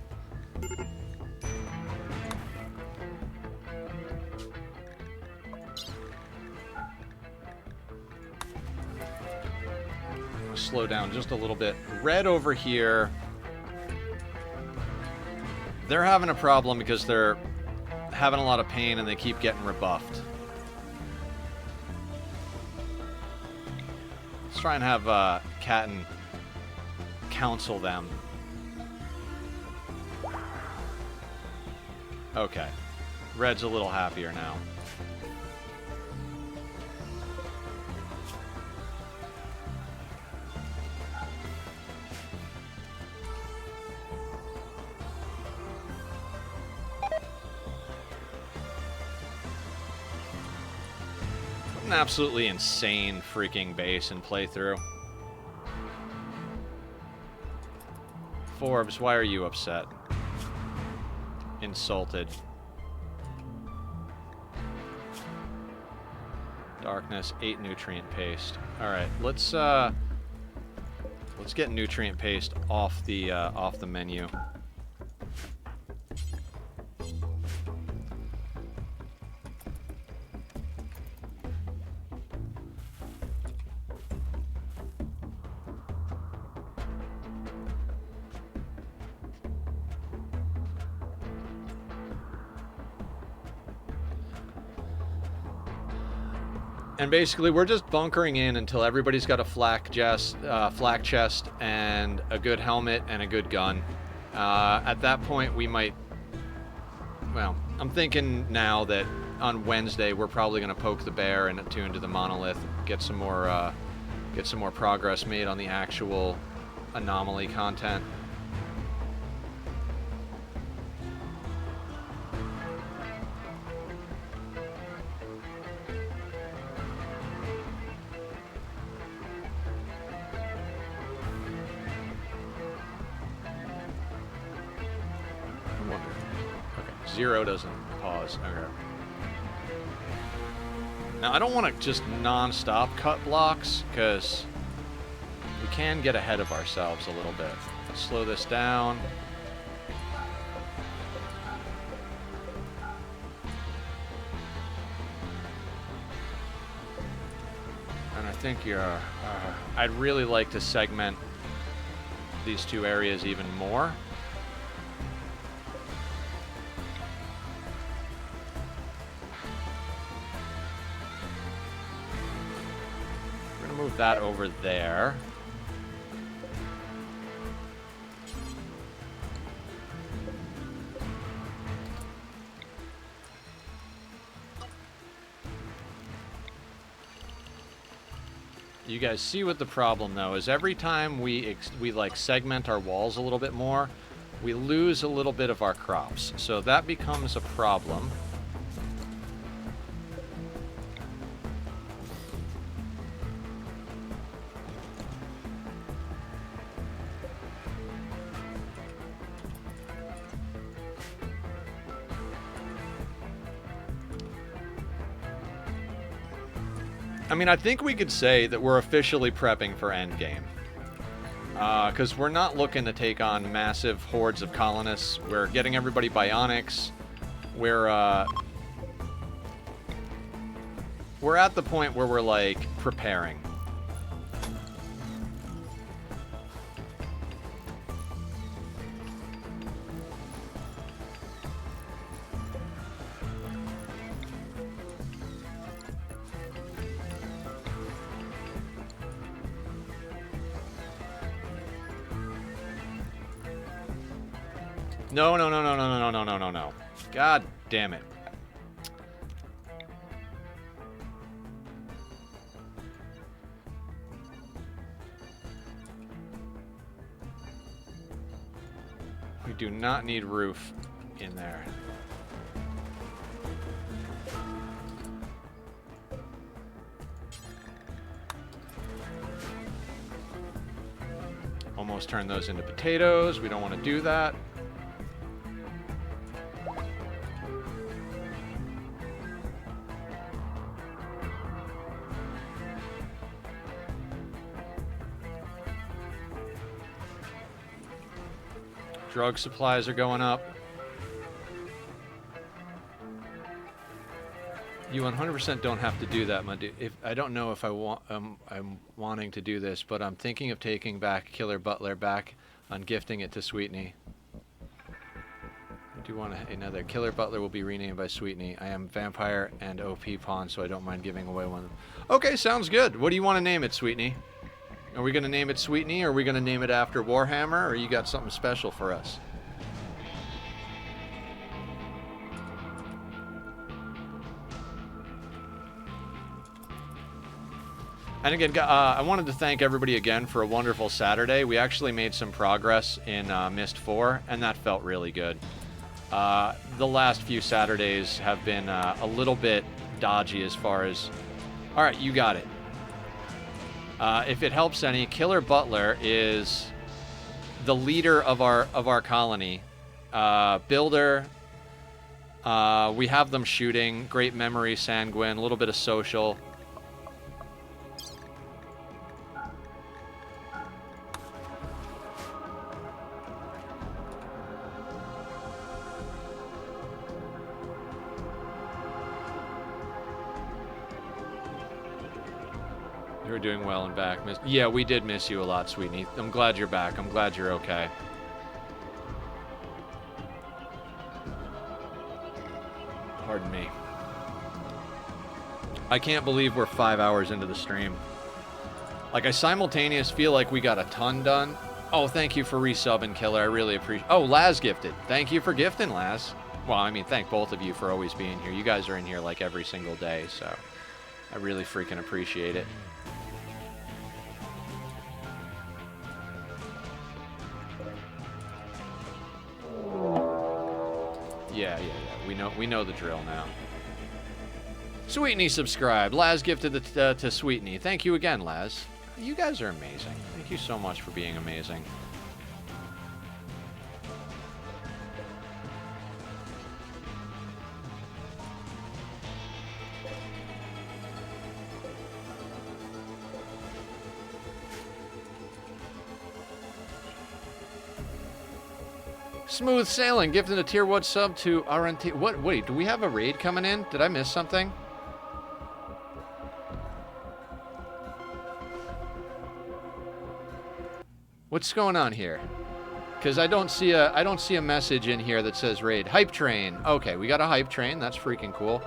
Slow down just a little bit. Red over here, they're having a problem because they're having a lot of pain and they keep getting rebuffed. Let's try and have Catton counsel them. Okay. Red's a little happier now. An absolutely insane freaking base and playthrough. Forbes, why are you upset? Insulted. Darkness, 8 nutrient paste. Alright, let's get nutrient paste off the menu. And basically, we're just bunkering in until everybody's got a flak chest and a good helmet and a good gun. At that point, we might... Well, I'm thinking now that on Wednesday, we're probably going to poke the bear and attune to the monolith, get some more progress made on the actual anomaly content. Zero doesn't pause. Okay. Now, I don't want to just non-stop cut blocks, because we can get ahead of ourselves a little bit. Slow this down. And I think I'd really like to segment these 2 areas even more. Move that over there. You guys see what the problem though is every time we like segment our walls a little bit more, we lose a little bit of our crops. So that becomes a problem. I mean, I think we could say that we're officially prepping for endgame. Because we're not looking to take on massive hordes of colonists. We're getting everybody bionics. We're we're at the point where we're, like, preparing. No, no, no, no, no, no, no, no, no, no. God damn it. We do not need roof in there. Almost turned those into potatoes. We don't want to do that. Drug supplies are going up. You 100% don't have to do that, my dude. If I don't know if I want, I'm wanting to do this, but I'm thinking of taking back Killer Butler back on gifting it to Sweetney. I do want another. Killer Butler will be renamed by Sweetney. I am Vampire and OP Pawn, so I don't mind giving away one. Okay, sounds good. What do you want to name it, Sweetney? Are we going to name it Sweetney, or are we going to name it after Warhammer, or you got something special for us? And again, I wanted to thank everybody again for a wonderful Saturday. We actually made some progress in Mist 4, and that felt really good. The last few Saturdays have been a little bit dodgy as far as... All right, you got it. If it helps any, Killer Butler is the leader of our colony. Builder. We have them shooting. Great memory, sanguine. A little bit of social. You're doing well and back. Yeah, we did miss you a lot, Sweetney. I'm glad you're back. I'm glad you're okay. Pardon me. I can't believe we're 5 hours into the stream. Like, I simultaneously feel like we got a ton done. Oh, thank you for resubbing, Killer. I really appreciate... Oh, Laz gifted. Thank you for gifting, Laz. Well, I mean, thank both of you for always being here. You guys are in here, like, every single day, so... I really freaking appreciate it. Yeah. We know the drill now. Sweetney subscribed. Laz gifted to Sweetney. Thank you again, Laz. You guys are amazing. Thank you so much for being amazing. Smooth Sailing, gifted a tier 1 sub to RNT. What? Wait, do we have a raid coming in? Did I miss something? What's going on here? Because I don't see a message in here that says raid. Hype train. Okay, we got a hype train. That's freaking cool.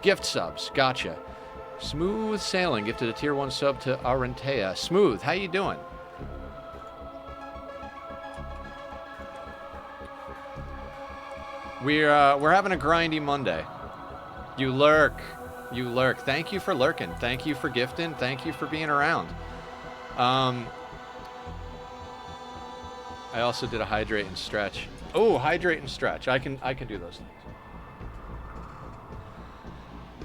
Gift subs. Gotcha. Smooth Sailing, gifted a tier 1 sub to Arentea. Smooth, how you doing? We're having a grindy Monday. You lurk. Thank you for lurking. Thank you for gifting. Thank you for being around. I also did a hydrate and stretch. Oh, hydrate and stretch. I can do those things.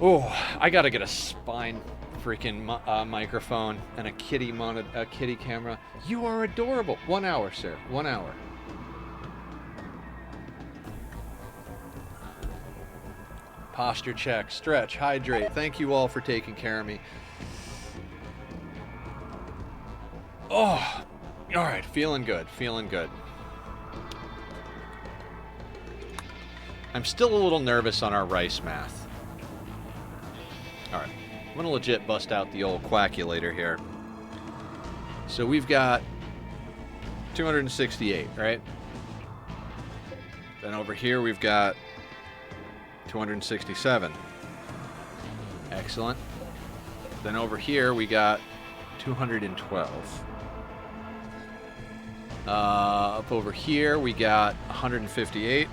Oh, I gotta get a spine freaking microphone and a kitty camera. You are adorable. 1 hour, sir. 1 hour. Posture check, stretch, hydrate. Thank you all for taking care of me. Oh, all right, feeling good. I'm still a little nervous on our rice math. All right. I'm gonna legit bust out the old quackulator here. So we've got 268, right? Then over here we've got 267. Excellent. Then over here we got 212. Up over here we got 158.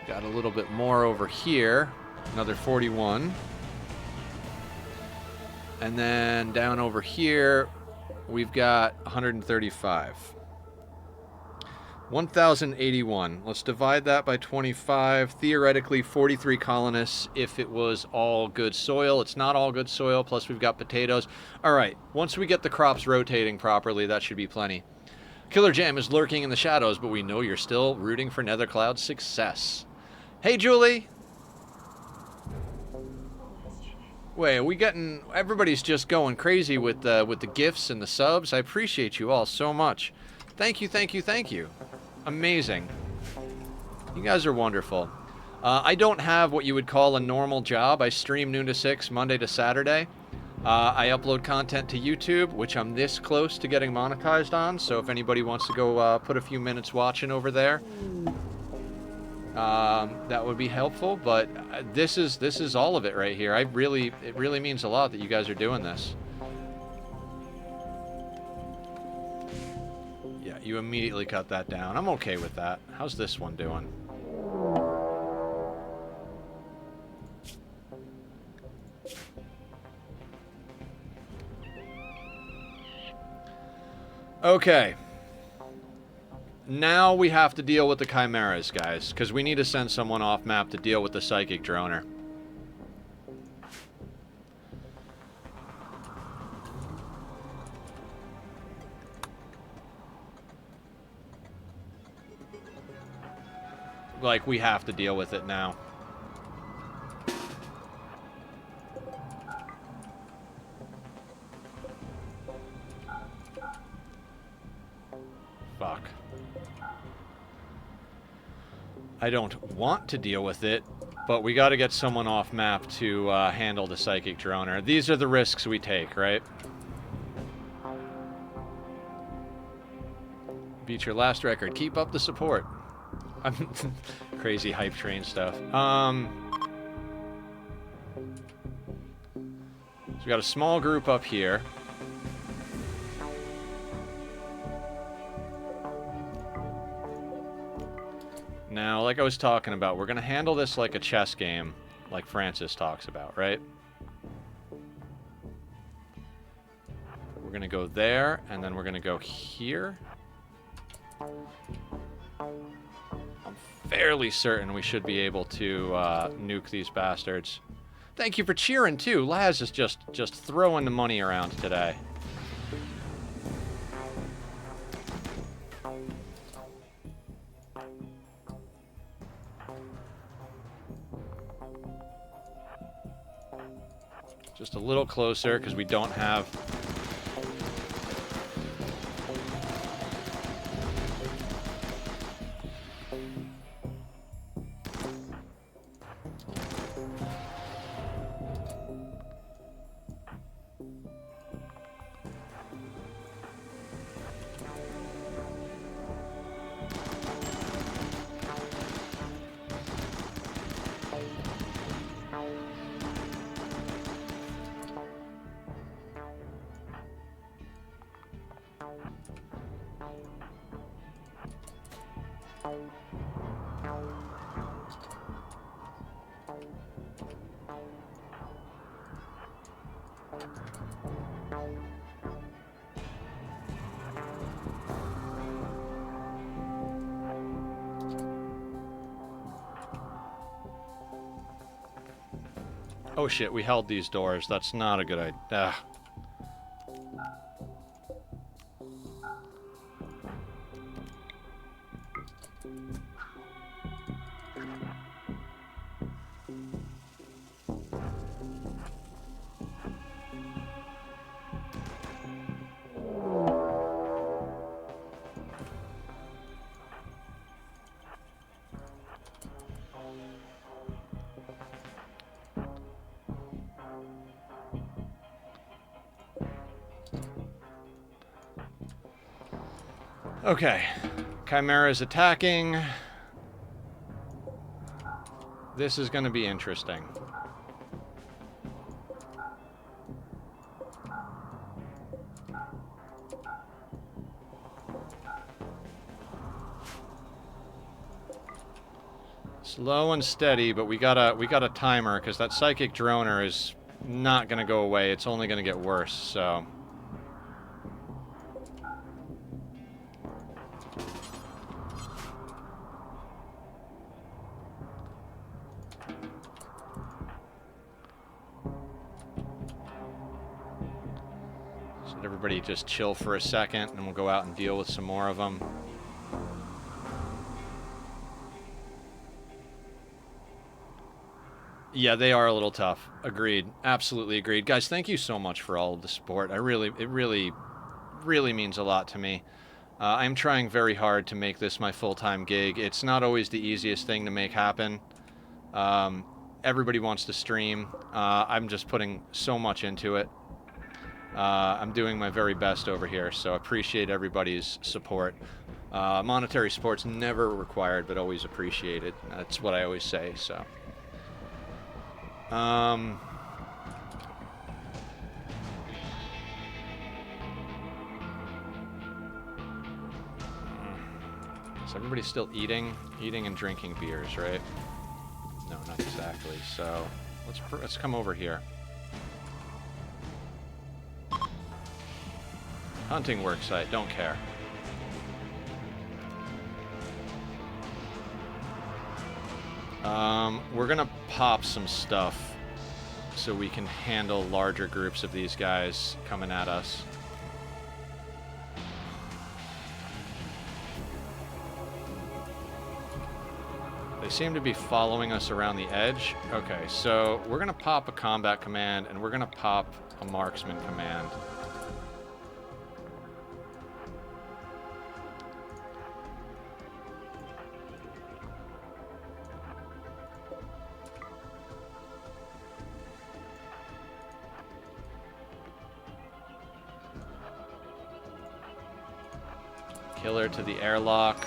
Got a little bit more over here. Another 41. And then down over here we've got 135. 1,081. Let's divide that by 25. Theoretically, 43 colonists if it was all good soil. It's not all good soil, plus we've got potatoes. All right, once we get the crops rotating properly, that should be plenty. Killer Jam is lurking in the shadows, but we know you're still rooting for Nethercloud's success. Hey, Julie! Wait, are we getting... Everybody's just going crazy with the gifts and the subs. I appreciate you all so much. Thank you, thank you, thank you. Amazing. You guys are wonderful. I don't have what you would call a normal job. I stream noon to 6, Monday to Saturday. I upload content to YouTube, which I'm this close to getting monetized on, so if anybody wants to go put a few minutes watching over there, that would be helpful. But this is all of it right here. It really means a lot that you guys are doing this. Yeah, you immediately cut that down. I'm okay with that. How's this one doing? Okay. Now we have to deal with the chimeras, guys, because we need to send someone off map to deal with the psychic droner. Like, we have to deal with it now. Fuck. I don't want to deal with it, but we gotta get someone off map to handle the psychic droner. These are the risks we take, right? Beat your last record. Keep up the support. Crazy hype train stuff. So we got a small group up here. Now, like I was talking about, we're going to handle this like a chess game, like Francis talks about, right? We're going to go there, and then we're going to go here. I'm fairly certain we should be able to nuke these bastards. Thank you for cheering, too. Laz is just throwing the money around today. Just a little closer, because we don't have... Oh shit, we held these doors. That's not a good idea. Okay. Chimera's attacking. This is going to be interesting. Slow and steady, but we got a timer because that psychic droner is not going to go away. It's only going to get worse, so... So everybody just chill for a second, and we'll go out and deal with some more of them. Yeah, they are a little tough. Agreed. Absolutely agreed. Guys, thank you so much for all of the support. It really means a lot to me. I'm trying very hard to make this my full-time gig. It's not always the easiest thing to make happen. Everybody wants to stream. I'm just putting so much into it. I'm doing my very best over here, so I appreciate everybody's support. Monetary support's never required, but always appreciated. That's what I always say, so... So everybody's still eating and drinking beers, right? No, not exactly. So let's come over here. Hunting worksite, don't care. We're gonna pop some stuff so we can handle larger groups of these guys coming at us. They seem to be following us around the edge. Okay, so we're gonna pop a combat command and we're gonna pop a marksman command. Killer to the airlock.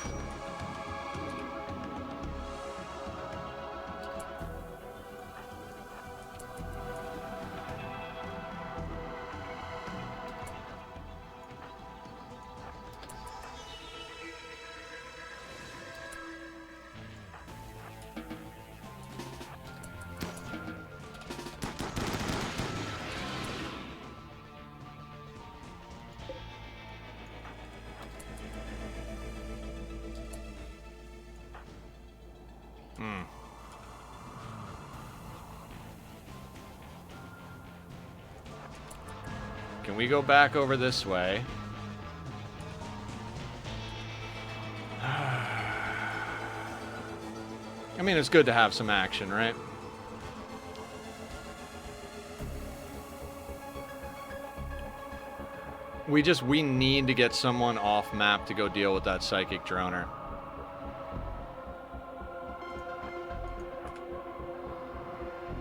Can we go back over this way? I mean, it's good to have some action, right? We need to get someone off map to go deal with that psychic droner.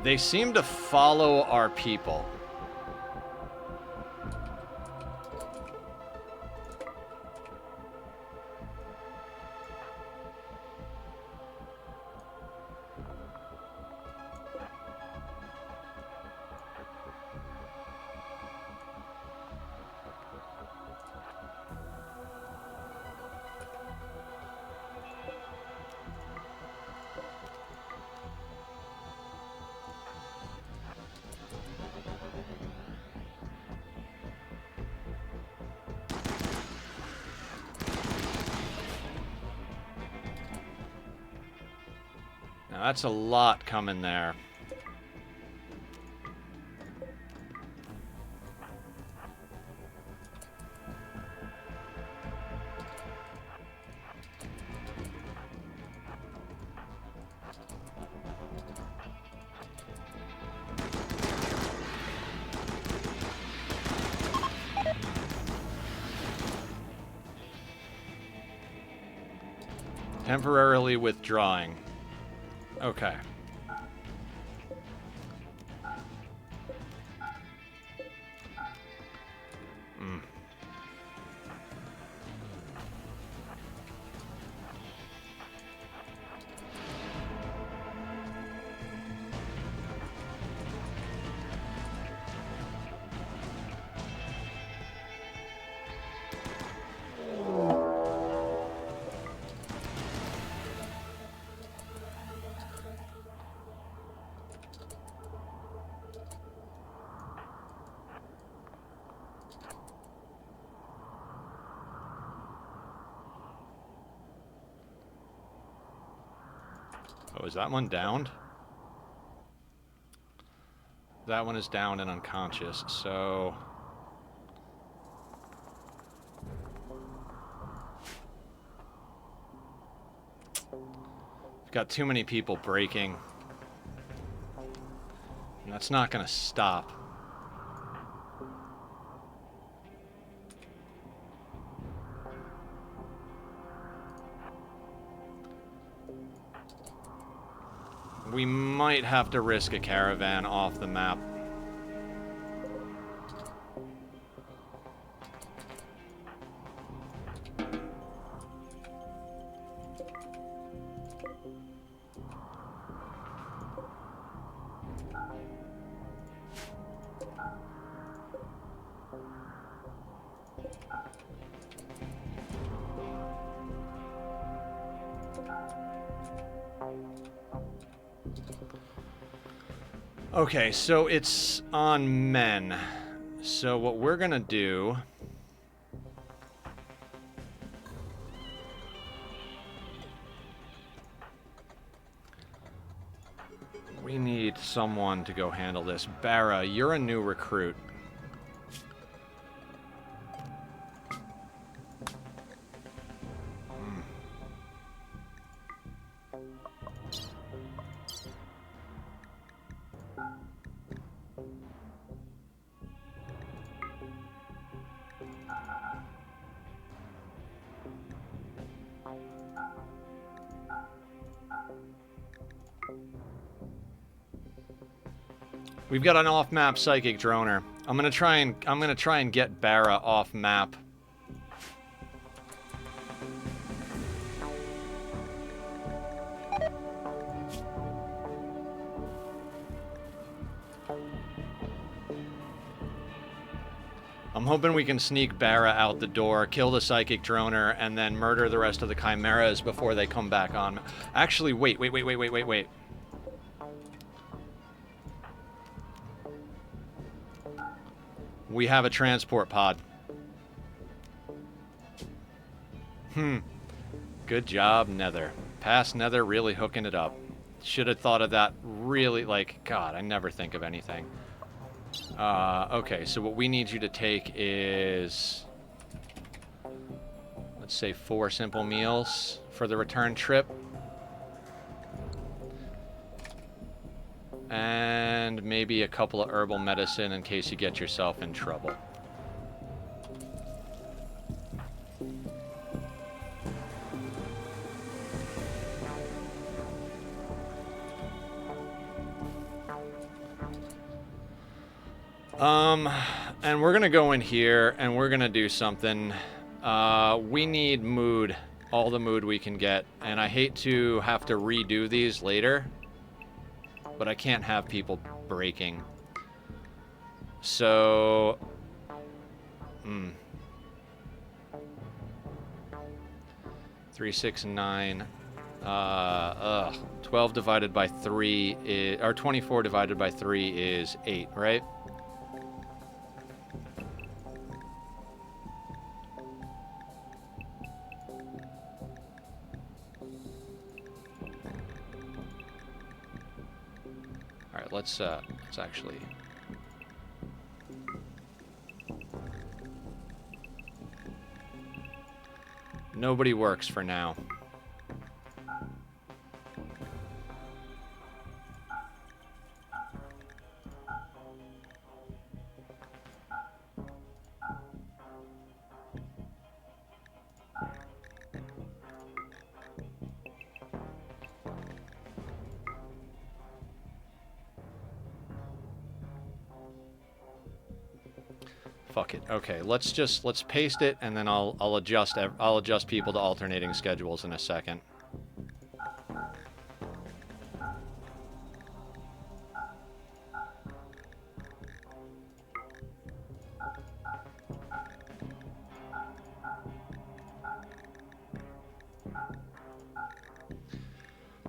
They seem to follow our people. Now, that's a lot coming there. Temporarily withdrawing. Okay. Oh, is that one downed? That one is downed and unconscious, so... We've got too many people breaking. And that's not gonna stop. We might have to risk a caravan off the map. Okay, so it's on men. So what we're gonna do... We need someone to go handle this. Barra, you're a new recruit. We've got an off-map psychic droner. I'm gonna try and get Barra off-map. I'm hoping we can sneak Barra out the door, kill the psychic droner, and then murder the rest of the chimeras before they come back on. Actually, wait. We have a transport pod. Good job, Nether. Past Nether really hooking it up. Should have thought of that really, like, God, I never think of anything. Okay, so what we need you to take is... Let's say 4 simple meals for the return trip. And maybe a couple of herbal medicine in case you get yourself in trouble. And we're gonna go in here and we're gonna do something. We need mood, all the mood we can get. And I hate to have to redo these later, but I can't have people breaking. So... 3, 6, and 9. 12 divided by 3 is... Or 24 divided by 3 is 8, right? Alright, let's actually... Nobody works for now. Fuck it. Okay, let's paste it, and then I'll adjust people to alternating schedules in a second.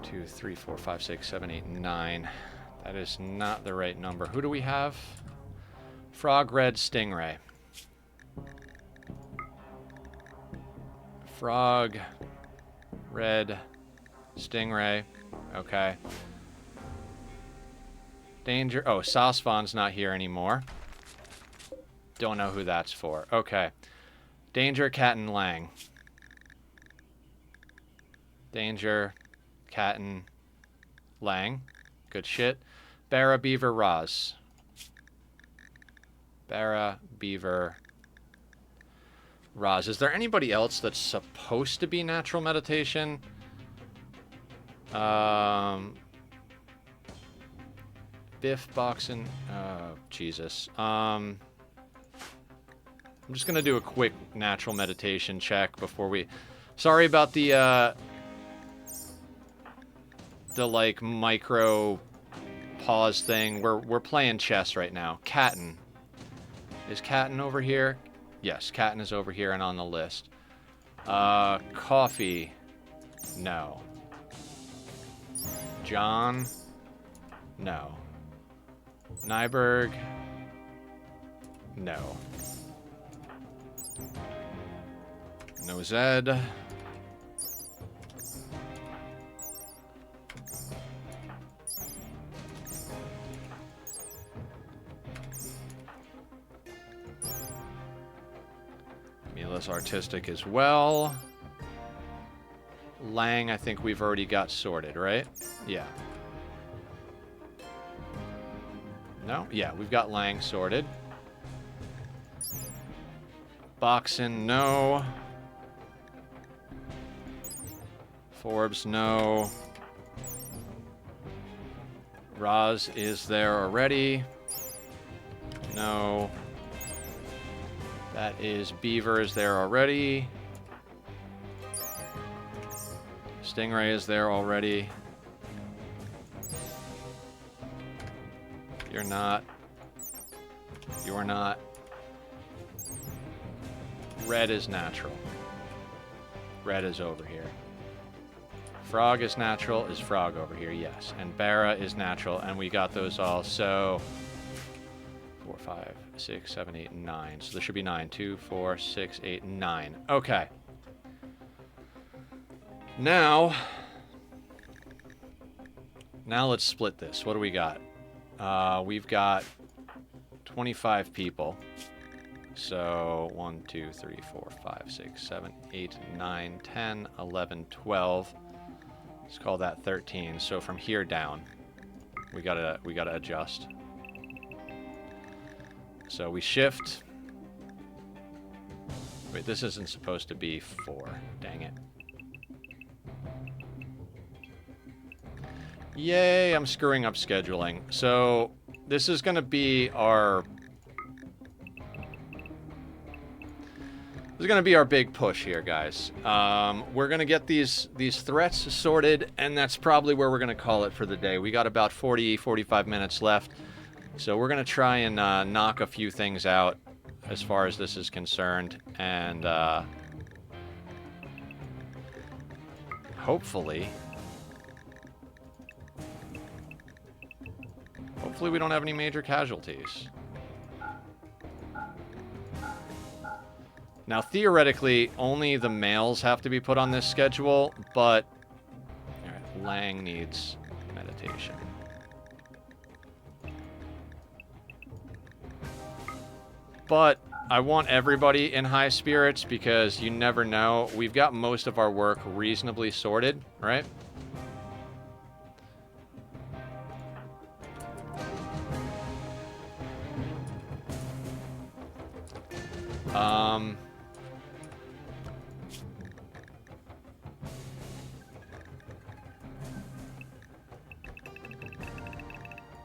Two, 3, 4, 5, 6, 7, 8, 9. That is not the right number. Who do we have? Frog, Red, Stingray. Frog, Red, Stingray. Okay. Danger. Oh, Sasvan's not here anymore. Don't know who that's for. Okay. Danger, Cat, and Lang. Danger, Cat, and Lang. Good shit. Barra, Beaver, Roz. Barra, Beaver, Roz. Is there anybody else that's supposed to be natural meditation? Biff, Boxin. Oh, Jesus. I'm just gonna do a quick natural meditation check before we... Sorry about the like micro pause thing. We're playing chess right now. Catton. Is Catton over here? Yes, Catton is over here and on the list. Coffee. No. John. No. Nyberg. No. No Zed. Mila's artistic as well. Lang, I think we've already got sorted, right? Yeah. No? Yeah, we've got Lang sorted. Boxin, no. Forbes, no. Roz is there already. No. That is Beaver is there already. Stingray is there already. You're not. You're not. Red is natural. Red is over here. Frog is natural. Is Frog over here? Yes. And Barra is natural. And we got those all. So 4, 5, 6, 7, 8, 9. So there should be 9. 2, 4, 6, 8, 9. Okay. Now let's split this. What do we got? We've got 25 people. So 1, 2, 3, 4, 5, 6, 7, 8, 9, 10, 11, 12. Let's call that 13. So from here down, we gotta adjust. So we shift. Wait, this isn't supposed to be 4. Dang it. Yay, I'm screwing up scheduling. So this is gonna be our... This is going to be our big push here, guys. We're going to get these threats sorted, and that's probably where we're going to call it for the day. We got about 40, 45 minutes left. So we're going to try and knock a few things out as far as this is concerned. And hopefully we don't have any major casualties. Now, theoretically, only the males have to be put on this schedule, but all right, Lang needs meditation. But I want everybody in high spirits because you never know. We've got most of our work reasonably sorted, right?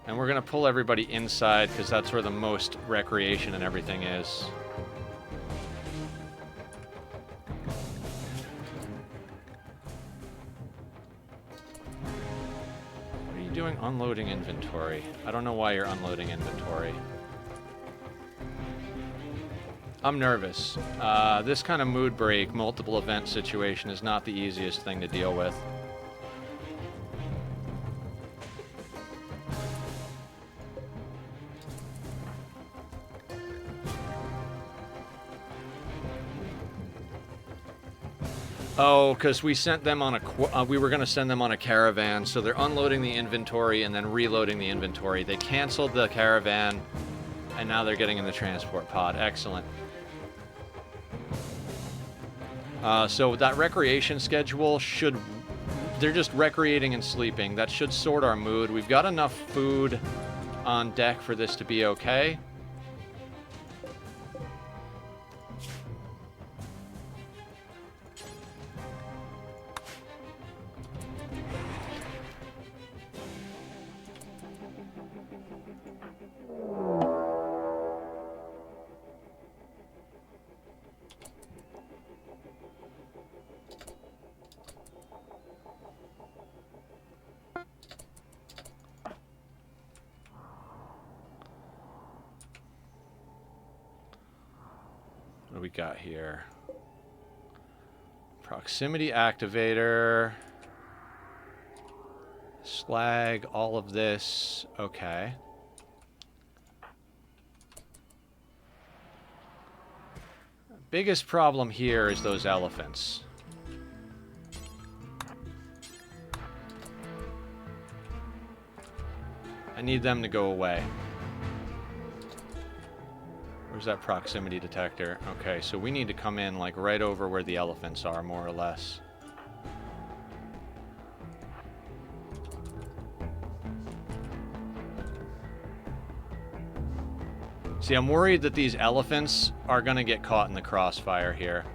And we're going to pull everybody inside because that's where the most recreation and everything is. What are you doing unloading inventory? I don't know why you're unloading inventory. I'm nervous. This kind of mood break, multiple event situation is not the easiest thing to deal with. Oh, because we sent them on a... we were going to send them on a caravan, so they're unloading the inventory and then reloading the inventory. They canceled the caravan, and now they're getting in the transport pod. Excellent. So that recreation schedule should... They're just recreating and sleeping. That should sort our mood. We've got enough food on deck for this to be okay. What do we got here? Proximity activator. Slag, all of this. Okay. Biggest problem here is those elephants. I need them to go away. Where's that proximity detector? Okay, so we need to come in like right over where the elephants are, more or less. See, I'm worried that these elephants are gonna get caught in the crossfire here.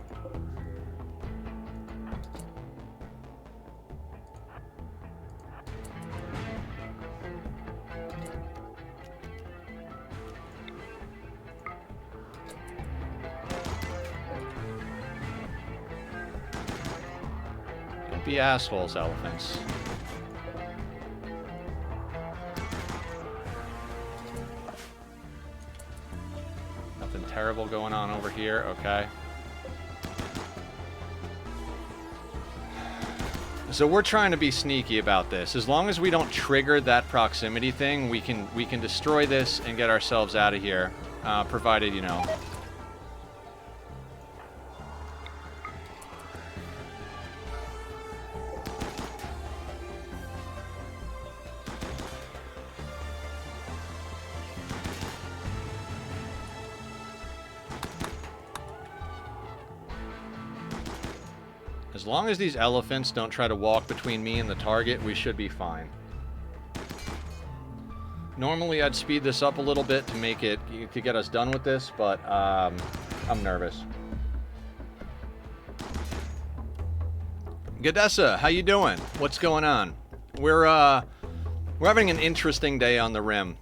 Be assholes, elephants. Nothing terrible going on over here, okay. So we're trying to be sneaky about this. As long as we don't trigger that proximity thing, we can destroy this and get ourselves out of here, provided, you know. As long as these elephants don't try to walk between me and the target, we should be fine. Normally I'd speed this up a little bit to make it, to get us done with this, but I'm nervous. Gadessa, how you doing? What's going on? We're having an interesting day on the Rim.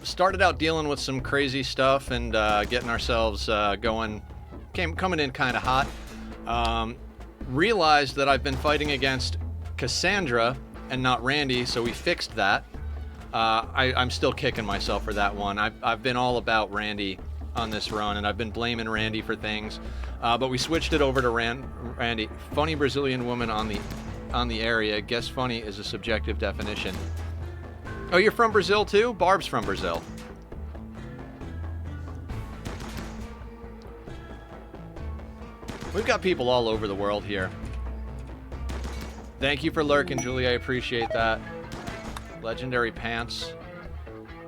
Started out dealing with some crazy stuff and getting ourselves going, coming in kind of hot. Realized that I've been fighting against Cassandra and not Randy, so we fixed that. I'm still kicking myself for that one. I've been all about Randy on this run, and I've been blaming Randy for things. But we switched it over to Randy. Funny Brazilian woman on the area. Guess funny is a subjective definition. Oh, you're from Brazil too? Barb's from Brazil. We've got people all over the world here. Thank you for lurking, Julie. I appreciate that. Legendary pants.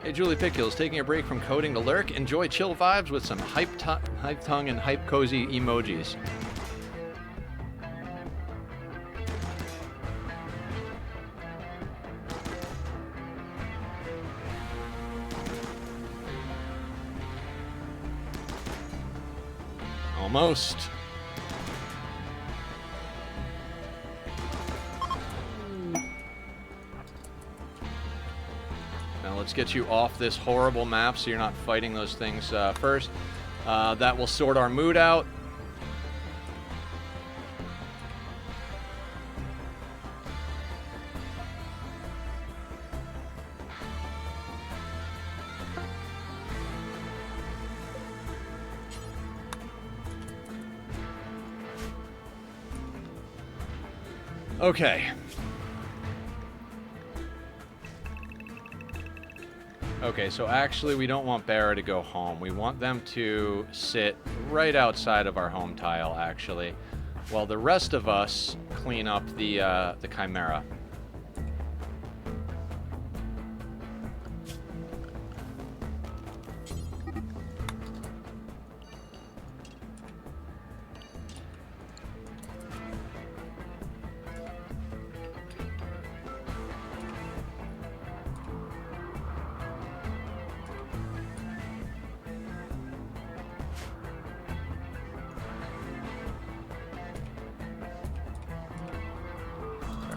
Hey, Julie Pickles, taking a break from coding to lurk. Enjoy chill vibes with some hype tongue and hype cozy emojis. Almost. Now let's get you off this horrible map so you're not fighting those things first. That will sort our mood out. Okay. Okay, so actually we don't want Barra to go home. We want them to sit right outside of our home tile, actually. while the rest of us clean up the Chimera.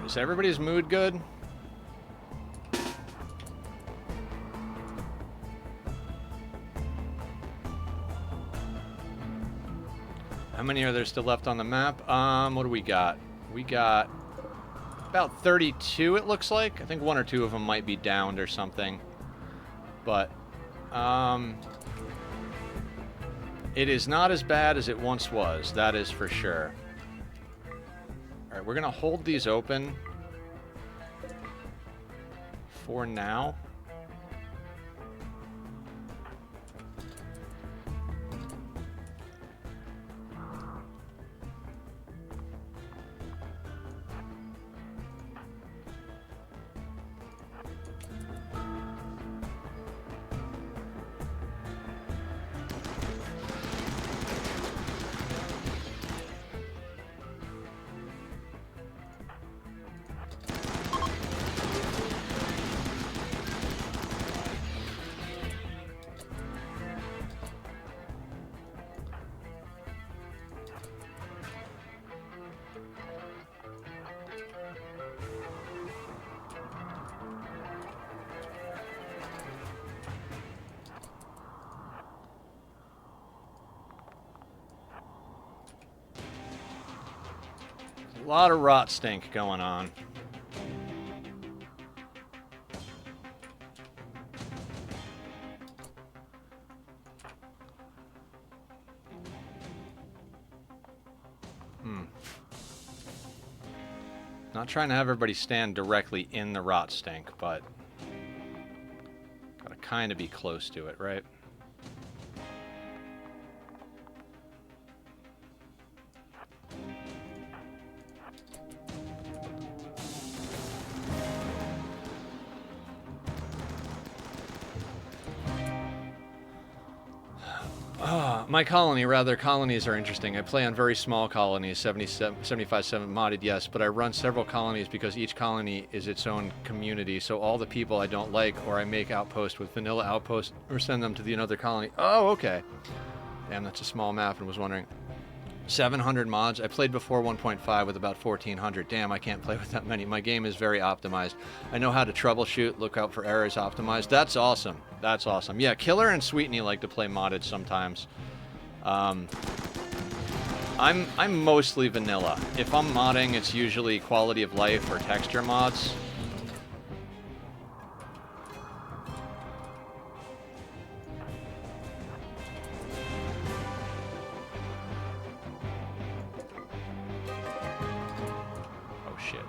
Is everybody's mood good? How many are there still left on the map? What do we got? We got about 32, it looks like. I think one or two of them might be downed or something. But, it is not as bad as it once was, that is for sure. Alright, we're gonna hold these open for now. A lot of rot stink going on. Not trying to have everybody stand directly in the rot stink, but gotta kind of be close to it, right? My colony, rather, colonies are interesting. I play on very small colonies, 75-7 modded, yes, but I run several colonies because each colony is its own community, so all the people I don't like, or I make outposts with vanilla outposts, or send them to the another colony. Oh, okay. Damn, that's a small map, and was wondering. 700 mods. I played before 1.5 with about 1,400. Damn, I can't play with that many. My game is very optimized. I know how to troubleshoot, look out for errors, optimized. That's awesome. That's awesome. Yeah, Killer and Sweetney like to play modded sometimes. I'm mostly vanilla. If I'm modding, it's usually quality of life or texture mods. Oh shit.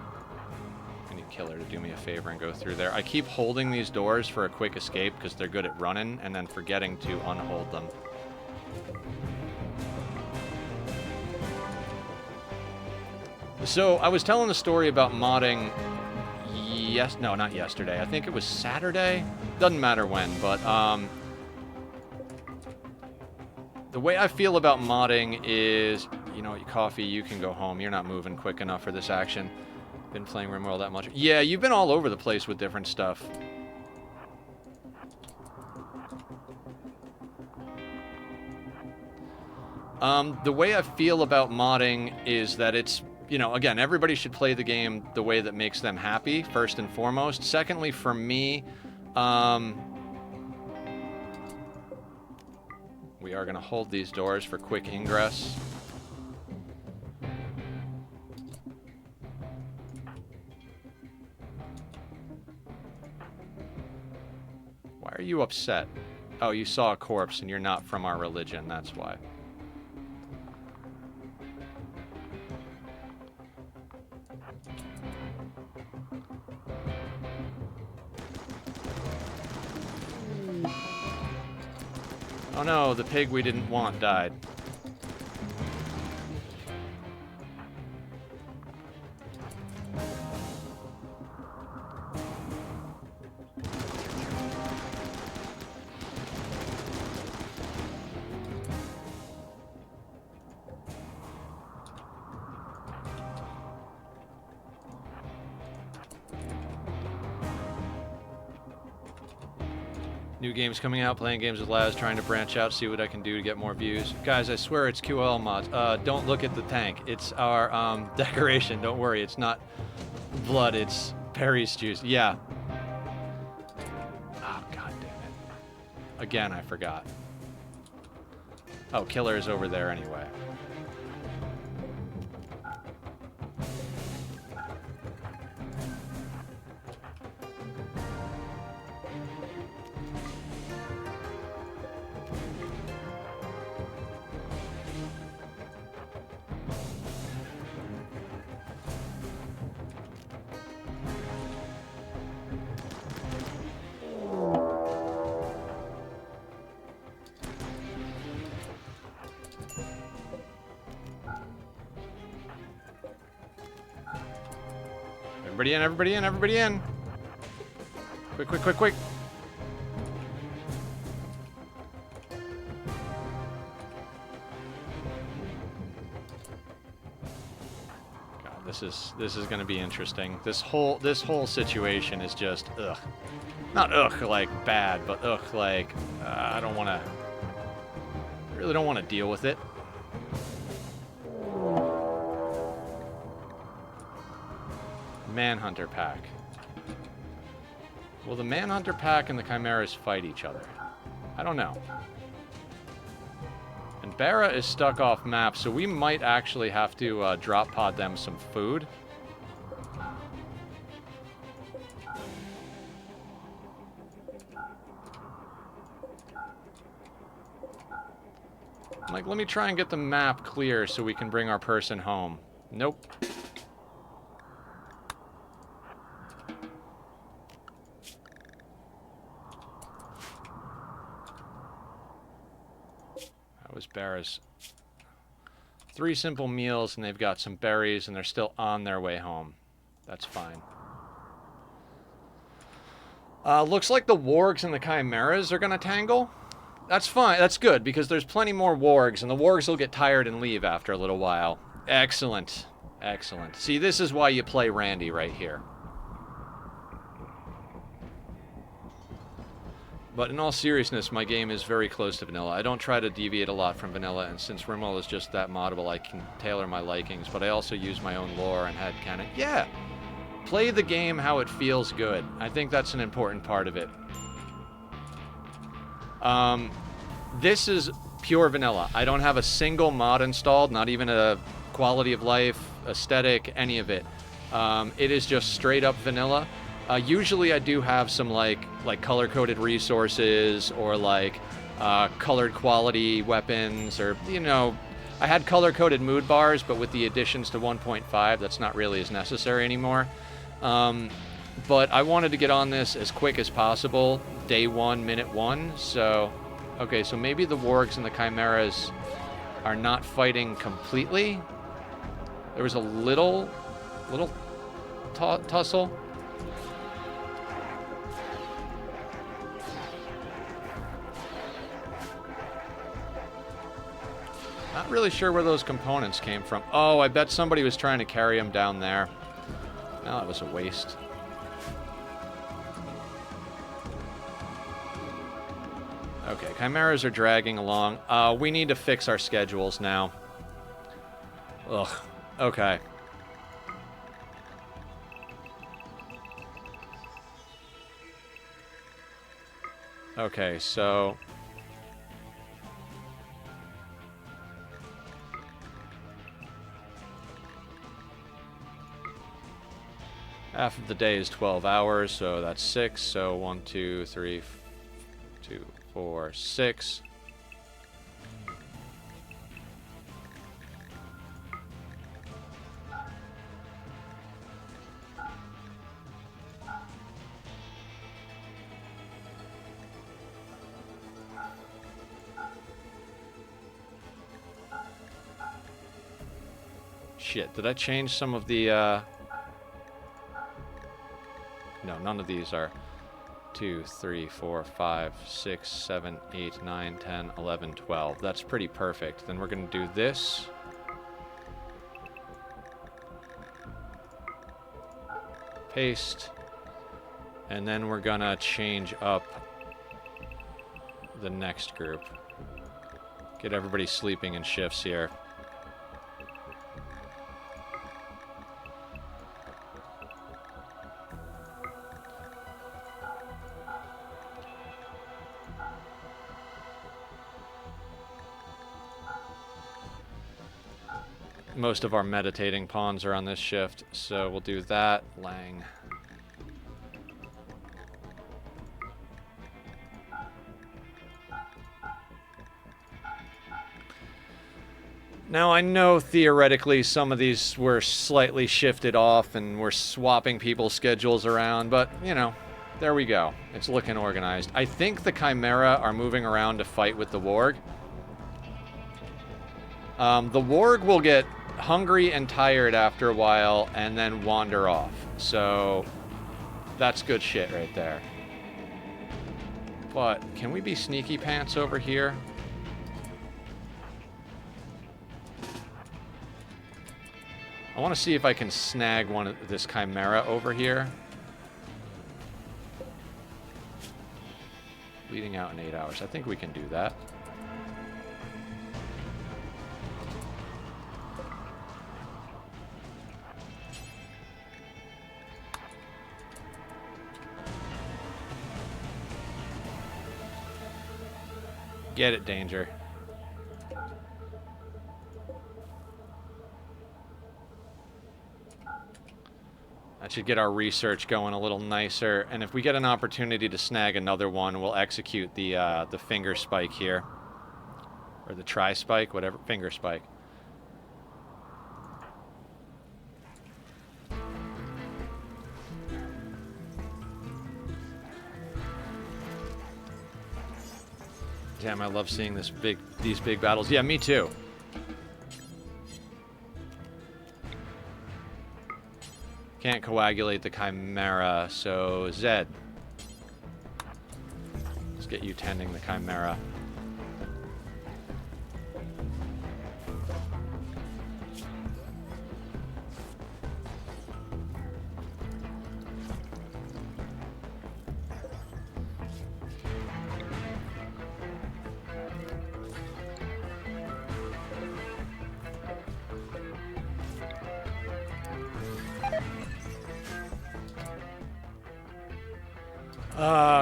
I need Killer to do me a favor and go through there. I keep holding these doors for a quick escape because they're good at running, and then forgetting to unhold them. So, I was telling a story about modding, no, not yesterday. I think it was Saturday. Doesn't matter when, but, the way I feel about modding is, you know, Coffee, you can go home. You're not moving quick enough for this action. Been playing Rimworld that much. Yeah, you've been all over the place with different stuff. The way I feel about modding is that it's, you know, again, everybody should play the game the way that makes them happy, first and foremost. Secondly, for me, we are going to hold these doors for quick ingress. Why are you upset? Oh, you saw a corpse and you're not from our religion, that's why. Oh no, the pig we didn't want died. New games coming out, playing games with Laz, trying to branch out, see what I can do to get more views. Guys, I swear it's QL mods. Don't look at the tank. It's our decoration. Don't worry, it's not blood, it's Perry's juice. Yeah. Oh, god damn it. Again, I forgot. Oh, Killer is over there anyway. Everybody in, everybody in, everybody in. Quick, quick, quick, quick. God, this is going to be interesting. This whole situation is just ugh. Not ugh like bad, but ugh like I don't want to really don't want to deal with it. Manhunter pack. Will the Manhunter pack and the Chimeras fight each other? I don't know. And Barra is stuck off map, so we might actually have to drop pod them some food. Like, let me try and get the map clear so we can bring our person home. Nope. Was Barra's 3 simple meals, and they've got some berries, and they're still on their way home. That's fine. Looks like the wargs and the chimeras are gonna tangle. That's fine. That's good, because there's plenty more wargs, and the wargs will get tired and leave after a little while. Excellent. Excellent. See, this is why you play Randy right here. But in all seriousness, my game is very close to vanilla. I don't try to deviate a lot from vanilla, and since Rimworld is just that moddable, I can tailor my likings, but I also use my own lore and headcanon. Yeah! Play the game how it feels good. I think that's an important part of it. This is pure vanilla. I don't have a single mod installed, not even a quality of life, aesthetic, any of it. It is just straight up vanilla. Usually I do have some like color-coded resources or like colored quality weapons, or, you know, I had color-coded mood bars, but with the additions to 1.5, that's not really as necessary anymore. But I wanted to get on this as quick as possible, day 1, minute 1, so... Okay, so maybe the wargs and the chimeras are not fighting completely. There was a little tussle. Not really sure where those components came from. Oh, I bet somebody was trying to carry them down there. No, that was a waste. Okay, chimeras are dragging along. We need to fix our schedules now. Ugh. Okay. Okay, so... half of the day is 12 hours, so that's 6. So 1, 2, 3, 2, 4, 6. Shit, did I change some of the, No, none of these are 2, 3, 4, 5, 6, 7, 8, 9, 10, 11, 12. That's pretty perfect. Then we're going to do this. Paste. And then we're going to change up the next group. Get everybody sleeping in shifts here. Most of our meditating pawns are on this shift, so we'll do that. Lang. Now, I know theoretically some of these were slightly shifted off and we're swapping people's schedules around, but, you know, there we go. It's looking organized. I think the Chimera are moving around to fight with the Warg. The Warg will get hungry and tired after a while and then wander off. So, that's good shit right there. But, can we be sneaky pants over here? I want to see if I can snag one of this Chimera over here. Bleeding out in 8 hours. I think we can do that. Get it, Danger. That should get our research going a little nicer. And if we get an opportunity to snag another one, we'll execute the finger spike here. Or the tri-spike, whatever. Finger spike. Damn, I love seeing these big battles. Yeah, me too. Can't coagulate the Chimera, so Zed. Let's get you tending the Chimera.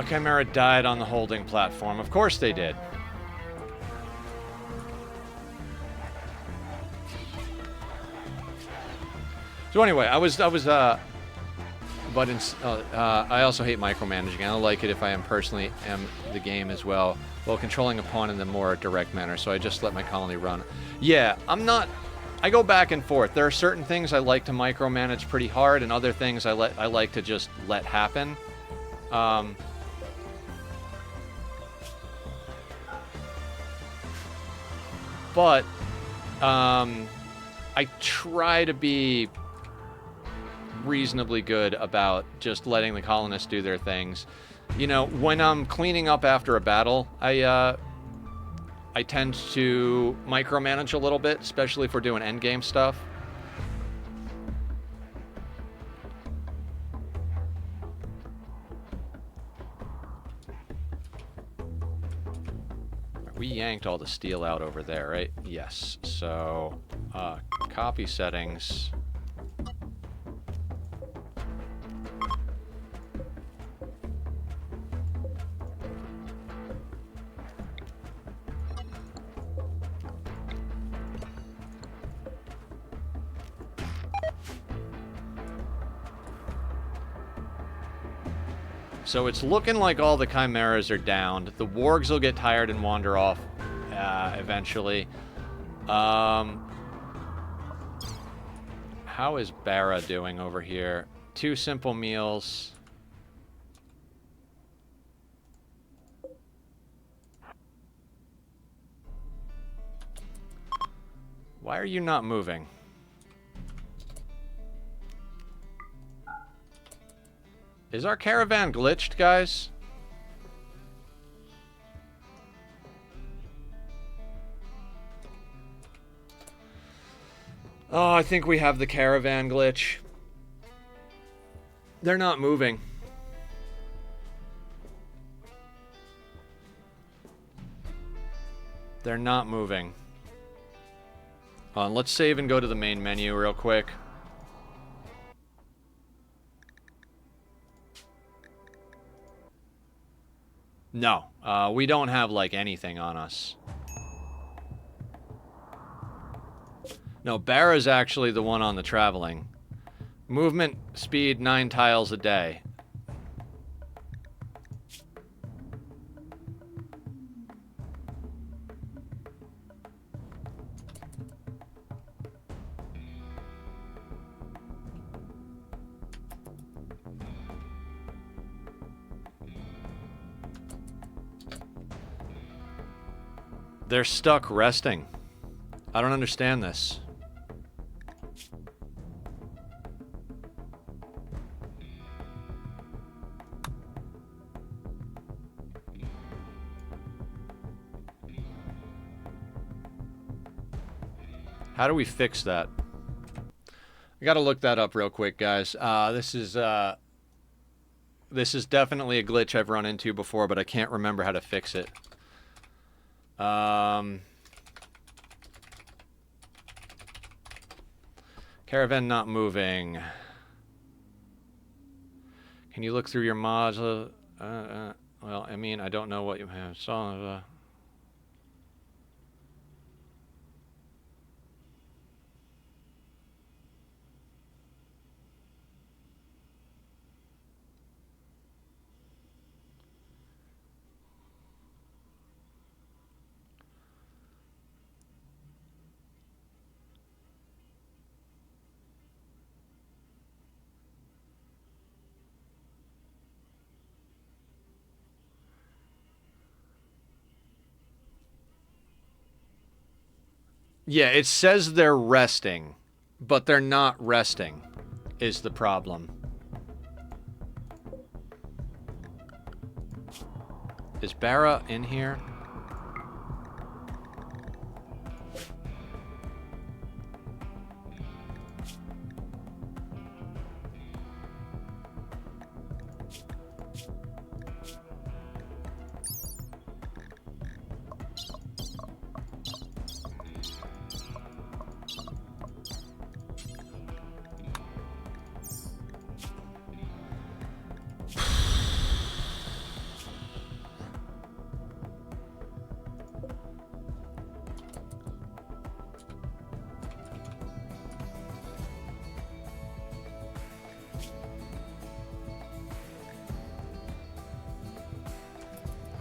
Chimera died on the holding platform. Of course they did. So anyway, I also hate micromanaging. I don't like it if I am the game as well, while controlling a pawn in the more direct manner. So I just let my colony run. Yeah, I go back and forth. There are certain things I like to micromanage pretty hard, and other things I like to just let happen. But I try to be reasonably good about just letting the colonists do their things. You know, when I'm cleaning up after a battle, I tend to micromanage a little bit, especially if we're doing endgame stuff. We yanked all the steel out over there, right? Yes. So, copy settings. So it's looking like all the Chimeras are downed. The Wargs will get tired and wander off eventually. How is Barra doing over here? 2 simple meals. Why are you not moving? Is our caravan glitched, guys? Oh, I think we have the caravan glitch. They're not moving. They're not moving. Let's save and go to the main menu real quick. No, we don't have, like, anything on us. No, Barra's actually the one on the traveling. Movement speed 9 tiles a day. They're stuck resting. I don't understand this. How do we fix that? I gotta look that up real quick, guys. This is definitely a glitch I've run into before, but I can't remember how to fix it. Caravan not moving. Can you look through your mods? Well, I mean, I don't know what you have. Yeah, it says they're resting, but they're not resting, is the problem. Is Barra in here?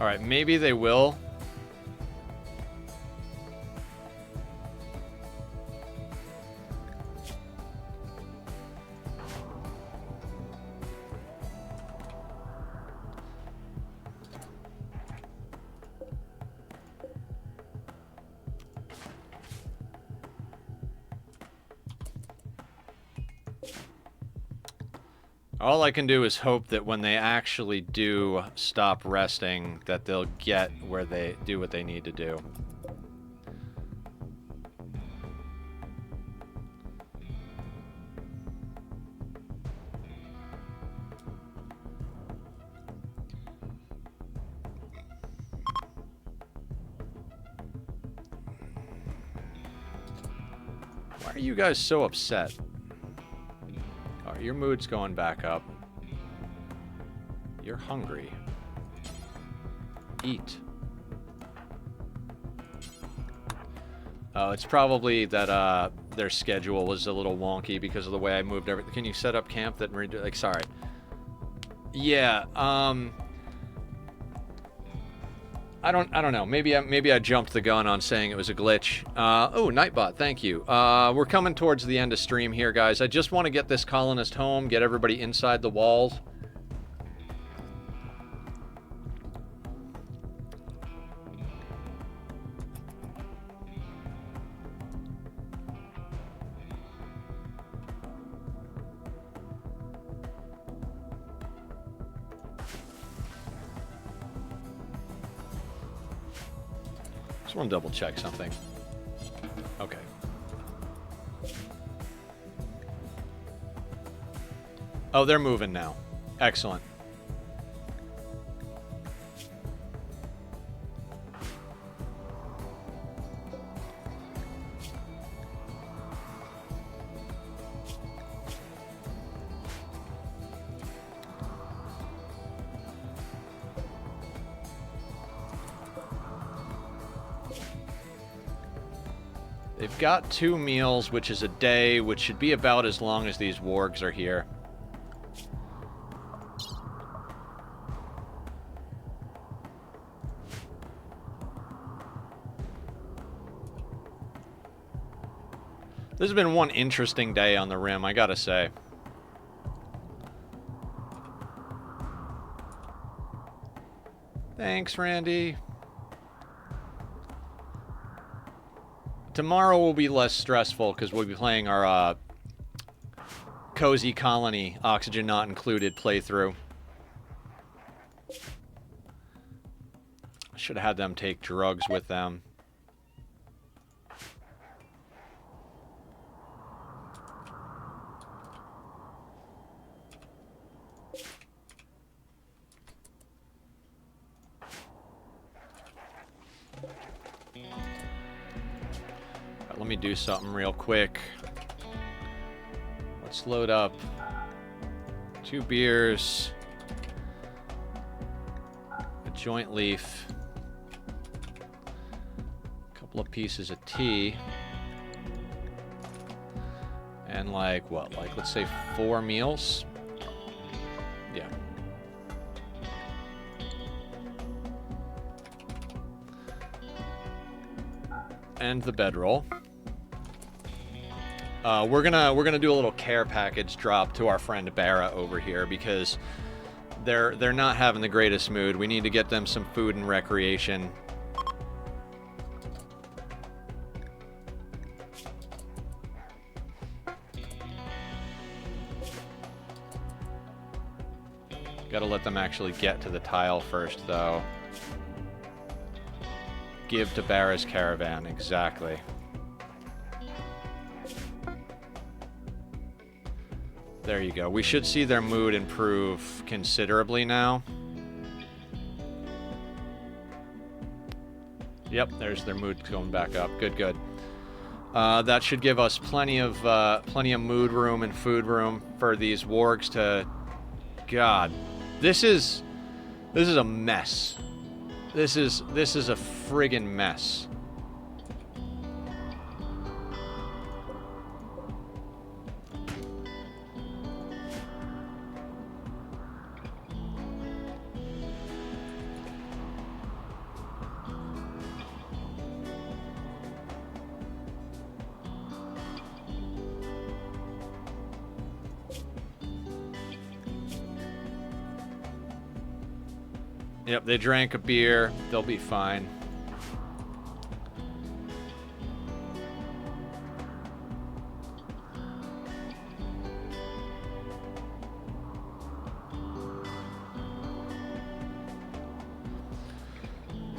All right, maybe they will. All I can do is hope that when they actually do stop resting, that they'll get where they do what they need to do. Why are you guys so upset? Your mood's going back up. You're hungry. Eat. Oh, it's probably that their schedule was a little wonky because of the way I moved everything. Can you set up camp that like sorry. Yeah, I don't know. Maybe I jumped the gun on saying it was a glitch. Oh, Nightbot, thank you. We're coming towards the end of stream here, guys. I just want to get this colonist home, get everybody inside the walls. Just want to double check something. Okay. Oh, they're moving now. Excellent. They've got 2 meals, which is a day, which should be about as long as these wargs are here. This has been one interesting day on the Rim, I gotta say. Thanks, Randy. Tomorrow will be less stressful because we'll be playing our Cozy Colony, Oxygen Not Included playthrough. Should have had them take drugs with them. Let me do something real quick. Let's load up 2 beers, a joint leaf, a couple of pieces of tea, and like what? Like let's say 4 meals? Yeah. And the bedroll. We're gonna do a little care package drop to our friend Barra over here because they're not having the greatest mood. We need to get them some food and recreation. Gotta let them actually get to the tile first, though. Give to Barra's caravan, exactly. There you go. We should see their mood improve considerably now. Yep, there's their mood going back up. Good, good. That should give us plenty of mood room and food room for these wargs to... God, this is a mess. This is a friggin' mess. Yep, they drank a beer. They'll be fine.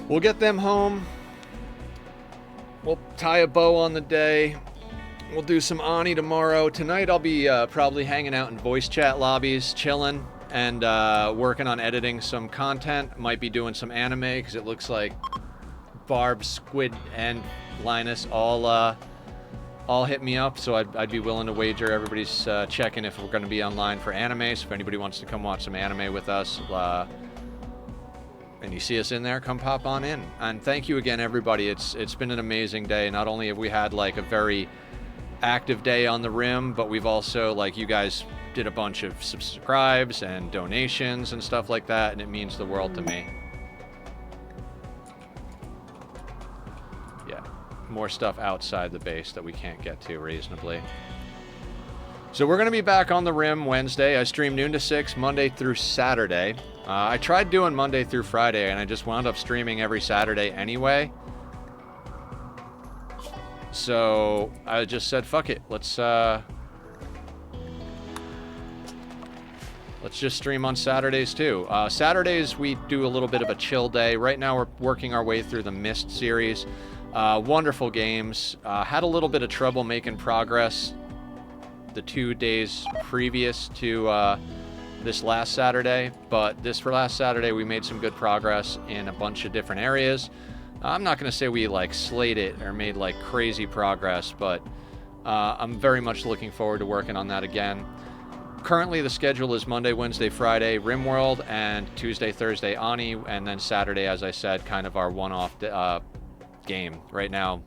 We'll get them home. We'll tie a bow on the day. We'll do some Ani tomorrow. Tonight I'll be probably hanging out in voice chat lobbies, chilling. And working on editing some content. Might be doing some anime because it looks like Barb, Squid, and Linus all hit me up. So I'd be willing to wager everybody's checking if we're going to be online for anime. So if anybody wants to come watch some anime with us, and you see us in there, come pop on in. And thank you again, everybody. It's been an amazing day. Not only have we had like a very active day on the Rim, but we've also, like, you guys did a bunch of subscribes and donations and stuff like that, and it means the world to me. Yeah, more stuff outside the base that we can't get to reasonably. So we're going to be back on the Rim Wednesday. I stream noon to 6, Monday through Saturday. I tried doing Monday through Friday, and I just wound up streaming every Saturday anyway. So I just said, fuck it, let's just stream on Saturdays too. Saturdays we do a little bit of a chill day. Right now we're working our way through the Mist series. Wonderful games. Had a little bit of trouble making progress the 2 days previous to this last Saturday, but this last Saturday we made some good progress in a bunch of different areas. I'm not going to say we like slayed it or made like crazy progress, but I'm very much looking forward to working on that again. Currently the schedule is Monday, Wednesday, Friday, Rimworld, and Tuesday, Thursday, Ani, and then Saturday, as I said, kind of our one-off game. Right now,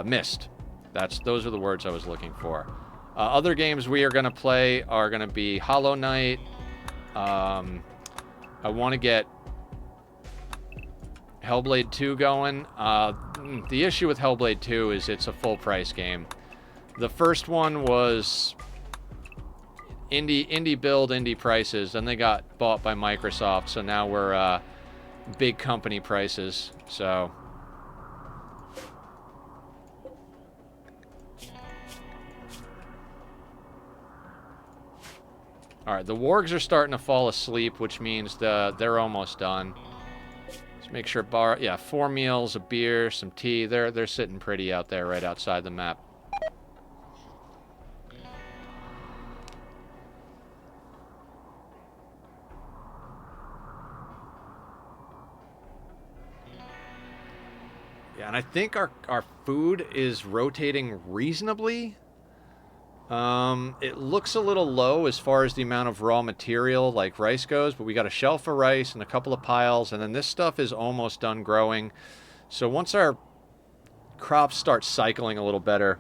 Mist. Those are the words I was looking for. Other games we are going to play are going to be Hollow Knight. I want to get Hellblade 2 going. The issue with Hellblade 2 is it's a full price game. The first one was indie build, indie prices, then they got bought by Microsoft, so now we're big company prices. So all right, the wargs are starting to fall asleep, which means they're almost done. Let's make sure 4 meals, a beer, some tea. They're sitting pretty out there right outside the map. Yeah, and I think our food is rotating reasonably. It looks a little low as far as the amount of raw material like rice goes, but we got a shelf of rice and a couple of piles, and then this stuff is almost done growing. So once our crops start cycling a little better,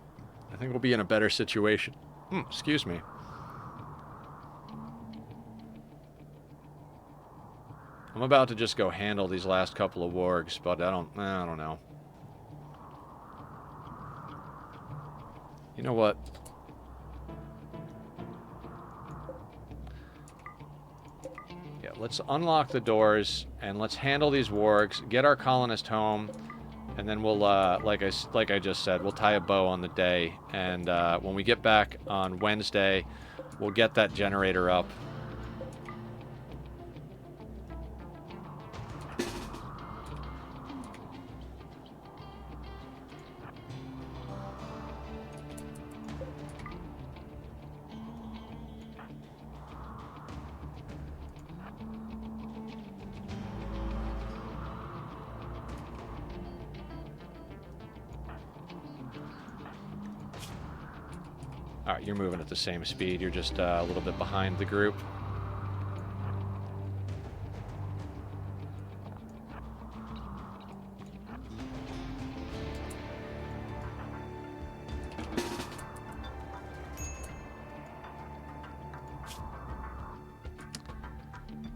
I think we'll be in a better situation. Excuse me. I'm about to just go handle these last couple of wargs, but I don't know. You know what? Yeah, let's unlock the doors and let's handle these wargs, get our colonist home, and then we'll, like I just said, we'll tie a bow on the day. And when we get back on Wednesday, we'll get that generator up. Alright, you're moving at the same speed. You're just a little bit behind the group.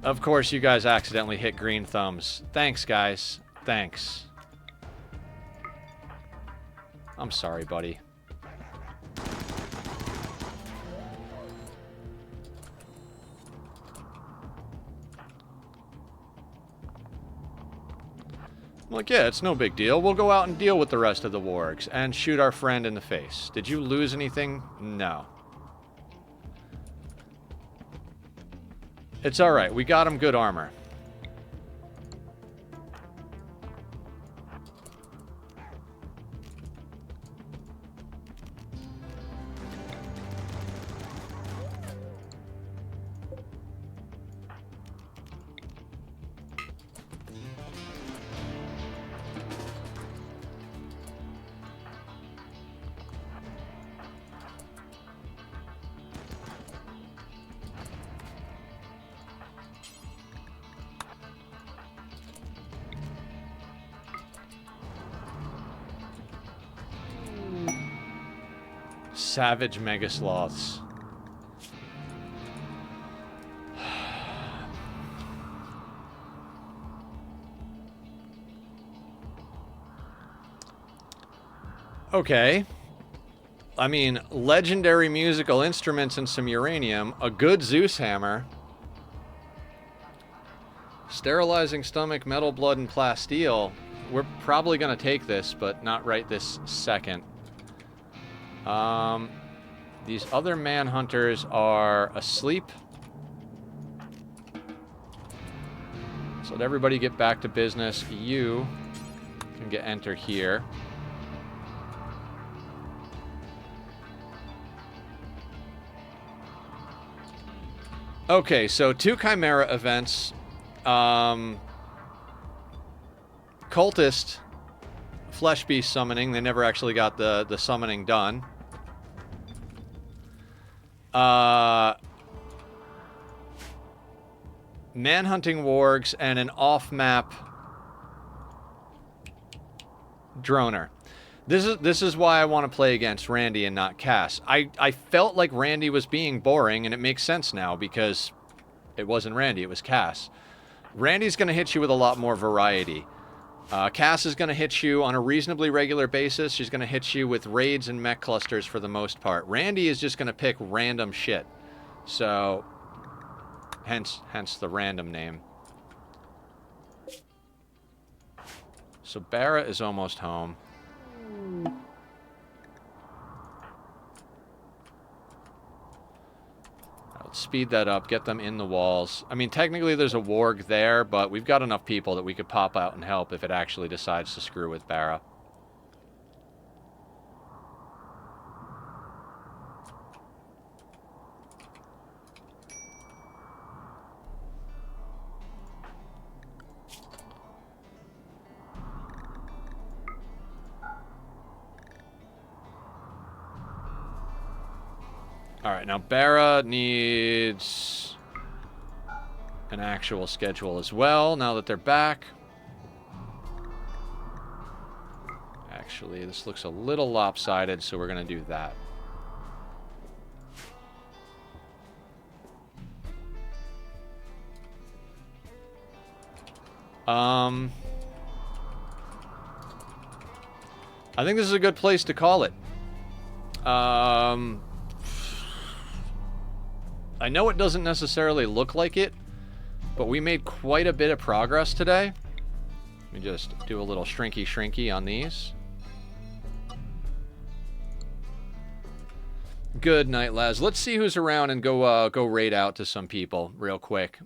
Of course, you guys accidentally hit green thumbs. Thanks, guys. Thanks. I'm sorry, buddy. Like, yeah, it's no big deal. We'll go out and deal with the rest of the wargs and shoot our friend in the face. Did you lose anything? No. It's alright. We got him good armor. Savage mega sloths. Okay. I mean, legendary musical instruments and some uranium, a good Zeus hammer, sterilizing stomach, metal, blood, and plasteel. We're probably going to take this, but not right this second. These other manhunters are asleep. So let everybody get back to business. You can enter here. Okay, so 2 Chimera events. Cultist Flesh Beast summoning. They never actually got the summoning done. Manhunting wargs and an off-map droner. This is why I want to play against Randy and not Cass. I felt like Randy was being boring, and it makes sense now because it wasn't Randy, it was Cass. Randy's going to hit you with a lot more variety. Cass is going to hit you on a reasonably regular basis. She's going to hit you with raids and mech clusters for the most part. Randy is just going to pick random shit. So, hence the random name. So Barra is almost home. Let's speed that up, get them in the walls. I mean, technically there's a warg there, but we've got enough people that we could pop out and help if it actually decides to screw with Barra. Alright, now Barra needs an actual schedule as well, now that they're back. Actually, this looks a little lopsided, so we're going to do that. I think this is a good place to call it. I know it doesn't necessarily look like it, but we made quite a bit of progress today. Let me just do a little shrinky on these. Good night, lads. Let's see who's around and go raid out to some people real quick.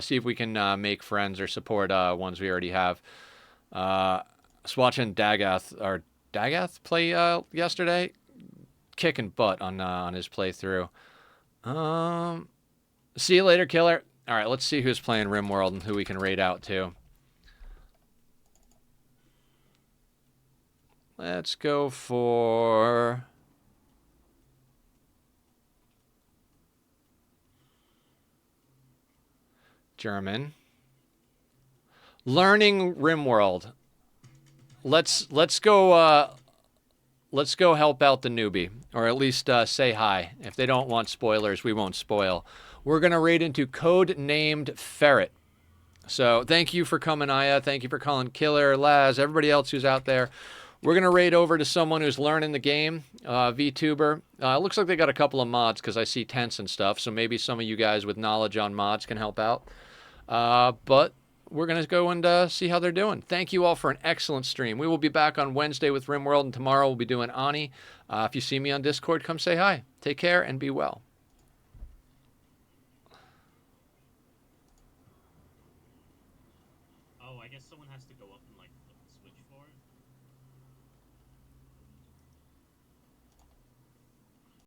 See if we can make friends or support ones we already have. I was watching Dagath play yesterday. Kicking butt on his playthrough. See you later, killer. All right, let's see who's playing Rimworld and who we can raid out to. Let's go for... German. Learning Rimworld. Let's go help out the newbie, or at least say hi. If they don't want spoilers, we won't spoil. We're gonna raid into Code-Named Ferret. So thank you for coming, Aya. Thank you for calling Killer, Laz, everybody else who's out there. We're gonna raid over to someone who's learning the game, VTuber. It looks like they got a couple of mods because I see tents and stuff. So maybe some of you guys with knowledge on mods can help out. But we're going to go and see how they're doing. Thank you all for an excellent stream. We will be back on Wednesday with Rimworld, and tomorrow we'll be doing Ani. If you see me on Discord, come say hi. Take care and be well. Oh, I guess someone has to go up and, like,